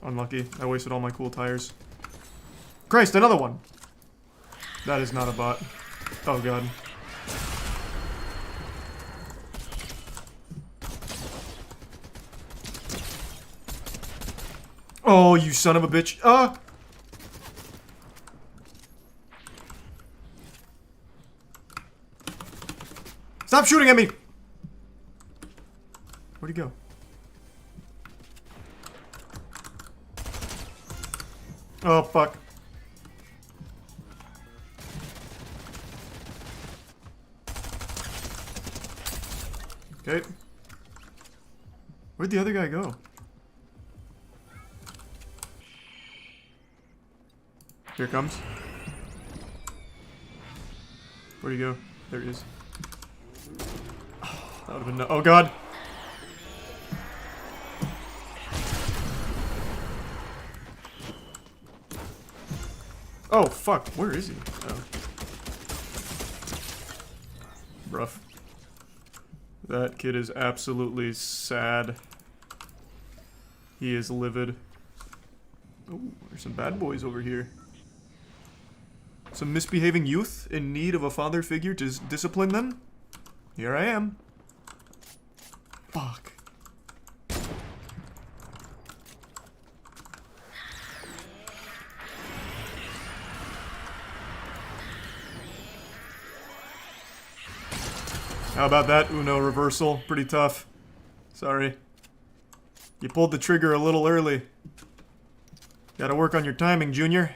Unlucky. I wasted all my cool tires. Christ, another one! That is not a bot. Oh god. Oh, you son of a bitch. Stop shooting at me! Where'd he go? Oh, fuck. Okay. Where'd the other guy go? Here it comes. Where'd he go? There he is. Oh, that would've been no— oh god! Oh fuck, where is he? Oh. rough. That kid is absolutely sad. He is livid. Oh, there's some bad boys over here. Some misbehaving youth in need of a father figure to discipline them? Here I am. Fuck. How about that Uno reversal? Pretty tough. Sorry. You pulled the trigger a little early. Gotta work on your timing, Junior.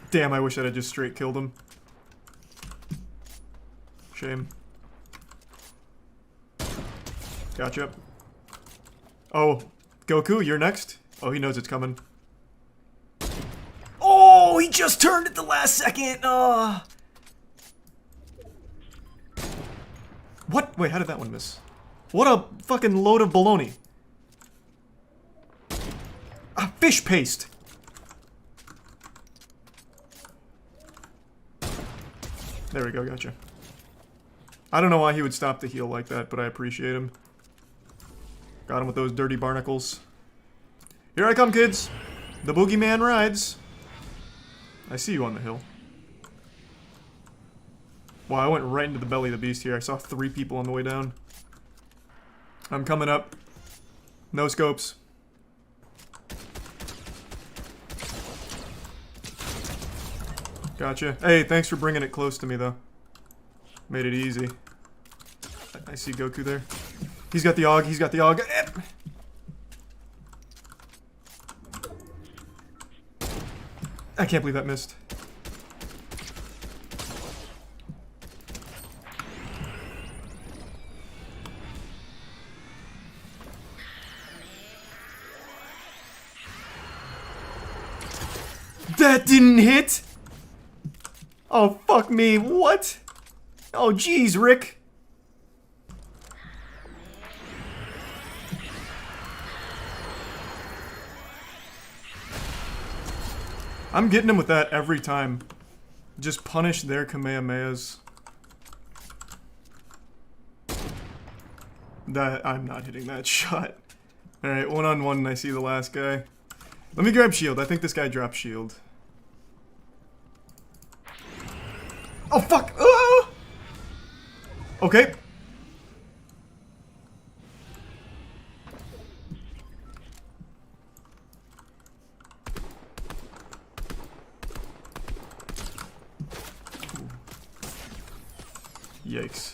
Damn, I wish I'd have just straight killed him. Shame. Gotcha. Oh, Goku, you're next? Oh, he knows it's coming. Oh, he just turned at the last second! What? Wait, how did that one miss? What a fucking load of baloney. Ah, fish paste! There we go, gotcha. I don't know why he would stop the heal like that, but I appreciate him. Got him with those dirty barnacles. Here I come, kids! The boogeyman rides. I see you on the hill. Wow, I went right into the belly of the beast here. I saw 3 people on the way down. I'm coming up. No scopes. Gotcha. Hey, thanks for bringing it close to me, though. Made it easy. I see Goku there. He's got the AUG. He's got the AUG. I can't believe that missed. That didn't hit? Oh, fuck me. What? Oh, jeez, Rick. I'm getting him with that every time. Just punish their Kamehamehas. I'm not hitting that shot. Alright, 1-on-1 and I see the last guy. Let me grab shield. I think this guy dropped shield. Oh, fuck! Oh! Okay. Yikes.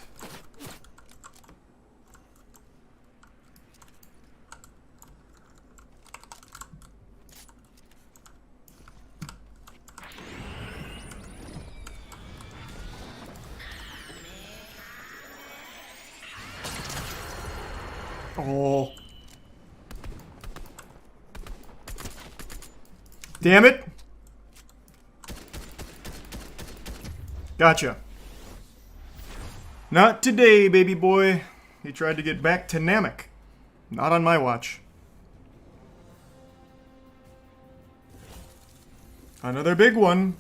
Oh. Damn it. Gotcha. Not today, baby boy. He tried to get back to Namek. Not on my watch. Another big one.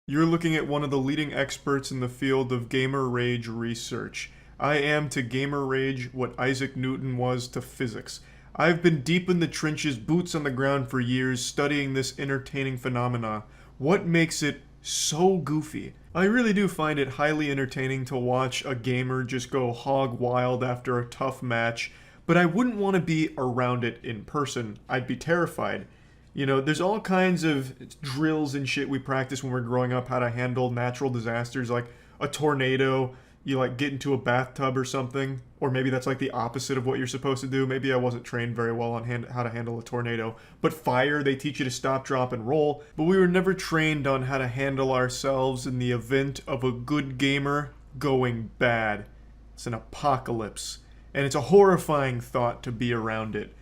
You're looking at one of the leading experts in the field of gamer rage research. I am to gamer rage what Isaac Newton was to physics. I've been deep in the trenches, boots on the ground for years, studying this entertaining phenomena. What makes it so goofy? I really do find it highly entertaining to watch a gamer just go hog wild after a tough match, but I wouldn't want to be around it in person. I'd be terrified. You know, there's all kinds of drills and shit we practice when we're growing up, how to handle natural disasters like a tornado. You like get into a bathtub or something, or maybe that's like the opposite of what you're supposed to do. Maybe I wasn't trained very well on how to handle a tornado. But fire, they teach you to stop, drop, and roll. But we were never trained on how to handle ourselves in the event of a good gamer going bad. It's an apocalypse, and it's a horrifying thought to be around it.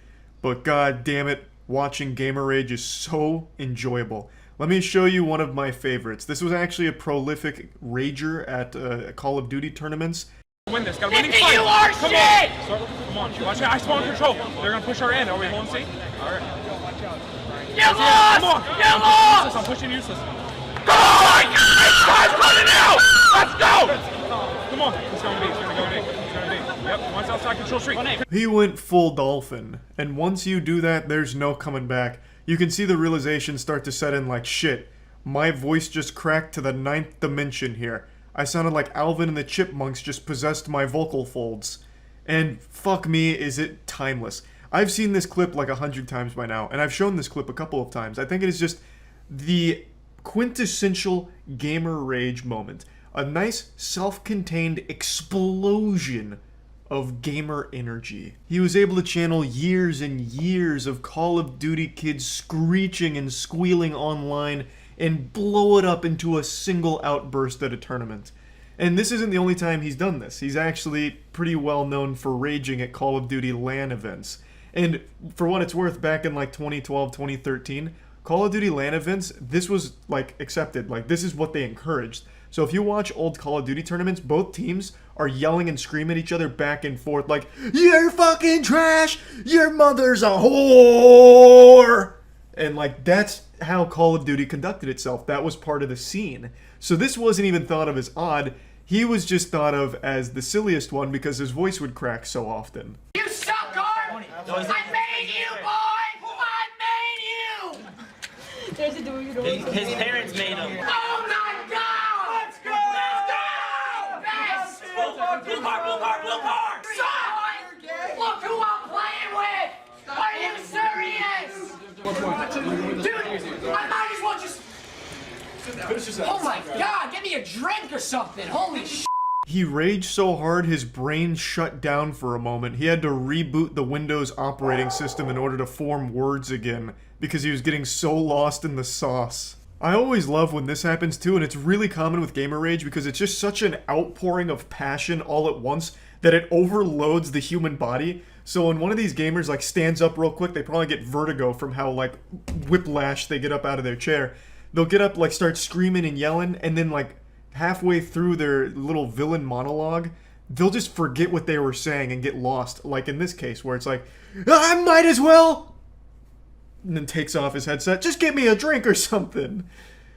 But god damn it, watching gamer rage is so enjoyable. Let me show you one of my favorites. This was actually a prolific rager at Call of Duty tournaments. Win this, gotta win these fights. You are shit! Come on, watch it. I spawn control. They're gonna push our end. Are we holding C? Alright. Watch out. Get lost! Come on! Get lost! I'm pushing useless. Come on! Guys, running out! Let's go! Come on. He's going to be. He's going to go big. He's going to be. Yep. Once outside control street. He went full dolphin, and once you do that, there's no coming back. You can see the realization start to set in like, shit, my voice just cracked to the 9th dimension here. I sounded like Alvin and the Chipmunks just possessed my vocal folds. And fuck me, is it timeless. I've seen this clip like 100 times by now, and I've shown this clip a couple of times. I think it is just the quintessential gamer rage moment. A nice, self-contained explosion of gamer energy. He was able to channel years and years of Call of Duty kids screeching and squealing online and blow it up into a single outburst at a tournament. And this isn't the only time he's done this. He's actually pretty well known for raging at Call of Duty LAN events. And for what it's worth, back in like 2012, 2013, Call of Duty LAN events, this was like accepted. Like this is what they encouraged. So if you watch old Call of Duty tournaments, both teams are yelling and screaming at each other back and forth like, "You're fucking trash! Your mother's a whore!" And like that's how Call of Duty conducted itself. That was part of the scene. So this wasn't even thought of as odd. He was just thought of as the silliest one because his voice would crack so often. You sucker! I made you, boy! I made you! There's a dude you don't His parents made him. Oh my god! Let's go! Let's go! Yes! Blue car! Son! Look who I'm playing with! Are you serious? Dude, I might as well just... Oh my god, give me a drink or something! Holy sh**! He raged so hard his brain shut down for a moment. He had to reboot the Windows operating system in order to form words again because he was getting so lost in the sauce. I always love when this happens too, and it's really common with gamer rage because it's just such an outpouring of passion all at once that it overloads the human body. So when one of these gamers like stands up real quick, they probably get vertigo from how like whiplash they get up out of their chair. They'll get up, like start screaming and yelling, and then like halfway through their little villain monologue, they'll just forget what they were saying and get lost. Like in this case where it's like, I might as well, and then takes off his headset, just get me a drink or something.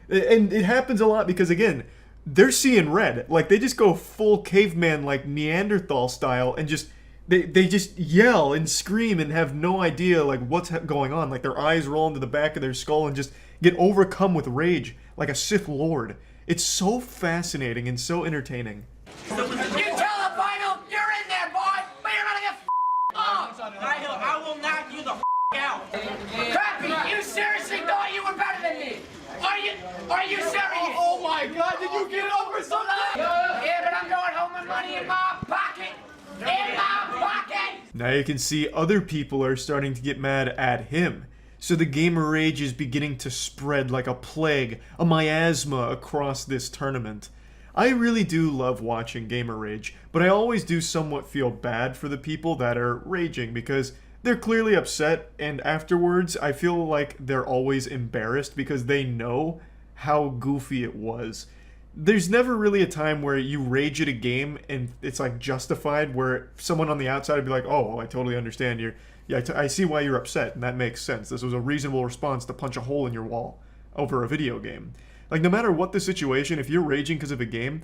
And it happens a lot because again, they're seeing red. Like they just go full caveman like Neanderthal style and just they just yell and scream and have no idea like what's going on. Like their eyes roll into the back of their skull and just get overcome with rage like a Sith Lord. It's so fascinating and so entertaining. You tell the final, you're in there, boy, but you're gonna get off! I will knock you the out! Crappy, you seriously thought you were better than me? Are you serious? Oh my god, did you get over something? Yeah, but I'm going home with money in my pocket! In my pocket! Now you can see other people are starting to get mad at him. So the gamer rage is beginning to spread like a plague, a miasma across this tournament. I really do love watching gamer rage, but I always do somewhat feel bad for the people that are raging because they're clearly upset, and afterwards I feel like they're always embarrassed because they know how goofy it was. There's never really a time where you rage at a game and it's like justified, where someone on the outside would be like, oh, well, I totally understand. I see why you're upset, and that makes sense. This was a reasonable response to punch a hole in your wall over a video game. Like, no matter what the situation, if you're raging because of a game,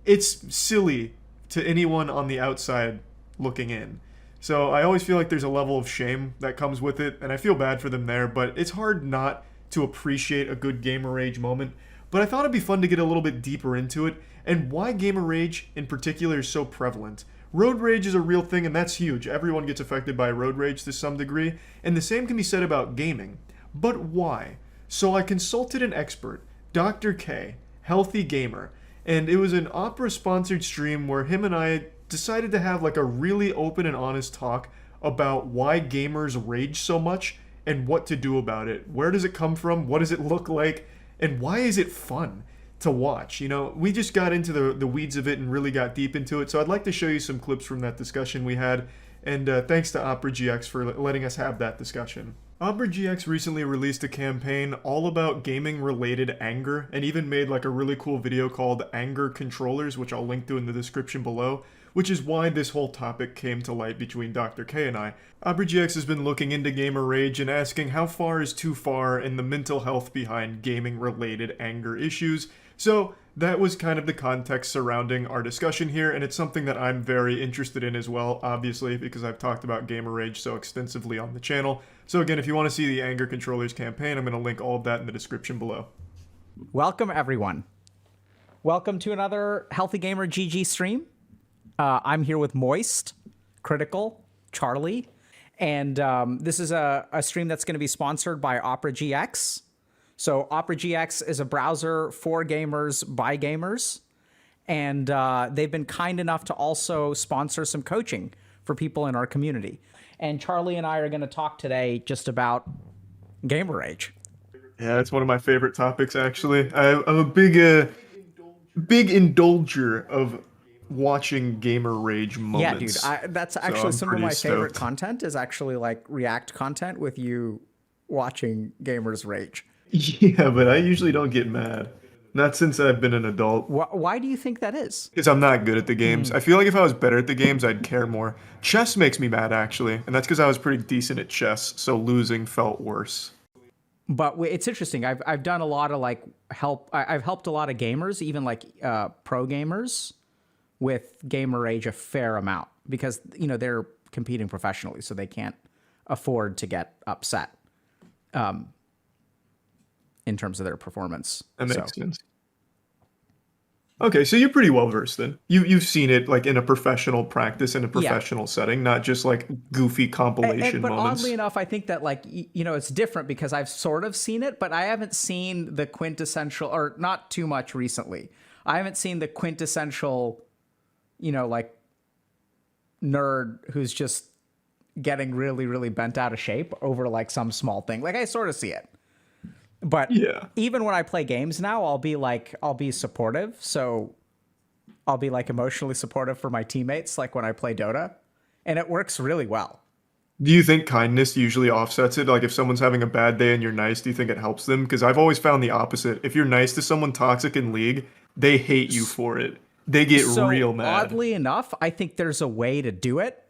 it's silly to anyone on the outside looking in. So I always feel like there's a level of shame that comes with it, and I feel bad for them there, but it's hard not to appreciate a good gamer rage moment. But I thought it'd be fun to get a little bit deeper into it, and why gamer rage in particular is so prevalent. Road rage is a real thing, and that's huge. Everyone gets affected by road rage to some degree, and the same can be said about gaming. But why? So I consulted an expert, Dr. K, Healthy Gamer, and it was an Opera-sponsored stream where him and I decided to have like a really open and honest talk about why gamers rage so much and what to do about it. Where does it come from? What does it look like? And why is it fun to watch? You know, we just got into the weeds of it and really got deep into it, so I'd like to show you some clips from that discussion we had, and thanks to Opera GX for letting us have that discussion. Opera GX recently released a campaign all about gaming-related anger, and even made like a really cool video called Anger Controllers, which I'll link to in the description below, which is why this whole topic came to light between Dr. K and I. AubreyGX has been looking into gamer rage and asking how far is too far in the mental health behind gaming-related anger issues. So that was kind of the context surrounding our discussion here, and it's something that I'm very interested in as well, obviously, because I've talked about gamer rage so extensively on the channel. So again, if you want to see the Anger Controllers campaign, I'm going to link all of that in the description below. Welcome, everyone. Welcome to another Healthy Gamer GG stream. I'm here with Moist, Critikal, Charlie, and this is a stream that's going to be sponsored by AubreyGX. So AubreyGX is a browser for gamers by gamers, and they've been kind enough to also sponsor some coaching for people in our community. And Charlie and I are going to talk today just about gamer rage. Yeah, it's one of my favorite topics, actually. I'm a big indulger of watching gamer rage moments. Yeah, dude, that's actually some of my favorite content is actually like react content with you watching gamers rage. Yeah, but I usually don't get mad. Not since I've been an adult. Why do you think that is? Because I'm not good at the games. I feel like if I was better at the games, I'd care more. Chess makes me mad, actually. And that's because I was pretty decent at chess, so losing felt worse. But it's interesting. I've done a lot of like I've helped a lot of gamers, even like pro gamers, with gamer rage a fair amount because you know they're competing professionally, so they can't afford to get upset in terms of their performance. That makes sense. Okay, so you're pretty well versed then. You've seen it like in a professional practice in a professional setting, not just like goofy compilation but moments. Oddly enough, I think that like you know it's different because I've sort of seen it, but I haven't seen the quintessential, or not too much recently. I haven't seen the quintessential, you know, like nerd who's just getting really, really bent out of shape over like some small thing. Like I sort of see it. But yeah, even when I play games now, I'll be supportive. So I'll be like emotionally supportive for my teammates, like when I play Dota, and it works really well. Do you think kindness usually offsets it? Like if someone's having a bad day and you're nice, do you think it helps them? Because I've always found the opposite. If you're nice to someone toxic in League, they hate you for it. They get real mad. Oddly enough, I think there's a way to do it.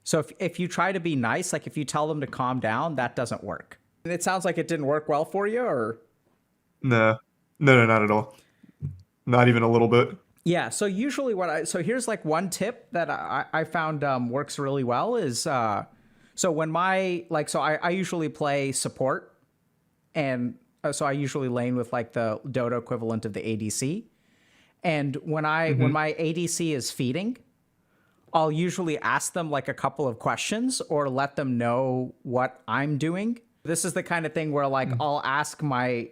So if you try to be nice, like if you tell them to calm down, that doesn't work. It sounds like it didn't work well for you, or? No, not at all. Not even a little bit. Yeah, so usually so here's like one tip that I found works really well is, so when I usually play support, and so I usually lane with like the Dota equivalent of the ADC. And when my ADC is feeding, I'll usually ask them like a couple of questions or let them know what I'm doing. This is the kind of thing where like I'll ask my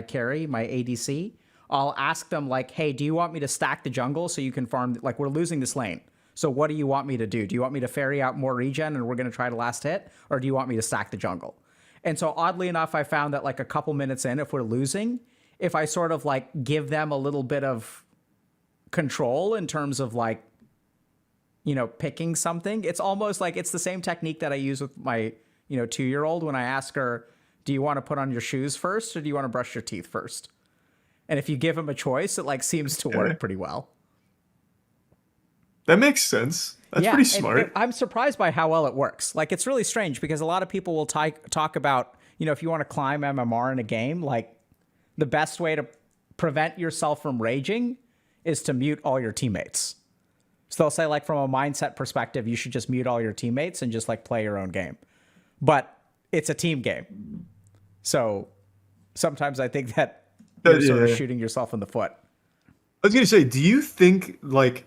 carry, my ADC, I'll ask them like, hey, do you want me to stack the jungle so you can farm? Like we're losing this lane. So what do you want me to do? Do you want me to ferry out more regen and we're going to try to last hit? Or do you want me to stack the jungle? And so oddly enough, I found that like a couple minutes in, if we're losing, if I sort of like give them a little bit of control in terms of like, you know, picking something, it's almost like it's the same technique that I use with my 2-year-old when I ask her, do you want to put on your shoes first or do you want to brush your teeth first? And if you give him a choice, it like seems to work pretty well. That makes sense. That's pretty smart. And I'm surprised by how well it works. Like it's really strange because a lot of people will talk about, you know, if you want to climb MMR in a game, like the best way to prevent yourself from raging is to mute all your teammates. So they'll say like from a mindset perspective, you should just mute all your teammates and just like play your own game. But it's a team game. So sometimes I think that you're sort of shooting yourself in the foot. I was going to say, do you think like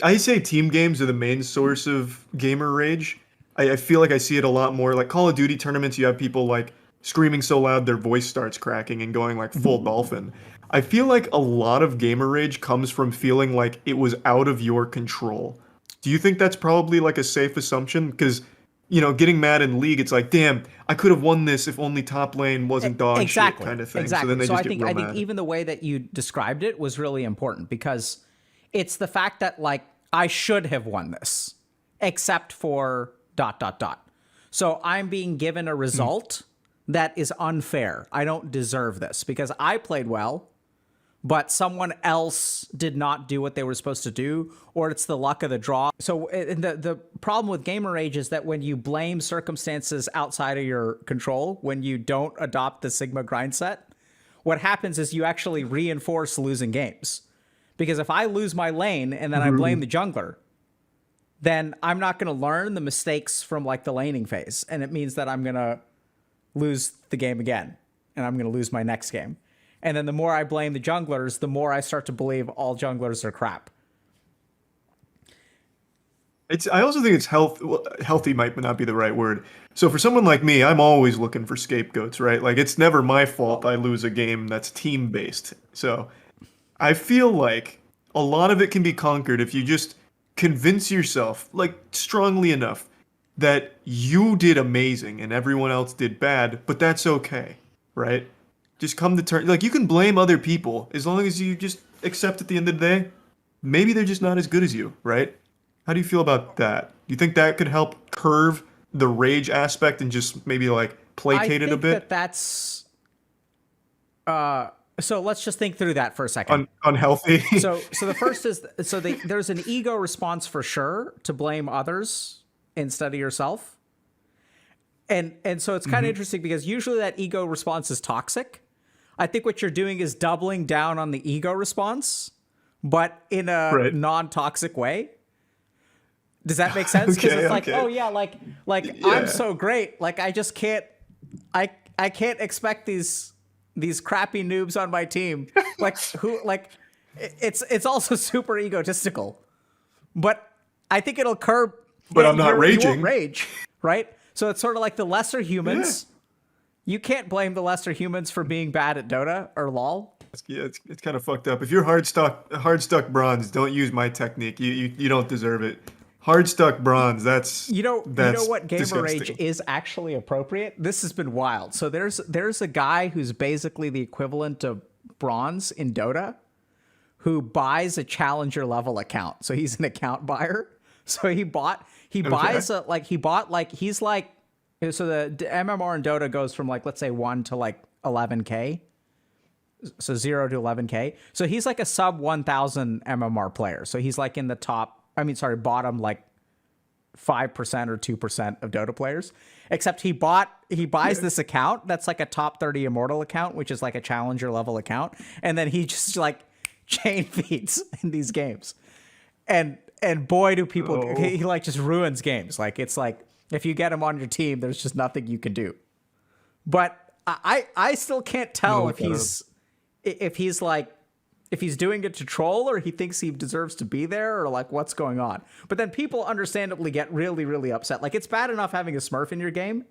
I say team games are the main source of gamer rage? I feel like I see it a lot more. Like Call of Duty tournaments, you have people like screaming so loud their voice starts cracking and going like full dolphin. I feel like a lot of gamer rage comes from feeling like it was out of your control. Do you think that's probably like a safe assumption? Because, you know, getting mad in League, it's like, damn, I could have won this if only top lane wasn't dog shit kind of thing. Exactly. So then they just I think mad. even the way that you described it was really important because it's the fact that like I should have won this, except for ... So I'm being given a result that is unfair. I don't deserve this because I played well, but someone else did not do what they were supposed to do, or it's the luck of the draw. So the problem with gamer rage is that when you blame circumstances outside of your control, when you don't adopt the Sigma grind set, what happens is you actually reinforce losing games. Because if I lose my lane and then I blame the jungler, then I'm not going to learn the mistakes from like the laning phase. And it means that I'm going to lose the game again. And I'm going to lose my next game. And then the more I blame the junglers, the more I start to believe all junglers are crap. I also think it's healthy might not be the right word. So for someone like me, I'm always looking for scapegoats, right? Like it's never my fault I lose a game that's team-based. So I feel like a lot of it can be conquered if you just convince yourself, like strongly enough, that you did amazing and everyone else did bad, but that's okay, right? Just come to terms. Like you can blame other people as long as you just accept at the end of the day, maybe they're just not as good as you, right? How do you feel about that? Do you think that could help curve the rage aspect and just maybe like placate it a bit? That's so let's just think through that for a second. Unhealthy. so the first is there's an ego response for sure to blame others instead of yourself. And so it's kind of interesting because usually that ego response is toxic. I think what you're doing is doubling down on the ego response, but in a non-toxic way. Does that make sense? Because it's like, oh yeah, like I'm so great. Like I just can't, I can't expect these crappy noobs on my team. It's also super egotistical, but I think it'll curb. But I'm not raging. You won't rage, right? So it's sort of like the lesser humans. Yeah. You can't blame the lesser humans for being bad at Dota or LOL. Yeah, it's kind of fucked up. If you're hard stuck bronze, don't use my technique. You don't deserve it. Hard stuck bronze. That's you know what gamer disgusting. rage is actually appropriate. This has been wild. So there's a guy who's basically the equivalent of bronze in Dota, who buys a challenger level account. So he's an account buyer. So he's like so the MMR in Dota goes from like let's say 1 to like 11K. So 0 to 11K. So he's like a sub 1,000 MMR player. So he's like in the bottom like 5% or 2% of Dota players. Except he buys this account that's like a top 30 immortal account, which is like a challenger level account, and then he just like chain feeds in these games. And boy do people he like just ruins games. Like it's like if you get him on your team, there's just nothing you can do. But I still can't tell if he's doing it to troll or he thinks he deserves to be there or like what's going on. But then people understandably get really, really upset. Like it's bad enough having a Smurf in your game.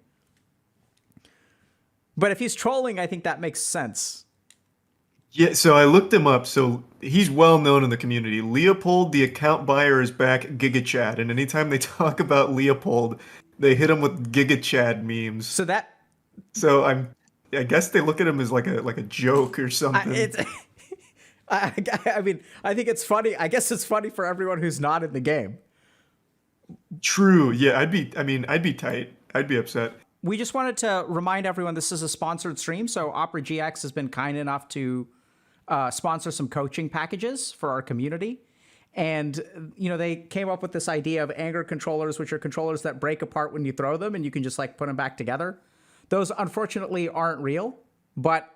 But if he's trolling, I think that makes sense. Yeah, so I looked him up. So he's well known in the community. Leopold, the account buyer, is back GigaChad. And anytime they talk about Leopold, they hit him with GigaChad memes. So I guess they look at him as like a joke or something. I mean, I think it's funny. I guess it's funny for everyone who's not in the game. True. Yeah, I'd be tight. I'd be upset. We just wanted to remind everyone this is a sponsored stream. So Opera GX has been kind enough to sponsor some coaching packages for our community. And, they came up with this idea of anger controllers, which are controllers that break apart when you throw them and you can just like put them back together. Those unfortunately aren't real, but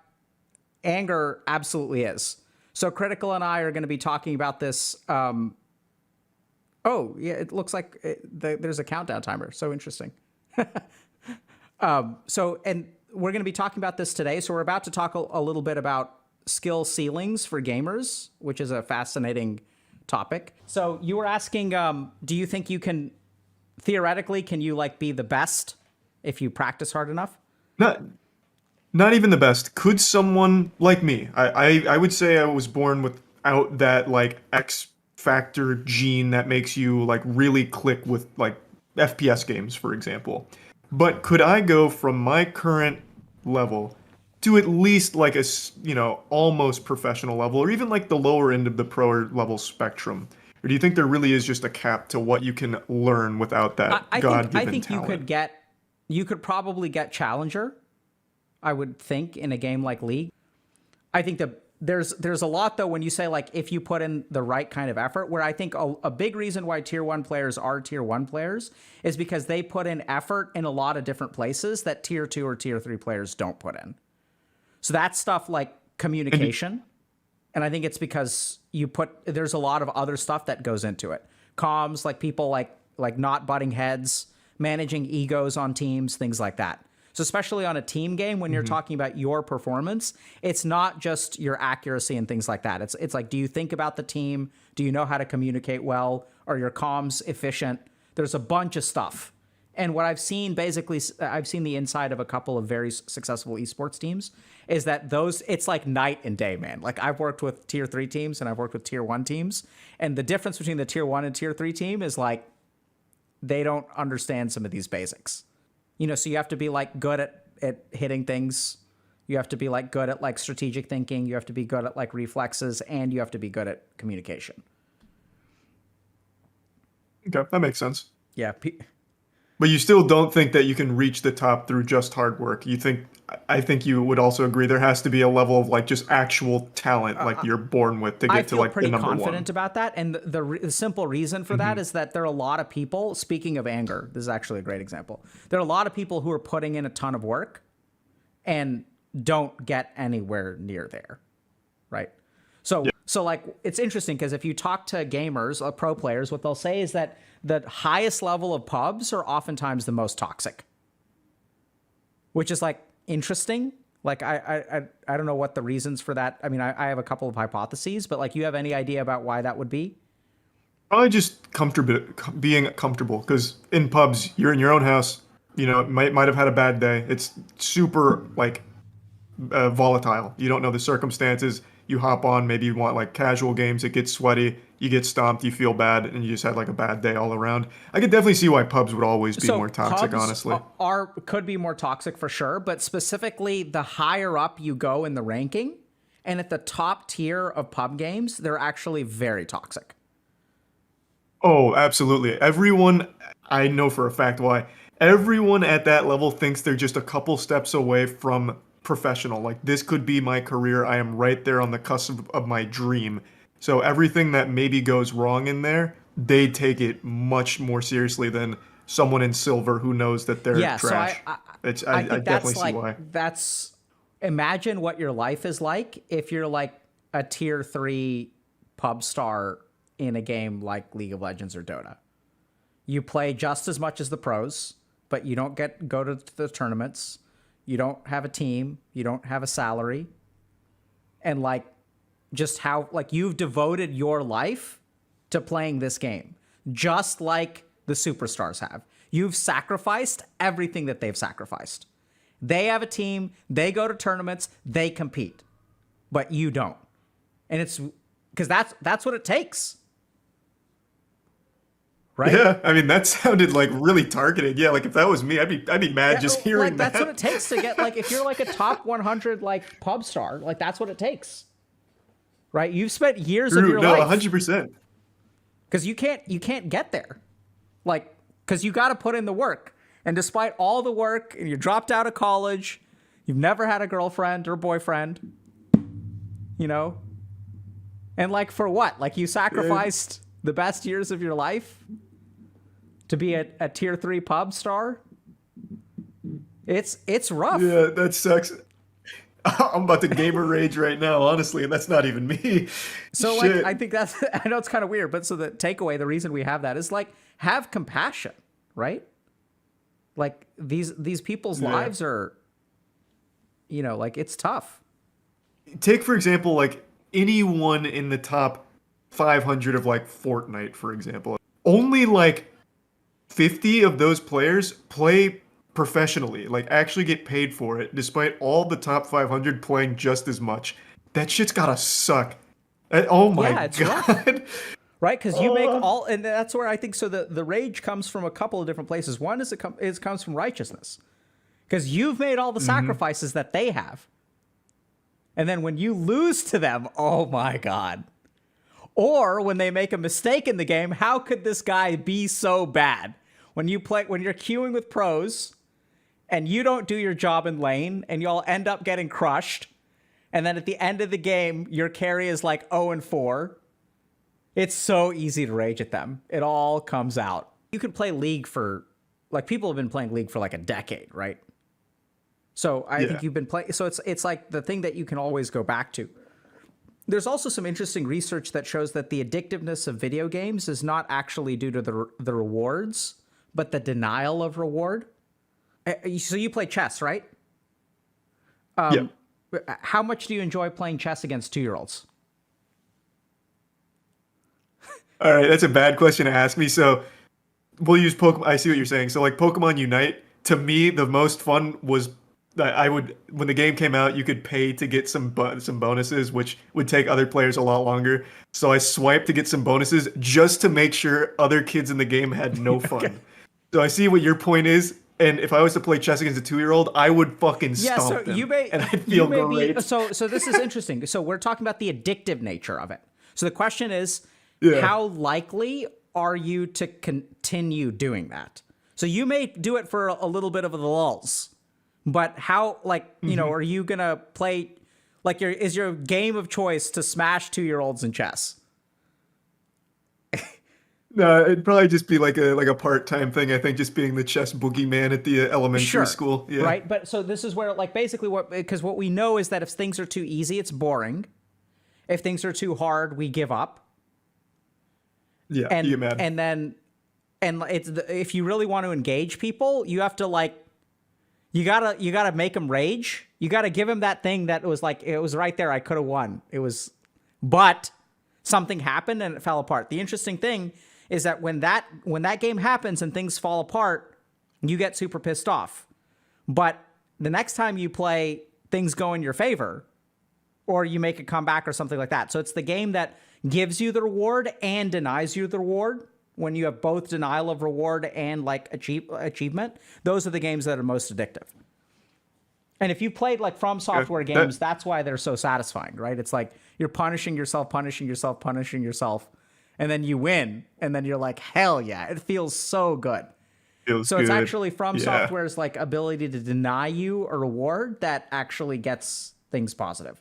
anger absolutely is. So Critikal and I are going to be talking about this. It looks like there's a countdown timer. So interesting. And we're going to be talking about this today. So we're about to talk a little bit about skill ceilings for gamers, which is a fascinating topic. So you were asking, do you think you can, theoretically, can you like be the best if you practice hard enough? Not even the best. Could someone like me? I would say I was born without that like X factor gene that makes you like really click with like FPS games, for example. But could I go from my current level to at least like a almost professional level, or even like the lower end of the pro level spectrum? Or do you think there really is just a cap to what you can learn without that God-given talent? I think you could probably get challenger. I would think in a game like League. I think there's a lot though when you say like if you put in the right kind of effort, where I think a big reason why tier 1 players are tier 1 players is because they put in effort in a lot of different places that tier 2 or tier 3 players don't put in. So that's stuff like communication. And I think it's because there's a lot of other stuff that goes into it. Comms, like people like not butting heads, managing egos on teams, things like that. So especially on a team game, when you're talking about your performance, it's not just your accuracy and things like that. It's like, do you think about the team? Do you know how to communicate well? Are your comms efficient? There's a bunch of stuff. And what I've seen, basically, I've seen the inside of a couple of very successful esports teams, is that it's like night and day, man. Like I've worked with tier 3 teams and I've worked with tier 1 teams. And the difference between the tier 1 and tier 3 team is like, they don't understand some of these basics. You know, so you have to be like good at hitting things. You have to be like good at like strategic thinking. You have to be good at like reflexes, and you have to be good at communication. Okay, that makes sense. Yeah. But you still don't think that you can reach the top through just hard work. I think you would also agree there has to be a level of like just actual talent like you're born with to get to like the number one. I feel pretty confident about that. And the simple reason for that is that there are a lot of people, speaking of anger, this is actually a great example. There are a lot of people who are putting in a ton of work and don't get anywhere near there, right? So like, it's interesting because if you talk to gamers, pro players, what they'll say is that the highest level of pubs are oftentimes the most toxic, which is like interesting. Like, I don't know what the reasons for that. I mean, I have a couple of hypotheses, but like, you have any idea about why that would be? Probably just being comfortable, because in pubs, you're in your own house, you know, might have had a bad day. It's super like volatile. You don't know the circumstances. You hop on, maybe you want like casual games, it gets sweaty, you get stomped, you feel bad, and you just had like a bad day all around. I could definitely see why pubs would always be more toxic, pubs honestly. Could be more toxic for sure, but specifically the higher up you go in the ranking, and at the top tier of pub games, they're actually very toxic. Oh, absolutely. Everyone, I know for a fact why, everyone at that level thinks they're just a couple steps away from professional. Like, this could be my career. I am right there on the cusp of my dream. So everything that maybe goes wrong in there, they take it much more seriously than someone in silver who knows that they're trash. So I definitely see why. Imagine what your life is like if you're like a tier 3 pub star in a game like League of Legends or Dota. You play just as much as the pros, but you don't go to the tournaments. You don't have a team. You don't have a salary. And like, just how, like, you've devoted your life to playing this game, just like the superstars have. You've sacrificed everything that they've sacrificed. They have a team. They go to tournaments. They compete. But you don't. And it's because that's what it takes. Right? Yeah, I mean, that sounded like really targeted. Yeah, like if that was me, I'd be mad just hearing that. That's what it takes to get, like, if you're like a top 100 like pub star, like that's what it takes. Right? You've spent years of your life. 100%. Because you can't get there. Like, because you got to put in the work. And despite all the work, and you dropped out of college, you've never had a girlfriend or boyfriend, you know? And like, for what? Like, you sacrificed the best years of your life to be a tier 3 pub star? It's rough. Yeah, that sucks. I'm about to gamer rage right now, honestly, and that's not even me. So Shit. like, I think I know it's kind of weird, but so the takeaway, the reason we have that is like, have compassion, right? Like these people's lives are, you know, like, it's tough. Take, for example, like anyone in the top 500 of like Fortnite, for example. Only like 50 of those players play professionally, like actually get paid for it, despite all the top 500 playing just as much. That shit's gotta suck. Oh my God. Right? Because you make all, and that's where I think, so the rage comes from a couple of different places. One is it comes from righteousness. Because you've made all the sacrifices that they have. And then when you lose to them, oh my God. Or when they make a mistake in the game, how could this guy be so bad? When you're queuing with pros and you don't do your job in lane and y'all end up getting crushed, And then at the end of the game, your carry is like 0-4. It's so easy to rage at them. It all comes out. You can play League for, like, people have been playing League for like a decade, right? So I think you've been playing. So it's like the thing that you can always go back to. There's also some interesting research that shows that the addictiveness of video games is not actually due to the rewards, but the denial of reward. So you play chess, right? Yeah. How much do you enjoy playing chess against 2-year-olds? All right, that's a bad question to ask me. So we'll use Pokemon. I see what you're saying. So like Pokemon Unite, to me, the most fun was that I would, when the game came out, you could pay to get some bonuses, which would take other players a lot longer. So I swiped to get some bonuses just to make sure other kids in the game had no fun. Okay. So I see what your point is. And if I was to play chess against a 2-year-old, I would fucking stomp them. And I'd feel great. So this is interesting. So we're talking about the addictive nature of it. So the question is, how likely are you to continue doing that? So you may do it for a little bit of the lulls, but how, like, you know, are you going to play, like, is your game of choice to smash 2-year-olds in chess? No, it'd probably just be like a part-time thing. I think just being the chess boogeyman at the elementary school. Yeah. Right. But so this is where, like, basically because what we know is that if things are too easy, it's boring. If things are too hard, we give up. Yeah. And, you mad. And then, if you really want to engage people, you have to, like, you gotta make them rage. You gotta give them that thing that was like, it was right there. I could have won. But something happened and it fell apart. The interesting thing is that when that game happens and things fall apart, you get super pissed off. But the next time you play, things go in your favor, or you make a comeback or something like that. So it's the game that gives you the reward and denies you the reward. When you have both denial of reward and, like, achievement, those are the games that are most addictive. And if you played, like, From Software games, that's why they're so satisfying, right? It's like you're punishing yourself, and then you win, and then you're like, hell yeah, it feels so good. It's actually From Software's, like, ability to deny you a reward that actually gets things positive.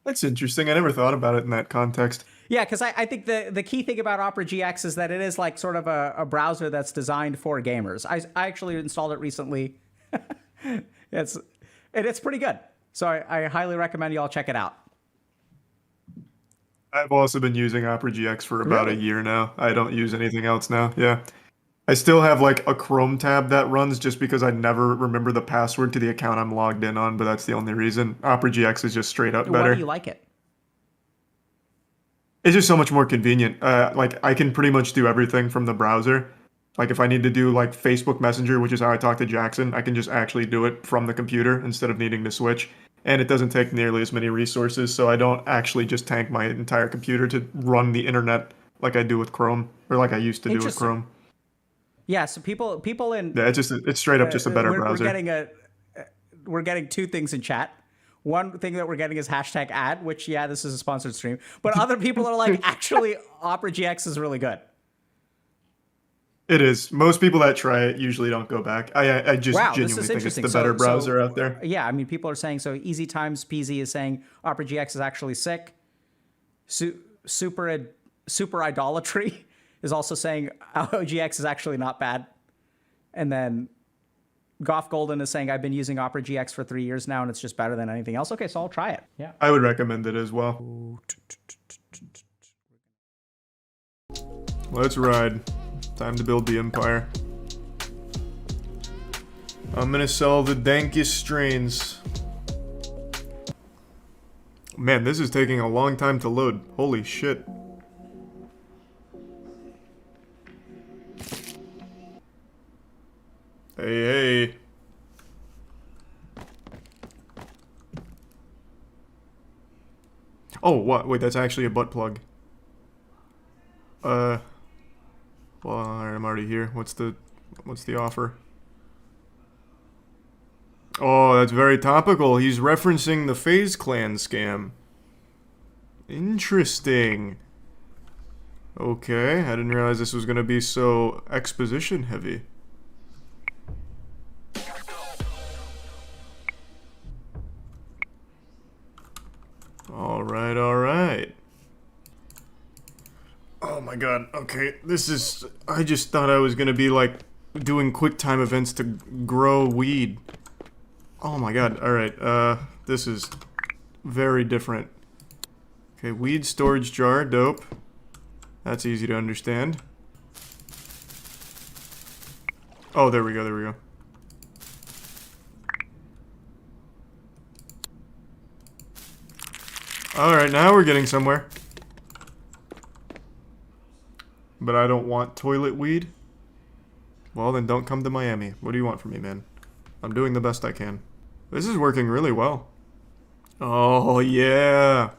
That's interesting. I never thought about it in that context. Yeah, because I think the key thing about Opera GX is that it is, like, sort of a browser that's designed for gamers. I actually installed it recently. It's pretty good. So I highly recommend you all check it out. I've also been using Opera GX for about a year now. I don't use anything else now. Yeah. I still have, like, a Chrome tab that runs just because I never remember the password to the account I'm logged in on, but that's the only reason. Opera GX is just straight up better. Why do you like it? It's just so much more convenient. Like, I can pretty much do everything from the browser. Like, if I need to do, like, Facebook Messenger, which is how I talk to Jackson, I can just actually do it from the computer instead of needing to switch. And it doesn't take nearly as many resources, so I don't actually just tank my entire computer to run the internet like I do with Chrome, or like I used to do with Chrome. Yeah, so people in... Yeah, it's straight up just a better browser. We're getting two things in chat. One thing that we're getting is #ad, which, yeah, this is a sponsored stream. But other people are like, actually, Opera GX is really good. It is. Most people that try it usually don't go back. I just genuinely think it's the better browser out there. Yeah, I mean, people are saying, so Easy Times PZ is saying Opera GX is actually sick. Super Idolatry is also saying OGX is actually not bad. And then Goff Golden is saying, I've been using Opera GX for 3 years now, and it's just better than anything else. Okay, so I'll try it. Yeah, I would recommend it as well. Let's ride. Time to build the empire. I'm gonna sell the dankest strains. Man, this is taking a long time to load. Holy shit. Hey. Oh, what? Wait, that's actually a butt plug. Well, alright, I'm already here. What's the offer? Oh, that's very topical. He's referencing the FaZe Clan scam. Interesting. Okay, I didn't realize this was gonna be so exposition heavy. Alright, alright. Oh my god, okay, this is... I just thought I was gonna be, like, doing quick time events to grow weed. Oh my god, alright, this is very different. Okay, weed storage jar, dope. That's easy to understand. Oh, there we go, there we go. Alright, now we're getting somewhere. But I don't want toilet weed? Well, then don't come to Miami. What do you want from me, man? I'm doing the best I can. This is working really well. Oh, yeah.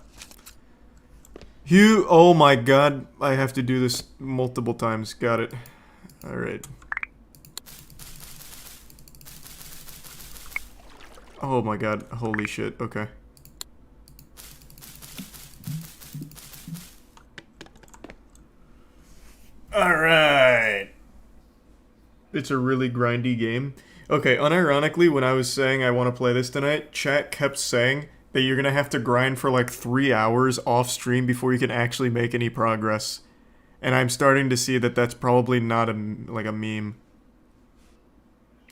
Oh my god. I have to do this multiple times. Got it. Alright. Oh my god. Holy shit. Okay. Alright. It's a really grindy game. Okay, unironically, when I was saying I want to play this tonight, chat kept saying that you're gonna have to grind for like 3 hours off stream before you can actually make any progress. And I'm starting to see that that's probably not like a meme.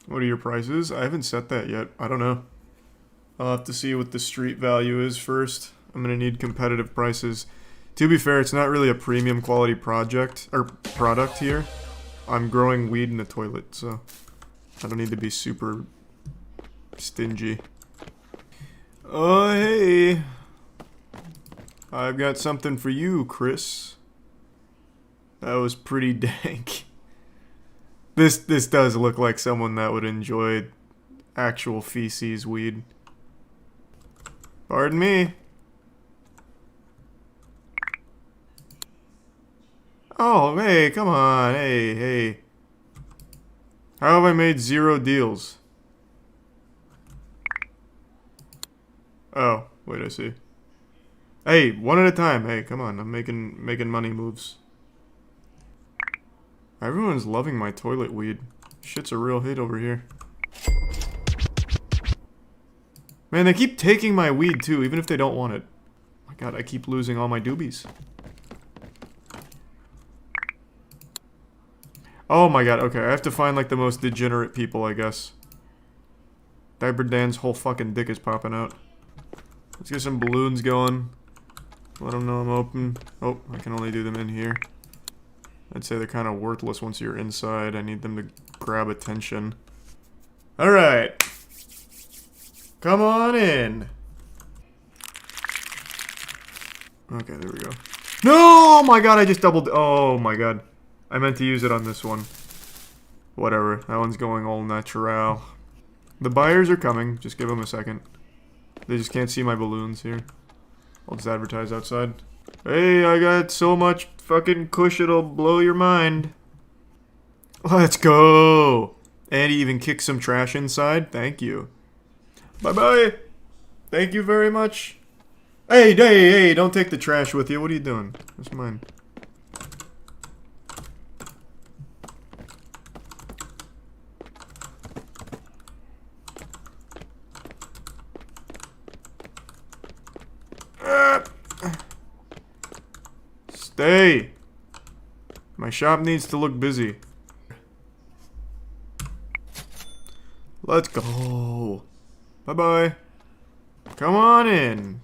What are your prices? I haven't set that yet. I don't know. I'll have to see what the street value is first. I'm gonna need competitive prices. To be fair, it's not really a premium quality product here. I'm growing weed in the toilet, so I don't need to be super stingy. Oh, hey. I've got something for you, Chris. That was pretty dank. This does look like someone that would enjoy actual feces weed. Pardon me. Oh, hey, come on. Hey. How have I made 0 deals? Oh, wait, I see. Hey, one at a time. Hey, come on. I'm making money moves. Everyone's loving my toilet weed. Shit's a real hit over here. Man, they keep taking my weed too, even if they don't want it. Oh my god, I keep losing all my doobies. Oh my god, okay, I have to find like the most degenerate people, I guess. Diaper Dan's whole fucking dick is popping out. Let's get some balloons going. Let them know I'm open. Oh, I can only do them in here. I'd say they're kind of worthless once you're inside. I need them to grab attention. Alright. Come on in. Okay, there we go. No! Oh my god, I just doubled. Oh my god. I meant to use it on this one. Whatever. That one's going all natural. The buyers are coming. Just give them a second. They just can't see my balloons here. I'll just advertise outside. Hey, I got so much fucking kush it'll blow your mind. Let's go! And he even kicked some trash inside. Thank you. Bye-bye! Thank you very much. Hey, don't take the trash with you. What are you doing? That's mine. Stay! My shop needs to look busy. Let's go. Bye-bye. Come on in.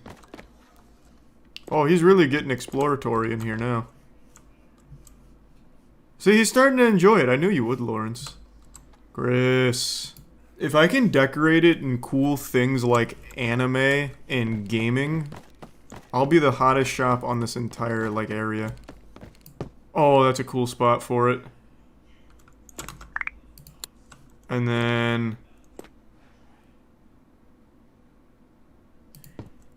Oh, he's really getting exploratory in here now. See, he's starting to enjoy it. I knew you would, Lawrence. Chris. If I can decorate it in cool things like anime and gaming, I'll be the hottest shop on this entire, like, area. Oh, that's a cool spot for it. And then...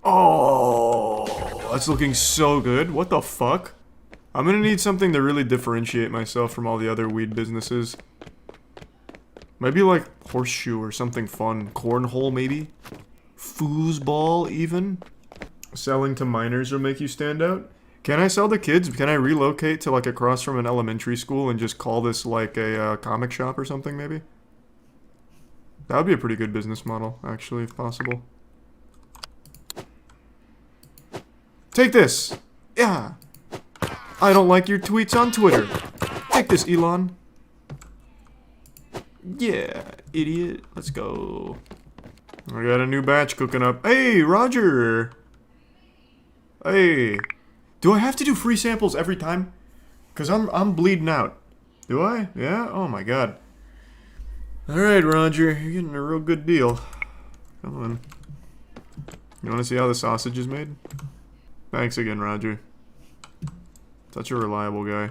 Oh, that's looking so good. What the fuck? I'm gonna need something to really differentiate myself from all the other weed businesses. Maybe like horseshoe or something fun. Cornhole, maybe? Foosball, even? Selling to minors will make you stand out? Can I sell to kids? Can I relocate to like across from an elementary school and just call this like a comic shop or something, maybe? That would be a pretty good business model, actually, if possible. Take this. Yeah. I don't like your tweets on Twitter. Take this, Elon. Yeah, idiot. Let's go. I got a new batch cooking up. Hey, Roger. Hey. Do I have to do free samples every time? Because I'm bleeding out. Do I? Yeah? Oh my god. Alright, Roger. You're getting a real good deal. Come on. You want to see how the sausage is made? Thanks again, Roger. Such a reliable guy.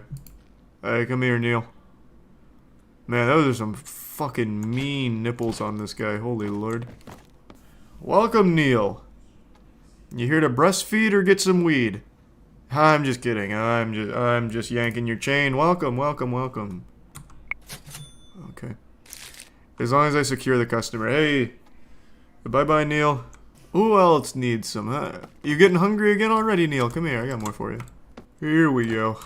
Hey, come here, Neil. Man, those are some fucking mean nipples on this guy. Holy lord. Welcome, Neil. You here to breastfeed or get some weed? I'm just kidding. I'm just yanking your chain. Welcome, welcome, welcome. Okay. As long as I secure the customer. Hey. Bye-bye, Neil. Who else needs some, huh? You getting hungry again already, Neil? Come here, I got more for you. Here we go.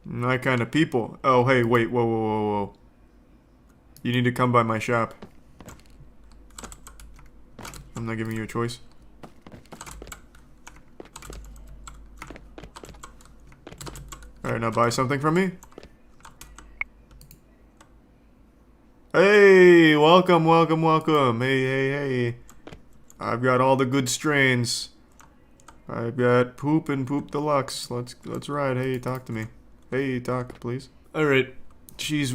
My kind of people. Oh, hey, wait, whoa, whoa, whoa, whoa. You need to come by my shop. I'm not giving you a choice. Alright, now buy something from me. Hey, welcome, welcome, welcome. Hey, hey, hey. I've got all the good strains. I've got Poop and Poop Deluxe. Let's ride. Hey, talk to me. Hey, talk, please. Alright. She's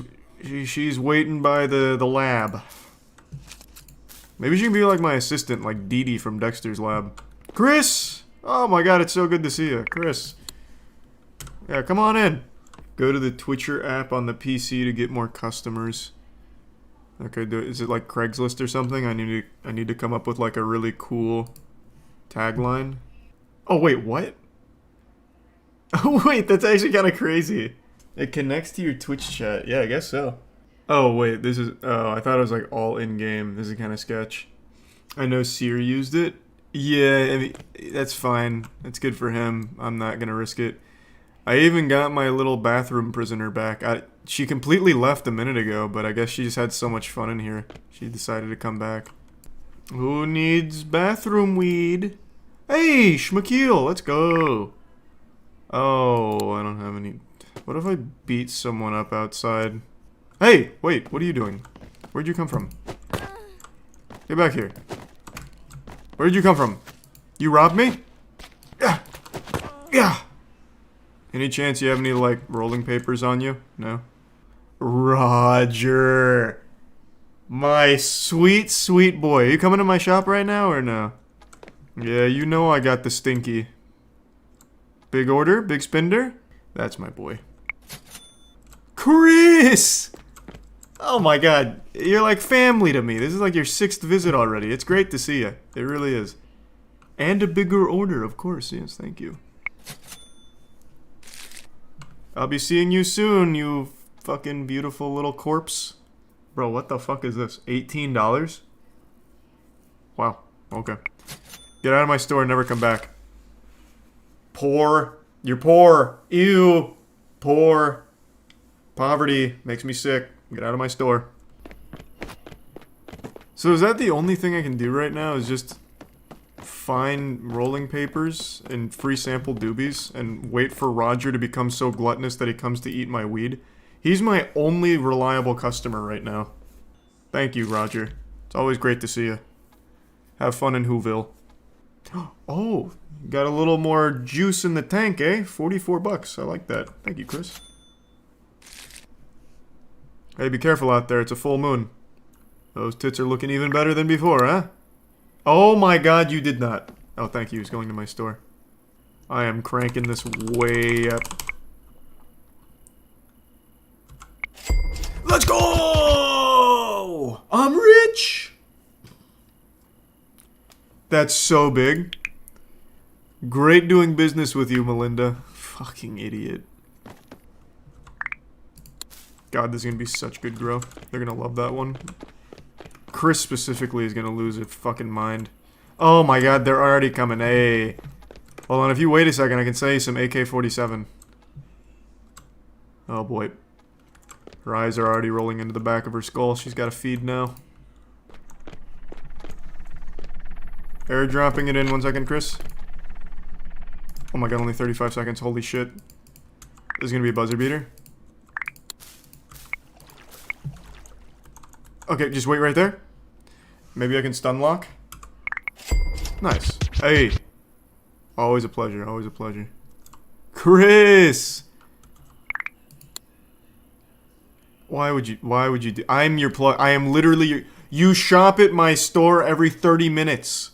waiting by the lab. Maybe she can be like my assistant, like Dee Dee from Dexter's Lab. Chris! Oh my god, it's so good to see you. Chris. Yeah, come on in. Go to the Twitcher app on the PC to get more customers. Okay, is it like Craigslist or something? I need to come up with like a really cool tagline. Oh wait, what? Oh wait, that's actually kind of crazy. It connects to your Twitch chat. Yeah, I guess so. Oh wait, this is... Oh, I thought it was like all in-game. This is kind of sketch. I know Seer used it. Yeah, I mean, that's fine. That's good for him. I'm not gonna risk it. I even got my little bathroom prisoner back. She completely left a minute ago, but I guess she just had so much fun in here. She decided to come back. Who needs bathroom weed? Hey, Schmakeel, let's go. Oh, I don't have any... What if I beat someone up outside? Hey, wait, what are you doing? Where'd you come from? Get back here. Where'd you come from? You robbed me? Yeah. Yeah. Any chance you have any, like, rolling papers on you? No? Roger. My sweet, sweet boy. Are you coming to my shop right now or no? Yeah, you know I got the stinky. Big order? Big spender? That's my boy. Chris! Oh my god. You're like family to me. This is like your 6th visit already. It's great to see you. It really is. And a bigger order, of course. Yes, thank you. I'll be seeing you soon, you fucking beautiful little corpse. Bro, what the fuck is this? $18? Wow. Okay. Get out of my store and never come back. Poor. You're poor. Ew. Poor. Poverty. Makes me sick. Get out of my store. So is that the only thing I can do right now? Is just find rolling papers and free sample doobies and wait for Roger to become so gluttonous that he comes to eat my weed? He's my only reliable customer right now. Thank you, Roger. It's always great to see you. Have fun in Whoville. Oh, got a little more juice in the tank, eh? 44 bucks. I like that. Thank you, Chris. Hey, be careful out there. It's a full moon. Those tits are looking even better than before, huh? Oh my god, you did not. Oh, thank you. He's going to my store. I am cranking this way up. Let's go! I'm rich! That's so big. Great doing business with you, Melinda. Fucking idiot. God, this is gonna be such good growth. They're gonna love that one. Chris specifically is gonna lose his fucking mind. Oh my god, they're already coming. Hey. Hold on, if you wait a second, I can sell you some AK-47. Oh boy. Her eyes are already rolling into the back of her skull. She's got to feed now. Airdropping it in 1 second, Chris. Oh my god, only 35 seconds. Holy shit. This is gonna be a buzzer beater. Okay, just wait right there. Maybe I can stun lock. Nice. Hey. Always a pleasure, always a pleasure. Chris! Why would you do? I'm your plug. I am literally your. You shop at my store every 30 minutes.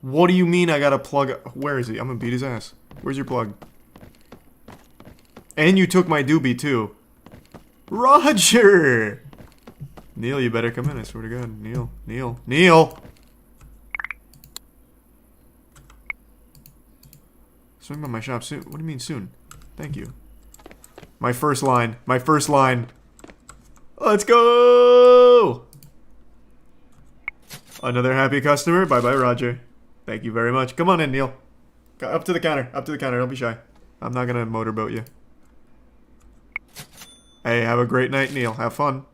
What do you mean I gotta plug? Where is he? I'm gonna beat his ass. Where's your plug? And you took my doobie too. Roger! Neil, you better come in, I swear to God. Neil. Swing by my shop soon. What do you mean soon? Thank you. My first line. Let's go! Another happy customer. Bye-bye, Roger. Thank you very much. Come on in, Neil. Up to the counter. Don't be shy. I'm not gonna motorboat you. Hey, have a great night, Neil. Have fun.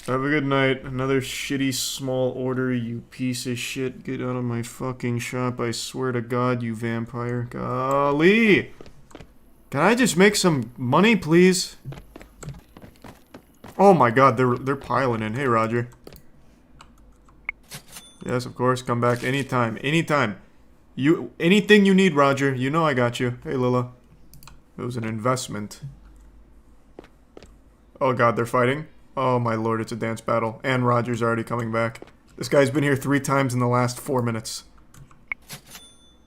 Have a good night. Another shitty small order, you piece of shit. Get out of my fucking shop. I swear to God, you vampire. Golly! Can I just make some money, please? Oh my God, they're piling in. Hey, Roger. Yes, of course. Come back anytime. Anything you need, Roger. You know I got you. Hey, Lila. It was an investment. Oh God, they're fighting. Oh my lord, it's a dance battle. And Roger's already coming back. This guy's been here 3 times in the last 4 minutes.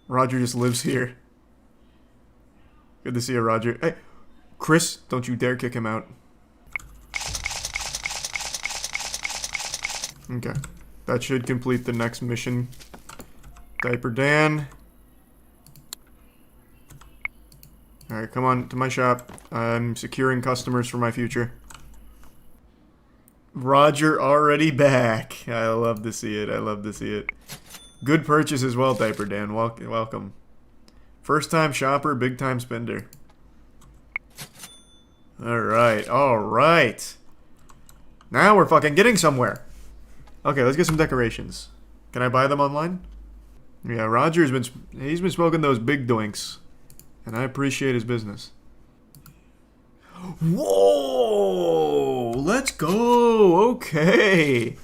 Roger just lives here. Good to see you, Roger. Hey, Chris, don't you dare kick him out. Okay. That should complete the next mission. Diaper Dan. Alright, come on to my shop. I'm securing customers for my future. Roger already back. I love to see it. Good purchase as well, Diaper Dan. Welcome. First time shopper, big time spender. Alright. Now we're fucking getting somewhere. Okay, let's get some decorations. Can I buy them online? Yeah, Roger's been smoking those big doinks. And I appreciate his business. Whoa! Let's go! Okay.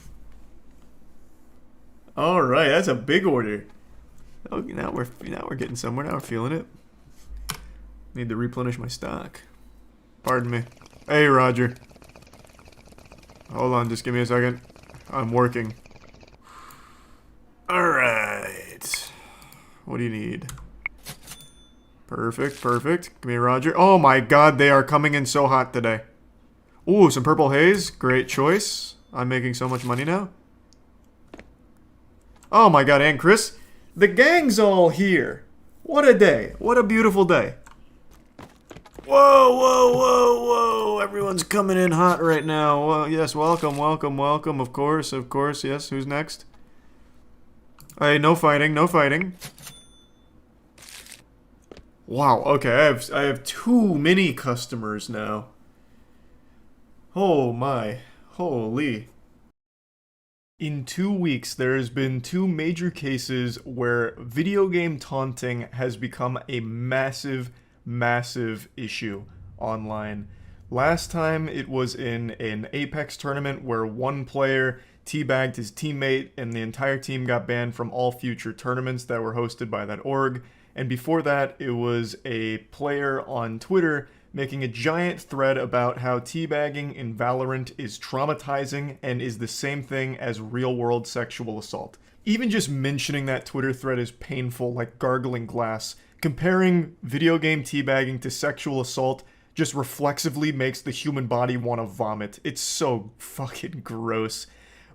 Alright, that's a big order. Okay, now we're getting somewhere. Now we're feeling it. Need to replenish my stock. Pardon me. Hey, Roger. Hold on, just give me a second. I'm working. Alright. What do you need? Perfect. Give me Roger. Oh my God, they are coming in so hot today. Ooh, some purple haze. Great choice. I'm making so much money now. Oh my God, and Chris. The gang's all here. What a day. What a beautiful day. Whoa. Everyone's coming in hot right now. Well, yes, welcome. Of course. Yes, who's next? Hey, no fighting. Wow, okay, I have too many customers now. Oh my. Holy. In 2 weeks, there has been 2 major cases where video game taunting has become a massive issue online. Last time it was in an Apex tournament where one player teabagged his teammate and the entire team got banned from all future tournaments that were hosted by that org. And before that, it was a player on Twitter making a giant thread about how teabagging in Valorant is traumatizing and is the same thing as real-world sexual assault. Even just mentioning that Twitter thread is painful, like gargling glass. Comparing video game teabagging to sexual assault just reflexively makes the human body want to vomit. It's so fucking gross.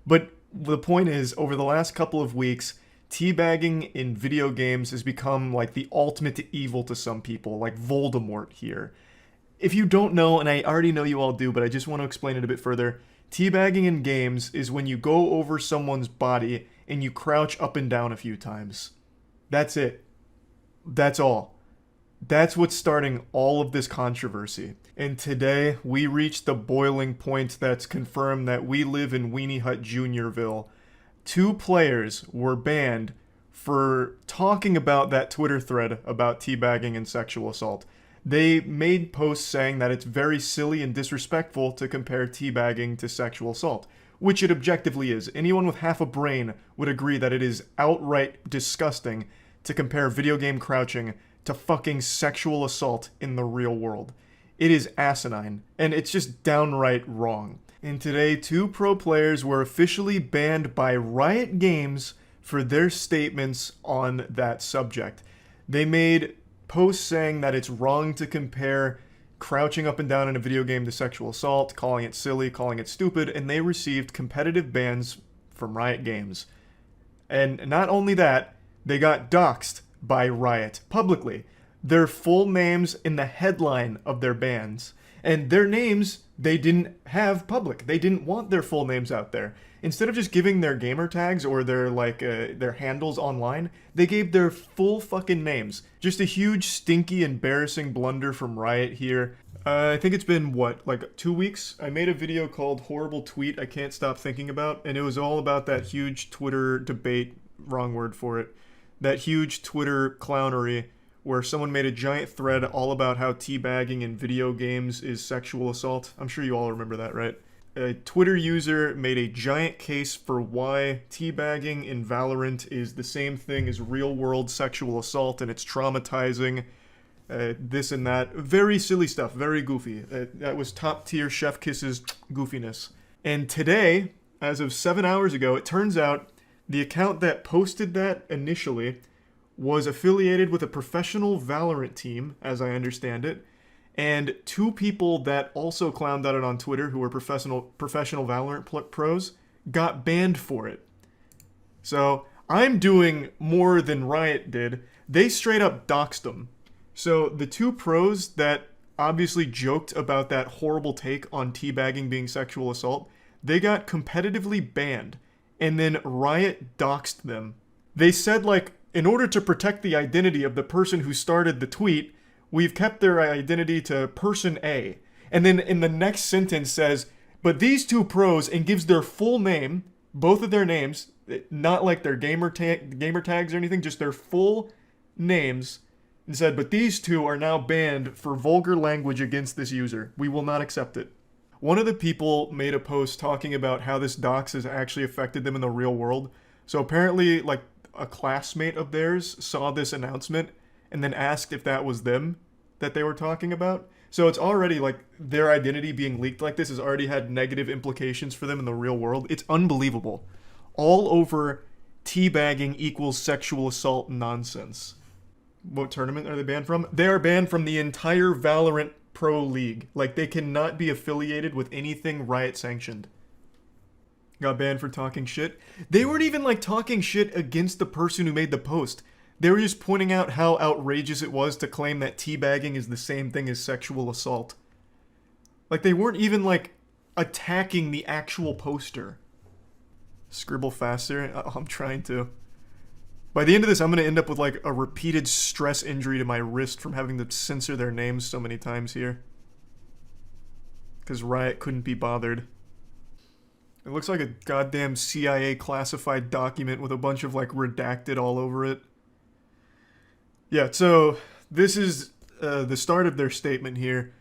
But the point is, over the last couple of weeks, teabagging in video games has become like the ultimate evil to some people, like Voldemort here. If you don't know, and I already know you all do, but I just want to explain it a bit further, teabagging in games is when you go over someone's body and you crouch up and down a few times. That's it. That's all. That's what's starting all of this controversy. And today, we reached the boiling point that's confirmed that we live in Weenie Hut Juniorville. 2 players were banned for talking about that Twitter thread about teabagging and sexual assault. They made posts saying that it's very silly and disrespectful to compare teabagging to sexual assault, which it objectively is. Anyone with half a brain would agree that it is outright disgusting to compare video game crouching to fucking sexual assault in the real world. It is asinine, and it's just downright wrong. And today, 2 pro players were officially banned by Riot Games for their statements on that subject. They made posts saying that it's wrong to compare crouching up and down in a video game to sexual assault, calling it silly, calling it stupid, and they received competitive bans from Riot Games. And not only that, they got doxxed by Riot publicly. Their full names in the headline of their bans. And their names, they didn't have public. They didn't want their full names out there. Instead of just giving their gamer tags or their their handles online, they gave their full fucking names. Just a huge, stinky, embarrassing blunder from Riot here. I think it's been, what, like 2 weeks? I made a video called Horrible Tweet I Can't Stop Thinking About, and it was all about that huge Twitter debate, wrong word for it, that huge Twitter clownery where someone made a giant thread all about how teabagging in video games is sexual assault. I'm sure you all remember that, right? A Twitter user made a giant case for why teabagging in Valorant is the same thing as real-world sexual assault, and it's traumatizing, this and that. Very silly stuff, very goofy. That was top-tier Chef Kiss's goofiness. And today, as of 7 hours ago, it turns out the account that posted that initially was affiliated with a professional Valorant team, as I understand it, and 2 people that also clowned at it on Twitter, who were professional Valorant pros, got banned for it. So I'm doing more than Riot did. They straight up doxed them. So the 2 pros that obviously joked about that horrible take on teabagging being sexual assault, they got competitively banned, and then Riot doxed them. They said, like, in order to protect the identity of the person who started the tweet, we've kept their identity to person A. And then in the next sentence says, but these 2 pros, and gives their full name, both of their names, not like their gamer tags or anything, just their full names, and said, but these 2 are now banned for vulgar language against this user. We will not accept it. One of the people made a post talking about how this dox has actually affected them in the real world. So apparently, like, a classmate of theirs saw this announcement and then asked if that was them that they were talking about. So it's already like their identity being leaked like this has already had negative implications for them in the real world. It's unbelievable. All over teabagging equals sexual assault nonsense. What tournament are they banned from? They are banned from the entire Valorant Pro League. Like, they cannot be affiliated with anything Riot sanctioned. Got banned for talking shit. They weren't even like talking shit against the person who made the post. They were just pointing out how outrageous it was to claim that teabagging is the same thing as sexual assault. Like, they weren't even like attacking the actual poster. Scribble faster. I'm trying to. By the end of this, I'm going to end up with like a repeated stress injury to my wrist from having to censor their names so many times here. Because Riot couldn't be bothered. It looks like a goddamn CIA classified document with a bunch of, like, redacted all over it. Yeah, so this is the start of their statement here.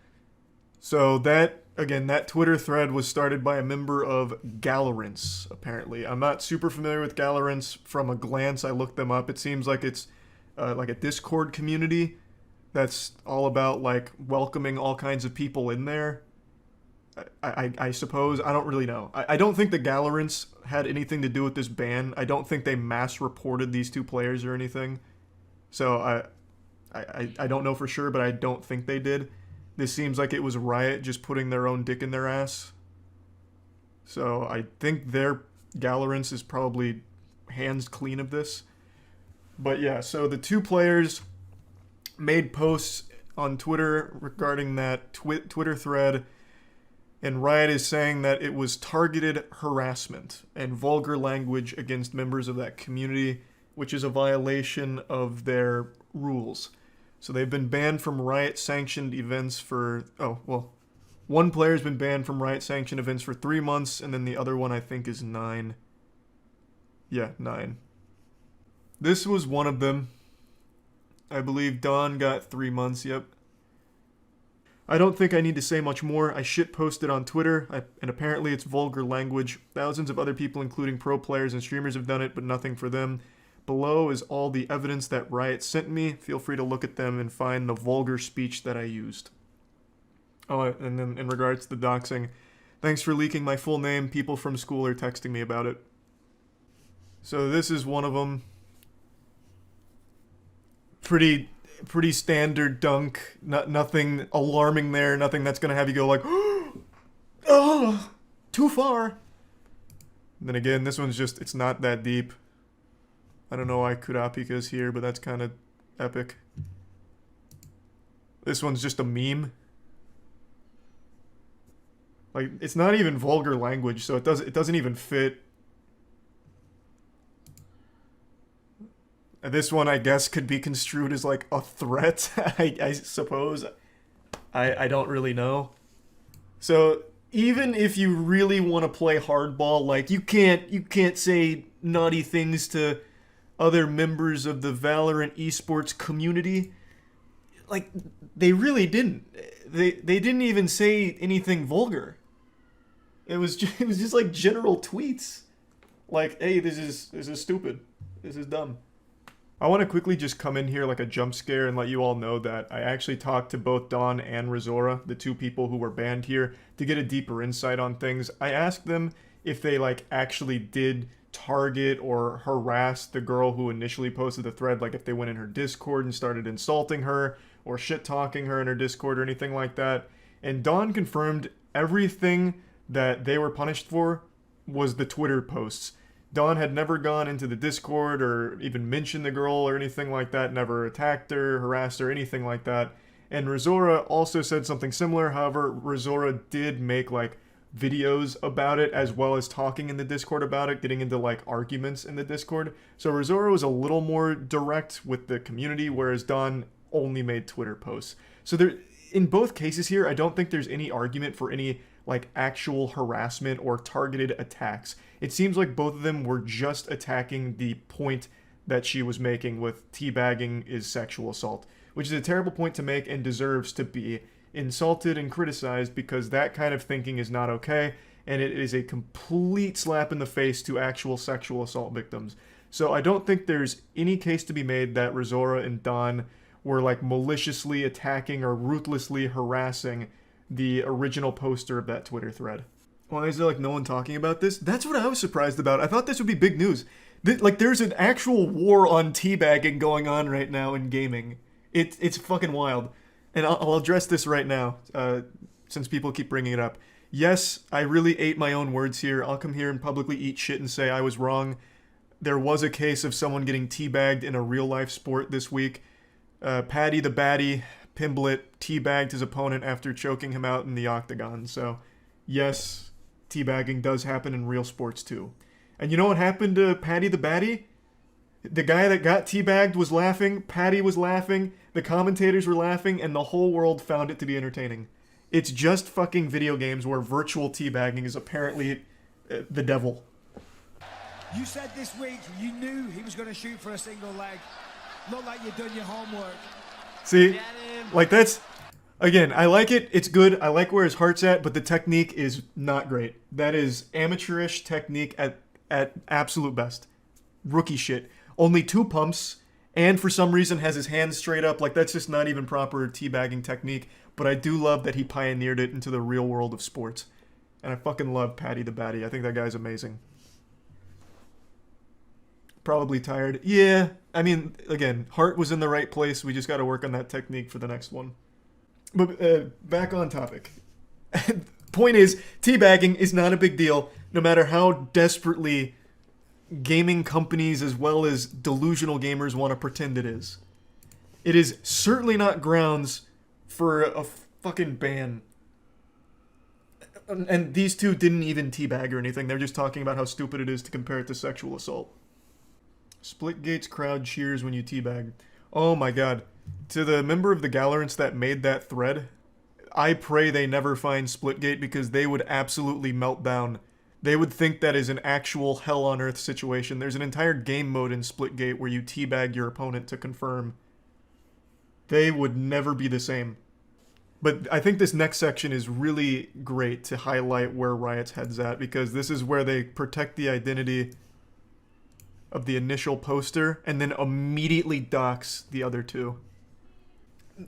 So that, again, that Twitter thread was started by a member of Galorants, apparently. I'm not super familiar with Galorants. From a glance, I looked them up. It seems like it's like a Discord community that's all about, like, welcoming all kinds of people in there. I suppose. I don't really know. I don't think the Galorants had anything to do with this ban. I don't think they mass reported these 2 players or anything. So I don't know for sure, but I don't think they did. This seems like it was Riot just putting their own dick in their ass. So I think their Galorants is probably hands clean of this. But yeah, so the 2 players made posts on Twitter regarding that Twitter thread. And Riot is saying that it was targeted harassment and vulgar language against members of that community, which is a violation of their rules. So they've been banned from Riot-sanctioned events for... Oh, well, one player's been banned from Riot-sanctioned events for 3 months, and then the other one I think is 9. Yeah, 9. This was one of them. I believe Dawn got 3 months, yep. I don't think I need to say much more. I shitposted on Twitter, and apparently it's vulgar language. Thousands of other people, including pro players and streamers, have done it, but nothing for them. Below is all the evidence that Riot sent me. Feel free to look at them and find the vulgar speech that I used. Oh, and then in regards to the doxing, thanks for leaking my full name. People from school are texting me about it. So this is one of them. Pretty standard dunk. Nothing alarming there. Nothing that's gonna have you go like, oh, too far. And then again, this one's just, it's not that deep. I don't know why Kurapika's here, but that's kind of epic. This one's just a meme. Like, it's not even vulgar language, so it doesn't even fit. And this one, I guess, could be construed as like a threat. I suppose. I don't really know. So even if you really want to play hardball, like you can't say naughty things to other members of the Valorant esports community. Like, they really didn't. They didn't even say anything vulgar. It was just like general tweets. Like, hey, this is stupid. This is dumb. I want to quickly just come in here like a jump scare and let you all know that I actually talked to both Dawn and Rizora, the two people who were banned here, to get a deeper insight on things. I asked them if they like actually did target or harass the girl who initially posted the thread, like if they went in her Discord and started insulting her or shit-talking her in her Discord or anything like that. And Dawn confirmed everything that they were punished for was the Twitter posts. Dawn had never gone into the Discord or even mentioned the girl or anything like that, never attacked her, harassed her, anything like that. And Rizora also said something similar. However, Rizora did make like videos about it as well as talking in the Discord about it, getting into like arguments in the Discord. So Rizora was a little more direct with the community, whereas Dawn only made Twitter posts. So there, in both cases here, I don't think there's any argument for any like actual harassment or targeted attacks. It seems like both of them were just attacking the point that she was making with teabagging is sexual assault, which is a terrible point to make and deserves to be insulted and criticized, because that kind of thinking is not okay, and it is a complete slap in the face to actual sexual assault victims. So I don't think there's any case to be made that Rizora and Dawn were like maliciously attacking or ruthlessly harassing the original poster of that Twitter thread. Why is there like no one talking about this? That's what I was surprised about. I thought this would be big news. Like there's an actual war on teabagging going on right now in gaming. It's fucking wild. And I'll address this right now, since people keep bringing it up. Yes, I really ate my own words here. I'll come here and publicly eat shit and say I was wrong. There was a case of someone getting teabagged in a real-life sport this week. Paddy the Batty, Pimblett, teabagged his opponent after choking him out in the octagon. So, yes, teabagging does happen in real sports too. And you know what happened to Paddy the Batty? The guy that got teabagged was laughing, Paddy was laughing, the commentators were laughing, and the whole world found it to be entertaining. It's just fucking video games where virtual teabagging is apparently the devil. You said this week you knew he was going to shoot for a single leg. Looked like you'd done your homework. See? Like that's... Again, I like it, it's good, I like where his heart's at, but the technique is not great. That is amateurish technique at absolute best. Rookie shit. Only 2 pumps, and for some reason has his hands straight up. Like, that's just not even proper teabagging technique. But I do love that he pioneered it into the real world of sports. And I fucking love Paddy the Batty. I think that guy's amazing. Probably tired. Yeah, I mean, again, heart was in the right place. We just got to work on that technique for the next one. But back on topic. Point is, teabagging is not a big deal, no matter how desperately gaming companies as well as delusional gamers want to pretend it is. It is certainly not grounds for a fucking ban. And these two didn't even teabag or anything. They're just talking about how stupid it is to compare it to sexual assault. Splitgate's crowd cheers when you teabag. Oh my god. To the member of the Gallerants that made that thread, I pray they never find Splitgate, because they would absolutely melt down they would think that is an actual hell on earth situation. There's an entire game mode in Splitgate where you teabag your opponent to confirm. They would never be the same. But I think this next section is really great to highlight where Riot's head's at, because this is where they protect the identity of the initial poster and then immediately dox the other two.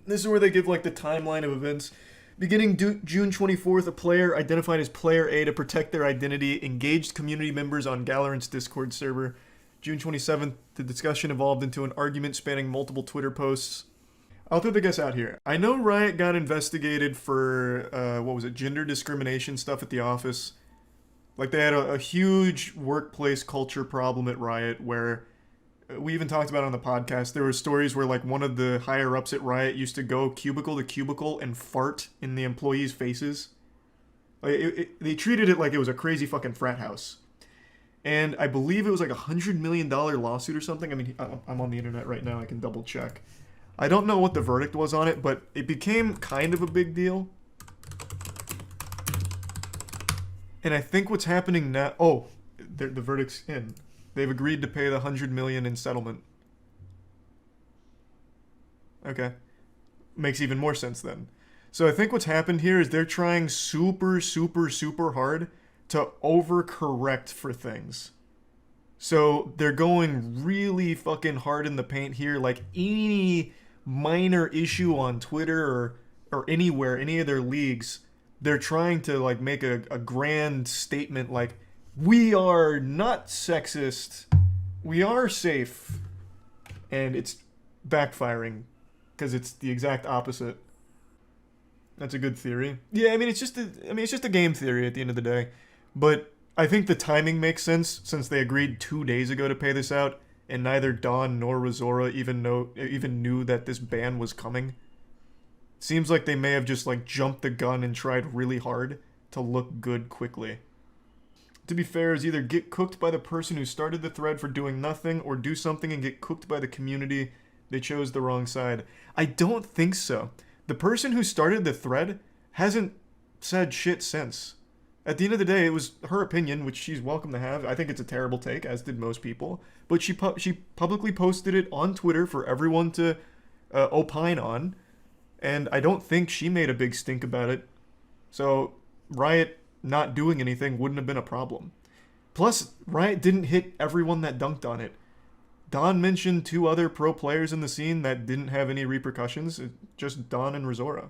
This is where they give like the timeline of events. Beginning June 24th, a player identified as Player A to protect their identity engaged community members on Galorant's Discord server. June 27th, the discussion evolved into an argument spanning multiple Twitter posts. I'll throw the guess out here. I know Riot got investigated for, gender discrimination stuff at the office. Like, they had a huge workplace culture problem at Riot where, we even talked about it on the podcast, there were stories where, like, one of the higher-ups at Riot used to go cubicle to cubicle and fart in the employees' faces. Like, they treated it like it was a crazy fucking frat house. And I believe it was like a $100 million lawsuit or something. I mean, I'm on the internet right now, I can double check. I don't know what the verdict was on it, but it became kind of a big deal. And I think what's happening now... Oh, the verdict's in. They've agreed to pay the $100 million in settlement. Okay. Makes even more sense then. So I think what's happened here is they're trying super, super, super hard to overcorrect for things. So they're going really fucking hard in the paint here. Like any minor issue on Twitter or anywhere, any of their leagues, they're trying to like make a grand statement like, we are not sexist, we are safe, and it's backfiring because it's the exact opposite. That's a good theory. Yeah, I mean it's just a game theory at the end of the day, but I think the timing makes sense since they agreed 2 days ago to pay this out, and neither Dawn nor Razora even knew that this ban was coming. Seems like they may have just like jumped the gun and tried really hard to look good quickly. To be fair, is either get cooked by the person who started the thread for doing nothing, or do something and get cooked by the community. They chose the wrong side. I don't think so. The person who started the thread hasn't said shit since. At the end of the day, it was her opinion, which she's welcome to have. I think it's a terrible take, as did most people. But she publicly posted it on Twitter for everyone to opine on. And I don't think she made a big stink about it. So, Riot not doing anything wouldn't have been a problem. Plus, Riot didn't hit everyone that dunked on it. Don mentioned 2 other pro players in the scene that didn't have any repercussions, just Don and Razora.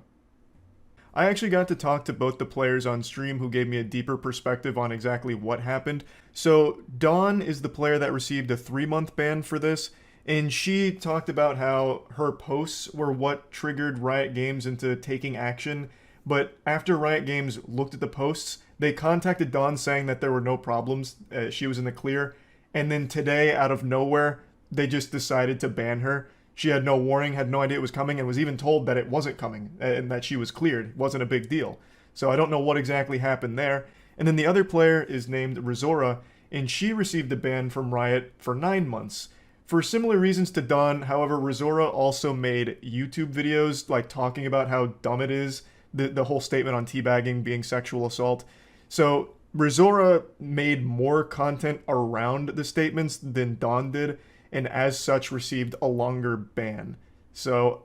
I actually got to talk to both the players on stream who gave me a deeper perspective on exactly what happened. So, Dawn is the player that received a 3-month ban for this, and she talked about how her posts were what triggered Riot Games into taking action. But after Riot Games looked at the posts, they contacted Dawn saying that there were no problems, she was in the clear, and then today, out of nowhere, they just decided to ban her. She had no warning, had no idea it was coming, and was even told that it wasn't coming, and that she was cleared. It wasn't a big deal. So I don't know what exactly happened there. And then the other player is named Razora, and she received a ban from Riot for 9 months. For similar reasons to Dawn, however, Razora also made YouTube videos, like talking about how dumb it is, the whole statement on teabagging being sexual assault. So Razora made more content around the statements than Dawn did, and as such received a longer ban. So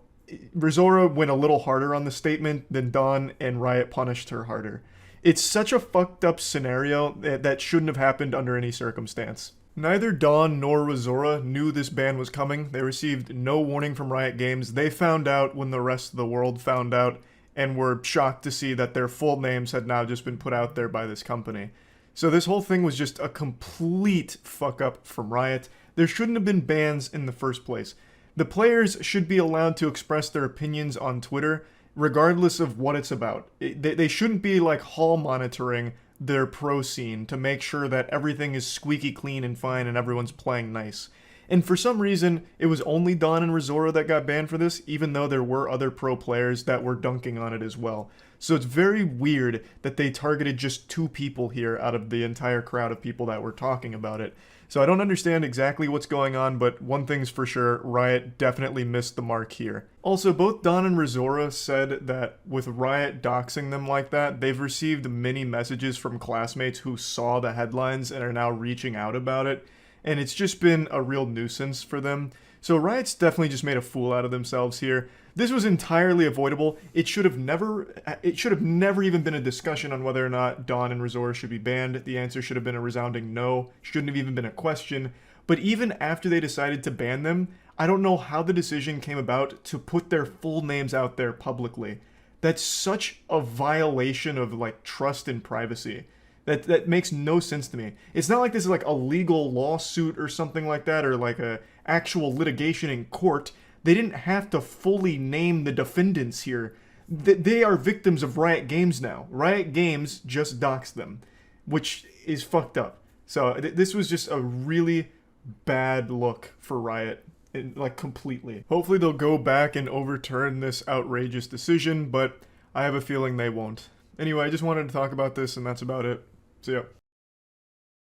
Razora went a little harder on the statement than Dawn, and Riot punished her harder. It's such a fucked up scenario that shouldn't have happened under any circumstance. Neither Dawn nor Razora knew this ban was coming. They received no warning from Riot Games. They found out when the rest of the world found out, and were shocked to see that their full names had now just been put out there by this company. So this whole thing was just a complete fuck up from Riot. There shouldn't have been bans in the first place. The players should be allowed to express their opinions on Twitter, regardless of what it's about. They shouldn't be like hall monitoring their pro scene to make sure that everything is squeaky clean and fine and everyone's playing nice. And for some reason, it was only Dawn and Razora that got banned for this, even though there were other pro players that were dunking on it as well. So it's very weird that they targeted just 2 people here out of the entire crowd of people that were talking about it. So I don't understand exactly what's going on, but one thing's for sure, Riot definitely missed the mark here. Also, both Don and Rizora said that with Riot doxing them like that, they've received many messages from classmates who saw the headlines and are now reaching out about it, and it's just been a real nuisance for them. So Riot's definitely just made a fool out of themselves here. This was entirely avoidable. It should have never even been a discussion on whether or not Dawn and Rizora should be banned. The answer should have been a resounding no. Shouldn't have even been a question. But even after they decided to ban them, I don't know how the decision came about to put their full names out there publicly. That's such a violation of like trust and privacy. That makes no sense to me. It's not like this is like a legal lawsuit or something like that, or like a actual litigation in court. They didn't have to fully name the defendants here. They are victims of Riot Games now. Riot Games just doxed them, which is fucked up. So this was just a really bad look for Riot, like completely. Hopefully they'll go back and overturn this outrageous decision, but I have a feeling they won't. Anyway, I just wanted to talk about this, and that's about it. See ya.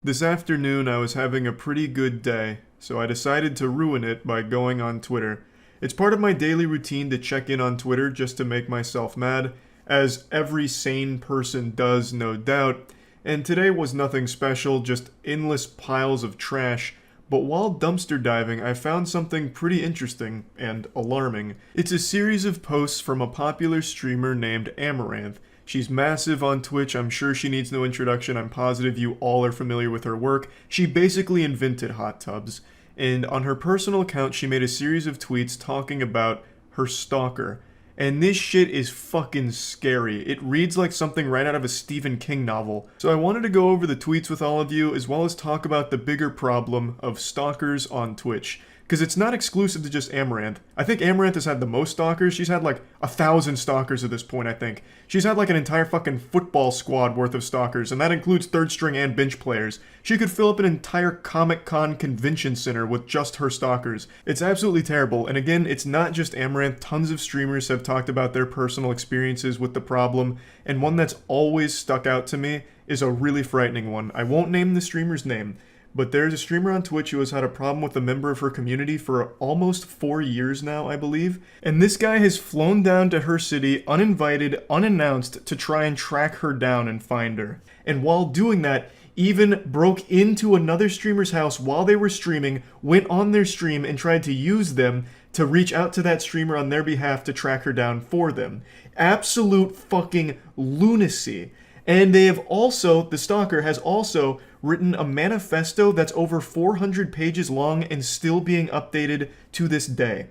This afternoon I was having a pretty good day, so I decided to ruin it by going on Twitter. It's part of my daily routine to check in on Twitter just to make myself mad, as every sane person does, no doubt, and today was nothing special, just endless piles of trash. But while dumpster diving, I found something pretty interesting and alarming. It's a series of posts from a popular streamer named Amaranth. She's massive on Twitch, I'm sure she needs no introduction, I'm positive you all are familiar with her work. She basically invented hot tubs. And on her personal account, she made a series of tweets talking about her stalker. And this shit is fucking scary. It reads like something right out of a Stephen King novel. So I wanted to go over the tweets with all of you, as well as talk about the bigger problem of stalkers on Twitch. Because it's not exclusive to just Amaranth. I think Amaranth has had the most stalkers. She's had like 1,000 stalkers at this point, I think. She's had like an entire fucking football squad worth of stalkers, and that includes third string and bench players. She could fill up an entire Comic-Con convention center with just her stalkers. It's absolutely terrible, and again, it's not just Amaranth. Tons of streamers have talked about their personal experiences with the problem, and one that's always stuck out to me is a really frightening one. I won't name the streamer's name, but there's a streamer on Twitch who has had a problem with a member of her community for almost 4 years now, I believe. And this guy has flown down to her city, uninvited, unannounced, to try and track her down and find her. And while doing that, even broke into another streamer's house while they were streaming, went on their stream and tried to use them to reach out to that streamer on their behalf to track her down for them. Absolute fucking lunacy. And they have also, the stalker has also written a manifesto that's over 400 pages long and still being updated to this day.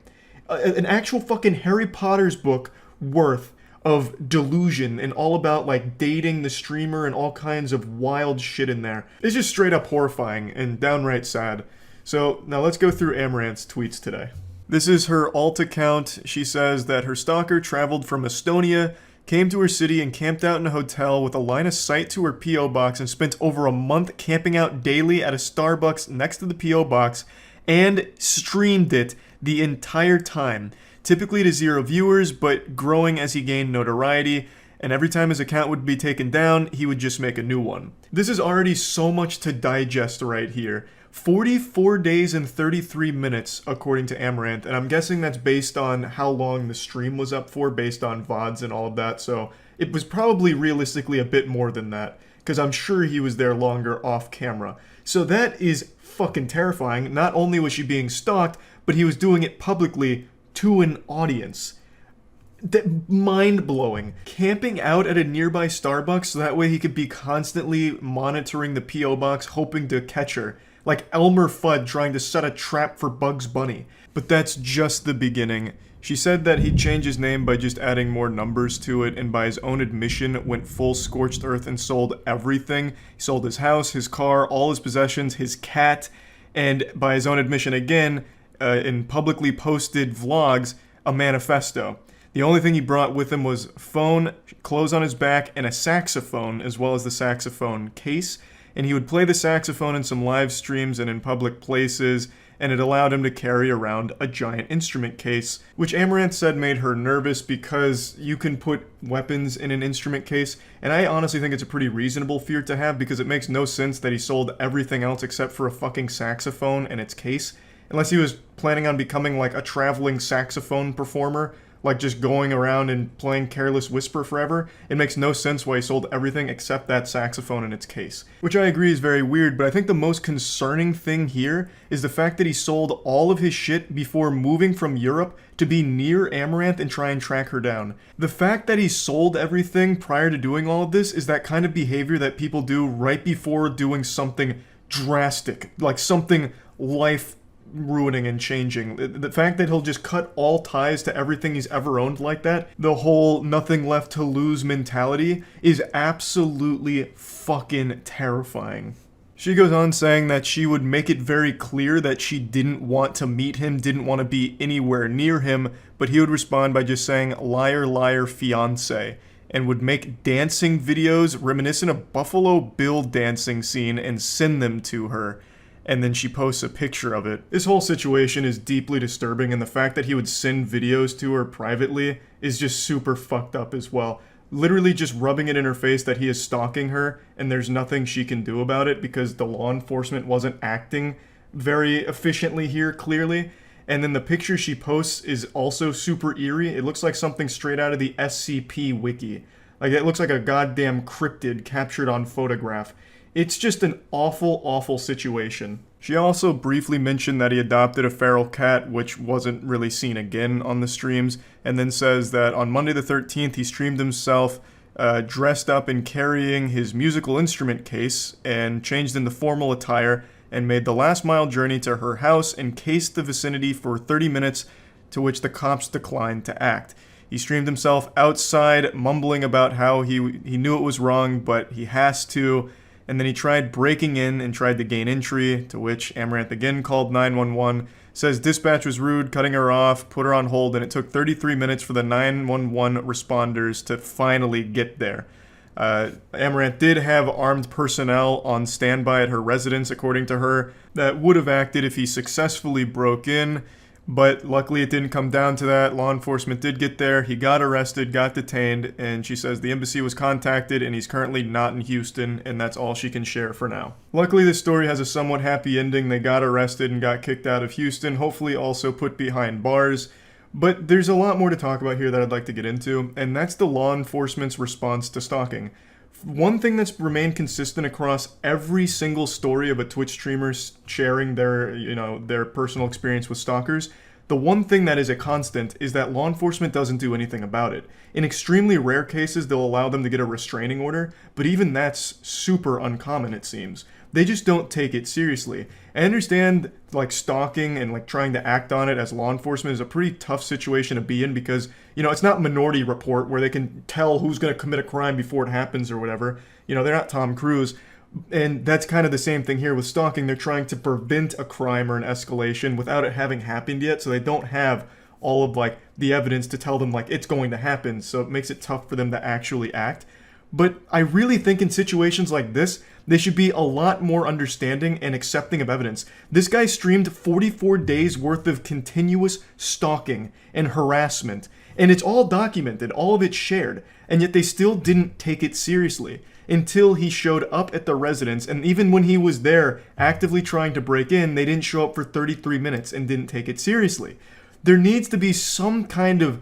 An actual fucking Harry Potter's book worth of delusion and all about like dating the streamer and all kinds of wild shit in there. It's just straight up horrifying and downright sad. So now let's go through Amaranth's tweets today. This is her alt account. She says that her stalker traveled from Estonia, came to her city and camped out in a hotel with a line of sight to her P.O. box and spent over a month camping out daily at a Starbucks next to the P.O. box and streamed it the entire time. Typically to 0 viewers, but growing as he gained notoriety, and every time his account would be taken down, he would just make a new one. This is already so much to digest right here. 44 days and 33 minutes, according to Amaranth, and I'm guessing that's based on how long the stream was up for, based on VODs and all of that, so it was probably realistically a bit more than that, because I'm sure he was there longer off camera. So that is fucking terrifying. Not only was she being stalked, but he was doing it publicly to an audience. Mind-blowing. Camping out at a nearby Starbucks so that way he could be constantly monitoring the P.O. box, hoping to catch her. Like Elmer Fudd trying to set a trap for Bugs Bunny. But that's just the beginning. She said that he'd change his name by just adding more numbers to it, and by his own admission went full scorched earth and sold everything. He sold his house, his car, all his possessions, his cat, and by his own admission again, in publicly posted vlogs, a manifesto. The only thing he brought with him was phone, clothes on his back, and a saxophone, as well as the saxophone case. And he would play the saxophone in some live streams and in public places, and it allowed him to carry around a giant instrument case, which Amaranth said made her nervous because you can put weapons in an instrument case, and I honestly think it's a pretty reasonable fear to have because it makes no sense that he sold everything else except for a fucking saxophone and its case, unless he was planning on becoming like a traveling saxophone performer, like just going around and playing Careless Whisper forever. It makes no sense why he sold everything except that saxophone in its case. Which I agree is very weird, but I think the most concerning thing here is the fact that he sold all of his shit before moving from Europe to be near Amaranth and try and track her down. The fact that he sold everything prior to doing all of this is that kind of behavior that people do right before doing something drastic, like something life ruining and changing. The fact that he'll just cut all ties to everything he's ever owned like that, the whole nothing left to lose mentality, is absolutely fucking terrifying. She goes on saying that she would make it very clear that she didn't want to meet him, didn't want to be anywhere near him, but he would respond by just saying, "Liar, liar, fiance," and would make dancing videos reminiscent of Buffalo Bill dancing scene and send them to her. And then she posts a picture of it. This whole situation is deeply disturbing, and the fact that he would send videos to her privately is just super fucked up as well. Literally just rubbing it in her face that he is stalking her, and there's nothing she can do about it because the law enforcement wasn't acting very efficiently here, clearly. And then the picture she posts is also super eerie. It looks like something straight out of the SCP wiki. Like, it looks like a goddamn cryptid captured on photograph. It's just an awful, awful situation. She also briefly mentioned that he adopted a feral cat, which wasn't really seen again on the streams, and then says that on Monday the 13th he streamed himself dressed up and carrying his musical instrument case and changed into formal attire and made the last mile journey to her house and cased the vicinity for 30 minutes, to which the cops declined to act. He streamed himself outside, mumbling about how he knew it was wrong, but he has to. And then he tried breaking in and tried to gain entry, to which Amaranth again called 911, says dispatch was rude, cutting her off, put her on hold, and it took 33 minutes for the 911 responders to finally get there. Amaranth did have armed personnel on standby at her residence, according to her, that would have acted if he successfully broke in. But luckily it didn't come down to that. Law enforcement did get there. He got arrested, got detained, and she says the embassy was contacted and he's currently not in Houston, and that's all she can share for now. Luckily this story has a somewhat happy ending. They got arrested and got kicked out of Houston, hopefully also put behind bars. But there's a lot more to talk about here that I'd like to get into, and that's the law enforcement's response to stalking. One thing that's remained consistent across every single story of a Twitch streamer sharing their personal experience with stalkers, the one thing that is a constant is that law enforcement doesn't do anything about it. In extremely rare cases, they'll allow them to get a restraining order, but even that's super uncommon, it seems. They just don't take it seriously. I understand, like, stalking and, like, trying to act on it as law enforcement is a pretty tough situation to be in because, it's not Minority Report where they can tell who's going to commit a crime before it happens or whatever. They're not Tom Cruise. And that's kind of the same thing here with stalking. They're trying to prevent a crime or an escalation without it having happened yet, so they don't have all of, like, the evidence to tell them, like, it's going to happen, so it makes it tough for them to actually act. But I really think in situations like this, they should be a lot more understanding and accepting of evidence. This guy streamed 44 days worth of continuous stalking and harassment, and it's all documented, all of it shared, and yet they still didn't take it seriously until he showed up at the residence, and even when he was there actively trying to break in, they didn't show up for 33 minutes and didn't take it seriously. There needs to be some kind of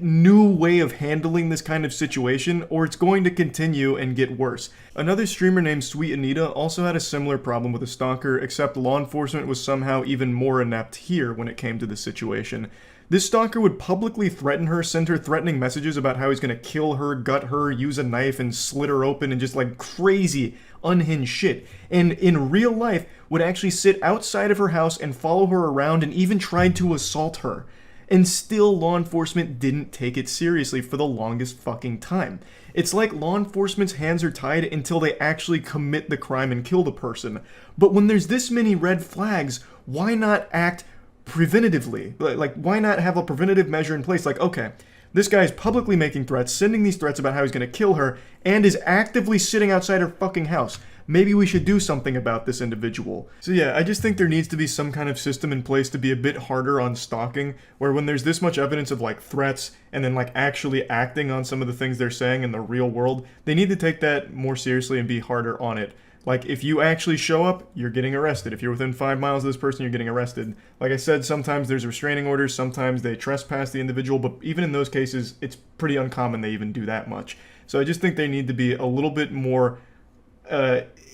new way of handling this kind of situation, or it's going to continue and get worse. Another streamer named Sweet Anita also had a similar problem with a stalker, except law enforcement was somehow even more inept here when it came to the situation. This stalker would publicly threaten her, send her threatening messages about how he's going to kill her, gut her, use a knife and slit her open, and just like crazy, unhinged shit. And in real life, would actually sit outside of her house and follow her around and even tried to assault her. And still, law enforcement didn't take it seriously for the longest fucking time. It's like law enforcement's hands are tied until they actually commit the crime and kill the person. But when there's this many red flags, why not act preventatively? Like, why not have a preventative measure in place? Like, okay, this guy's publicly making threats, sending these threats about how he's gonna kill her, and is actively sitting outside her fucking house. maybe we should do something about this individual. So yeah, I just think there needs to be some kind of system in place to be a bit harder on stalking, where when there's this much evidence of like threats and then like actually acting on some of the things they're saying in the real world, they need to take that more seriously and be harder on it. Like, if you actually show up, you're getting arrested. If you're within 5 miles of this person, you're getting arrested. Like I said, sometimes there's restraining orders, sometimes they trespass the individual, but even in those cases, it's pretty uncommon they even do that much. So I just think they need to be a little bit more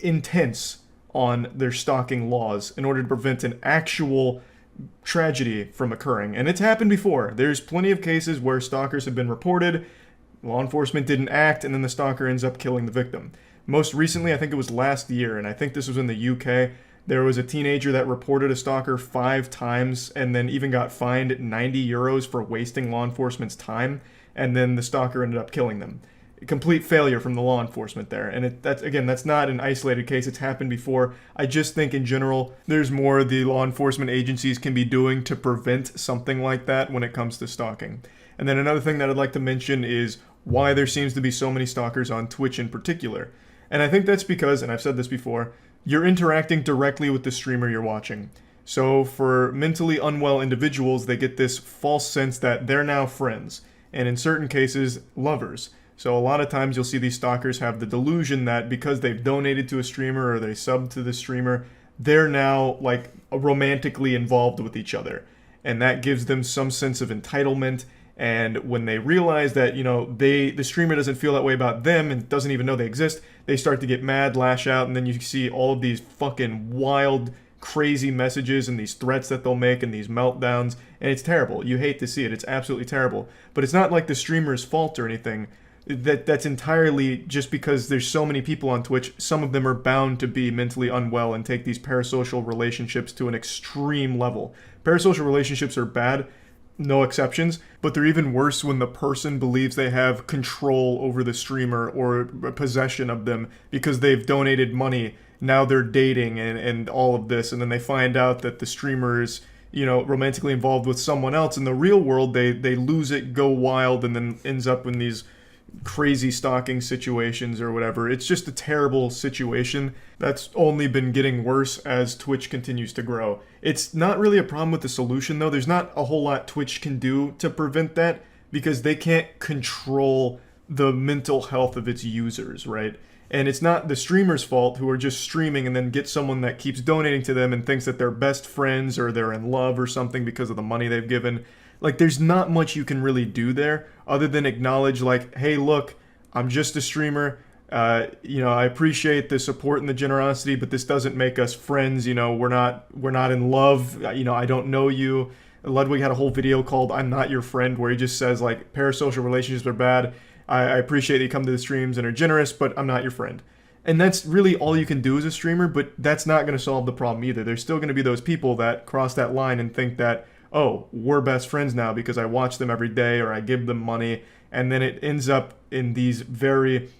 intense on their stalking laws in order to prevent an actual tragedy from occurring. And it's happened before. There's plenty of cases where stalkers have been reported, law enforcement didn't act, and then the stalker ends up killing the victim. Most recently, I think it was last year, and I think this was in the UK, there was a teenager that reported a stalker 5 times and then even got fined 90 euros for wasting law enforcement's time, and then the stalker ended up killing them. A complete failure from the law enforcement there. And that's not an isolated case, it's happened before. I just think in general, there's more the law enforcement agencies can be doing to prevent something like that when it comes to stalking. And then another thing that I'd like to mention is why there seems to be so many stalkers on Twitch in particular. And I think that's because, and I've said this before, you're interacting directly with the streamer you're watching. So for mentally unwell individuals, they get this false sense that they're now friends, and in certain cases, lovers. So a lot of times you'll see these stalkers have the delusion that because they've donated to a streamer or they subbed to the streamer, they're now like romantically involved with each other. And that gives them some sense of entitlement. And when they realize that, the streamer doesn't feel that way about them and doesn't even know they exist, they start to get mad, lash out, and then you see all of these fucking wild, crazy messages and these threats that they'll make and these meltdowns, and it's terrible. You hate to see it. It's absolutely terrible. But it's not like the streamer's fault or anything. That's entirely just because there's so many people on Twitch. Some of them are bound to be mentally unwell and take these parasocial relationships to an extreme level. Parasocial relationships are bad, no exceptions, but they're even worse when the person believes they have control over the streamer or possession of them because they've donated money. Now they're dating and all of this, and then they find out that the streamer is, romantically involved with someone else. In the real world, they lose it, go wild, and then ends up in these crazy stalking situations or whatever. It's just a terrible situation that's only been getting worse as Twitch continues to grow. It's not really a problem with the solution though. There's not a whole lot Twitch can do to prevent that because they can't control the mental health of its users, right? And it's not the streamer's fault who are just streaming and then get someone that keeps donating to them and thinks that they're best friends or they're in love or something because of the money they've given. Like, there's not much you can really do there other than acknowledge, like, hey, look, I'm just a streamer. I appreciate the support and the generosity, but this doesn't make us friends. We're not in love. I don't know you. Ludwig had a whole video called I'm Not Your Friend where he just says, like, parasocial relationships are bad. I appreciate that you come to the streams and are generous, but I'm not your friend. And that's really all you can do as a streamer, but that's not going to solve the problem either. There's still going to be those people that cross that line and think that, oh, we're best friends now because I watch them every day or I give them money, and then it ends up in these very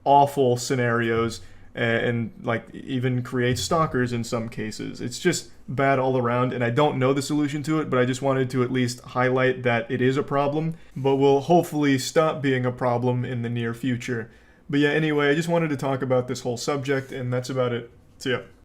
awful scenarios and like even creates stalkers in some cases. It's just bad all around, and I don't know the solution to it, but I just wanted to at least highlight that it is a problem, but will hopefully stop being a problem in the near future. But yeah, anyway, I just wanted to talk about this whole subject, and that's about it. See ya.